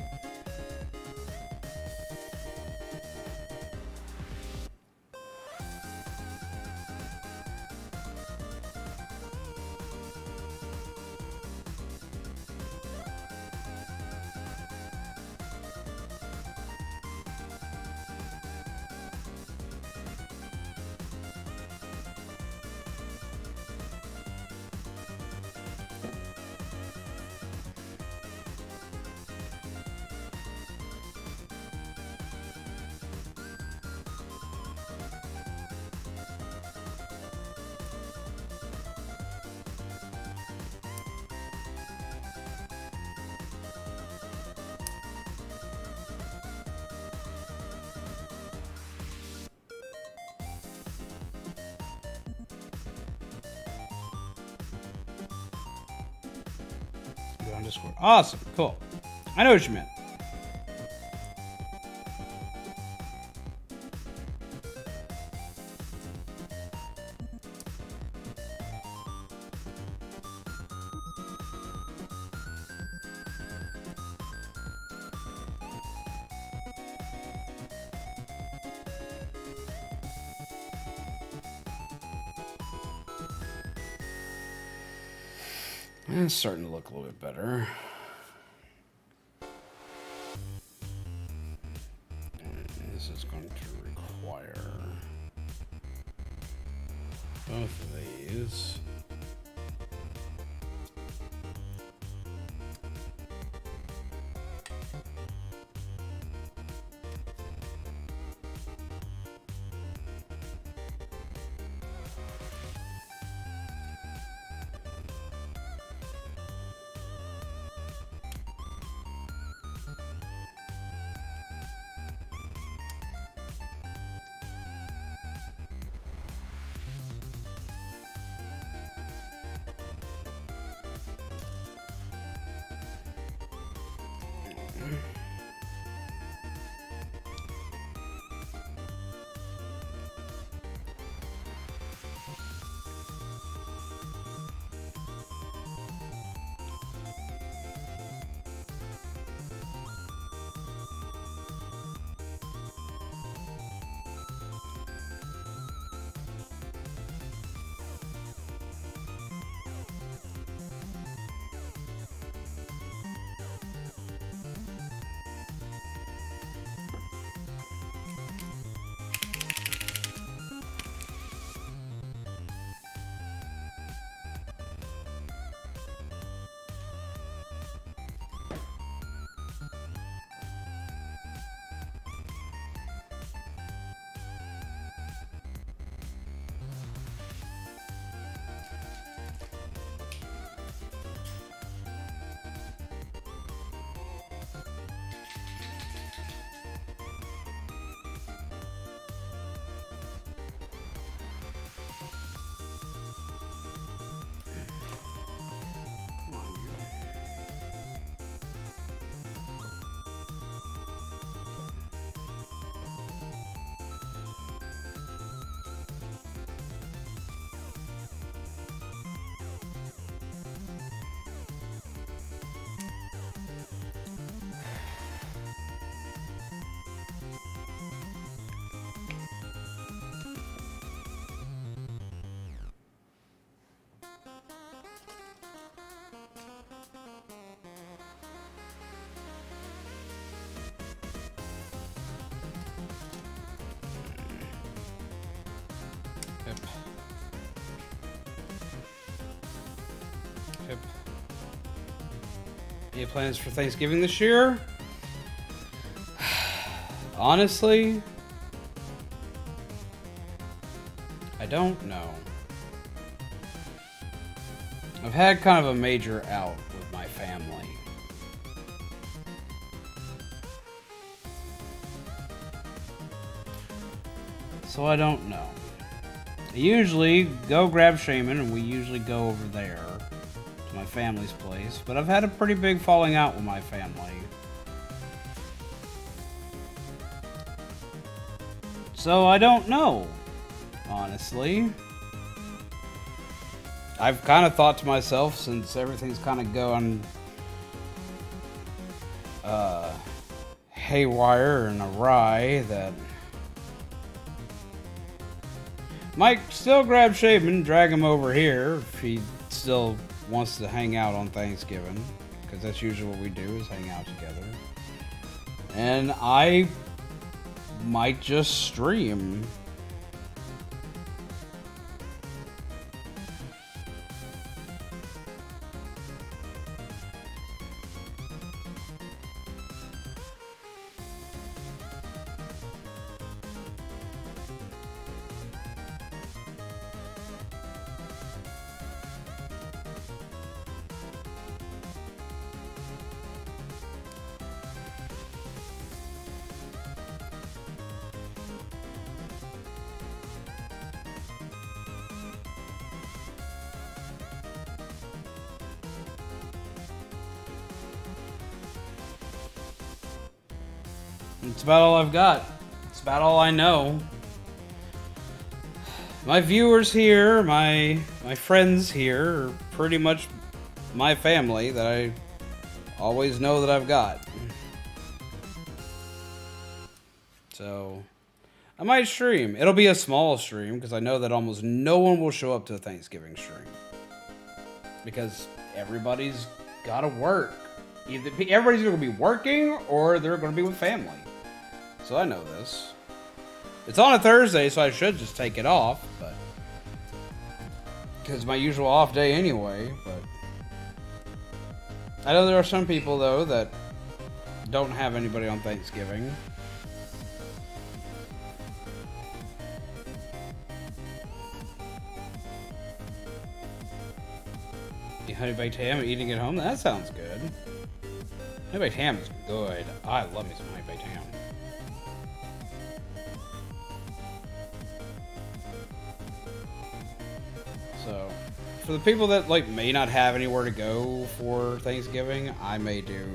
On Discord. Awesome. Cool. I know what you meant. It's starting to look a little bit better. This is going to require both of these. Any plans for Thanksgiving this year? Honestly, I don't know. I've had kind of a major out with my family. So I don't know. I usually go grab Shaman and we usually go over there to my family's place, but I've had a pretty big falling out with my family. So I don't know, honestly. I've kind of thought to myself, since everything's kind of going haywire and awry, that might still grab Shaman, drag him over here if he still wants to hang out on Thanksgiving, because that's usually what we do, is hang out together. And I might just stream. It's about all I've got. It's about all I know. My viewers here, my friends here, are pretty much my family that I always know that I've got. So, I might stream. It'll be a small stream, because I know that almost no one will show up to a Thanksgiving stream. Because everybody's gotta work. Everybody's gonna be working, or they're gonna be with family. So I know this. It's on a Thursday, so I should just take it off, but because it's my usual off day anyway. But I know there are some people though that don't have anybody on Thanksgiving. Honey baked ham and eating at home? That sounds good. Honey baked ham is good. I love me some honey baked ham. So, for the people that like may not have anywhere to go for Thanksgiving, I may do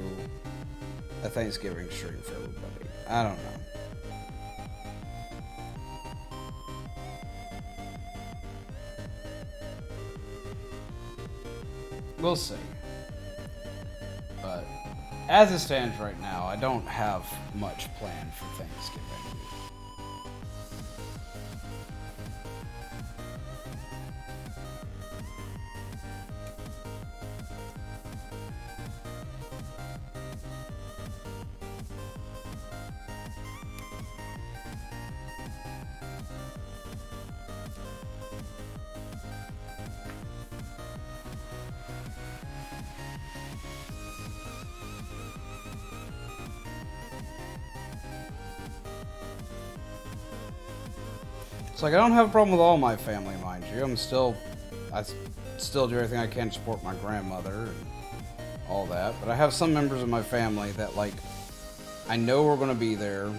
a Thanksgiving stream for everybody. I don't know. We'll see. But as it stands right now, I don't have much planned for Thanksgiving. It's like I don't have a problem with all my family, mind you. I still do everything I can to support my grandmother and all that. But I have some members of my family that like I know are going to be there,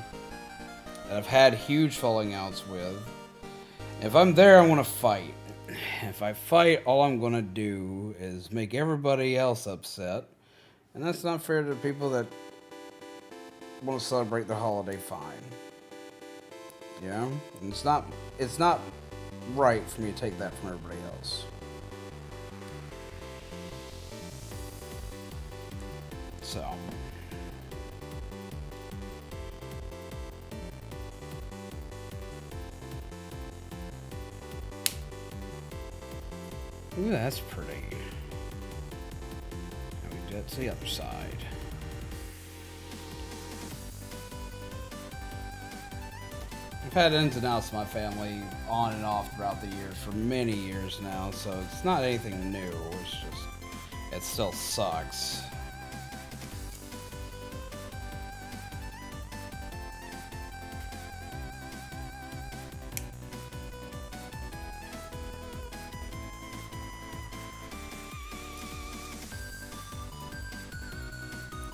that I've had huge falling outs with. If I'm there, I want to fight. If I fight, all I'm going to do is make everybody else upset, and that's not fair to the people that want to celebrate the holiday fine. You know? And it's not right for me to take that from everybody else. So. Ooh, that's pretty. Now we get to the other side. I've had ins and outs of my family on and off throughout the years for many years now, so it's not anything new. It's just It still sucks.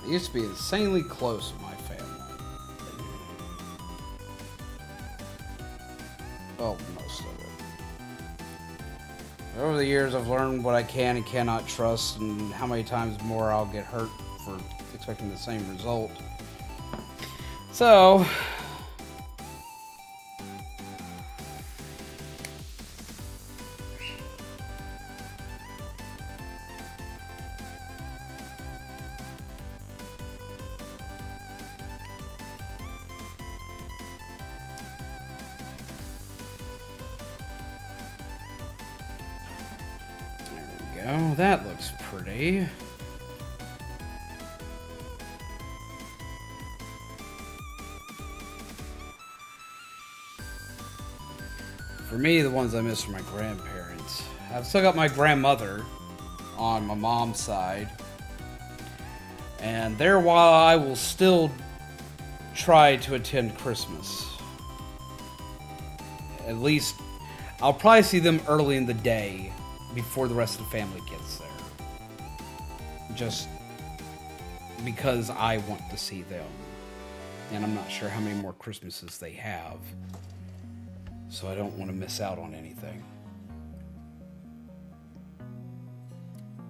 I used to be insanely close with my family. Well, most of it. Over the years, I've learned what I can and cannot trust, and how many times more I'll get hurt for expecting the same result. So, oh, that looks pretty. For me, the ones I miss are my grandparents. I've still got my grandmother on my mom's side. And there, while I will still try to attend Christmas, at least I'll probably see them early in the day before the rest of the family gets there. Just because I want to see them. And I'm not sure how many more Christmases they have. So I don't want to miss out on anything.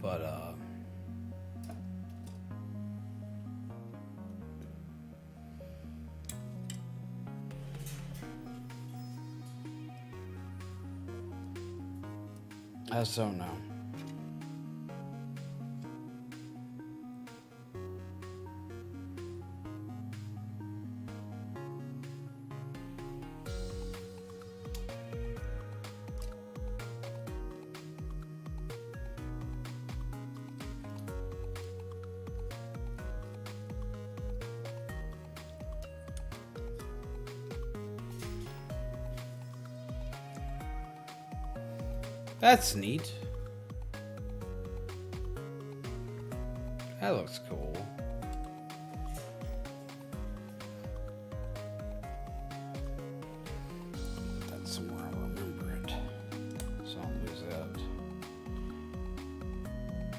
But, I just don't know. That's neat. That looks cool. Put that somewhere I'll remember it. So I'll lose that.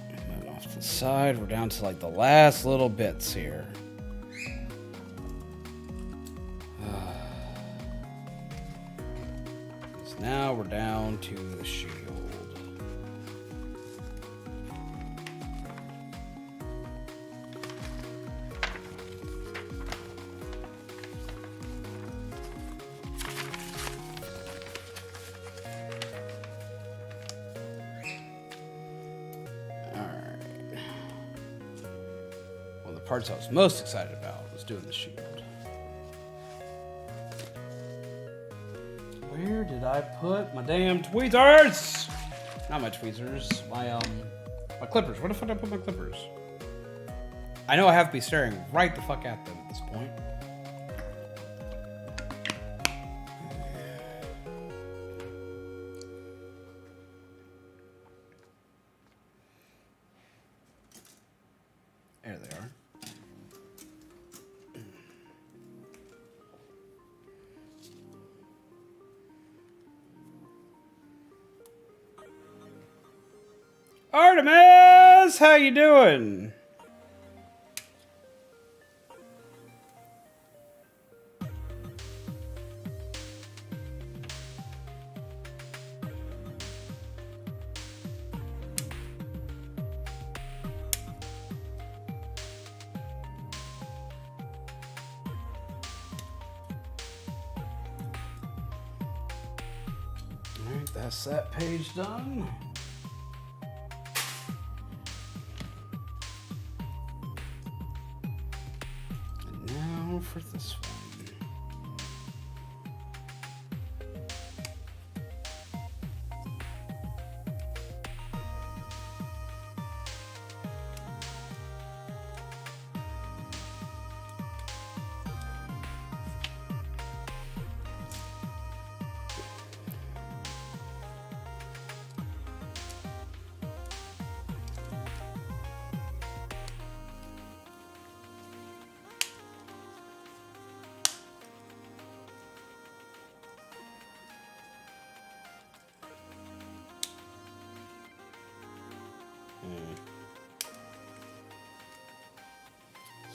And then off to the side, we're down to like the last little bits here. Now we're down to the shield. Alright. One of the parts I was most excited about was doing the shield. Where did I put my damn tweezers? Not my tweezers, my clippers. Where the fuck did I put my clippers? I know I have to be staring right the fuck at them at this point. There they are. Artemis, how you doing? All right, that's that page done. For this one.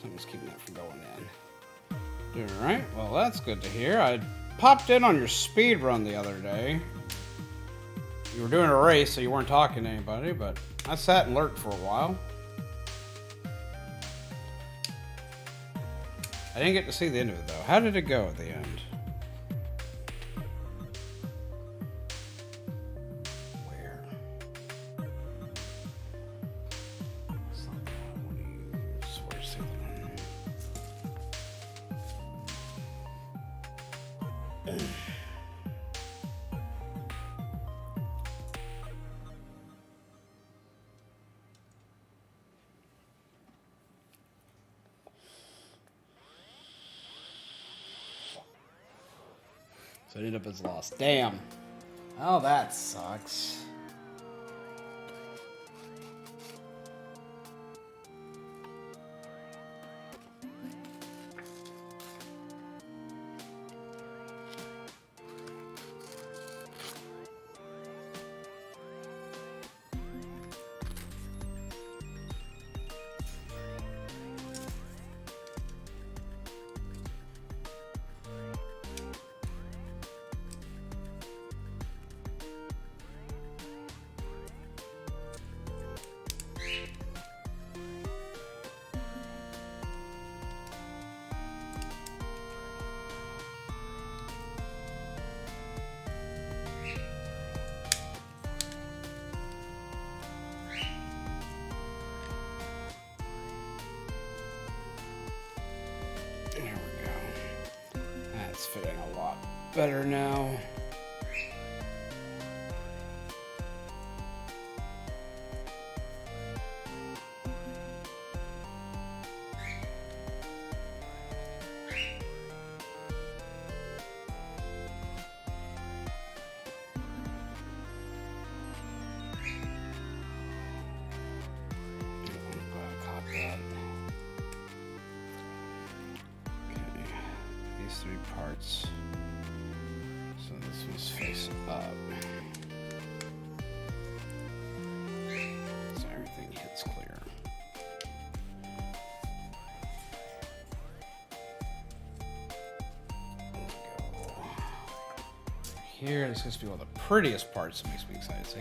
Something's keeping that from going in. Alright, well that's good to hear. I popped in on your speed run the other day. You were doing a race, so you weren't talking to anybody, but I sat and lurked for a while. I didn't get to see the end of it, though. How did it go at the end? Where? It's not that one. Where's the other one? So it ended up as lost. Damn. Oh, that sucks. Fitting a lot better now. Parts. So this one's face up. So everything hits clear. There we go. Here, this is going to be one of the prettiest parts. That makes me excited to see.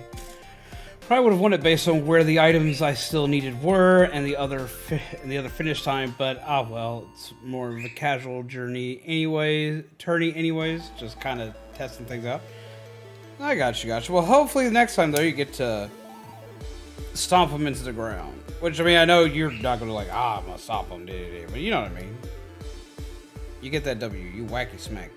Probably would have won it based on where the items I still needed were and the other finish time, but oh well, it's more of a casual journey anyways, just kind of testing things out. I got you. Well, hopefully the next time though you get to stomp them into the ground. Which I mean, I know you're not gonna like, I'm gonna stomp them, but you know what I mean. You get that W, you wacky smack.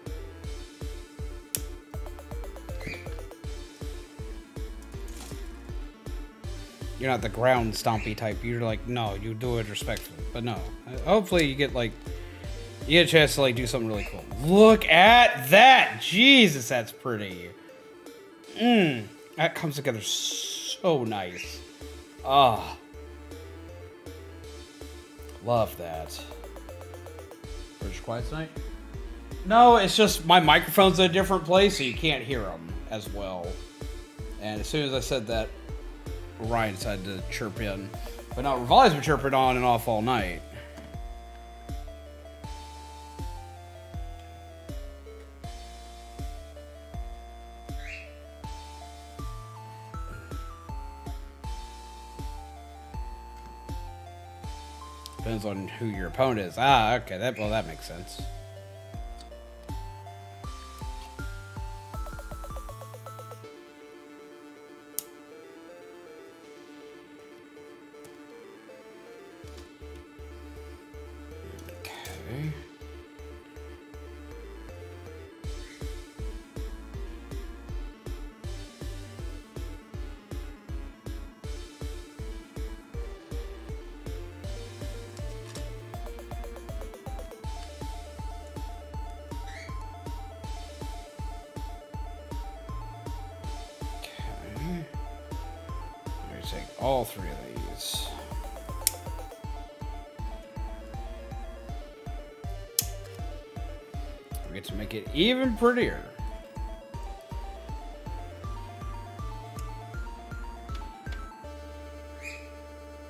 You're not the ground stompy type. You're like, no, you do it respectfully. But no, hopefully you get a chance to like do something really cool. Look at that! Jesus, that's pretty. That comes together so nice. Ah, love that. British quiet tonight? No, it's just my microphone's in a different place, so you can't hear them as well. And as soon as I said that, Ryan decided to chirp in. But no, Rivali's been chirping on and off all night. Depends on who your opponent is. Ah, okay, that makes sense. Take all three of these. We get to make it even prettier.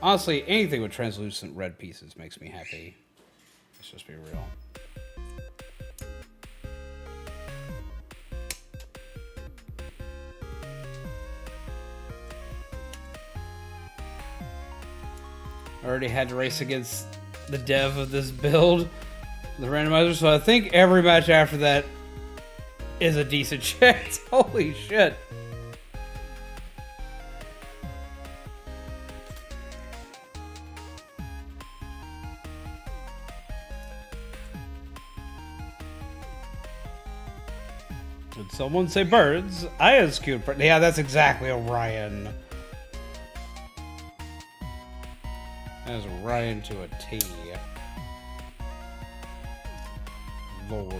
Honestly, anything with translucent red pieces makes me happy. Let's just be real. I already had to race against the dev of this build, the randomizer, so I think every match after that is a decent chance. Holy shit. Did someone say birds? I is cute. Yeah, that's exactly Orion. That is Orion to a T. Lord.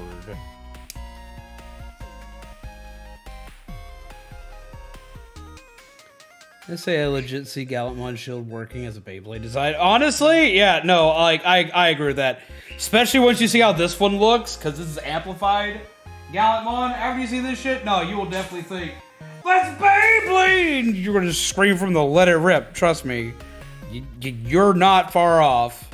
I say I legit see Gallentmon shield working as a Beyblade design. Honestly, yeah, no, like I agree with that. Especially once you see how this one looks, because this is amplified. Gallentmon, after you see this shit, no, you will definitely think, that's Beyblade! You're gonna just scream from the let it rip, trust me. You're not far off.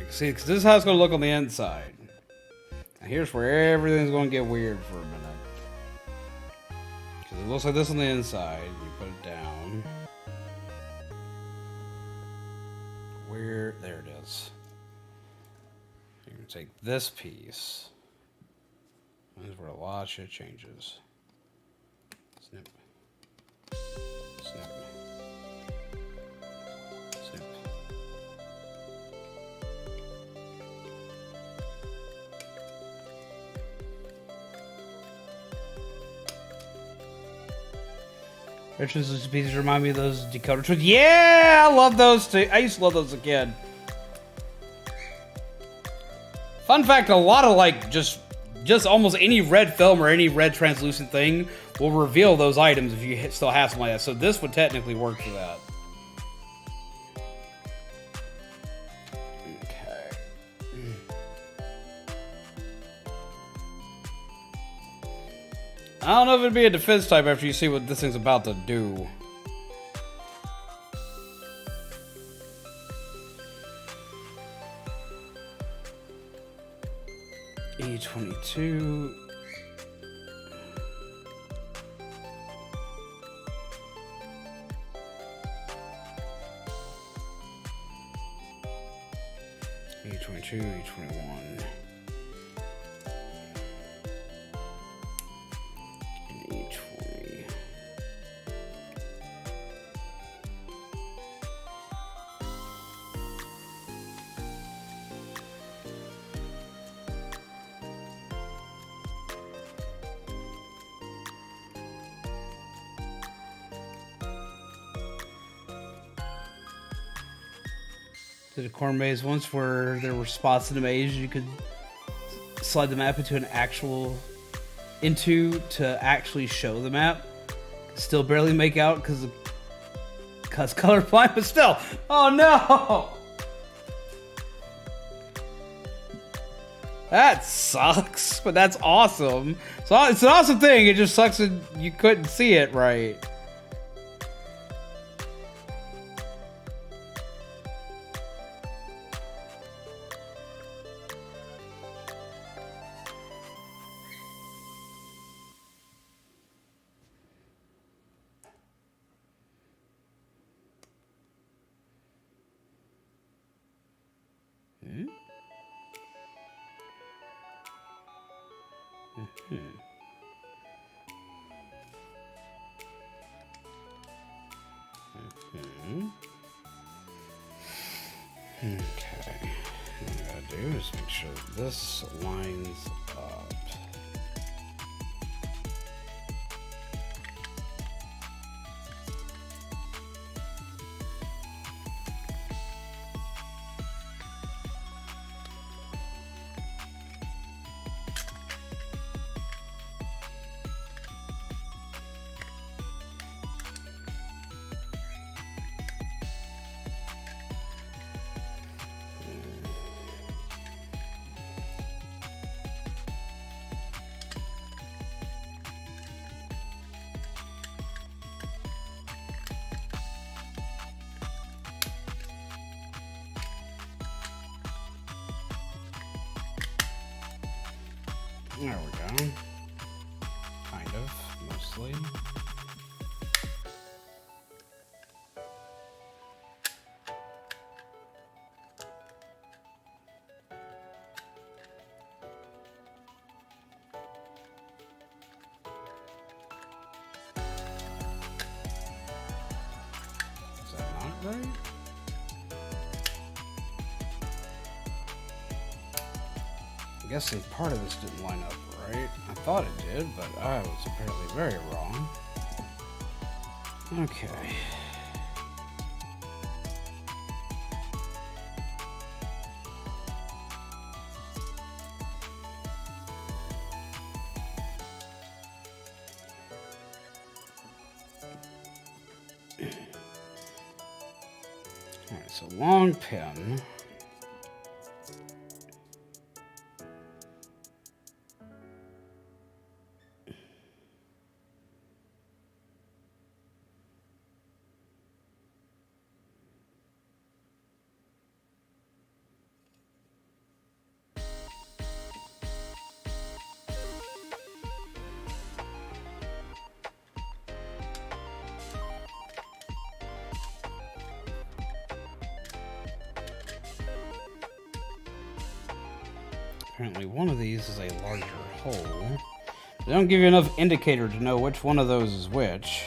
See, because this is how it's going to look on the inside. Now here's where everything's going to get weird for a minute. Because it looks like this on the inside. You put it down. Where? There it is. You're going to take this piece. This is where a lot of shit changes. Snip. Snip. Snip. Richards pieces remind me of those decoder twins. Yeah, I love those too. I used to love those as a kid. Fun fact, a lot of like just almost any red film or any red translucent thing will reveal those items if you still have something like that. So this would technically work for that. Okay. I don't know if it'd be a defense type after you see what this thing's about to do. E22. E22, E21. And E20. Did a corn maze once where there were spots in the maze you could slide the map into to actually show the map. Still barely make out because colorblind, but still. Oh no! That sucks, but that's awesome. So it's an awesome thing. It just sucks that you couldn't see it right. Okay. What I gotta do is make sure that this lines up. There we go. Kind of, mostly. Is that not right? I'm guessing part of this didn't line up right. I thought it did, but I was apparently very wrong. Okay. Alright, so long pin. Apparently one of these is a larger hole. They don't give you enough indicator to know which one of those is which.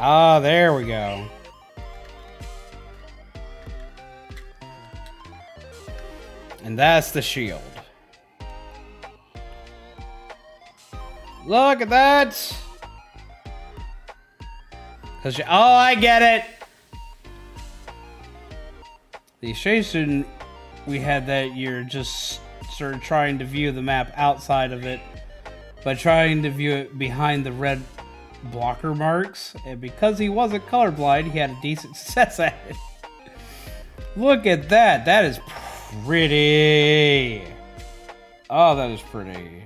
Ah, there we go. And that's the shield. Look at that! Oh, I get it! The station we had that year just started trying to view the map outside of it by trying to view it behind the red blocker marks, and because he wasn't colorblind, he had a decent success at it. Look at that. That is pretty. Oh, that is pretty.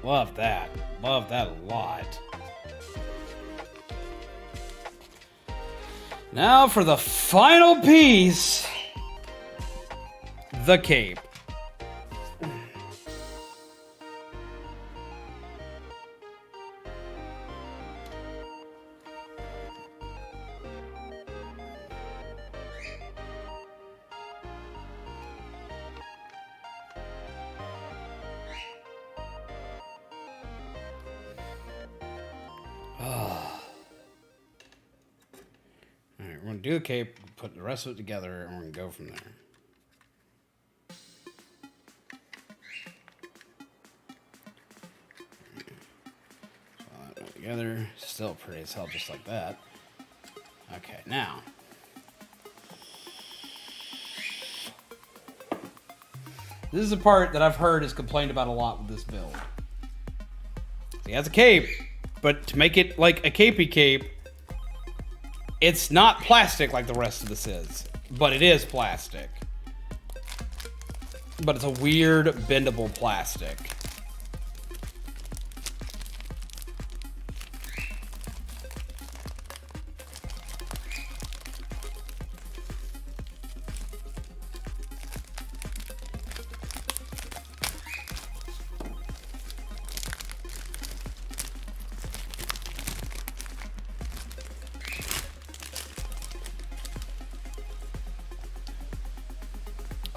Love that. Love that a lot. Now for the final piece, the cape. Alright, we're going to do the cape, put the rest of it together, and we're going to go from there. Put that together. Still pretty as hell, just like that. Okay, now. This is the part that I've heard is complained about a lot with this build. He has a cape, but to make it like a capey cape, it's not plastic like the rest of this is, but it is plastic. But it's a weird bendable plastic.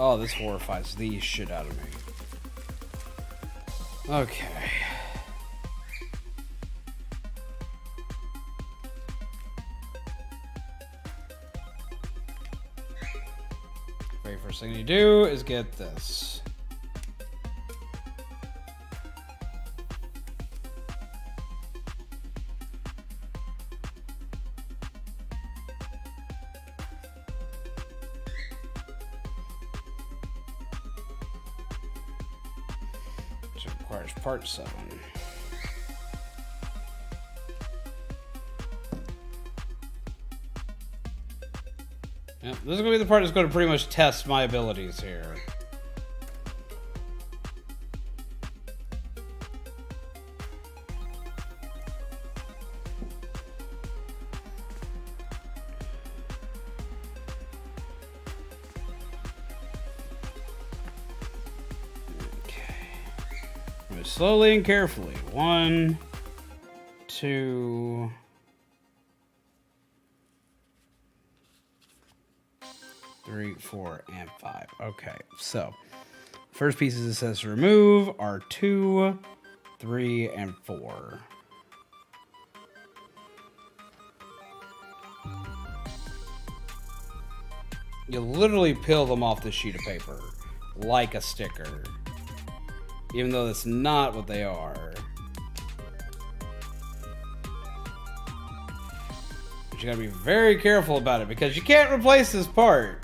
Oh, this horrifies the shit out of me. Okay. Very first thing you do is get this. Which requires part 7. Yep, this is going to be the part that's going to pretty much test my abilities here. Okay. Move slowly and carefully. 1, 2... 3, 4, and 5. Okay, so first pieces it says to remove are 2, 3, and 4. You literally peel them off the sheet of paper like a sticker, even though that's not what they are. But you gotta be very careful about it because you can't replace this part.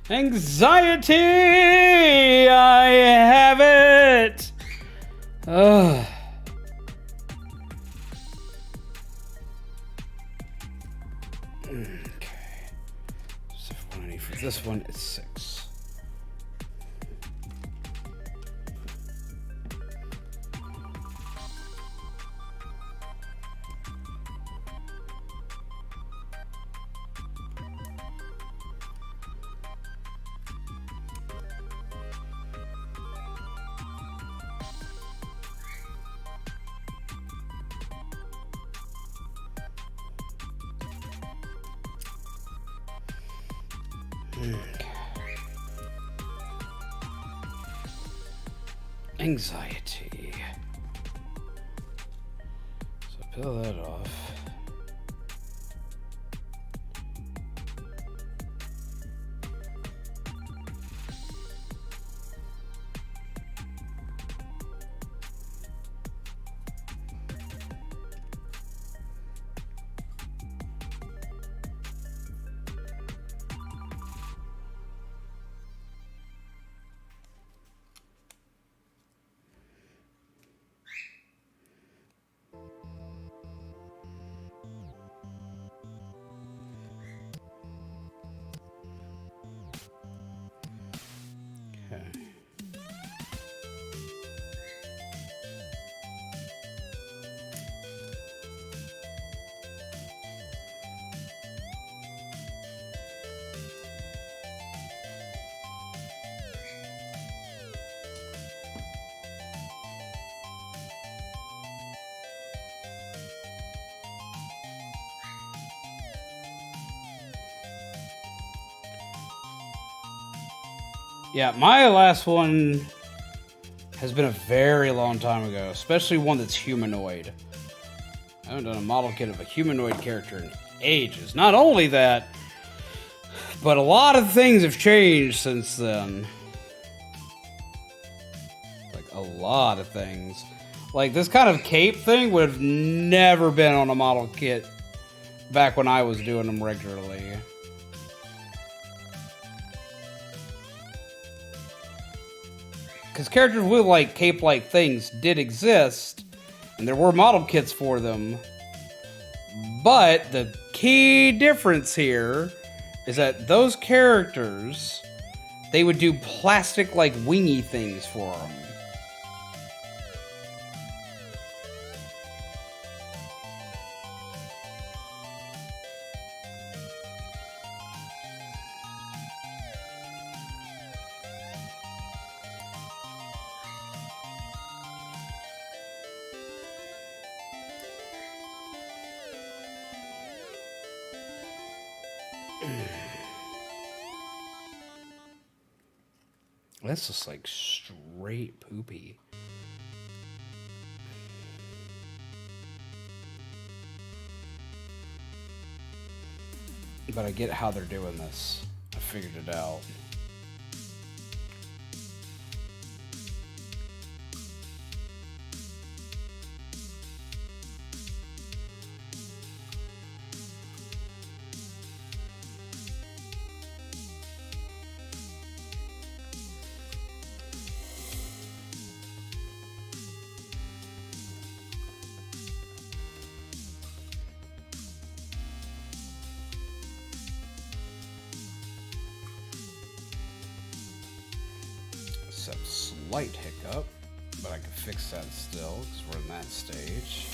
Anxiety! I have it! Ugh. Okay. So what I need for this one is 6. Anxiety. So peel that off. Yeah, my last one has been a very long time ago, especially one that's humanoid. I haven't done a model kit of a humanoid character in ages. Not only that, but a lot of things have changed since then. Like, a lot of things. Like, this kind of cape thing would have never been on a model kit back when I was doing them regularly. Because characters with, like, cape-like things did exist, and there were model kits for them. But the key difference here is that those characters, they would do plastic, like, wingy things for them. That's just like straight poopy. But I get how they're doing this. I figured it out. Slight hiccup, but I can fix that still because we're in that stage.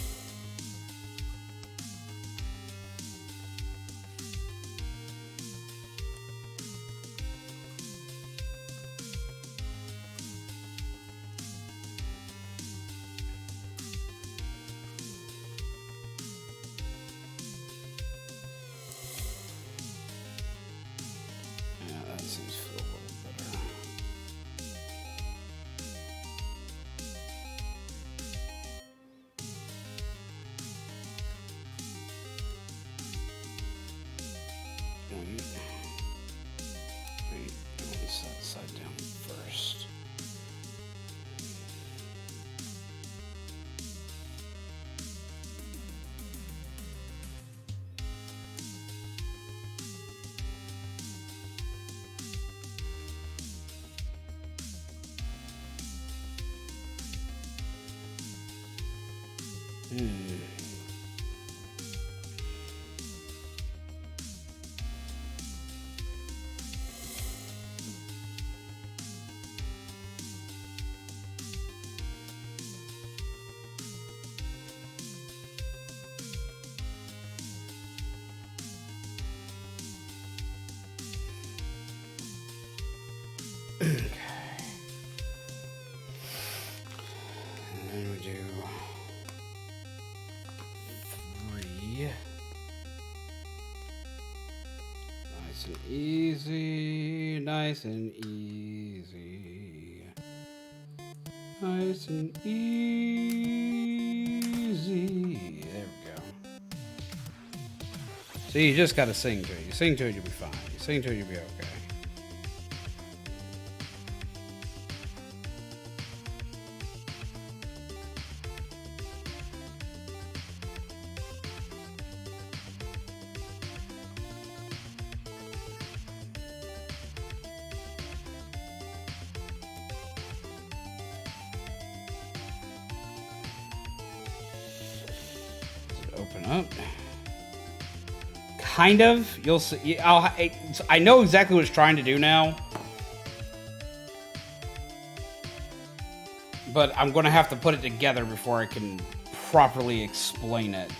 Yeah, that seems to feel a little better. Wait, let's set that side down first. And then we do 3. Nice and easy, nice and easy. Nice and easy. There we go. So you just gotta sing to it. You sing to it, you'll be fine. You sing to it, you'll be okay. Open up. Kind of. You'll see. I know exactly what it's trying to do now. But I'm going to have to put it together before I can properly explain it.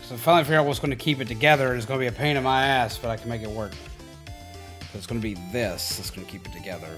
So I finally figured out what's going to keep it together, and it's going to be a pain in my ass, but I can make it work. So it's going to be this that's going to keep it together.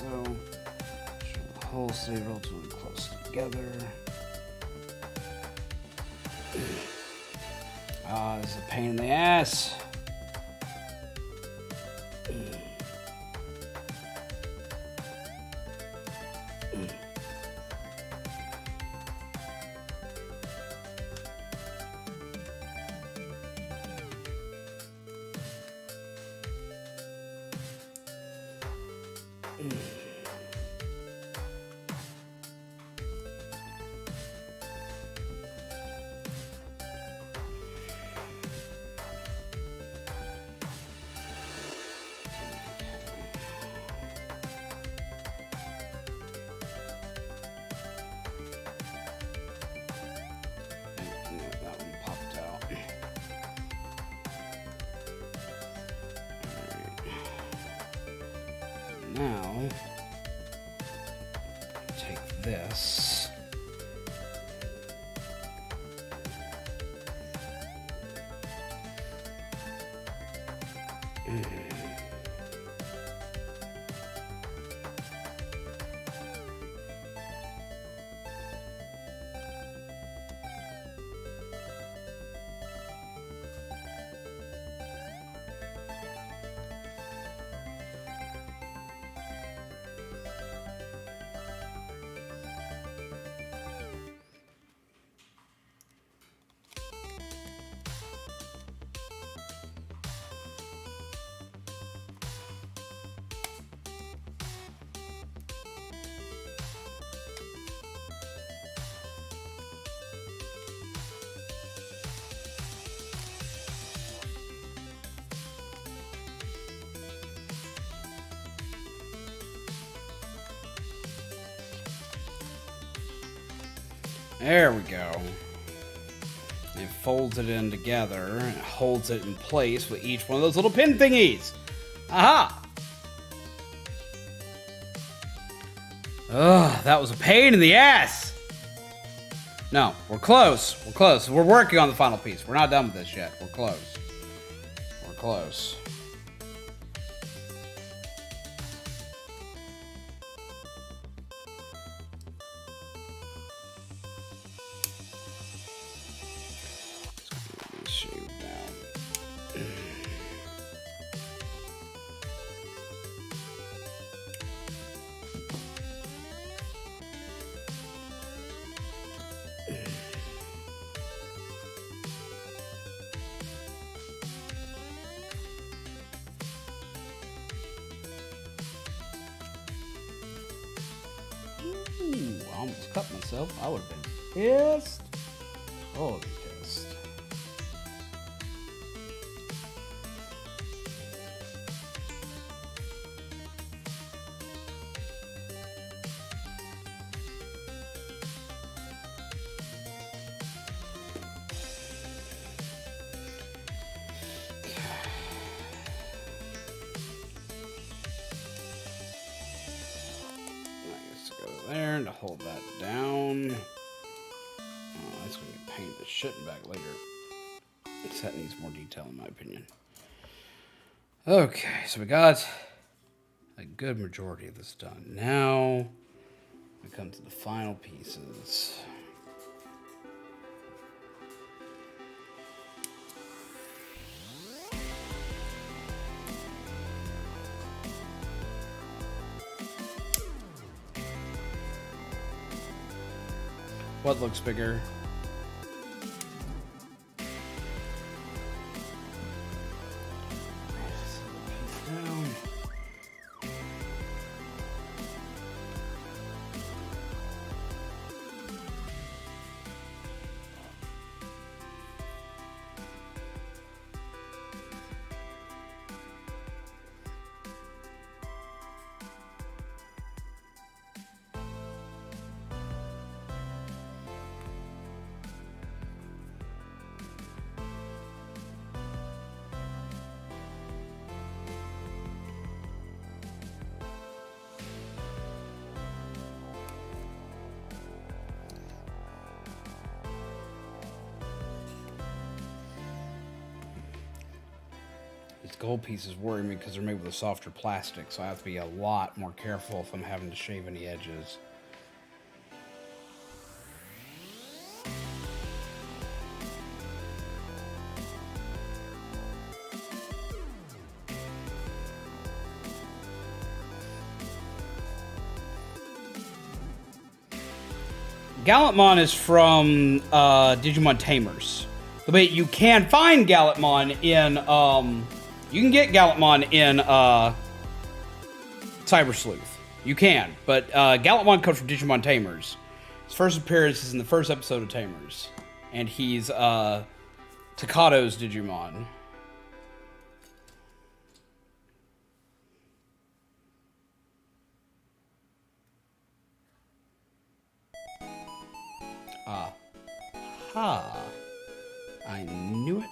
so. The whole stay relatively close together. Ah, this is a pain in the ass. That one popped out. Now, take this. There we go. It folds it in together and it holds it in place with each one of those little pin thingies. Aha! Ugh, that was a pain in the ass! No, we're close. We're close. We're working on the final piece. We're not done with this yet. We're close. We're close. I almost cut myself. I would have been pissed. Oh, pissed. There to hold that down. Oh, that's going to get painted the shit back later. This set needs more detail, in my opinion. Okay, so we got a good majority of this done. Now we come to the final pieces. What looks bigger? These gold pieces worry me because they're made with a softer plastic, so I have to be a lot more careful if I'm having to shave any edges. Gallentmon is from Digimon Tamers. But you can find Gallentmon in, you can get Gallentmon in Cyber Sleuth. You can, but Gallentmon comes from Digimon Tamers. His first appearance is in the first episode of Tamers. And he's Takato's Digimon. Ha. I knew it.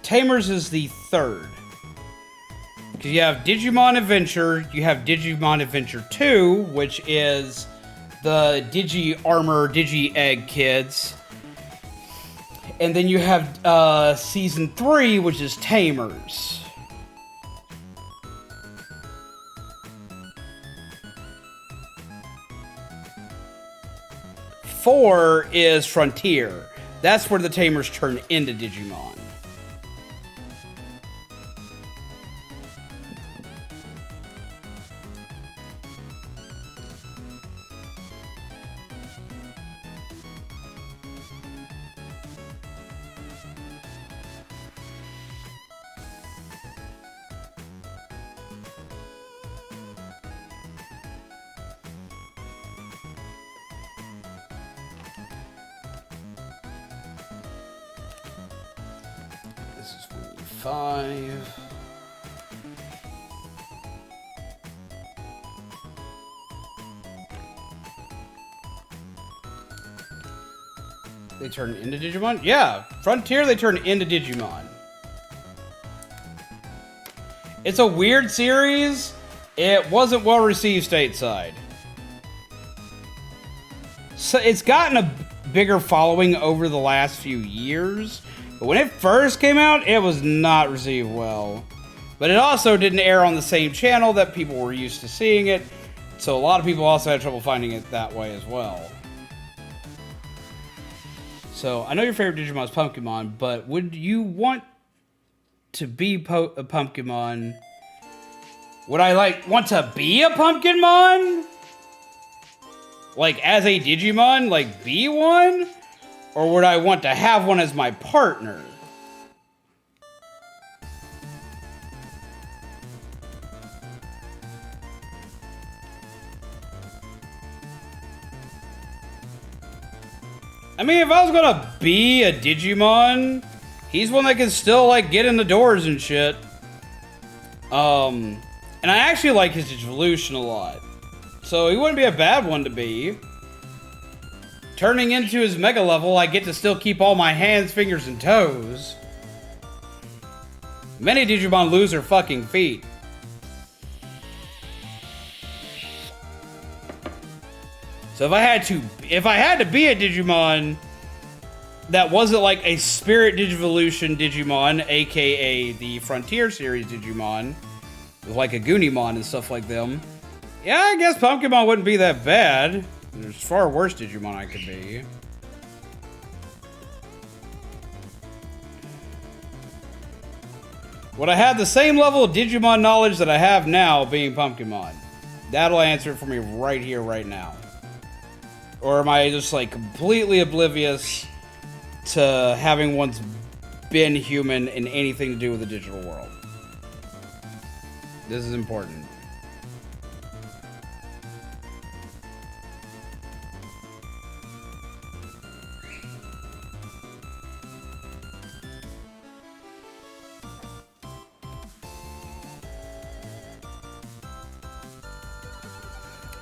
Tamers is the third. Because you have Digimon Adventure, you have Digimon Adventure 2, which is the Digi Armor, Digi Egg kids. And then you have Season 3, which is Tamers. Four is Frontier. That's where the Tamers turn into Digimon. This is 5. They turn into Digimon? Yeah, Frontier, they turn into Digimon. It's a weird series. It wasn't well received stateside. So it's gotten a bigger following over the last few years. But when it first came out, it was not received well. But it also didn't air on the same channel that people were used to seeing it. So a lot of people also had trouble finding it that way as well. So I know your favorite Digimon is Pumpkinmon, but would you want to be a Pumpkinmon? Would I want to be a Pumpkinmon? Like as a Digimon, like be one? Or would I want to have one as my partner? I mean, if I was gonna be a Digimon, he's one that can still, get in the doors and shit. And I actually like his evolution a lot. So he wouldn't be a bad one to be. Turning into his Mega level, I get to still keep all my hands, fingers, and toes. Many Digimon lose their fucking feet. So if I had to be a Digimon that wasn't like a Spirit Digivolution Digimon, aka the Frontier series Digimon, with like a Goonimon and stuff like them, yeah, I guess Pumpkinmon wouldn't be that bad. There's far worse Digimon I could be. Would I have the same level of Digimon knowledge that I have now being Pumpkinmon? That'll answer it for me right here, right now. Or am I just completely oblivious to having once been human in anything to do with the digital world? This is important.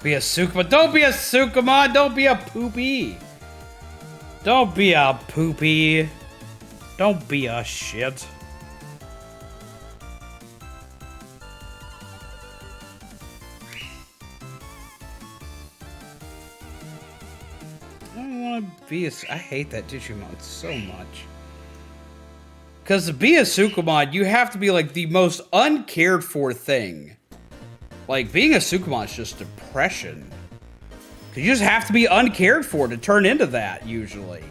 Be a Sukuma. Don't be a Sukuma. Don't be a poopy. Don't be a poopy. Don't be a shit. I hate that Digimon so much. Because to be a Sukumon, you have to be like the most uncared for thing. Like, being a Sukumon is just depression. You just have to be uncared for to turn into that, usually.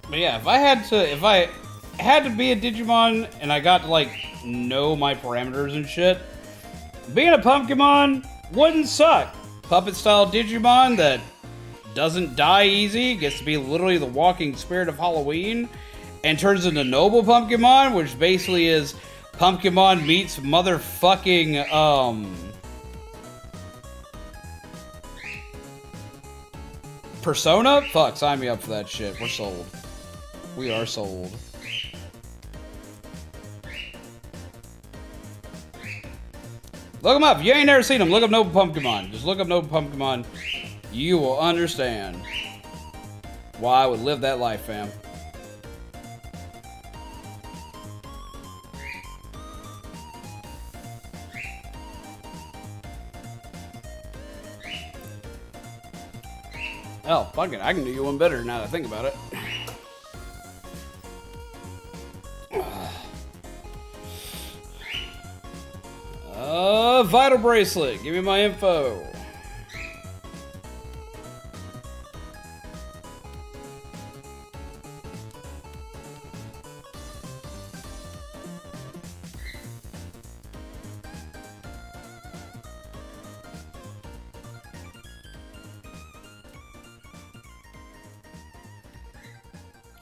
But yeah, if I had to be a Digimon and I got to like know my parameters and shit, being a Pumpkinmon wouldn't suck. Puppet style Digimon that doesn't die easy, gets to be literally the walking spirit of Halloween, and turns into Noble Pumpkinmon, which basically is Pumpkinmon meets motherfucking Persona? Fuck, sign me up for that shit. We're sold. We are sold. Look him up. If you ain't never seen him, look up Noble Pumpkinmon. Just look up Noble Pumpkinmon. You will understand why I would live that life, fam. Oh, fuck it. I can do you one better now that I think about it. Vital bracelet. Give me my info.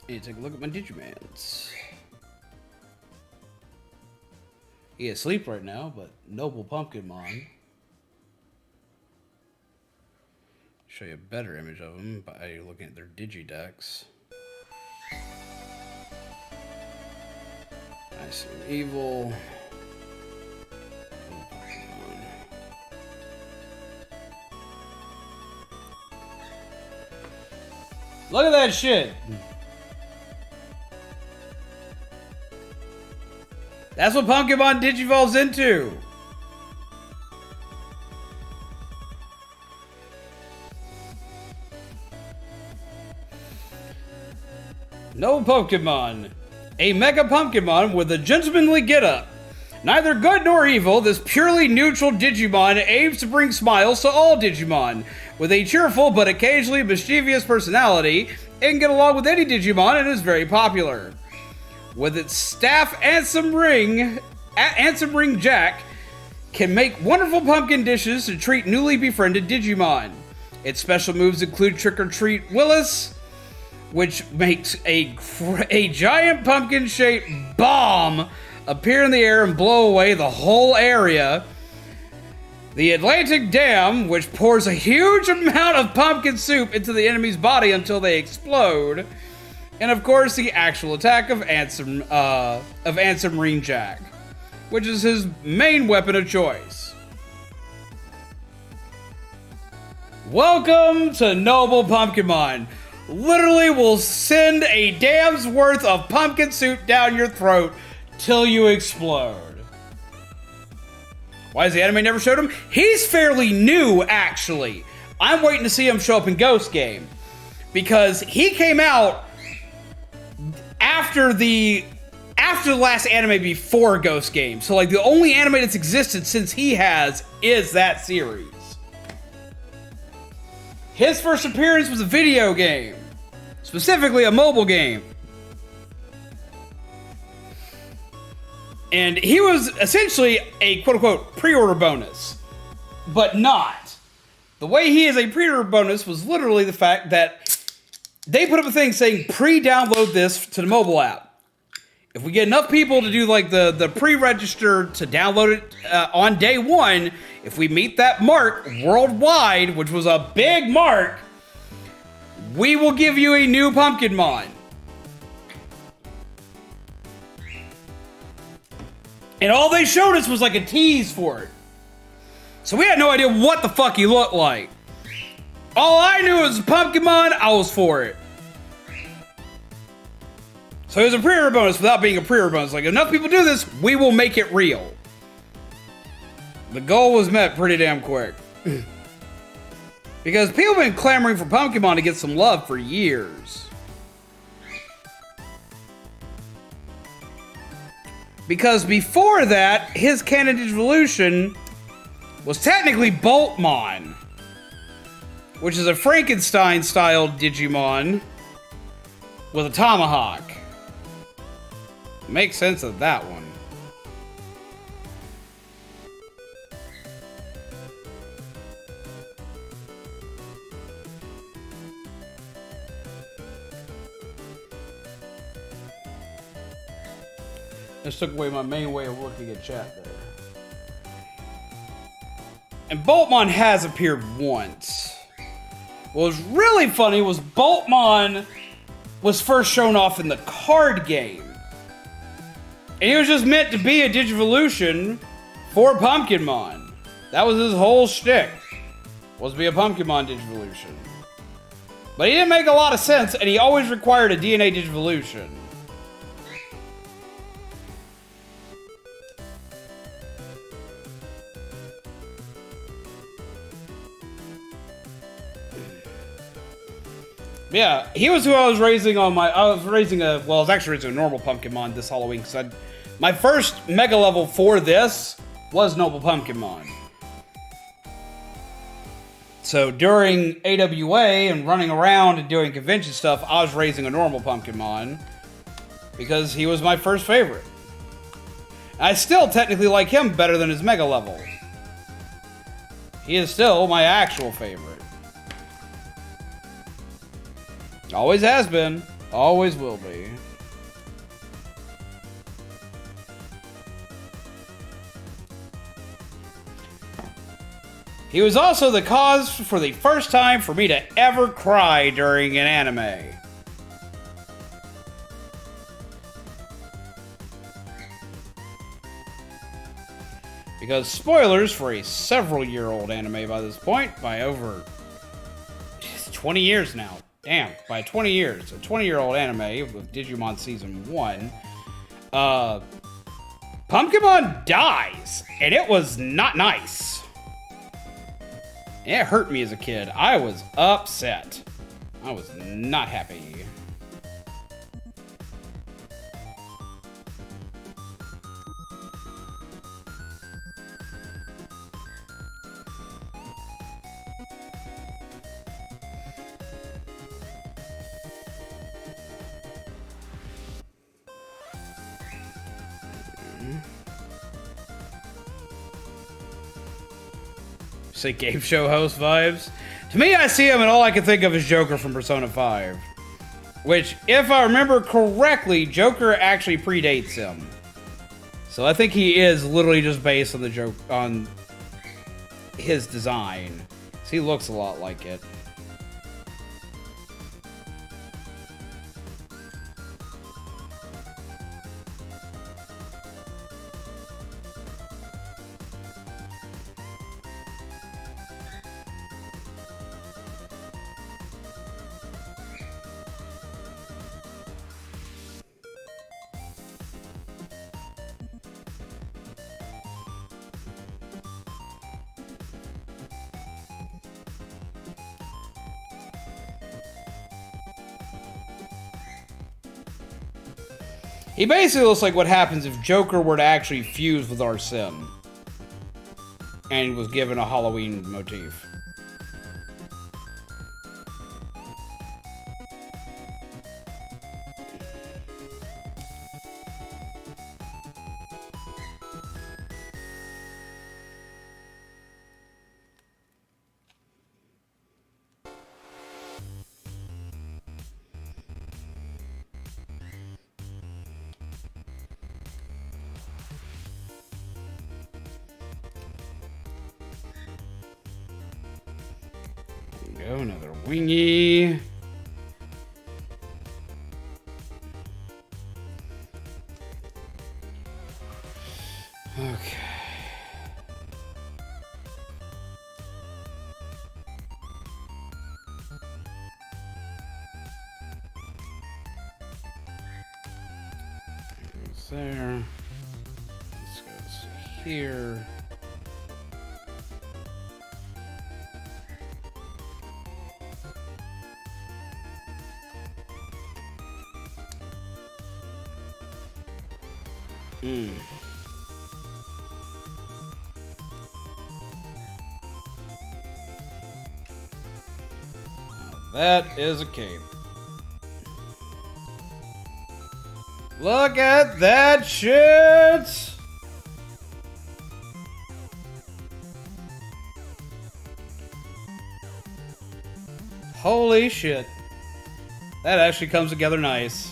Need to take a look at my Digimons. He is asleep right now, but Noble Pumpkinmon. Show you a better image of him by looking at their Digidex. Nice and evil. Look at that shit! That's what Pumpkinmon Digivolves into! No Pumpkinmon. A Mega Pumpkinmon with a gentlemanly getup. Neither good nor evil, this purely neutral Digimon aims to bring smiles to all Digimon. With a cheerful but occasionally mischievous personality, it can get along with any Digimon and is very popular. With its staff Ansem Ring Jack can make wonderful pumpkin dishes to treat newly befriended Digimon. Its special moves include Trick or Treat Willis, which makes a giant pumpkin-shaped bomb appear in the air and blow away the whole area. The Atlantic Dam, which pours a huge amount of pumpkin soup into the enemy's body until they explode. And of course, the actual attack of Ansem Ring Jack, which is his main weapon of choice. Welcome to Noble Pumpkinmon. Literally will send a dam's worth of pumpkin soup down your throat till you explode. Why has the anime never showed him? He's fairly new, actually. I'm waiting to see him show up in Ghost Game, because he came out after the last anime before Ghost Game. So like the only anime that's existed since he has is that series. His first appearance was a video game, specifically a mobile game. And he was essentially a quote-unquote pre-order bonus, but not. The way he is a pre-order bonus was literally the fact that they put up a thing saying pre-download this to the mobile app. If we get enough people to do like the pre-register to download it on day one, if we meet that mark worldwide, which was a big mark, we will give you a new Pumpkinmon. And all they showed us was like a tease for it. So we had no idea what the fuck he looked like. All I knew was Pumpkinmon, I was for it. So it was a pre-order bonus without being a pre-order bonus. Like, enough people do this, we will make it real. The goal was met pretty damn quick. Because people have been clamoring for Pumpkinmon to get some love for years. Because before that, his canon evolution was technically Boltmon, which is a Frankenstein-style Digimon with a tomahawk. Makes sense of that one. This took away my main way of looking at chat there. And Boltmon has appeared once. What was really funny was Boltmon was first shown off in the card game. And he was just meant to be a Digivolution for Pumpkinmon. That was his whole shtick, was to be a Pumpkinmon Digivolution. But he didn't make a lot of sense, and he always required a DNA Digivolution. Yeah, he was who I was raising on my... I was raising a... Well, I was actually raising a normal Pumpkinmon this Halloween, because my first Mega level for this was Noble Pumpkinmon. So during AWA and running around and doing convention stuff, I was raising a normal Pumpkinmon, because he was my first favorite. I still technically like him better than his Mega level. He is still my actual favorite. Always has been. Always will be. He was also the cause for the first time for me to ever cry during an anime. Because spoilers for a several-year-old anime by this point, by over 20 years now. Damn, by 20 years. A 20-year-old anime with Digimon Season 1. Pumpkinmon dies, and it was not nice. It hurt me as a kid. I was upset. I was not happy. Say game show host vibes. To me, I see him and all I can think of is Joker from Persona 5. Which, if I remember correctly, Joker actually predates him. So I think he is literally just based on the on his design. So he looks a lot like it. He basically looks like what happens if Joker were to actually fuse with Arsene and was given a Halloween motif. Go, another wingy. Okay. there. This goes here. That is a cape. Look at that shit! Holy shit. That actually comes together nice.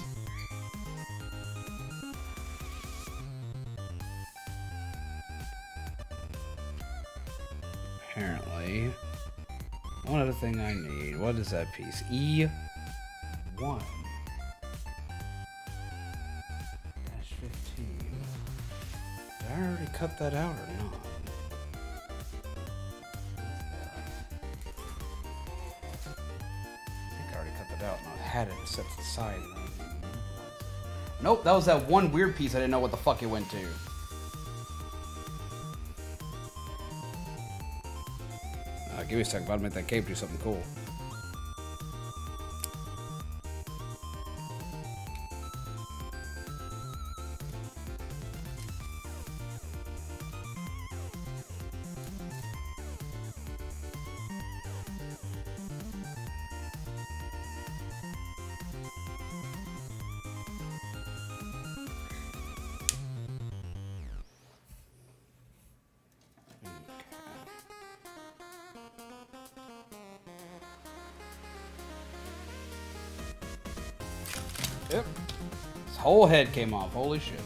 Apparently. One other thing I need. What is that piece? E1. -15. Did I already cut that out or not? I think I already cut that out and I had it set to the side. Nope, that was that one weird piece I didn't know what the fuck it went to. Give me a second, I'm about to make that cape do something cool. Yep. His whole head came off. Holy shit.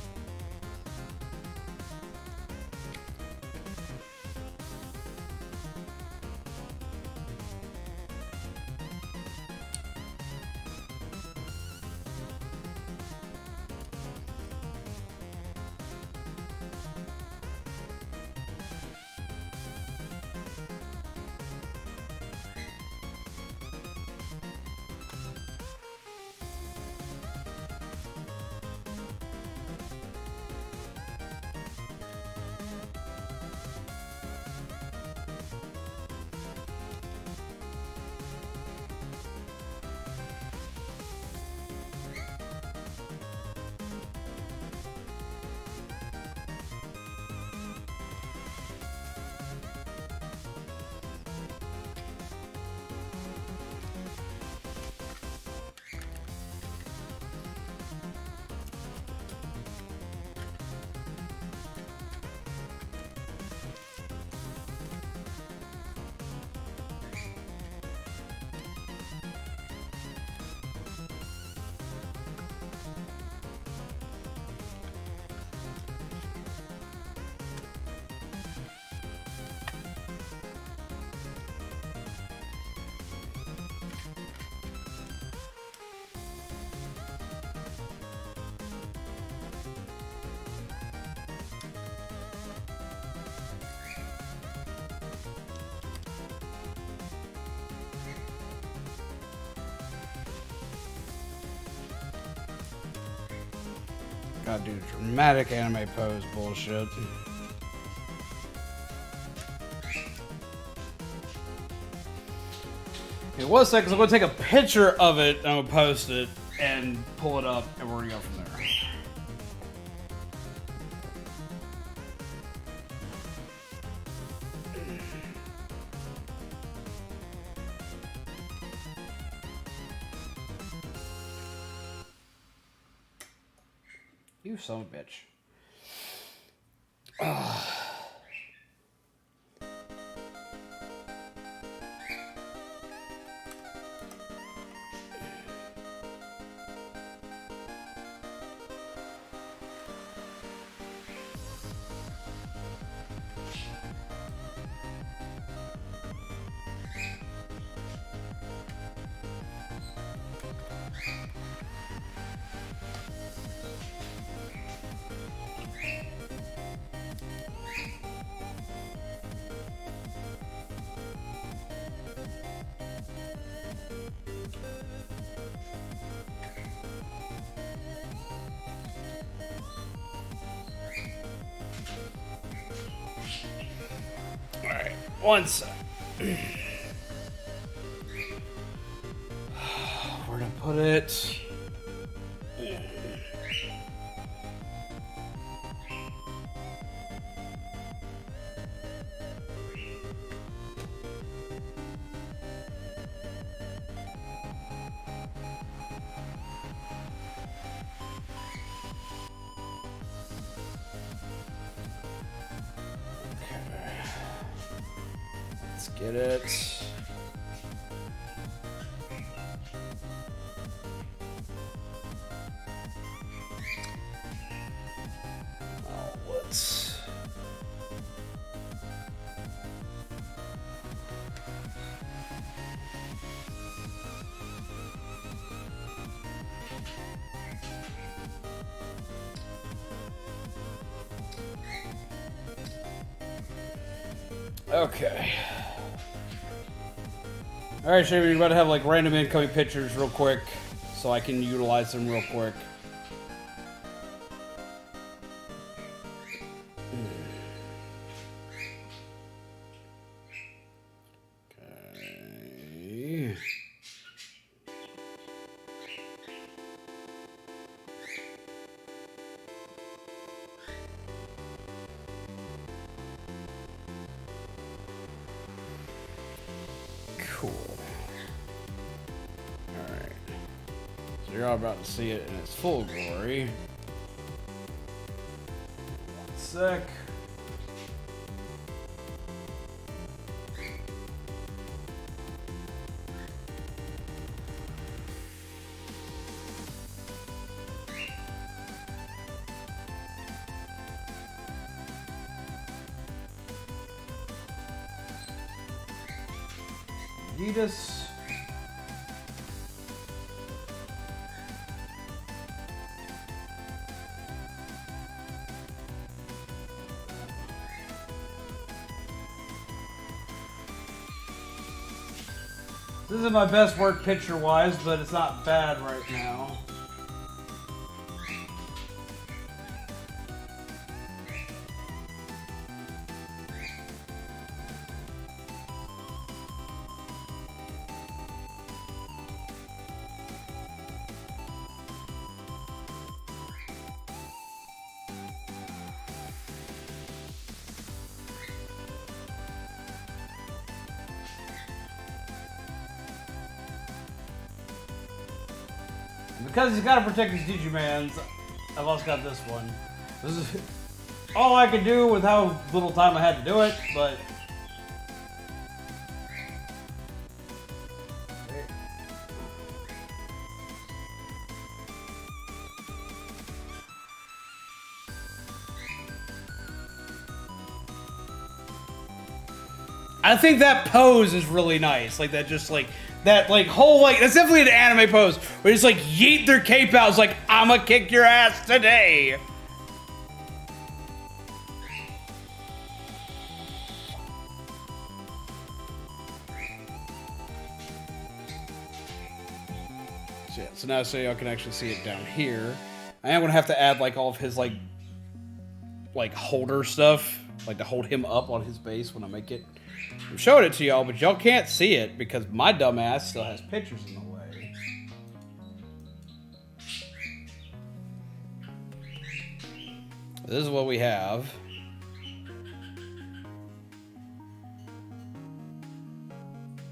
Gotta do dramatic anime pose bullshit. In 1 second, I'm gonna take a picture of it and I'm gonna post it and pull it up and we're gonna go from there. You son of a bitch. One sec. Where to put it? Get it. Oh, let's. Okay. Alright, Shavy, you're about to have like random incoming pictures real quick, so I can utilize them real quick. Okay. Cool. Alright. So you're all about to see it in its full glory. 1 sec. Aritist. This isn't my best work picture-wise, but it's not bad right now. Because he's got to protect his Digimons, I've also got this one. This is all I could do with how little time I had to do it, but... I think that pose is really nice. Like that just like... That like whole like that's definitely an anime pose where they just like yeet their cape out. It's like I'ma kick your ass today. So, yeah, so now so y'all can actually see it down here. I am gonna have to add like all of his like holder stuff, like to hold him up on his base when I make it. I'm showing it to y'all, but y'all can't see it because my dumb ass still has pictures in the way. This is what we have.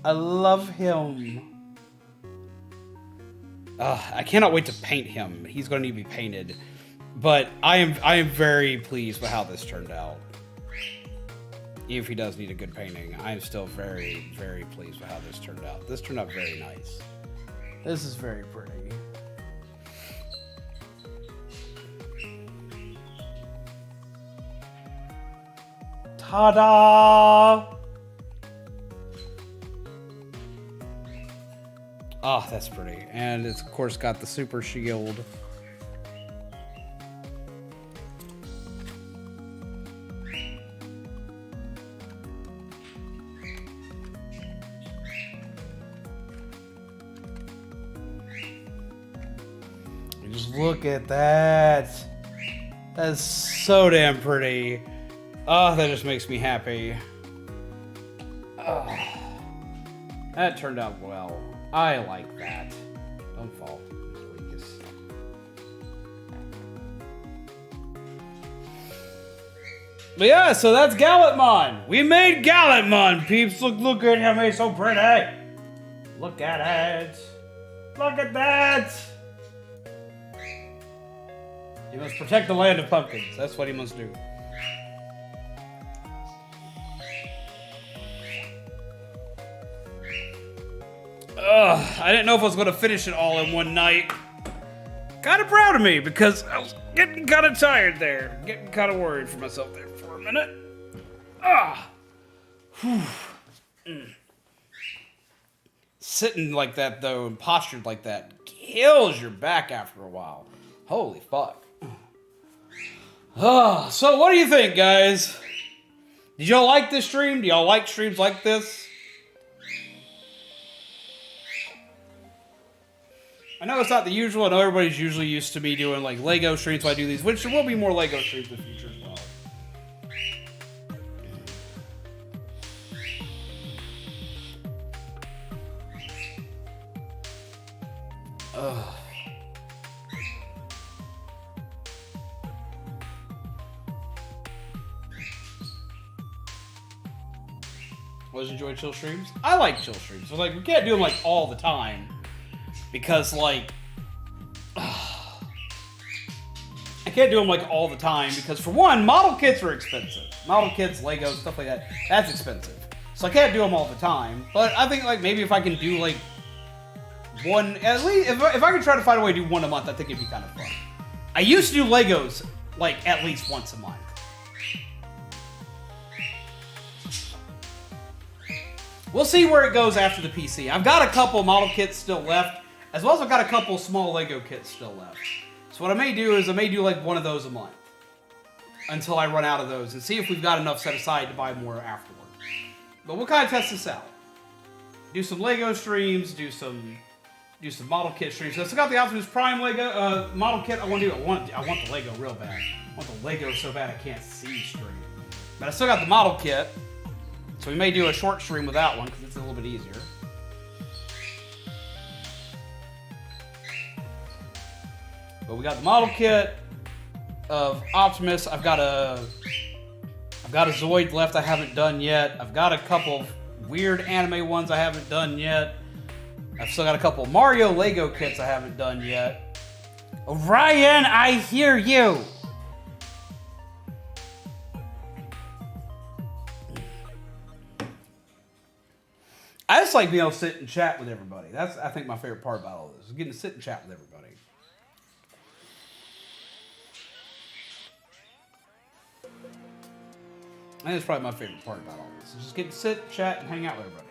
I love him. I cannot wait to paint him. He's going to need to be painted. But I am very pleased with how this turned out. Even if he does need a good painting, I am still very, very pleased with how this turned out. This turned out very nice. This is very pretty. Ta-da! Oh, that's pretty. And it's, of course, got the super shield. Just look at that. That's so damn pretty. Oh, that just makes me happy. That turned out well. I like that. Don't fall. Lucas. But yeah, so that's Gallentmon. We made Gallentmon, peeps. Look at him. He's so pretty. Look at it. Look at that. He must protect the land of pumpkins. That's what he must do. I didn't know if I was going to finish it all in one night. Kind of proud of me because I was getting kind of tired there. Getting kind of worried for myself there for a minute. Sitting like that though and postured like that kills your back after a while. Holy fuck. So what do you think, guys? Did y'all like this stream? Do y'all like streams like this? I know it's not the usual. I know everybody's usually used to me doing like Lego streams, so I do these, which there will be more Lego streams in the future as well. Always enjoy chill streams? I like chill streams. So like we can't do them like all the time. Because, like, I can't do them, like, all the time. Because, for one, model kits are expensive. Model kits, Legos, stuff like that, that's expensive. So I can't do them all the time. But I think, like, maybe if I can do, like, one, at least, if I can try to find a way to do one a month, I think it'd be kind of fun. I used to do Legos, like, at least once a month. We'll see where it goes after the PC. I've got a couple model kits still left. As well as I've got a couple small Lego kits still left. So what I may do is I may do like one of those a month. Until I run out of those. And see if we've got enough set aside to buy more afterward. But we'll kind of test this out. Do some Lego streams. Do some model kit streams. So I still got the Optimus Prime Lego model kit. I want the Lego real bad. I want the Lego so bad I can't see straight. But I still got the model kit. So we may do a short stream with that one because it's a little bit easier. But we got the model kit of Optimus. I've got a Zoid left I haven't done yet. I've got a couple of weird anime ones I haven't done yet. I've still got a couple of Mario Lego kits I haven't done yet. Ryan, I hear you. I just like being able to sit and chat with everybody. That's, I think, my favorite part about all this, is getting to sit and chat with everybody. I think that's probably my favorite part about all this, is just getting to sit, chat, and hang out with everybody.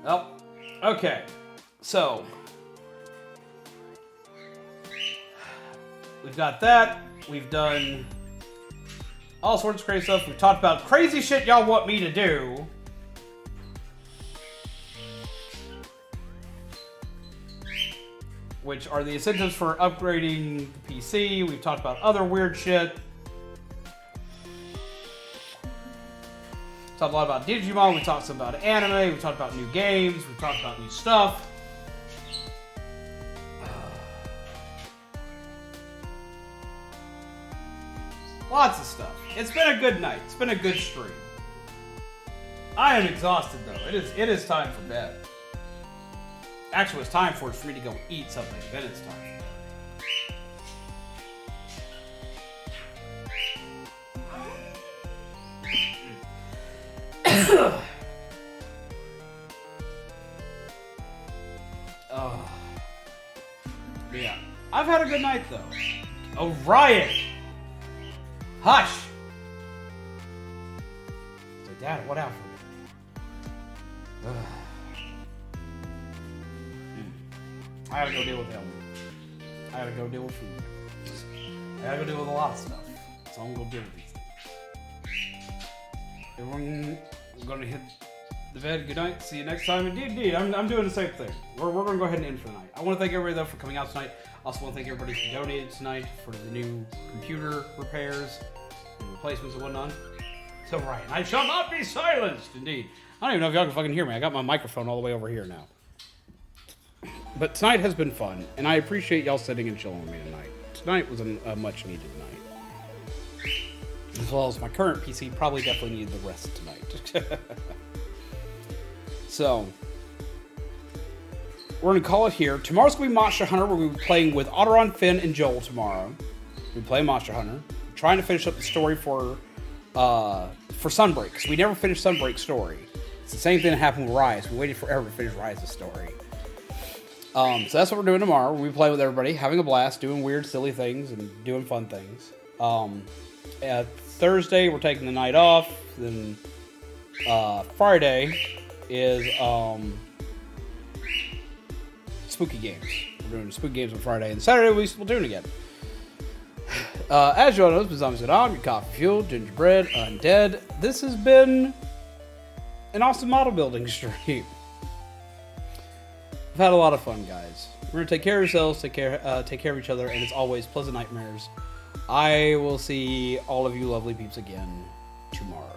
Well, okay. So, we've got that. We've done all sorts of crazy stuff. We've talked about crazy shit y'all want me to do. Which are the incentives for upgrading the PC. We've talked about other weird shit. Talked a lot about Digimon. We talked some about anime. We talked about new games. We talked about new stuff. Lots of stuff. It's been a good night. It's been a good stream. I am exhausted though. It is time for bed. Actually, it's time for me to go eat something. Then it's time for bed. Oh. Yeah. I've had a good night though. Oh, Ryan! Hush! So, Dad, what out for me? I gotta go deal with him. I gotta go deal with food. I gotta go deal with a lot of stuff. So I'm gonna go deal with these things. Everyone, I'm gonna hit the bed. Good night. See you next time. Indeed, I'm doing the same thing. We're gonna go ahead and end for the night. I want to thank everybody though for coming out tonight. Also want to thank everybody who donated tonight for the new computer repairs and replacements and whatnot. So Ryan, I shall not be silenced. Indeed. I don't even know if y'all can fucking hear me. I got my microphone all the way over here now. But tonight has been fun, and I appreciate y'all sitting and chilling with me tonight. Tonight was a much needed night. As well as my current PC probably definitely needed the rest tonight. So, we're going to call it here. Tomorrow's going to be Monster Hunter. We're going to be playing with Otteron, Finn, and Joel tomorrow. We'll be playing Monster Hunter. We're trying to finish up the story for Sunbreak, because we never finished Sunbreak's story. It's the same thing that happened with Rise. We waited forever to finish Rise's story. So that's what we're doing tomorrow. We'll be playing with everybody, having a blast, doing weird, silly things, and doing fun things. Thursday, we're taking the night off. Then Friday is spooky games. We're doing spooky games on Friday, and Saturday we'll do it again. As you all know, this is Zombies I'm your coffee fuel, gingerbread, undead. This has been an awesome model building stream. I've had a lot of fun, guys. We're gonna take care of yourselves, take care of each other, and as always, pleasant nightmares. I will see all of you lovely peeps again tomorrow.